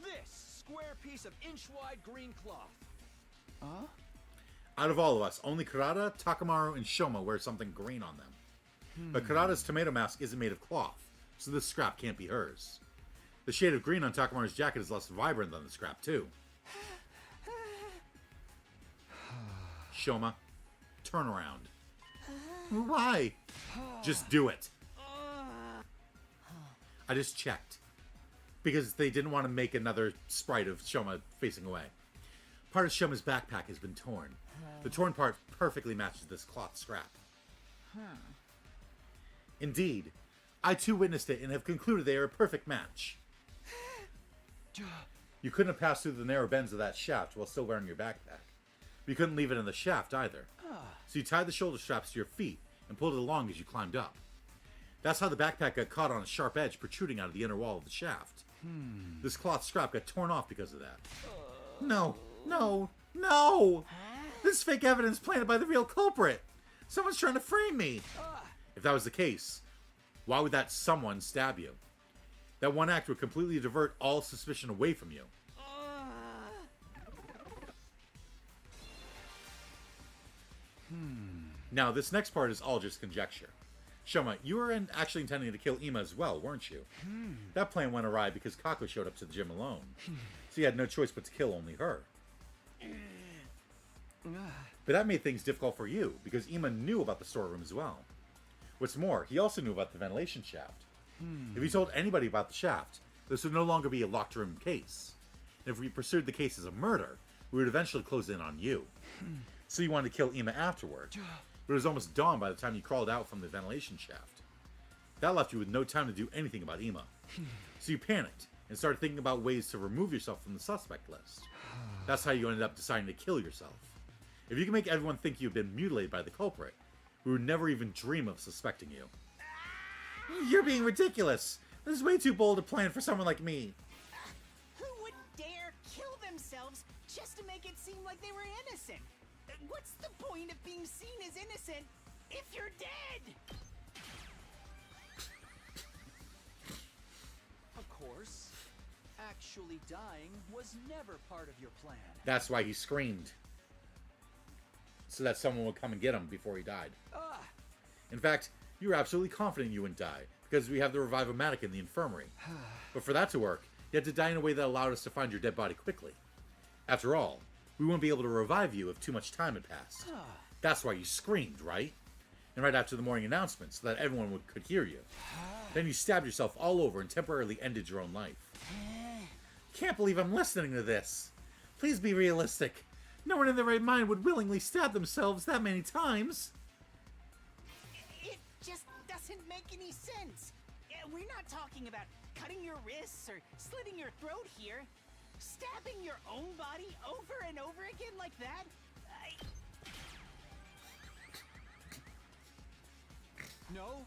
This square piece of inch-wide green cloth.
Out of all of us, only Karada, Takamaru, and Shoma wear something green on them. But Karada's tomato mask isn't made of cloth, so this scrap can't be hers. The shade of green on Takamaru's jacket is less vibrant than the scrap, too. Shoma, turn around. Why? Just do it. I just checked. Because they didn't want to make another sprite of Shoma facing away. Part of Shoma's backpack has been torn. The torn part perfectly matches this cloth scrap. Indeed, I too witnessed it and have concluded they are a perfect match. You couldn't have passed through the narrow bends of that shaft while still wearing your backpack. But you couldn't leave it in the shaft either. So you tied the shoulder straps to your feet and pulled it along as you climbed up. That's how the backpack got caught on a sharp edge protruding out of the inner wall of the shaft. This cloth scrap got torn off because of that. No, no, no! This is fake evidence planted by the real culprit. Someone's trying to frame me. If that was the case, why would that someone stab you? That one act would completely divert all suspicion away from you. Now, this next part is all just conjecture. Shoma, you were actually intending to kill Ima as well, weren't you? That plan went awry because Kako showed up to the gym alone. So you had no choice but to kill only her. But that made things difficult for you, because Ima knew about the storeroom as well. What's more, he also knew about the ventilation shaft. If he told anybody about the shaft, this would no longer be a locked room case. And if we pursued the case as a murder, we would eventually close in on you. So you wanted to kill Ima afterward. But it was almost dawn by the time you crawled out from the ventilation shaft. That left you with no time to do anything about Ima. So you panicked and started thinking about ways to remove yourself from the suspect list. That's how you ended up deciding to kill yourself. If you can make everyone think you've been mutilated by the culprit, we would never even dream of suspecting you. You're being ridiculous. This is way too bold a plan for someone like me.
Who would dare kill themselves just to make it seem like they were innocent? What's the point of being seen as innocent if you're dead?
Of course. Actually dying was never part of your plan.
That's why he screamed. So that someone would come and get him before he died. In fact, you were absolutely confident you wouldn't die, because we have the Revive-O-Matic in the infirmary. But for that to work, you had to die in a way that allowed us to find your dead body quickly. After all, we wouldn't be able to revive you if too much time had passed. That's why you screamed, right? And right after the morning announcement, so that everyone could hear you. Then you stabbed yourself all over and temporarily ended your own life. Can't believe I'm listening to this. Please be realistic. No one in their right mind would willingly stab themselves that many times.
It just doesn't make any sense. We're not talking about cutting your wrists or slitting your throat here. Stabbing your own body over and over again like that?
No,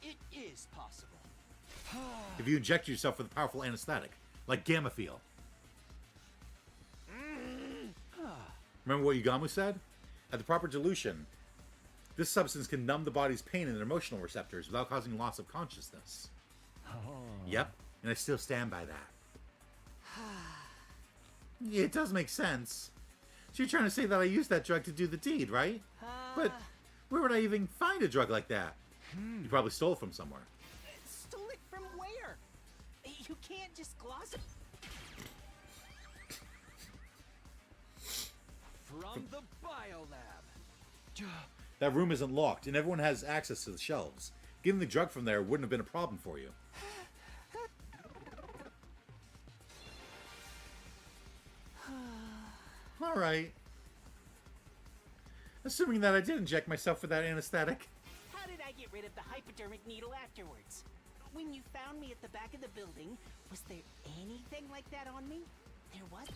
it is possible.
if you inject yourself with a powerful anesthetic, like Gamafeel. Remember what Yugamu said? At the proper dilution, this substance can numb the body's pain and emotional receptors without causing loss of consciousness. Yep, and I still stand by that. Yeah, it does make sense. So you're trying to say that I used that drug to do the deed, right? But where would I even find a drug like that? You probably stole it from somewhere.
Stole it from where? You can't just gloss it.
From the biolab.
That room isn't locked, and everyone has access to the shelves. Getting the drug from there wouldn't have been a problem for you. Alright. Assuming that I did inject myself with that anesthetic.
How did I get rid of the hypodermic needle afterwards? When you found me at the back of the building, was there anything like that on me? There was.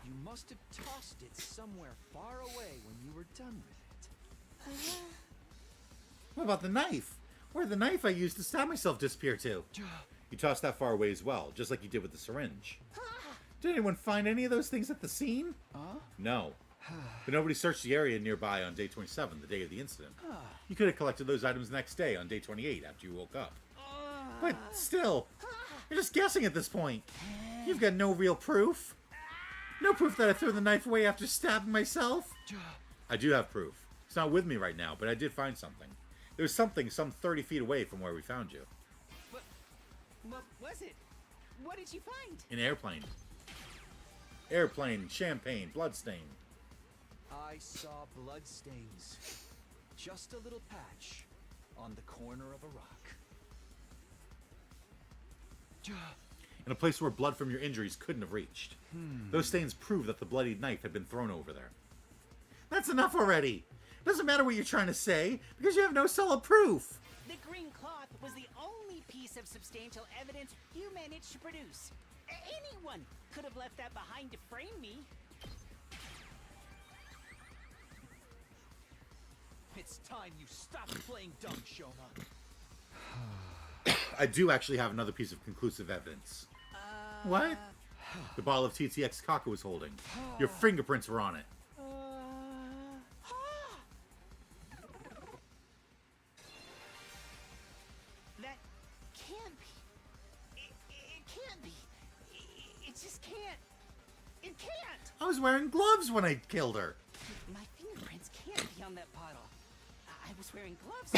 You must have tossed it somewhere far away when you were done with it.
What about the knife? Where'd the knife I used to stab myself disappear to? You tossed that far away as well, just like you did with the syringe. Did anyone find any of those things at the scene? No. But nobody searched the area nearby on day 27, the day of the incident. You could have collected those items the next day on day 28 after you woke up. But still, you're just guessing at this point. You've got no real proof. No proof that I threw the knife away after stabbing myself. I do have proof. It's not with me right now, but I did find something. There was something some 30 feet away from where we found you.
What was it? What did you find?
An airplane. Airplane, champagne, bloodstain.
I saw bloodstains. Just a little patch on the corner of a rock.
In a place where blood from your injuries couldn't have reached. Those stains prove that the bloodied knife had been thrown over there. That's enough already! Doesn't matter what you're trying to say, because you have no solid proof!
The green cloth was the only piece of substantial evidence you managed to produce. Anyone could have left that behind to frame me.
It's time you stopped playing dumb, Shoma.
I do actually have another piece of conclusive evidence. What? The bottle of TTX Kako was holding. Your fingerprints were on it.
That can't be. It can't be. It just can't. It can't.
I was wearing gloves when I killed her.
My fingerprints can't be on that bottle. I was wearing gloves.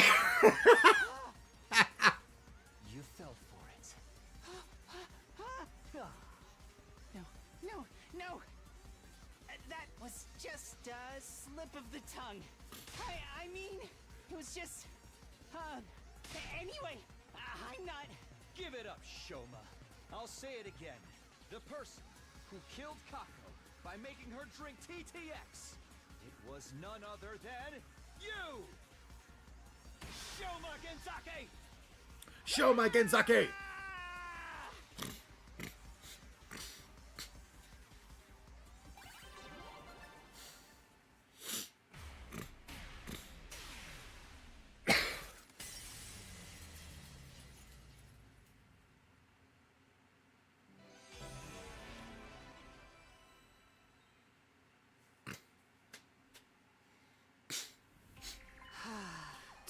You fell for it.
No. That was just a slip of the tongue. I mean, it was just... anyway, I'm not...
Give it up, Shoma. I'll say it again. The person who killed Kako by making her drink TTX, it was none other than you! Shoma Genzake!
Shoma Genzake!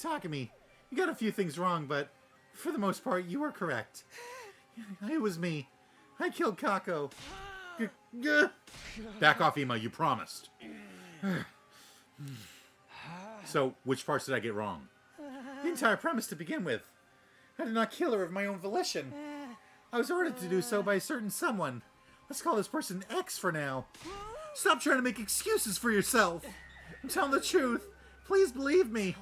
Takumi, you got a few things wrong, but for the most part, you were correct. It was me. I killed Kako. Back off, Ima, you promised. So, which parts did I get wrong? The entire premise to begin with. I did not kill her of my own volition. I was ordered to do so by a certain someone. Let's call this person X for now. Stop trying to make excuses for yourself. I'm telling the truth. Please believe me.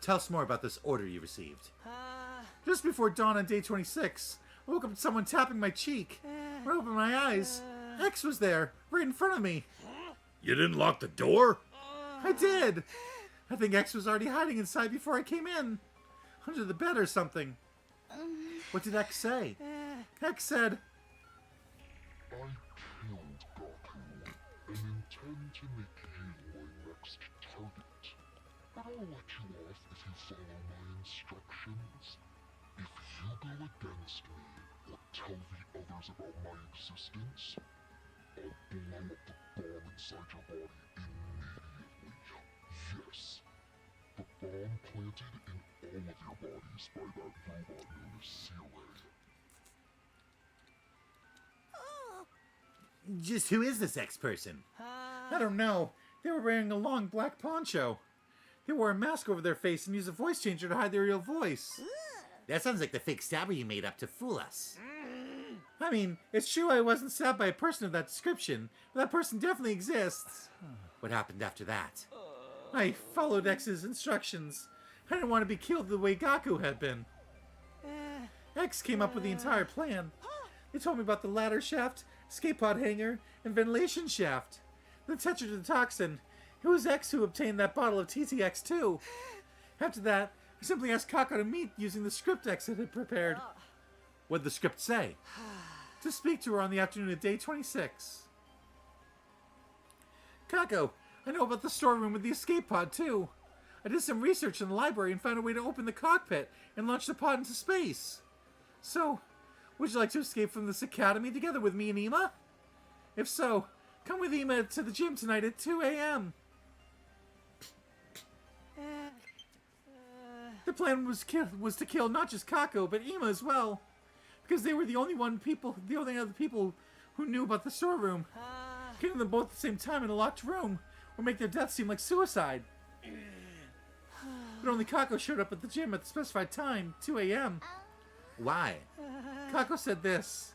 Tell us more about this order you received. Just before dawn on day 26, I woke up to someone tapping my cheek. When I opened my eyes, X was there, right in front of me.
You didn't lock the door?
I did. I think X was already hiding inside before I came in. Under the bed or something. What did X say? X said,
I killed Goku and intend to make you my next target. But
I'll let you off if you follow my instructions. If you go against me or tell the others about my existence, I'll blow up the bomb inside your body immediately. Yes, the bomb planted in all of your bodies by that robot known as Searay.
Just who is this X-person? I don't know. They were wearing a long black poncho. They wore a mask over their face and used a voice changer to hide their real voice.
That sounds like the fake stabber you made up to fool us.
I mean, it's true I wasn't stabbed by a person of that description, but that person definitely exists.
What happened after that?
I followed X's instructions. I didn't want to be killed the way Gaku had been. X came up with the entire plan. They told me about the ladder shaft, escape pod hanger, and ventilation shaft. The tetrodotoxin. It was X who obtained that bottle of TTX2. After that, I simply asked Kako to meet using the script X had prepared.
What'd the script say?
To speak to her on the afternoon of day 26. Kako, I know about the storeroom with the escape pod too. I did some research in the library and found a way to open the cockpit and launch the pod into space. So, would you like to escape from this academy together with me and Ima? If so, come with Ima to the gym tonight at 2 a.m. The plan was to kill not just Kako, but Ima as well. Because they were the only other people who knew about the storeroom. Killing them both at the same time in a locked room would make their death seem like suicide. But only Kako showed up at the gym at the specified time, 2 a.m.
Why?
Kako said this.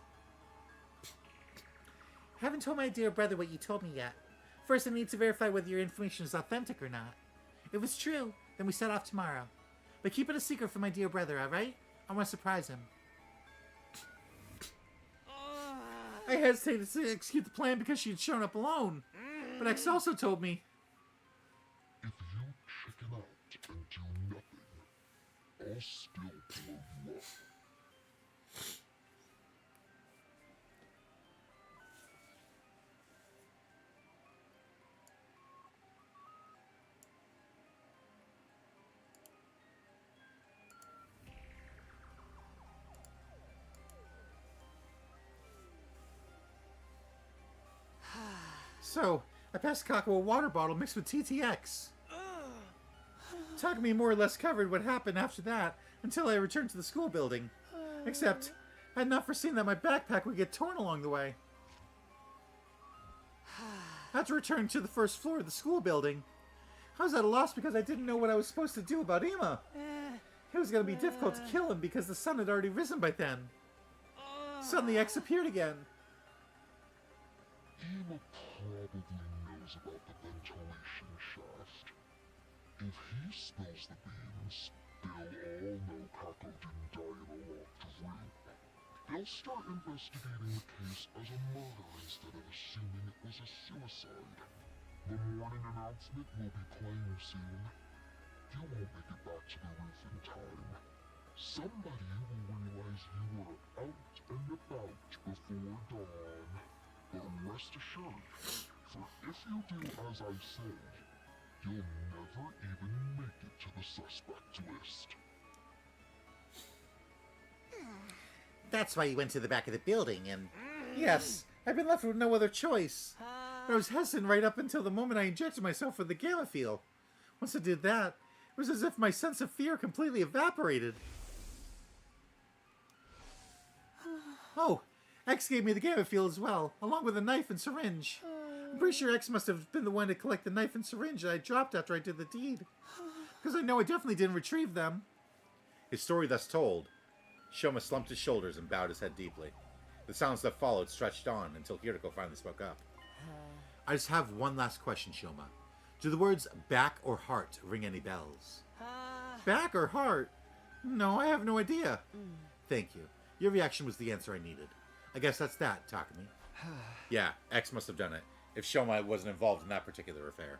I haven't told my dear brother what you told me yet. First, I need to verify whether your information is authentic or not. If it's true, then we set off tomorrow. But keep it a secret from my dear brother, alright? I want to surprise him.
I hesitated to execute the plan because she had shown up alone. But X also told me,
If you chicken out and do nothing, I'll still blow you up.
so I passed Kako a water bottle mixed with TTX. Takumi more or less covered what happened after that until I returned to the school building. Except, I had not foreseen that my backpack would get torn along the way. After returning to the first floor of the school building, I was at a loss because I didn't know what I was supposed to do about Ima. It was going to be difficult to kill him because the sun had already risen by then. Suddenly X appeared again.
Ima probably knows about the ventilation shaft. If he spills the beans, they'll all know Kako didn't die in a locked room. They'll start investigating the case as a murder instead of assuming it was a suicide. The morning announcement will be playing soon. You won't make it back to the roof in time. Somebody will realize you were out and about before dawn. But rest assured, for if you do as I say, you'll never even make it to the suspect list.
That's why you went to the back of the building and...
Yes, I've been left with no other choice. But I was hesitant right up until the moment I injected myself with the gamma field. Once I did that, it was as if my sense of fear completely evaporated. Oh, X gave me the gamma field as well, along with a knife and syringe. I'm pretty sure X must have been the one to collect the knife and syringe that I dropped after I did the deed. Because I know I definitely didn't retrieve them.
His story thus told, Shoma slumped his shoulders and bowed his head deeply. The silence that followed stretched on until Hiriko finally spoke up. I just have one last question, Shoma. Do the words back or heart ring any bells?
Back or heart? No, I have no idea.
Thank you. Your reaction was the answer I needed. I guess that's that, Takumi. Yeah, X must have done it, if Shoma wasn't involved in that particular affair.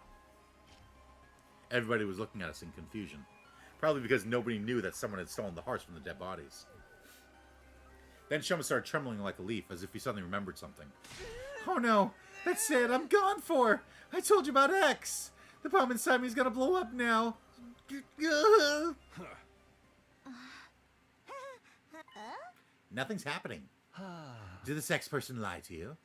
Everybody was looking at us in confusion. Probably because nobody knew that someone had stolen the hearts from the dead bodies. Then Shoma started trembling like a leaf, as if he suddenly remembered something.
Oh no, that's it, I'm gone for! I told you about X! The bomb inside me is gonna blow up now. Nothing's happening. Did the sex person lie to you?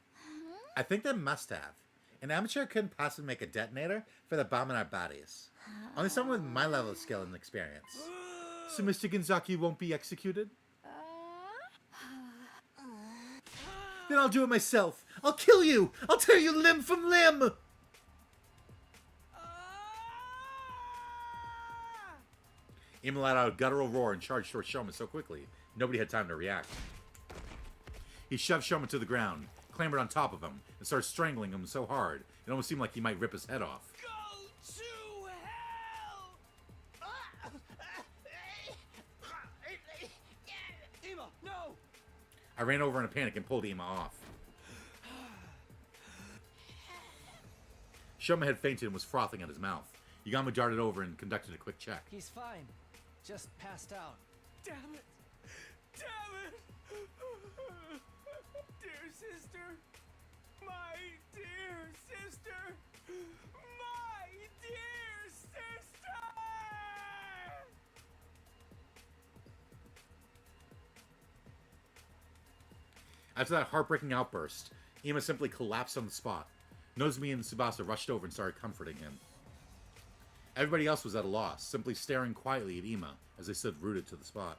I think they must have. An amateur couldn't possibly make a detonator for the bomb in our bodies. Only someone with my level of skill and experience. So Mr. Gonzaki won't be executed? Then I'll do it myself. I'll kill you. I'll tear you limb from limb. Ima let out a guttural roar and charged towards Shoma so quickly, nobody had time to react. He shoved Shoma to the ground, clambered on top of him, and started strangling him so hard, it almost seemed like he might rip his head off.
Ima, no!
I ran over in a panic and pulled Ima off. Shoma had fainted and was frothing at his mouth. Yagami darted over and conducted a quick check.
He's fine. Just passed out.
Damn it! Damn it! Dear sister! My dear sister! My dear sister!
After that heartbreaking outburst, Ima simply collapsed on the spot. Nozomi and Tsubasa rushed over and started comforting him. Everybody else was at a loss, simply staring quietly at Ima as they stood rooted to the spot.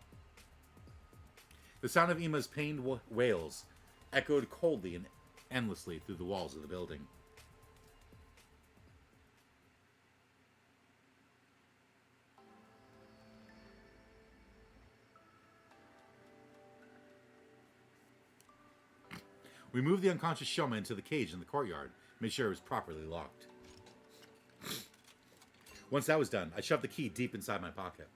The sound of Ima's pained wails echoed coldly and endlessly through the walls of the building. We moved the unconscious Shoma into the cage in the courtyard, made sure it was properly locked. Once that was done, I shoved the key deep inside my pocket.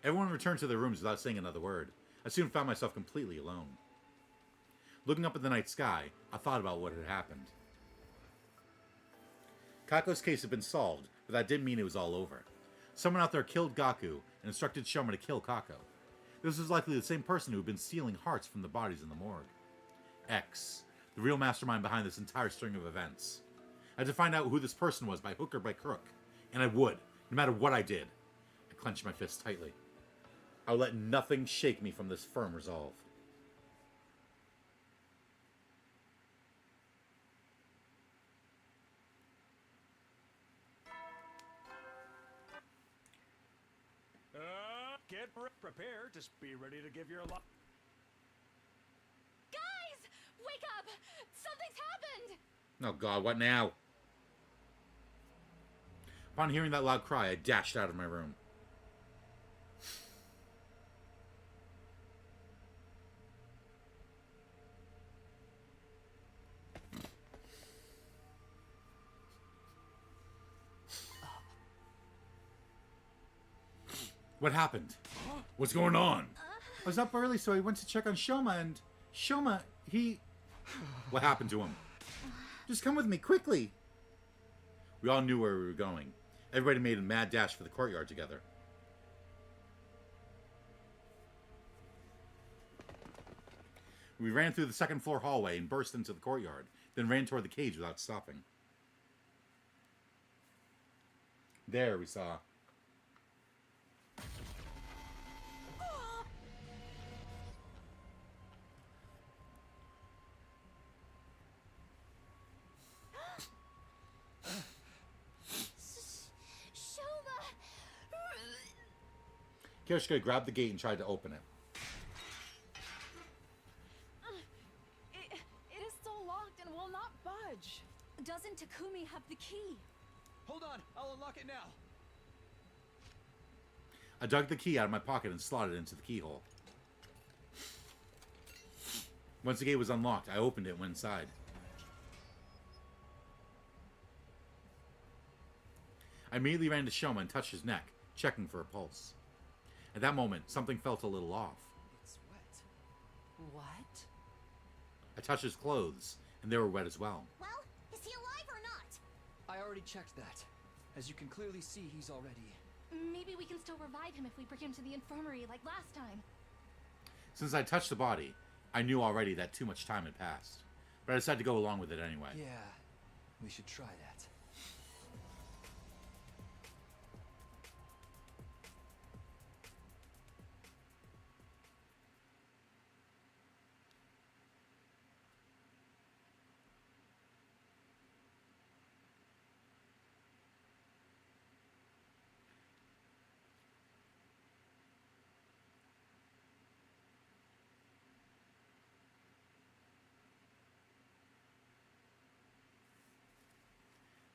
Everyone returned to their rooms without saying another word. I soon found myself completely alone. Looking up at the night sky, I thought about what had happened. Kako's case had been solved, but that didn't mean it was all over. Someone out there killed Gaku and instructed Shoma to kill Kako. This was likely the same person who had been stealing hearts from the bodies in the morgue. X, the real mastermind behind this entire string of events. I had to find out who this person was by hook or by crook, and I would, no matter what I did. I clenched my fists tightly. I would let nothing shake me from this firm resolve.
Get prepared to be ready to give your life.
Guys! Wake up! Something's happened!
Oh god, what now? Upon hearing that loud cry, I dashed out of my room. What happened? What's going on? I was up early, so I went to check on Shoma, and Shoma, he... What happened to him? Just come with me, quickly! We all knew where we were going. Everybody made a mad dash for the courtyard together. We ran through the second floor hallway and burst into the courtyard, then ran toward the cage without stopping. There we saw... Kyoshika grabbed the gate and tried to open it.
It is so locked and will not budge.
Doesn't Takumi have the key?
Hold on, I'll unlock it now.
I dug the key out of my pocket and slotted it into the keyhole. Once the gate was unlocked, I opened it and went inside. I immediately ran to Shoma and touched his neck, checking for a pulse. At that moment, something felt a little off.
It's wet.
What?
I touched his clothes, and they were wet as well.
Well, is he alive or not?
I already checked that. As you can clearly see, he's already...
Maybe we can still revive him if we bring him to the infirmary like last time.
Since I touched the body, I knew already that too much time had passed. But I decided to go along with it anyway.
Yeah, we should try that.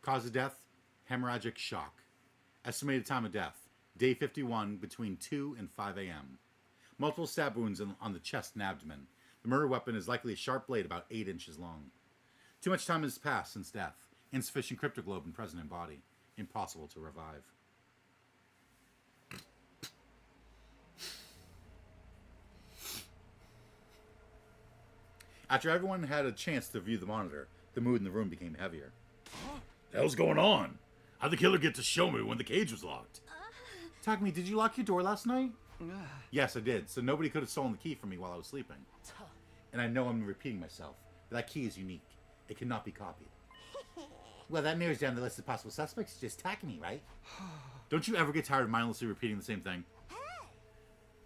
Cause of death, hemorrhagic shock. Estimated time of death, day 51 between 2 and 5 a.m. Multiple stab wounds on the chest and abdomen. The murder weapon is likely a sharp blade about 8 inches long. Too much time has passed since death. Insufficient cryptoglobin present in body. Impossible to revive. After everyone had a chance to view the monitor, the mood in the room became heavier.
The hell's going on? How'd the killer get to show me when the cage was locked?
Takumi, did you lock your door last night? Yes, I did, so nobody could have stolen the key from me while I was sleeping. And I know I'm repeating myself, but that key is unique. It cannot be copied. Well, that narrows down the list of possible suspects. Just Takumi, right?
Don't you ever get tired of mindlessly repeating the same thing?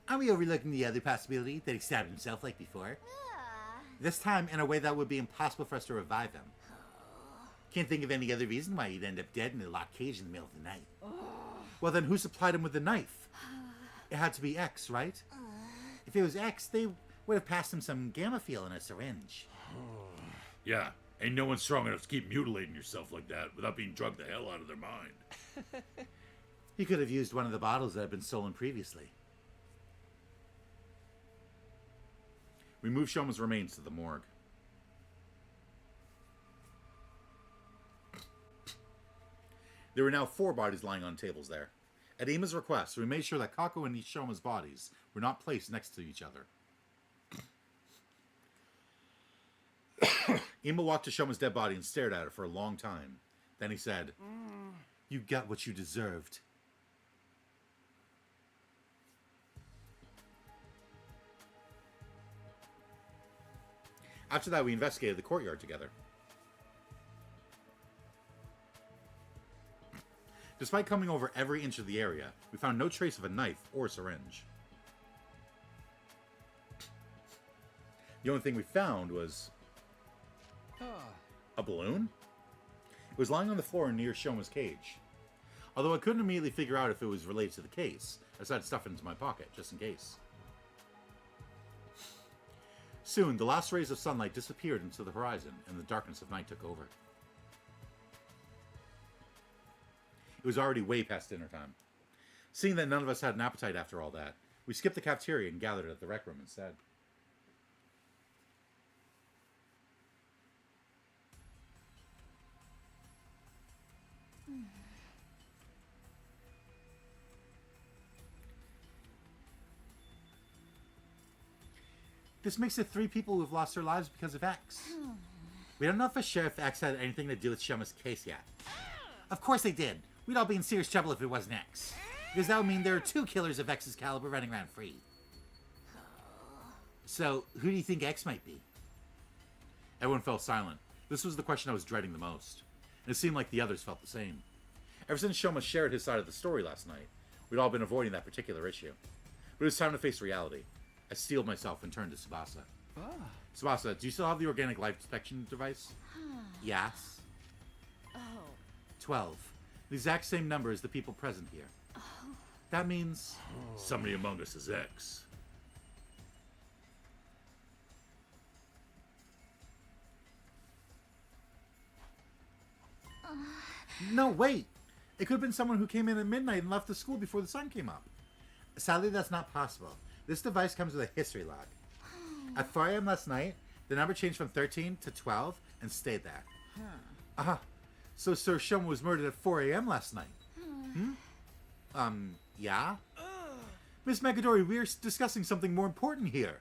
Are we overlooking the other possibility that he stabbed himself like before? This time in a way that would be impossible for us to revive him. Can't think of any other reason why he'd end up dead in a locked cage in the middle of the night.
Well, then who supplied him with the knife? It had to be X, right?
If it was X, they would have passed him some gamma fuel in a syringe.
Yeah, ain't no one strong enough to keep mutilating yourself like that without being drugged the hell out of their mind.
He could have used one of the bottles that had been stolen previously.
We moved Shoma's remains to the morgue. There were now 4 bodies lying on tables there. At Ima's request, we made sure that Kako and Shoma's bodies were not placed next to each other. Ima walked to Shoma's dead body and stared at it for a long time. Then he said, "You got what you deserved." After that, we investigated the courtyard together. Despite coming over every inch of the area, we found no trace of a knife or syringe. The only thing we found was a balloon. It was lying on the floor near Shoma's cage. Although I couldn't immediately figure out if it was related to the case, I decided to stuff it into my pocket, just in case. Soon, the last rays of sunlight disappeared into the horizon, and the darkness of night took over. It was already way past dinner time. Seeing that none of us had an appetite after all that, we skipped the cafeteria and gathered at the rec room instead. This makes it 3 people who have lost their lives because of X. We don't know if Sheriff X had anything to do with Shoma's case yet. Of course they did. We'd all be in serious trouble if it wasn't X. Because that would mean there are 2 killers of X's caliber running around free. So, who do you think X might be? Everyone fell silent. This was the question I was dreading the most. And it seemed like the others felt the same. Ever since Shoma shared his side of the story last night, we'd all been avoiding that particular issue. But it was time to face reality. I steeled myself and turned to Tsubasa. Tsubasa, do you still have the organic life detection device? Yes. 12. The exact same number as the people present here. That means...
Somebody among us is X.
No, wait! It could have been someone who came in at midnight and left the school before the sun came up. Sadly, that's not possible. This device comes with a history log. At 4 a.m. last night, the number changed from 13 to 12 and stayed there. So Sir Shoma was murdered at 4 a.m. last night. Yeah? Miss Megadori, we're discussing something more important here.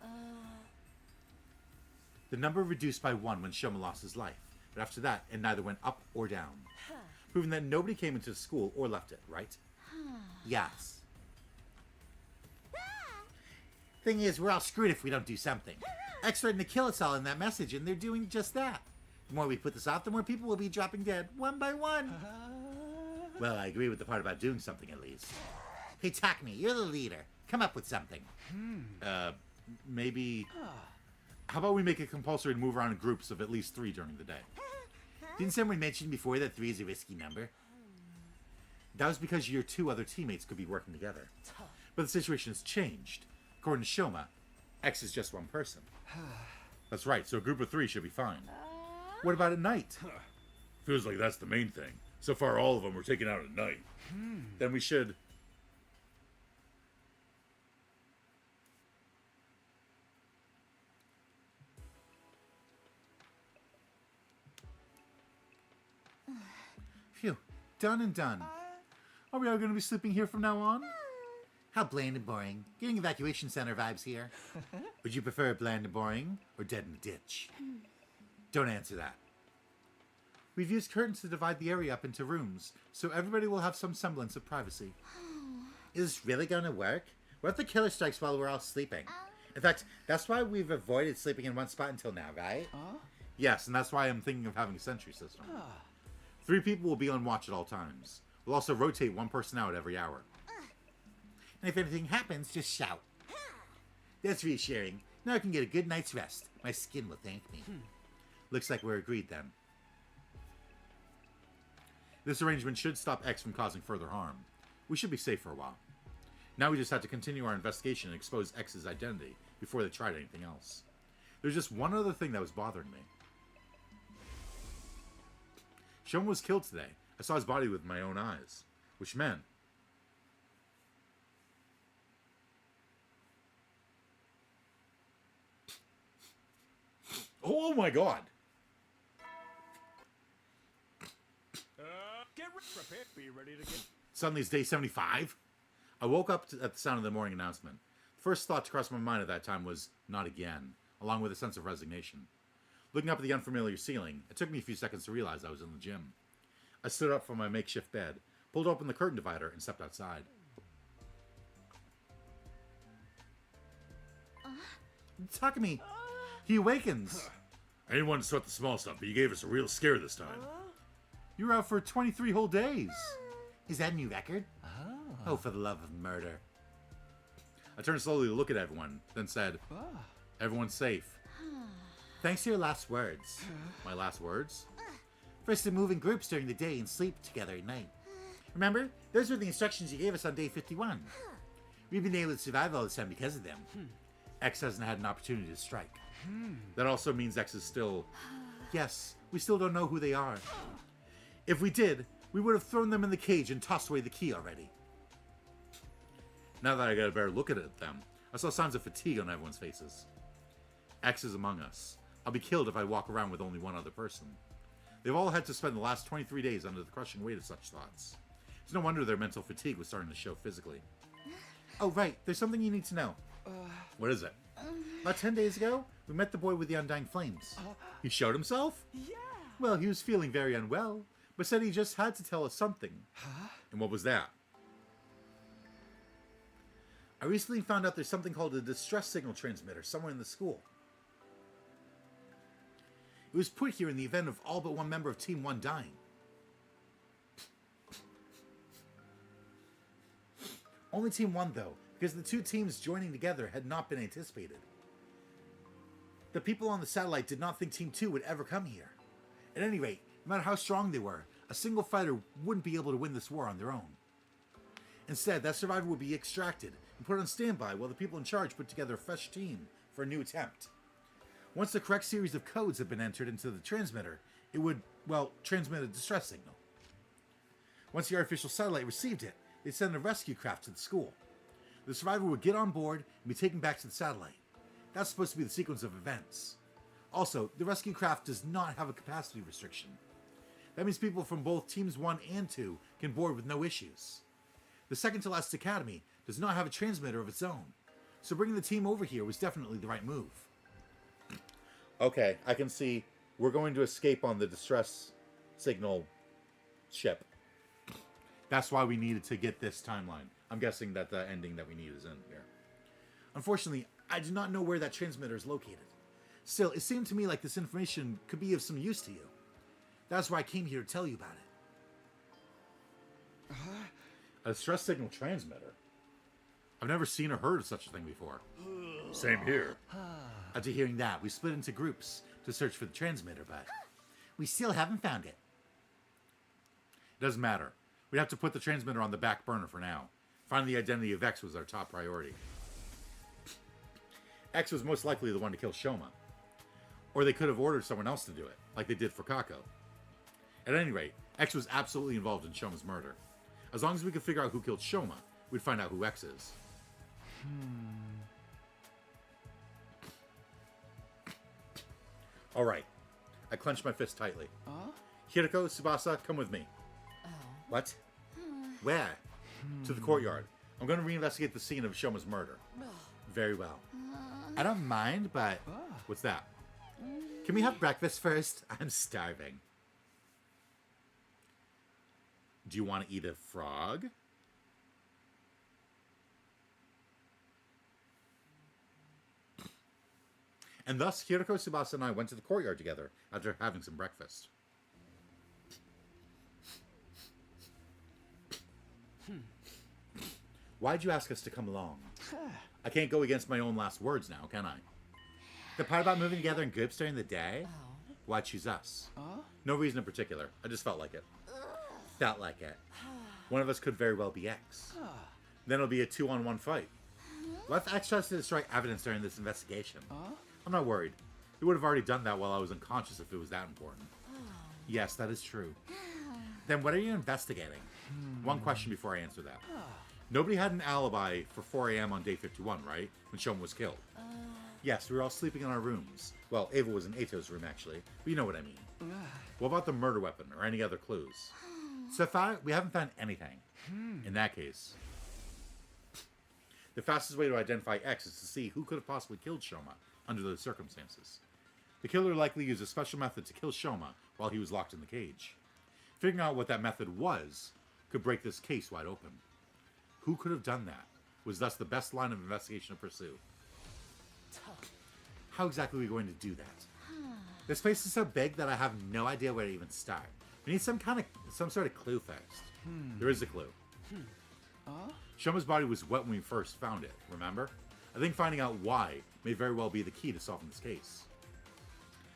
The number reduced by 1 when Shoma lost his life. But after that, it neither went up or down. Proving that nobody came into the school or left it, right? Yes.
Thing is, we're all screwed if we don't do something. X threatened to kill us all in that message, and they're doing just that. The more we put this off, the more people will be dropping dead, one by one. Well, I agree with the part about doing something, at least. Hey, Takumi, you're the leader. Come up with something.
Maybe... How about we make it compulsory to move around in groups of at least 3 during the day?
Didn't someone mention before that 3 is a risky number?
That was because your 2 other teammates could be working together. But the situation has changed. According to Shoma, X is just one person. That's right, so a group of 3 should be fine. What about at night? Feels like that's the main thing. So far, all of them were taken out at night. Then we should... Phew, done and done. Are we all going to be sleeping here from now on?
How bland and boring. Getting evacuation center vibes here.
Would you prefer bland and boring, or dead in a ditch? Don't answer that. We've used curtains to divide the area up into rooms, so everybody will have some semblance of privacy.
Is this really going to work? What if the killer strikes while we're all sleeping? In fact, that's why we've avoided sleeping in one spot until now, right?
Yes, and that's why I'm thinking of having a sentry system. 3 people will be on watch at all times. We'll also rotate 1 person out every hour.
And if anything happens, just shout. That's reassuring. Now I can get a good night's rest. My skin will thank me.
Looks like we're agreed then. This arrangement should stop X from causing further harm. We should be safe for a while. Now we just have to continue our investigation and expose X's identity before they tried anything else. There's just one other thing that was bothering me. Shoma was killed today. I saw his body with my own eyes. Which meant... Oh my god!
Prepare, be ready to get...
Suddenly it's day 75? I woke up at the sound of the morning announcement. The first thought to cross my mind at that time was, not again, along with a sense of resignation. Looking up at the unfamiliar ceiling, it took me a few seconds to realize I was in the gym. I stood up from my makeshift bed, pulled open the curtain divider, and stepped outside. Takumi! He awakens! I didn't want to sweat the small stuff, but you gave us a real scare this time. You were out for 23 whole days.
Is that a new record? Oh, for the love of murder.
I turned slowly to look at everyone, then said, everyone's safe.
Thanks to your last words.
My last words?
First to move in groups during the day and sleep together at night. Remember? Those were the instructions you gave us on day 51. We've been able to survive all this time because of them.
X hasn't had an opportunity to strike. That also means X is still... Yes, we still don't know who they are. If we did, we would have thrown them in the cage and tossed away the key already. Now that I got a better look at them, I saw signs of fatigue on everyone's faces. X is among us. I'll be killed if I walk around with only one other person. They've all had to spend the last 23 days under the crushing weight of such thoughts. It's no wonder their mental fatigue was starting to show physically. Oh, right. There's something you need to know. What is it? About 10 days ago, we met the boy with the undying flames. He showed himself?
Yeah.
Well, he was feeling very unwell, but said he just had to tell us something. And what was that? I recently found out there's something called a distress signal transmitter somewhere in the school. It was put here in the event of all but one member of Team 1 dying. Only Team 1, though, because the 2 teams joining together had not been anticipated. The people on the satellite did not think Team 2 would ever come here. At any rate, no matter how strong they were, a single fighter wouldn't be able to win this war on their own. Instead, that survivor would be extracted and put on standby while the people in charge put together a fresh team for a new attempt. Once the correct series of codes had been entered into the transmitter, it would, well, transmit a distress signal. Once the artificial satellite received it, they'd send a rescue craft to the school. The survivor would get on board and be taken back to the satellite. That's supposed to be the sequence of events. Also, the rescue craft does not have a capacity restriction. That means people from both Teams 1 and 2 can board with no issues. The second to last academy does not have a transmitter of its own, so bringing the team over here was definitely the right move. Okay, I can see we're going to escape on the distress signal ship. That's why we needed to get this timeline. I'm guessing that the ending that we need is in here. Unfortunately, I do not know where that transmitter is located. Still, it seemed to me like this information could be of some use to you. That's why I came here to tell you about it. A stress signal transmitter? I've never seen or heard of such a thing before. Same here. After hearing that, we split into groups to search for the transmitter, but we still haven't found it. It doesn't matter. We'd have to put the transmitter on the back burner for now. Finding the identity of X was our top priority. X was most likely the one to kill Shoma. Or they could have ordered someone else to do it, like they did for Kako. At any rate, X was absolutely involved in Shoma's murder. As long as we could figure out who killed Shoma, we'd find out who X is. Alright. I clenched my fist tightly. Hiriko, Tsubasa, come with me. What? Where? To the courtyard. I'm going to reinvestigate the scene of Shoma's murder. Very well. I don't mind, but... What's that? Can we have breakfast first? I'm starving. Do you want to eat a frog? And thus, Hiriko, Tsubasa, and I went to the courtyard together after having some breakfast. Why'd you ask us to come along? I can't go against my own last words now, can I? The part about moving together in groups during the day? Why choose us? No reason in particular. I just felt like it. Felt like it. One of us could very well be X. Then it'll be a 2-on-1 fight. What if X tries to destroy evidence during this investigation? I'm not worried. He would have already done that while I was unconscious if it was that important. Yes, that is true. Then what are you investigating? One question before I answer that. Nobody had an alibi for 4 a.m. on day 51, right? When Shoma was killed. Yes, we were all sleeping in our rooms. Well, Ava was in Ato's room, actually. But you know what I mean. What about the murder weapon or any other clues? So far, we haven't found anything. In that case, the fastest way to identify X is to see who could have possibly killed Shoma under those circumstances. The killer likely used a special method to kill Shoma while he was locked in the cage. Figuring out what that method was could break this case wide open. Who could have done that was thus the best line of investigation to pursue. How exactly are we going to do that? This place is so big that I have no idea where to even start. We need some sort of clue first. There is a clue. Shoma's body was wet when we first found it, remember? I think finding out why may very well be the key to solving this case.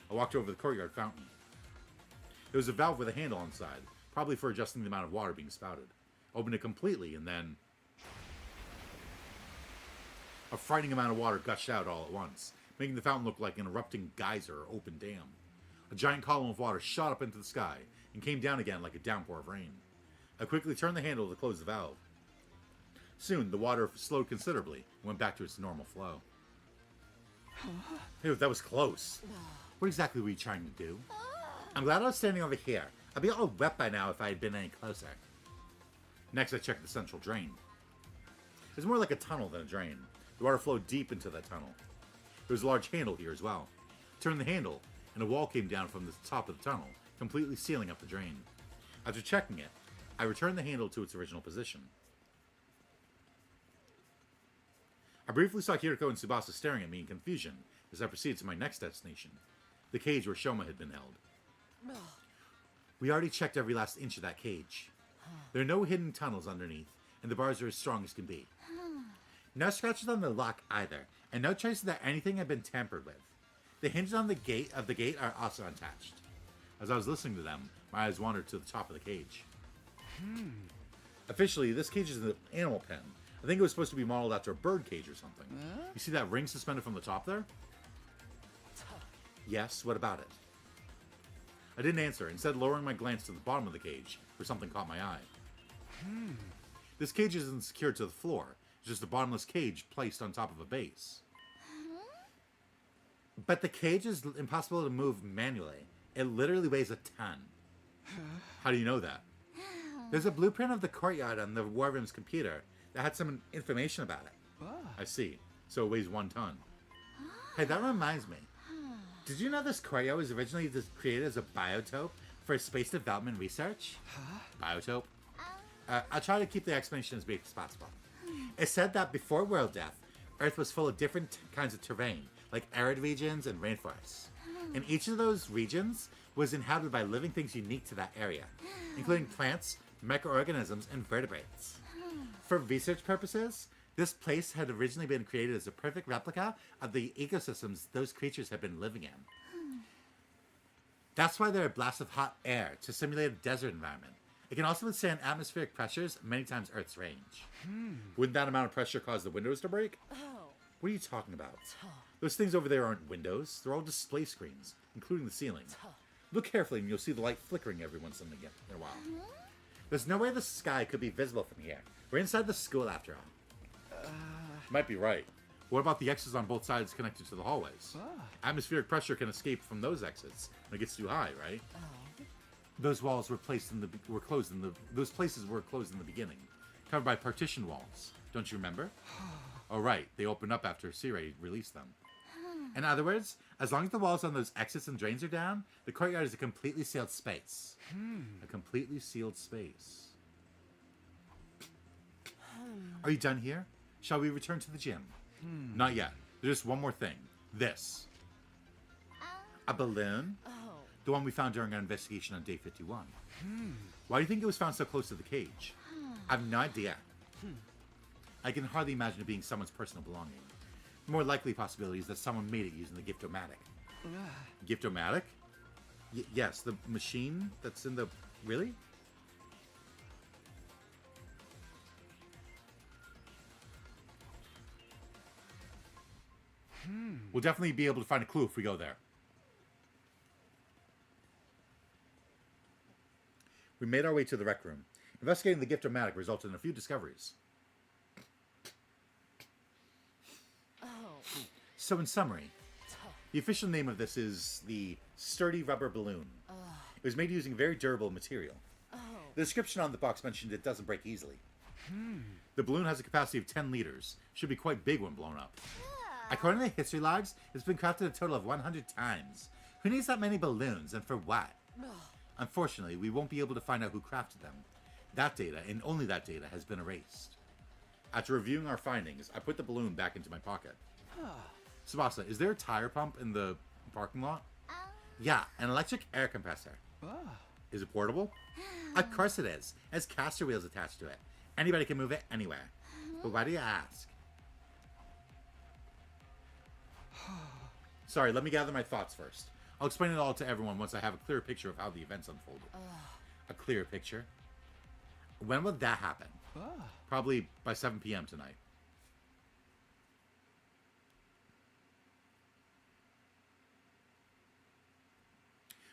I walked over to the courtyard fountain. There was a valve with a handle on the side, probably for adjusting the amount of water being spouted. Opened it completely, and then a frightening amount of water gushed out all at once, making the fountain look like an erupting geyser or open dam. A giant column of water shot up into the sky and came down again like a downpour of rain. I quickly turned the handle to close the valve. Soon, the water slowed considerably and went back to its normal flow. Hey, that was close. What exactly were you trying to do? I'm glad I was standing over here. I'd be all wet by now if I had been any closer. Next, I checked the central drain. It was more like a tunnel than a drain. The water flowed deep into that tunnel. There was a large handle here as well. Turned the handle, and a wall came down from the top of the tunnel, completely sealing up the drain. After checking it, I returned the handle to its original position. I briefly saw Hiriko and Tsubasa staring at me in confusion as I proceeded to my next destination, the cage where Shoma had been held. We already checked every last inch of that cage. There are no hidden tunnels underneath, and the bars are as strong as can be. No scratches on the lock either, and no traces that anything had been tampered with. The hinges on the gate are also untouched. As I was listening to them, my eyes wandered to the top of the cage. Officially, this cage is an animal pen. I think it was supposed to be modeled after a bird cage or something. You see that ring suspended from the top there? Yes, what about it? I didn't answer, instead lowering my glance to the bottom of the cage, where something caught my eye. This cage isn't secured to the floor. It's just a bottomless cage placed on top of a base. But the cage is impossible to move manually. It literally weighs a ton. How do you know that? There's a blueprint of the courtyard on the War Room's computer that had some information about it. I see. So it weighs 1 ton. Hey, that reminds me. Did you know this courtyard was originally created as a biotope for space development research? Biotope? I'll try to keep the explanation as brief as possible. It said that before world death, Earth was full of different kinds of terrain, like arid regions and rainforests. And each of those regions was inhabited by living things unique to that area, including plants, microorganisms, and vertebrates. For research purposes, this place had originally been created as a perfect replica of the ecosystems those creatures had been living in. That's why there are blasts of hot air to simulate a desert environment. It can also withstand atmospheric pressures many times Earth's range. Wouldn't that amount of pressure cause the windows to break? What are you talking about? Those things over there aren't windows. They're all display screens, including the ceiling. Look carefully and you'll see the light flickering every once in a while. There's no way the sky could be visible from here. We're inside the school after all. Might be right. What about the exits on both sides connected to the hallways? Atmospheric pressure can escape from those exits when it gets too high, right? Those walls were placed in those places were closed in the beginning, covered by partition walls. Don't you remember? Oh right, they opened up after Sirei released them. In other words, as long as the walls on those exits and drains are down, the courtyard is a completely sealed space. A completely sealed space. Are you done here? Shall we return to the gym? Not yet. There's just one more thing. This. A balloon? The one we found during our investigation on day 51. Why do you think it was found so close to the cage? I have no idea. I can hardly imagine it being someone's personal belonging. The more likely possibility is that someone made it using the Giftomatic. Giftomatic? Yes, the machine that's in the... Really? We'll definitely be able to find a clue if we go there. We made our way to the rec room. Investigating the Giftomatic resulted in a few discoveries. So in summary, the official name of this is the Sturdy Rubber Balloon. It was made using very durable material. The description on the box mentioned it doesn't break easily. The balloon has a capacity of 10 liters. Should be quite big when blown up. According to the history logs, it's been crafted a total of 100 times. Who needs that many balloons and for what? Unfortunately, we won't be able to find out who crafted them. That data, and only that data, has been erased. After reviewing our findings, I put the balloon back into my pocket. Tsubasa, is there a tire pump in the parking lot? Yeah, an electric air compressor. Is it portable? Of course it is. It has caster wheels attached to it. Anybody can move it anywhere. But why do you ask? Sorry, let me gather my thoughts first. I'll explain it all to everyone once I have a clearer picture of how the events unfolded. A clearer picture? When will that happen? Probably by 7 p.m. tonight.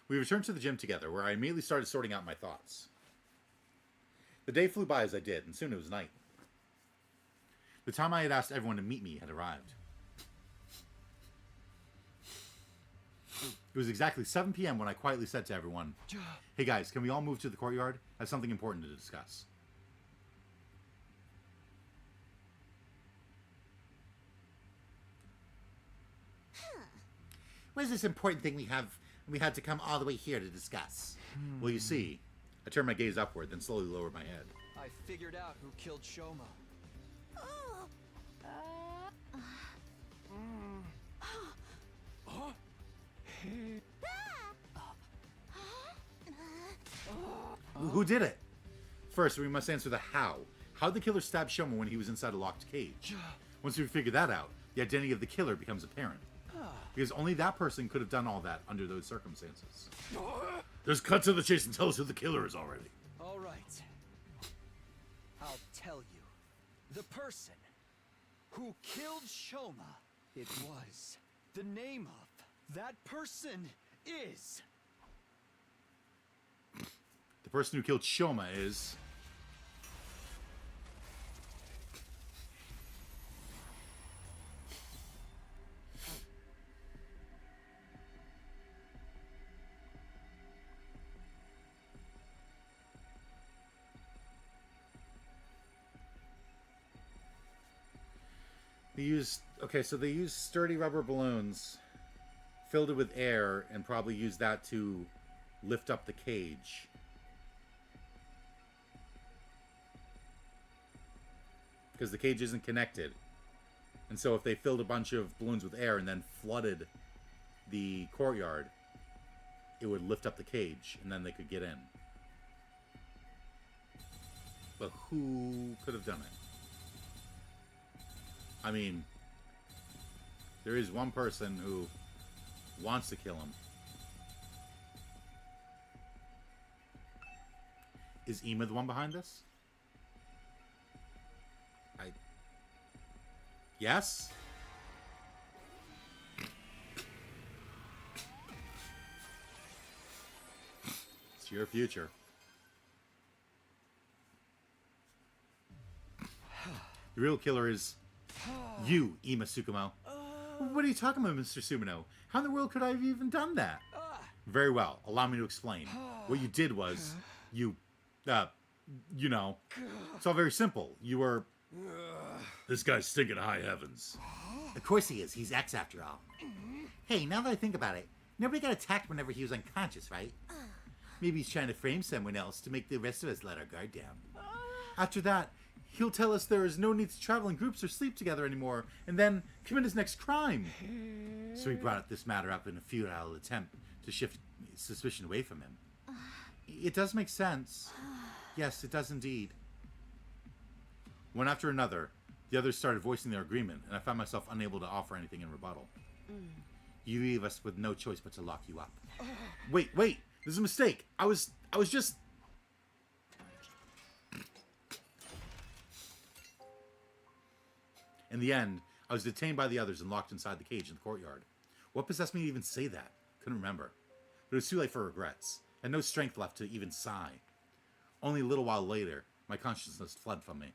We returned to the gym together, where I immediately started sorting out my thoughts. The day flew by as I did, and soon it was night. The time I had asked everyone to meet me had arrived. It was exactly 7 p.m. when I quietly said to everyone, "Hey guys, can we all move to the courtyard? I have something important to discuss." What is this important thing we had to come all the way here to discuss? Well, you see, I turned my gaze upward, then slowly lowered my head.
I figured out who killed Shoma.
Who did it? First, we must answer the how. How did the killer stab Shoma when he was inside a locked cage? Once we figure that out, the identity of the killer becomes apparent. Because only that person could have done all that under those circumstances. Just cut to the chase and tell us who the killer is already.
All right. I'll tell you. The person who killed Shoma, it was. The name of that person is...
The person who killed Shoma is... They used sturdy rubber balloons, filled it with air, and probably used that to lift up the cage. Because the cage isn't connected. And so if they filled a bunch of balloons with air and then flooded the courtyard, it would lift up the cage, and then they could get in. But who could have done it? I mean, there is one person who wants to kill him. Is Ema the one behind this? Yes? It's your future. The real killer is you, Ema Tsukumo. What are you talking about, Mr. Sumino? How in the world could I have even done that? Very well. Allow me to explain. What you did was, you know, it's all very simple. You were...
This guy's stinking high heavens.
Of course he is. He's X after all. Hey, now that I think about it, nobody got attacked whenever he was unconscious, right? Maybe he's trying to frame someone else to make the rest of us let our guard down. After that, he'll tell us there is no need to travel in groups or sleep together anymore, and then commit his next crime. So he brought this matter up in a futile attempt to shift suspicion away from him. It does make sense. Yes, it does indeed. One after another, the others started voicing their agreement, and I found myself unable to offer anything in rebuttal. You leave us with no choice but to lock you up. Wait, there's a mistake. I was just... In the end, I was detained by the others and locked inside the cage in the courtyard. What possessed me to even say that? Couldn't remember. But it was too late for regrets. I had no strength left to even sigh. Only a little while later, my consciousness fled from me.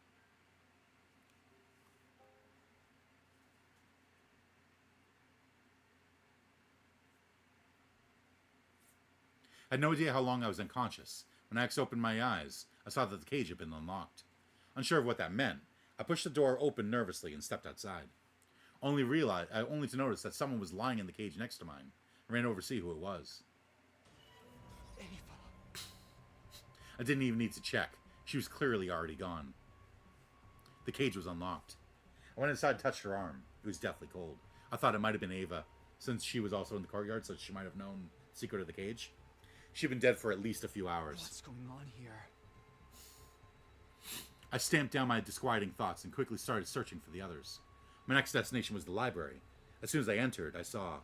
I had no idea how long I was unconscious. When I opened my eyes, I saw that the cage had been unlocked. Unsure of what that meant, I pushed the door open nervously and stepped outside. Only to notice that someone was lying in the cage next to mine. I ran over to see who it was. I didn't even need to check. She was clearly already gone. The cage was unlocked. I went inside and touched her arm. It was deathly cold. I thought it might have been Ava, since she was also in the courtyard, so she might have known the secret of the cage. She'd been dead for at least a few hours.
What's going on here?
I stamped down my disquieting thoughts and quickly started searching for the others. My next destination was the library. As soon as I entered, I saw...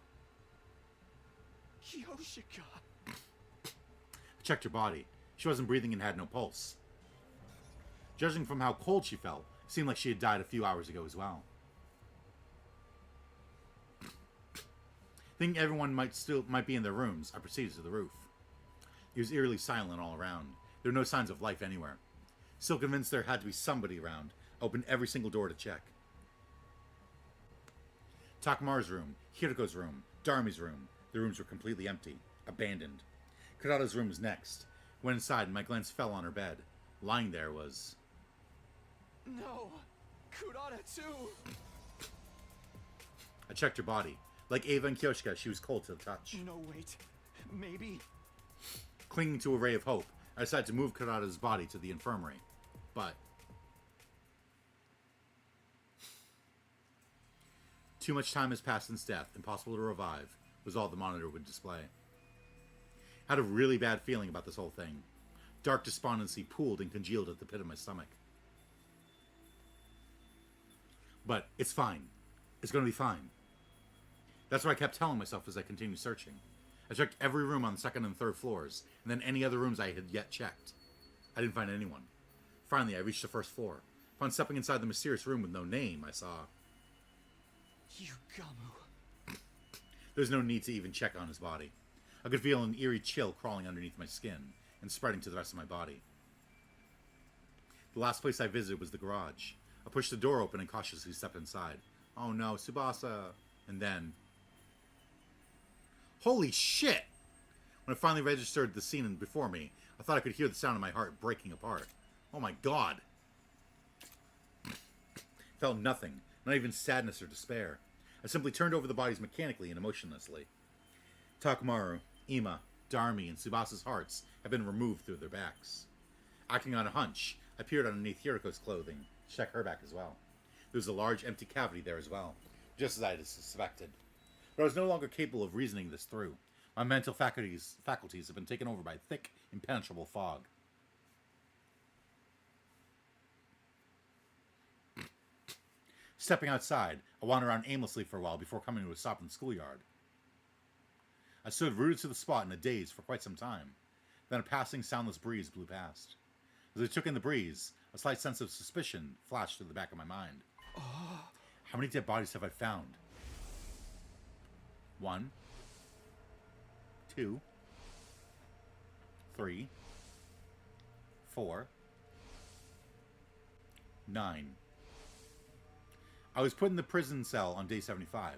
Yoshika!
I checked her body. She wasn't breathing and had no pulse. Judging from how cold she felt, it seemed like she had died a few hours ago as well. Thinking everyone might be in their rooms, I proceeded to the roof. It was eerily silent all around. There were no signs of life anywhere. Still convinced there had to be somebody around, I opened every single door to check. Takamaru's room, Hiriko's room, Darmi's room. The rooms were completely empty, abandoned. Kurata's room was next. Went inside and my glance fell on her bed. Lying there was...
No! Kurata too!
I checked her body. Like Ava and Kyoshika, she was cold to the touch.
No, wait. Maybe...
Clinging to a ray of hope, I decided to move Kurata's body to the infirmary. But... too much time has passed since death, impossible to revive, was all the monitor would display. I had a really bad feeling about this whole thing. Dark despondency pooled and congealed at the pit of my stomach. But it's fine. It's going to be fine. That's what I kept telling myself as I continued searching. I checked every room on the second and third floors, and then any other rooms I had yet checked. I didn't find anyone. Finally, I reached the first floor. Upon stepping inside the mysterious room with no name, I saw...
Yugamu.
There's no need to even check on his body. I could feel an eerie chill crawling underneath my skin and spreading to the rest of my body. The last place I visited was the garage. I pushed the door open and cautiously stepped inside. Oh no, Tsubasa! And then... Holy shit! When I finally registered the scene before me, I thought I could hear the sound of my heart breaking apart. Oh my god! Felt nothing, not even sadness or despair. I simply turned over the bodies mechanically and emotionlessly. Takamaru, Ema, Darmi, and Tsubasa's hearts had been removed through their backs. Acting on a hunch, I peered underneath Hiriko's clothing to check her back as well. There was a large empty cavity there as well, just as I had suspected. But I was no longer capable of reasoning this through. My mental faculties have been taken over by thick, impenetrable fog. Stepping outside, I wandered around aimlessly for a while before coming to a stop in the schoolyard. I stood rooted to the spot in a daze for quite some time. Then a passing, soundless breeze blew past. As I took in the breeze, a slight sense of suspicion flashed through the back of my mind. How many dead bodies have I found? 1, 2, 3, 4, 9. I was put in the prison cell on day 75.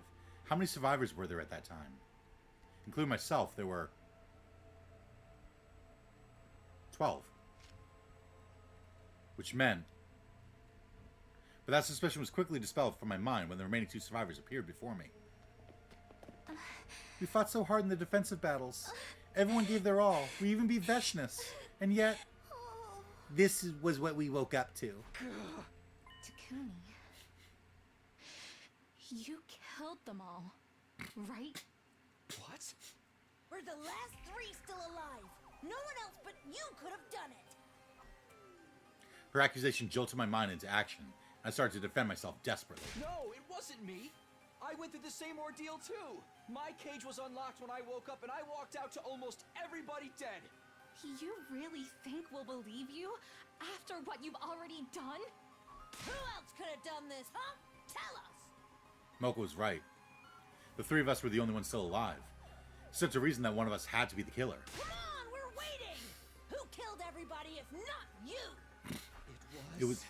How many survivors were there at that time? Including myself, there were 12. Which meant... But that suspicion was quickly dispelled from my mind when the remaining 2 survivors appeared before me. We fought so hard in the defensive battles. Everyone gave their all. We even beat Veshness. And yet, this was what we woke up to.
Takumi. You killed them all, right?
What? We're the last 3 still alive. No one else but you could have done it.
Her accusation jolted my mind into action. I started to defend myself desperately.
No, it wasn't me. I went through the same ordeal too. My cage was unlocked when I woke up and I walked out to almost everybody dead.
You really think we'll believe you after what you've already done?
Who else could have done this, huh? Tell us!
Moko was right. The 3 of us were the only ones still alive. Stood to reason that one of us had to be the killer.
Come on, we're waiting! Who killed everybody if not you?
It was...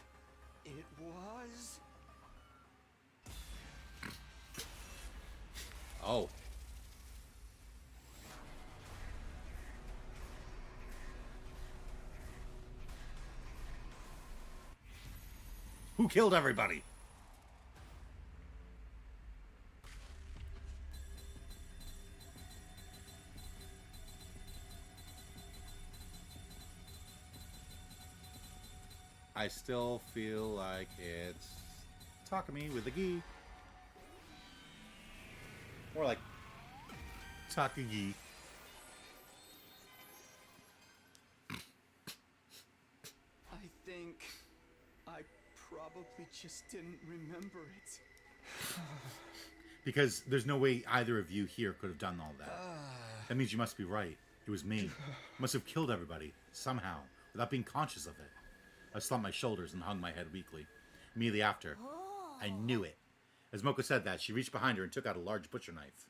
Oh. Who killed everybody? I still feel like it's Takumi with a gi. More like Takagi.
I think I probably just didn't remember it.
Because there's no way either of you here could have done all that. That means you must be right. It was me. Must have killed everybody, somehow, without being conscious of it. I slumped my shoulders and hung my head weakly. Immediately after, I knew it. As Moko said that, she reached behind her and took out a large butcher knife.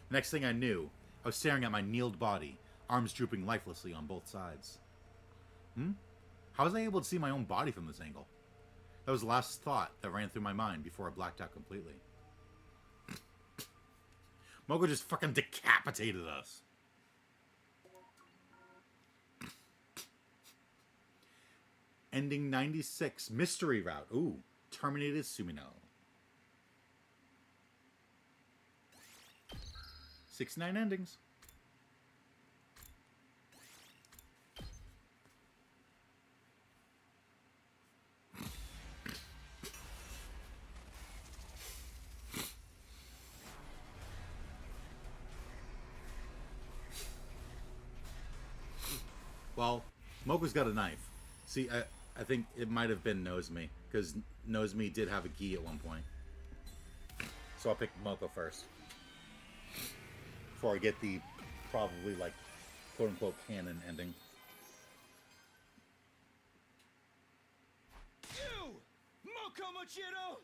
The next thing I knew, I was staring at my kneeled body, arms drooping lifelessly on both sides. How was I able to see my own body from this angle? That was the last thought that ran through my mind before I blacked out completely. Moko just fucking decapitated us. Ending 96, mystery route. Ooh, terminated Sumino. 69 endings. Well, Moko's got a knife. See, I think it might have been Nozomi, because Nozomi did have a gi at one point. So I'll pick Moko first. Before I get the probably, like, quote-unquote canon ending.
You! Moko Mochiro!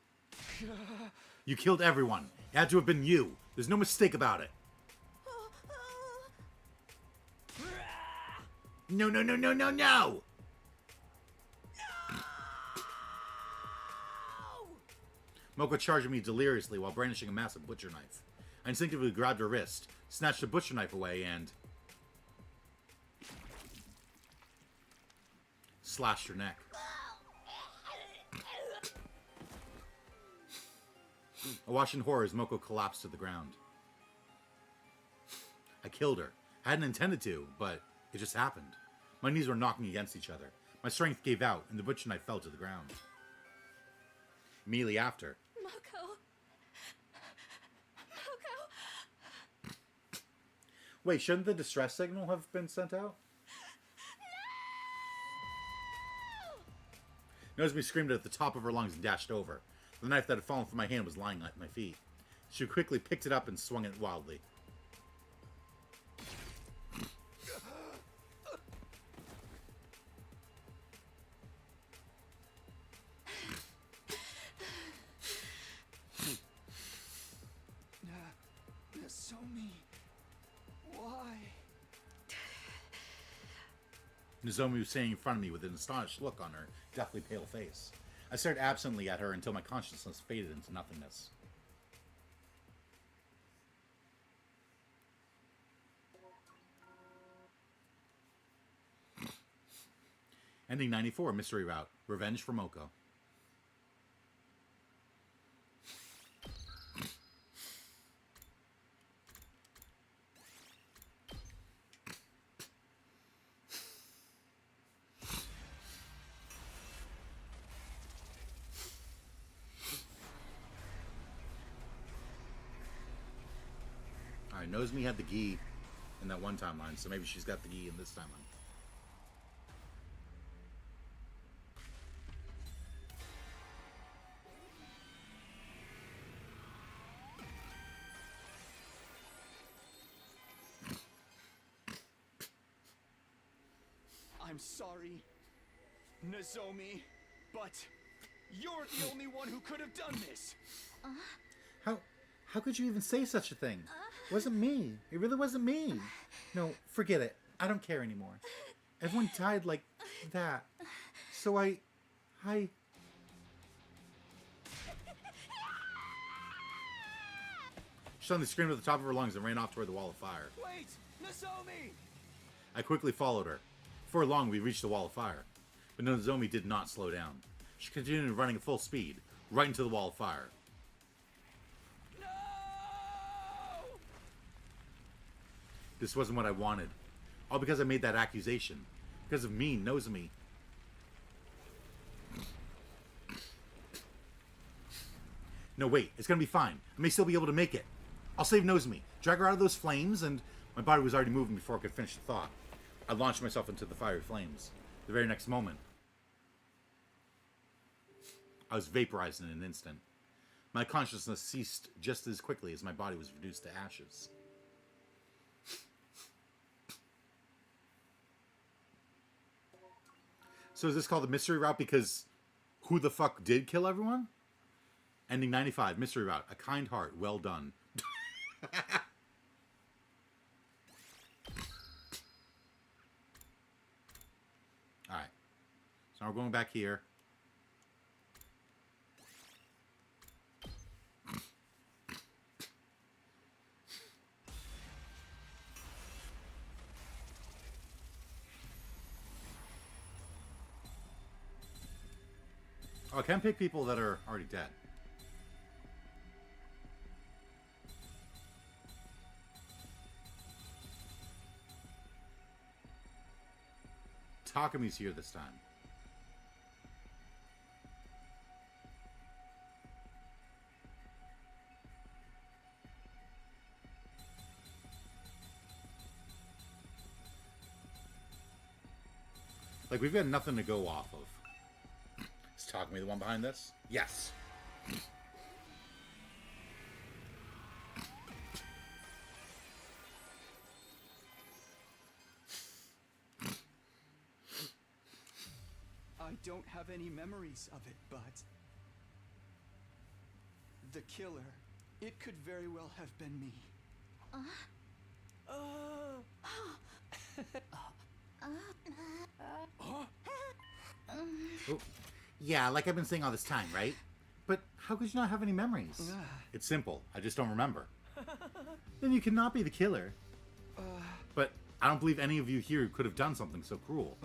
You killed everyone. It had to have been you. There's no mistake about it. No, no, no, no, no, no! Moko charged at me deliriously while brandishing a massive butcher knife. I instinctively grabbed her wrist, snatched the butcher knife away, and slashed her neck. I watched in horror as Moko collapsed to the ground. I killed her, I hadn't intended to, but it just happened. My knees were knocking against each other. My strength gave out, and the butcher knife fell to the ground. Immediately after,
Moko.
wait, shouldn't the distress signal have been sent out? Nozomi screamed at the top of her lungs and dashed over. The knife that had fallen from my hand was lying at my feet. She quickly picked it up and swung it wildly.
Nozomi, why?
Nozomi was standing in front of me with an astonished look on her deathly pale face. I stared absently at her until my consciousness faded into nothingness. Ending 94, Mystery Route. Revenge for Moko. Alright, Nozomi had the gi in that one timeline, so maybe she's got the gi in this timeline.
I'm sorry, Nozomi, but you're the only one who could have done this.
How could you even say such a thing? It wasn't me. It really wasn't me. No, forget it. I don't care anymore. Everyone died like that. So I... She suddenly screamed at the top of her lungs and ran off toward the wall of fire.
Wait, Nozomi!
I quickly followed her. Before long, we reached the wall of fire. But Nozomi did not slow down. She continued running at full speed, right into the wall of fire. This wasn't what I wanted. All because I made that accusation. Because of me, Nozomi. No, wait. It's gonna be fine. I may still be able to make it. I'll save Nozomi. Drag her out of those flames, and my body was already moving before I could finish the thought. I launched myself into the fiery flames. The very next moment, I was vaporized in an instant. My consciousness ceased just as quickly as my body was reduced to ashes. So is this called the Mystery Route because who the fuck did kill everyone? Ending 95, Mystery Route. A kind heart, well done. Alright. So now we're going back here. Oh, I can pick people that are already dead. Takami's here this time. Like, we've got nothing to go off of. Is Takami the one behind this? Yes.
I don't have any memories of it, but the killer, it could very well have been me.
Oh, yeah, like I've been saying all this time, right? But how could you not have any memories? It's simple. I just don't remember. Then you cannot be the killer. But I don't believe any of you here could have done something so cruel.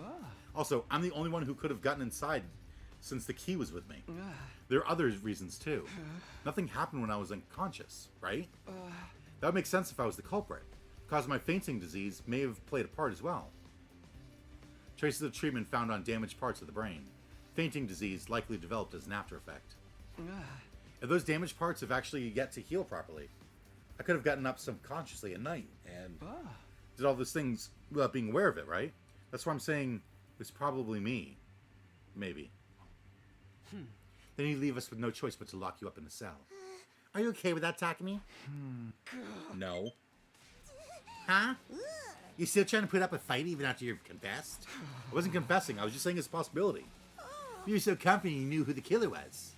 Also, I'm the only one who could have gotten inside since the key was with me. There are other reasons too. Nothing happened when I was unconscious, right? That would make sense if I was the culprit. Cause of my fainting disease may have played a part as well. Traces of treatment found on damaged parts of the brain. Fainting disease likely developed as an after effect. If those damaged parts have actually yet to heal properly, I could have gotten up subconsciously at night and did all those things without being aware of it, right? That's why I'm saying it's probably me. Maybe. Then you leave us with no choice but to lock you up in a cell. Are you okay with that, Takumi? No. Huh? You still trying to put up a fight even after you've confessed? I wasn't confessing, I was just saying it's a possibility. You were so confident you knew who the killer was.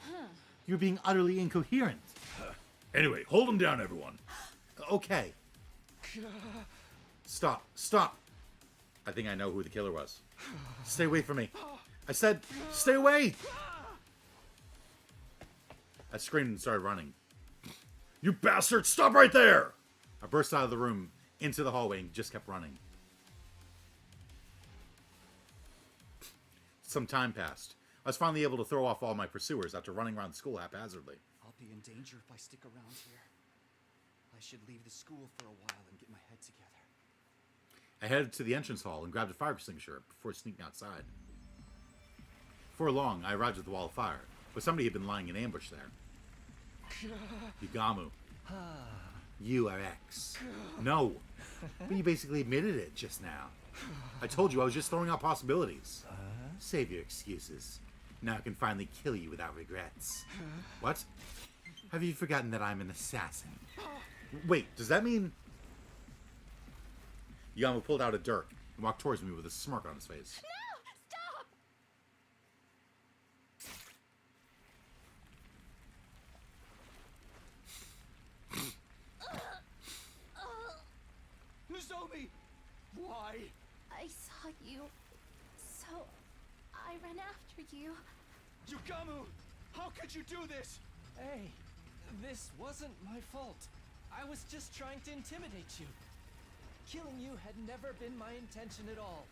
You were being utterly incoherent.
Anyway, hold him down, everyone.
Okay. Stop. Stop. I think I know who the killer was. Stay away from me. I said, stay away! I screamed and started running.
You bastard, stop right there!
I burst out of the room into the hallway and just kept running. Some time passed. I was finally able to throw off all my pursuers after running around the school haphazardly.
I'll be in danger if I stick around here. I should leave the school for a while and get my head together.
I headed to the entrance hall and grabbed a fire extinguisher before sneaking outside. Before long, I arrived at the wall of fire, but somebody had been lying in ambush there. Yugamu. You are X. No. But you basically admitted it just now. I told you I was just throwing out possibilities. Save your excuses. Now I can finally kill you without regrets. What? Have you forgotten that I'm an assassin? Wait, does that mean... Yugamu pulled out a dirk and walked towards me with a smirk on his face.
Nozomi! Why?
I saw you, so I ran after you.
Yugamu! How could you do this?
Hey, this wasn't my fault. I was just trying to intimidate you. Killing you had never been my intention at all.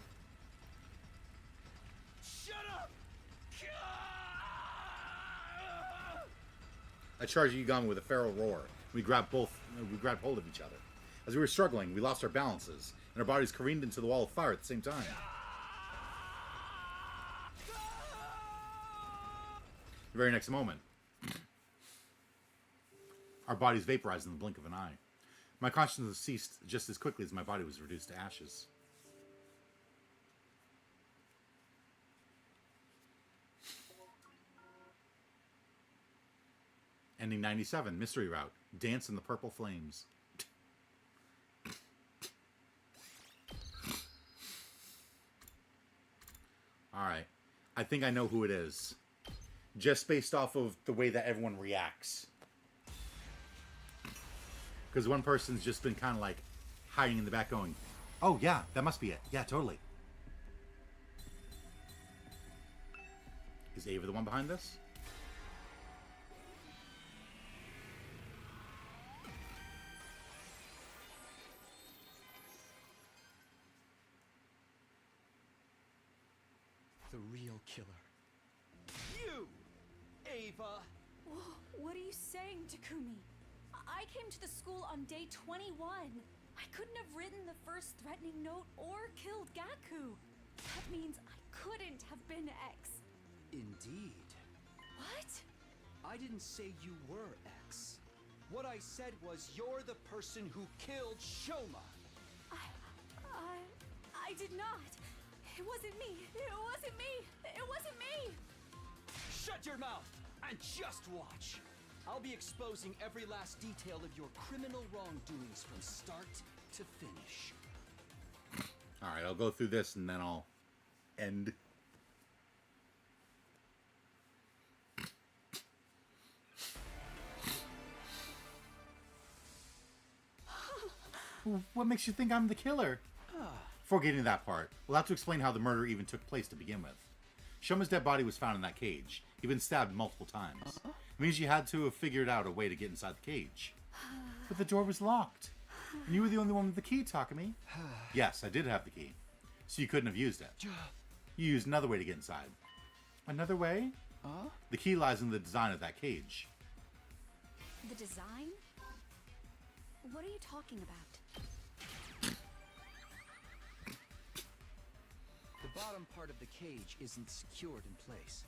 Shut up!
I charged Yugamu with a feral roar. We grabbed hold of each other. As we were struggling, we lost our balances, and our bodies careened into the wall of fire at the same time. The very next moment, our bodies vaporized in the blink of an eye. My consciousness ceased just as quickly as my body was reduced to ashes. Ending 97, Mystery Route, Dance in the Purple Flames. Alright, I think I know who it is. Just based off of the way that everyone reacts. Because one person's just been kind of like hiding in the back going, oh yeah, that must be it. Yeah, totally. Is Ava the one behind this?
The real killer. You! Ava!
What are you saying, Takumi? I came to the school on day 21. I couldn't have written the first threatening note or killed Gaku. That means I couldn't have been X.
Indeed.
What?
I didn't say you were X. What I said was you're the person who killed Shoma.
I did not. It wasn't me. It wasn't me. It wasn't me.
Shut your mouth and just watch. I'll be exposing every last detail of your criminal wrongdoings from start to finish.
Alright, I'll go through this and then I'll end. What makes you think I'm the killer? Before getting to that part, we'll have to explain how the murder even took place to begin with. Shoma's dead body was found in that cage. He'd been stabbed multiple times. It means you had to have figured out a way to get inside the cage. But the door was locked. And you were the only one with the key, Takumi. Yes, I did have the key. So you couldn't have used it. You used another way to get inside. Another way? The key lies in the design of that cage.
The design? What are you talking about?
bottom part of the cage isn't secured in place.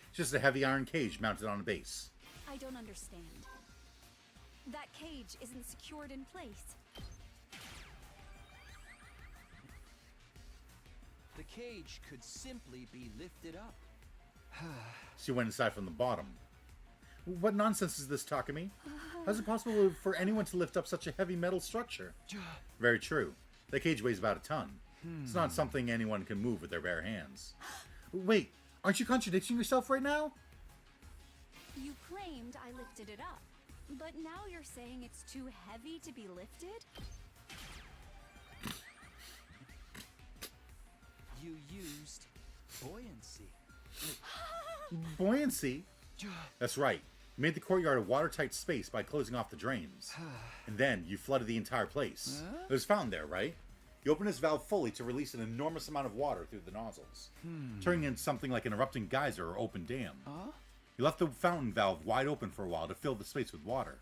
It's just a heavy iron cage mounted on a base.
I don't understand. That cage isn't secured in place.
The cage could simply be lifted up.
She went inside from the bottom. What nonsense is this, Takumi? How's it possible for anyone to lift up such a heavy metal structure? Very true. The cage weighs about a ton. It's not something anyone can move with their bare hands. Wait, aren't you contradicting yourself right now?
You claimed I lifted it up, but now you're saying it's too heavy to be lifted?
You used buoyancy.
Buoyancy? That's right. You made the courtyard a watertight space by closing off the drains. And then you flooded the entire place. There's a fountain there, right? You open this valve fully to release an enormous amount of water through the nozzles, turning into something like an erupting geyser or open dam. You left the fountain valve wide open for a while to fill the space with water.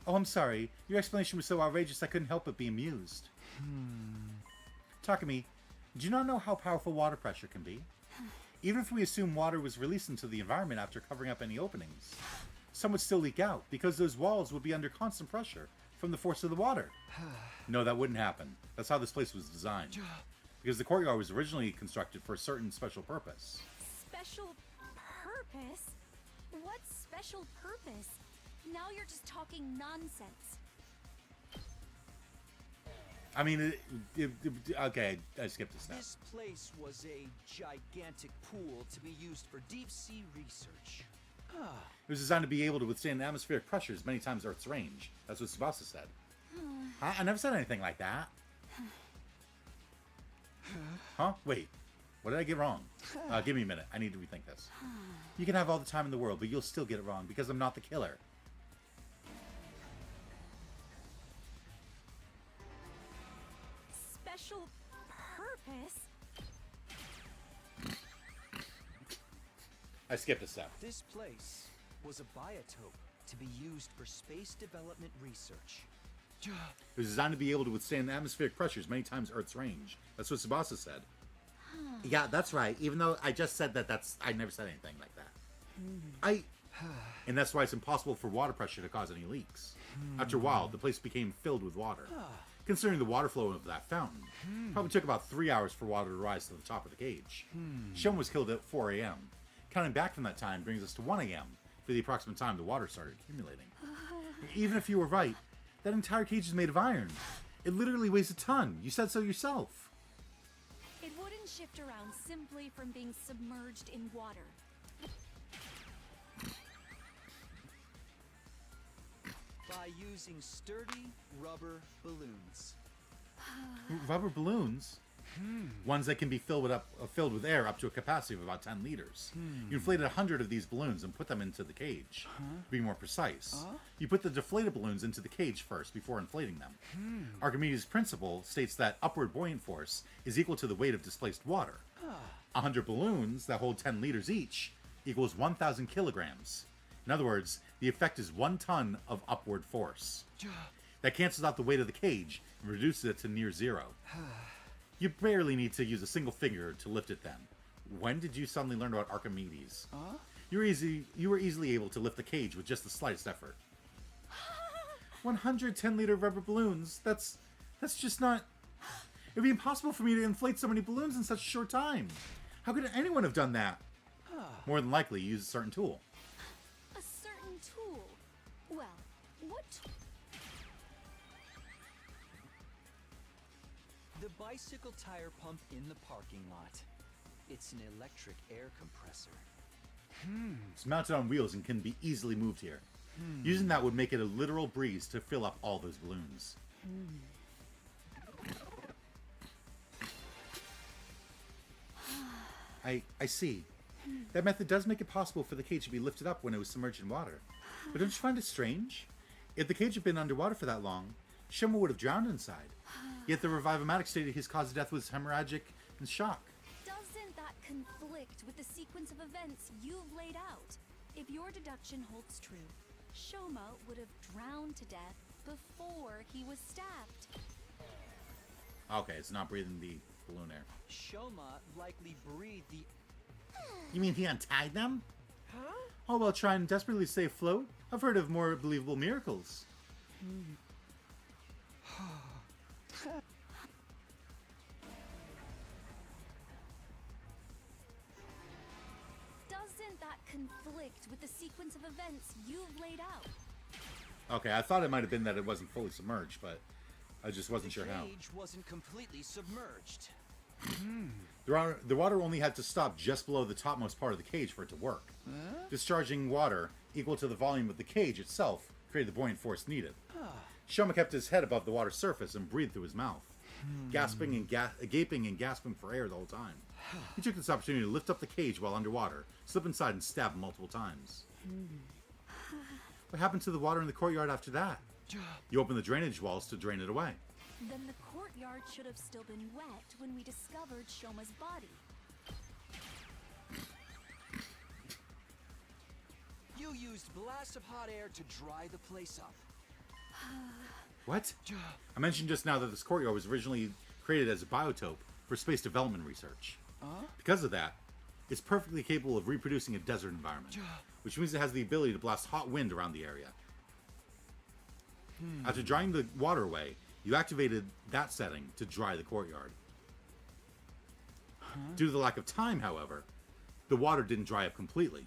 Oh, I'm sorry. Your explanation was so outrageous I couldn't help but be amused. Takumi, do you not know how powerful water pressure can be? Even if we assume water was released into the environment after covering up any openings, some would still leak out because those walls would be under constant pressure from the force of the water. No, that wouldn't happen. That's how this place was designed. Because the courtyard was originally constructed for a certain special purpose.
Special purpose? What special purpose? Now you're just talking nonsense.
I mean, okay, I skipped a step.
This place was a gigantic pool to be used for deep-sea research.
It was designed to be able to withstand atmospheric pressures many times Earth's range. That's what Tsubasa said. I never said anything like that. Huh? Wait. What did I get wrong? Give me a minute. I need to rethink this. You can have all the time in the world, but you'll still get it wrong because I'm not the killer.
Special purpose?
I skipped a step.
This place was a biotope to be used for space development research.
It was designed to be able to withstand atmospheric pressures many times Earth's range. That's what Tsubasa said. Yeah, that's right. Even though I just said that, I never said anything like that. And that's why it's impossible for water pressure to cause any leaks. After a while, the place became filled with water. Considering the water flow of that fountain, probably took about 3 hours for water to rise to the top of the cage. Shun was killed at 4 a.m. Counting back from that time brings us to 1 a.m. for the approximate time the water started accumulating. Even if you were right, that entire cage is made of iron. It literally weighs a ton. You said so yourself.
It wouldn't shift around simply from being submerged in water.
By using sturdy rubber balloons.
Rubber balloons? Ones that can be filled with air up to a capacity of about 10 liters. You inflated 100 of these balloons and put them into the cage. To be more precise, you put the deflated balloons into the cage first before inflating them. Archimedes' principle states that upward buoyant force is equal to the weight of displaced water. 100 balloons that hold 10 liters each equals 1,000 kilograms. In other words, the effect is 1 ton of upward force. That cancels out the weight of the cage and reduces it to near zero. You barely need to use a single finger to lift it then. When did you suddenly learn about Archimedes? You were easily able to lift the cage with just the slightest effort. 110-liter rubber balloons, that's just not... It'd be impossible for me to inflate so many balloons in such a short time. How could anyone have done that? More than likely, you used a certain tool.
A certain tool? Well, what tool?
The bicycle tire pump in the parking lot. It's an electric air compressor.
It's mounted on wheels and can be easily moved here. Using that would make it a literal breeze to fill up all those balloons. I see. That method does make it possible for the cage to be lifted up when it was submerged in water. But don't you find it strange? If the cage had been underwater for that long, Shima would have drowned inside. Yet the Revivomatic stated his cause of death was hemorrhagic and shock.
Doesn't that conflict with the sequence of events you've laid out? If your deduction holds true, Shoma would have drowned to death before he was stabbed.
Okay, it's not breathing the balloon air.
Shoma likely breathed the...
You mean he untied them?
Huh?
Oh, well, try and desperately stay afloat? I've heard of more believable miracles.
Doesn't that conflict with the sequence of events you've laid out?
Okay, I thought it might have been that it wasn't fully submerged, but I just wasn't sure how.
The cage wasn't completely submerged.
The water only had to stop just below the topmost part of the cage for it to work. Discharging water equal to the volume of the cage itself created the buoyant force needed. Shoma kept his head above the water's surface and breathed through his mouth, gasping and gaping and gasping for air the whole time. He took this opportunity to lift up the cage while underwater, slip inside, and stab multiple times. What happened to the water in the courtyard after that? You opened the drainage walls to drain it away.
Then the courtyard should have still been wet when we discovered Shoma's body.
You used blasts of hot air to dry the place up.
What? I mentioned just now that this courtyard was originally created as a biotope for space development research. Because of that, it's perfectly capable of reproducing a desert environment, which means it has the ability to blast hot wind around the area. After drying the water away, you activated that setting to dry the courtyard. Due to the lack of time, however, the water didn't dry up completely.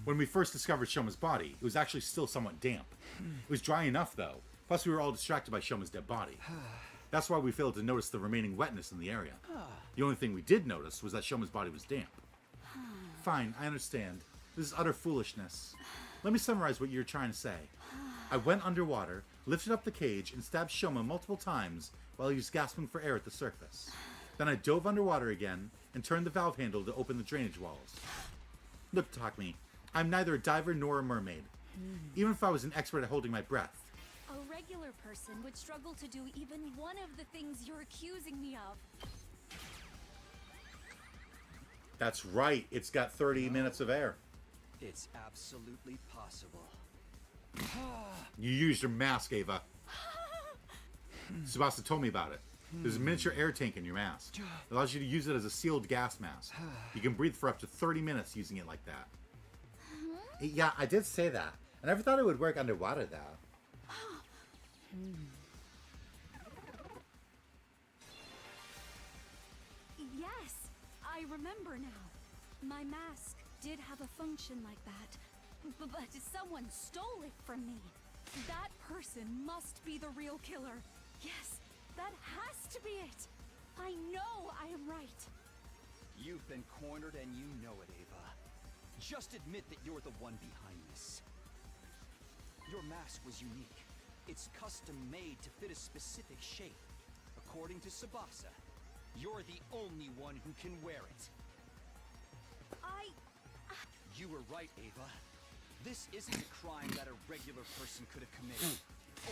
When we first discovered Shoma's body, it was actually still somewhat damp. It was dry enough, though. Plus, we were all distracted by Shoma's dead body. That's why we failed to notice the remaining wetness in the area. The only thing we did notice was that Shoma's body was damp. Fine, I understand. This is utter foolishness. Let me summarize what you're trying to say. I went underwater, lifted up the cage, and stabbed Shoma multiple times while he was gasping for air at the surface. Then I dove underwater again and turned the valve handle to open the drainage walls. Look, Takumi, I'm neither a diver nor a mermaid. Even if I was an expert at holding my breath.
A regular person would struggle to do even one of the things you're accusing me of.
That's right, it's got 30 minutes of air.
It's absolutely possible.
You used your mask, Ava. Tsubasa told me about it. There's a miniature air tank in your mask. It allows you to use it as a sealed gas mask. You can breathe for up to 30 minutes using it like that.
Yeah, I did say that. I never thought it would work underwater, though.
Yes, I remember now. My mask did have a function like that, but someone stole it from me. That person must be the real killer. Yes, that has to be it. I know I am right.
You've been cornered and you know it, Ava. Just admit that you're the one behind this. Your mask was unique. It's custom made to fit a specific shape. According to Tsubasa, you're the only one who can wear it. You were right, Ava. This isn't a crime that a regular person could have committed.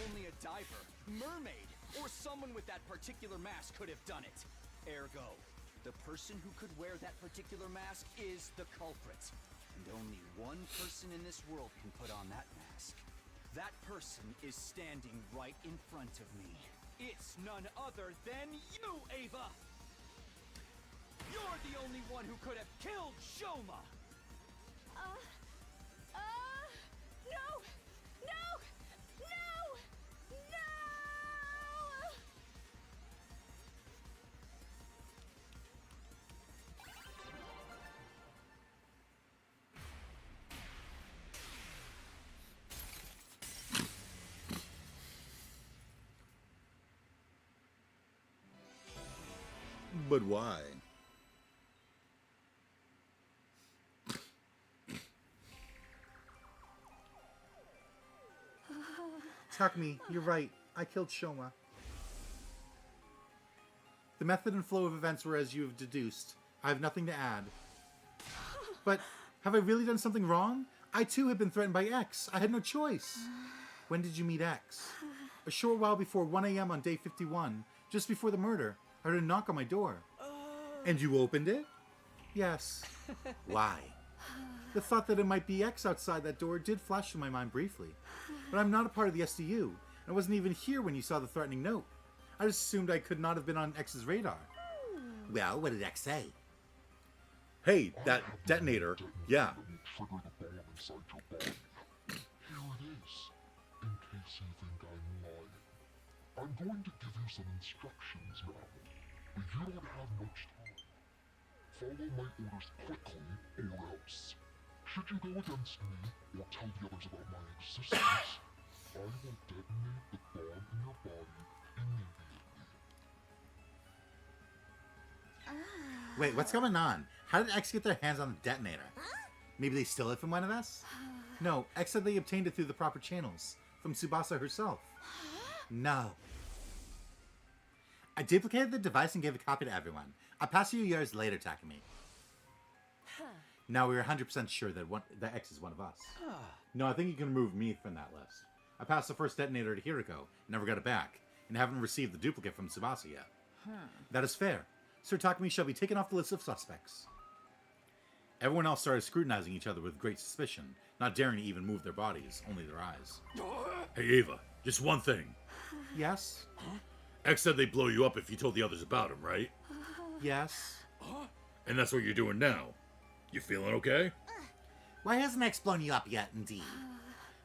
Only a diver, mermaid, or someone with that particular mask could have done it. Ergo, the person who could wear that particular mask is the culprit. And only one person in this world can put on that mask. That person is standing right in front of me. It's none other than you, Ava! You're the only one who could have killed Shoma!
No! No! No! No!
But why? Takumi, you're right. I killed Shoma. The method and flow of events were as you have deduced. I have nothing to add. But have I really done something wrong? I too have been threatened by X. I had no choice. When did you meet X? A short while before 1 a.m. on day 51, just before the murder. I heard a knock on my door. And you opened it? Yes. Why? The thought that it might be X outside that door did flash through my mind briefly. But I'm not a part of the SDU, and I wasn't even here when you saw the threatening note. I just assumed I could not have been on X's radar.
Well, what did X say?
Hey, that detonator, yeah.
Trigger the bomb inside your body. Here it is, in case you think I'm lying. I'm going to give you some instructions now, but you don't have much time. Follow my orders quickly, or else. Should you go against me, or tell the others about my existence, I will detonate the bomb in your body immediately.
Wait, what's going on? How did X get their hands on the detonator? Maybe they stole it from one of us?
No, X said they obtained it through the proper channels, from Tsubasa herself.
No. I duplicated the device and gave a copy to everyone. I'll pass you yours later, Takumi.
Now we're 100% sure that X is one of us. No, I think you can remove me from that list. I passed the first detonator to Hiriko, never got it back, and haven't received the duplicate from Tsubasa yet. That is fair. Sir Takumi shall be taken off the list of suspects. Everyone else started scrutinizing each other with great suspicion, not daring to even move their bodies, only their eyes.
Hey, Ava, just one thing.
Yes?
X said they'd blow you up if you told the others about him, right?
Yes.
And that's what you're doing now. You feeling okay?
Why hasn't X blown you up yet, indeed?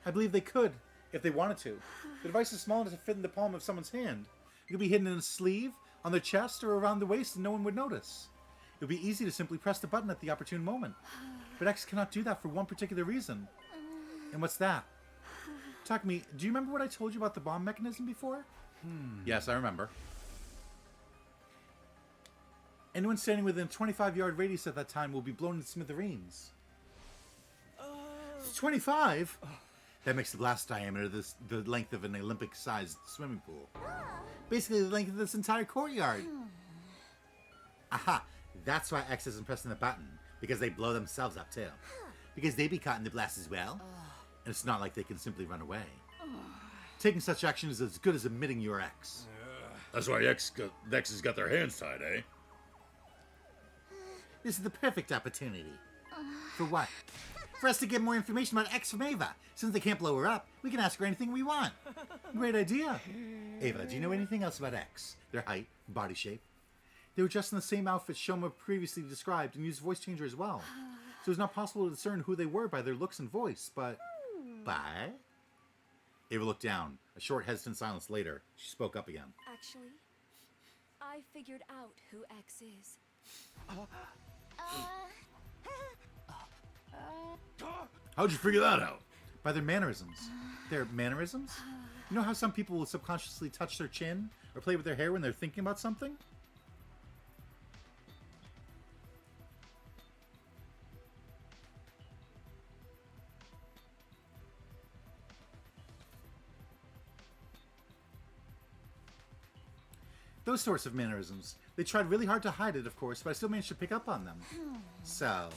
I believe they could, if they wanted to. The device is small enough to fit in the palm of someone's hand. It could be hidden in a sleeve, on their chest, or around the waist, and no one would notice. It would be easy to simply press the button at the opportune moment. But X cannot do that for one particular reason. And what's that? Takumi, do you remember what I told you about the bomb mechanism before? Yes, I remember. Anyone standing within a 25-yard radius at that time will be blown to smithereens. 25? That makes the blast diameter the length of an Olympic-sized swimming pool. Basically the length of this entire courtyard. Aha! That's why X isn't pressing the button. Because they blow themselves up too. Because they be caught in the blast as well. And it's not like they can simply run away. Taking such action is as good as admitting you're X.
That's why X has got their hands tied, eh?
This is the perfect opportunity. For what? For us to get more information about X from Ava. Since they can't blow her up, we can ask her anything we want.
Great idea.
Ava, do you know anything else about X? Their height, body shape?
They were dressed in the same outfits Shoma previously described and used voice changer as well. So it's not possible to discern who they were by their looks and voice, but...
By?
Ava looked down. A short, hesitant silence later, she spoke up again.
Actually, I figured out who X is.
How'd you figure that out?
By their mannerisms. Their mannerisms? You know how some people will subconsciously touch their chin or play with their hair when they're thinking about something? Those sorts of mannerisms. They tried really hard to hide it, of course, but I still managed to pick up on them.
So,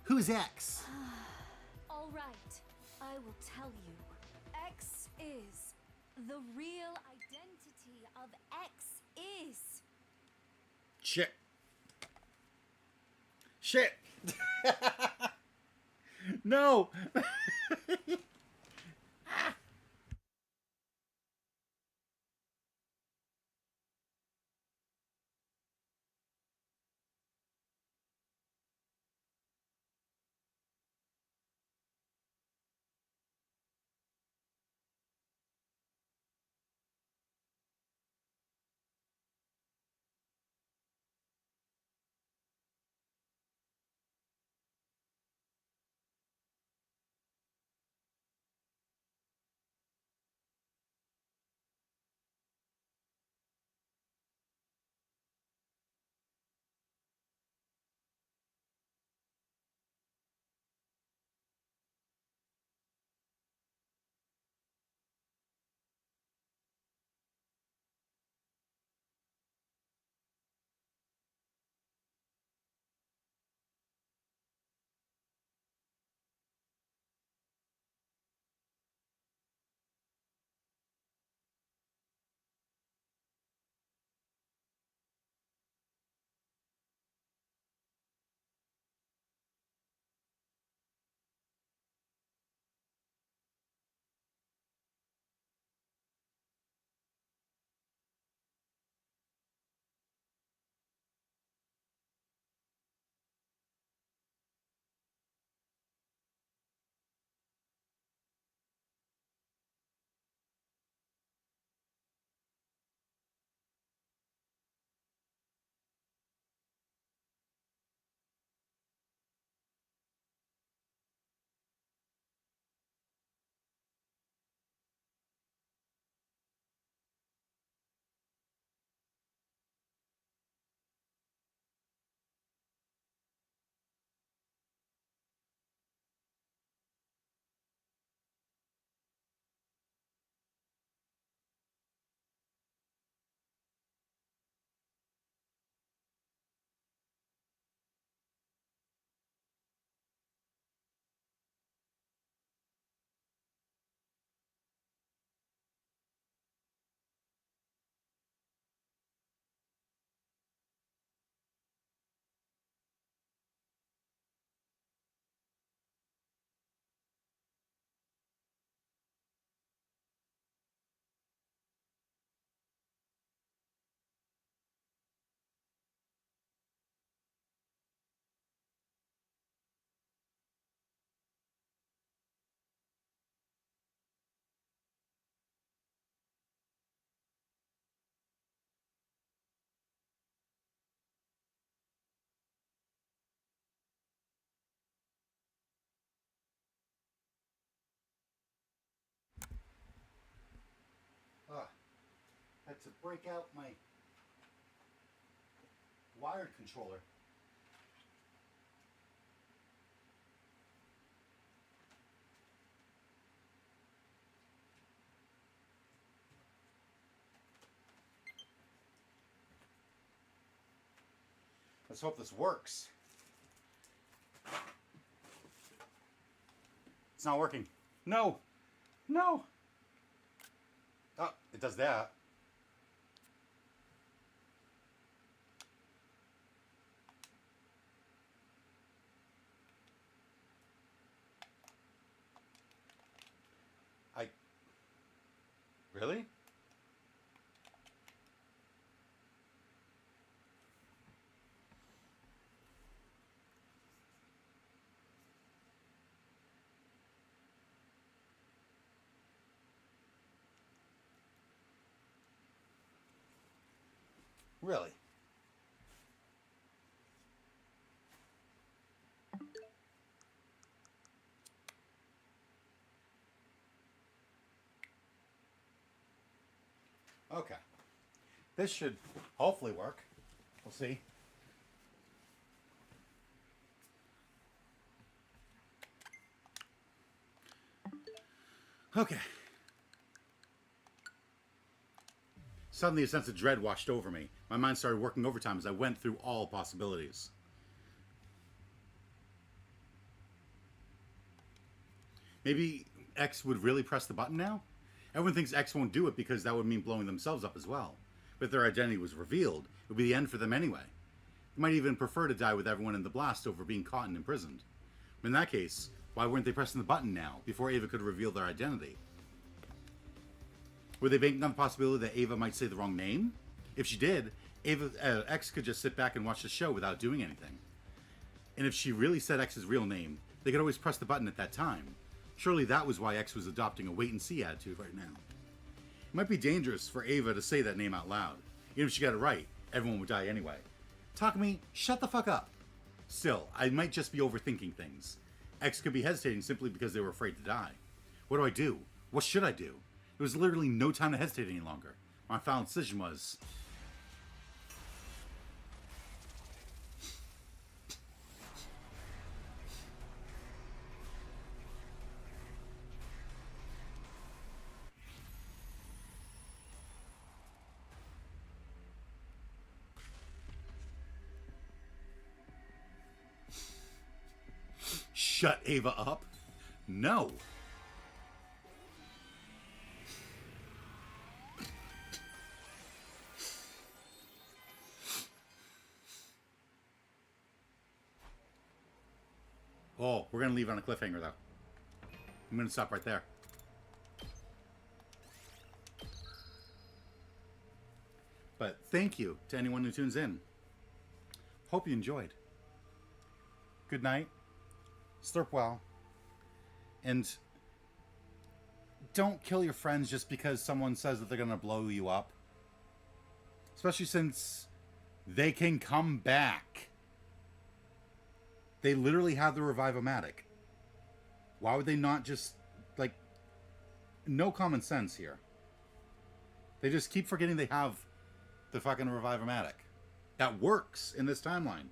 who's X?
All right, I will tell you. X is. The real identity of X is.
Shit. Shit. No. it to break out my wired controller. Let's hope this works. It's not working. No! No! Oh, it does that. Really? Really? Okay. This should hopefully work. We'll see. Okay. Suddenly a sense of dread washed over me. My mind started working overtime as I went through all possibilities. Maybe X would really press the button now? Everyone thinks X won't do it because that would mean blowing themselves up as well. But if their identity was revealed, it would be the end for them anyway. They might even prefer to die with everyone in the blast over being caught and imprisoned. But in that case, why weren't they pressing the button now, before Ava could reveal their identity? Were they banking on the possibility that Ava might say the wrong name? If she did, X could just sit back and watch the show without doing anything. And if she really said X's real name, they could always press the button at that time. Surely that was why X was adopting a wait-and-see attitude right now. It might be dangerous for Ava to say that name out loud. Even if she got it right, everyone would die anyway. Takumi, shut the fuck up. Still, I might just be overthinking things. X could be hesitating simply because they were afraid to die. What do I do? What should I do? There was literally no time to hesitate any longer. My final decision was... Shut Ava up? No. Oh, we're going to leave it on a cliffhanger, though. I'm going to stop right there. But thank you to anyone who tunes in. Hope you enjoyed. Good night. Slurp well. And don't kill your friends just because someone says that they're going to blow you up. Especially since they can come back. They literally have the Revive-O-Matic. Why would they not just, like, no common sense here. They just keep forgetting they have the fucking Revive-O-Matic. That works in this timeline.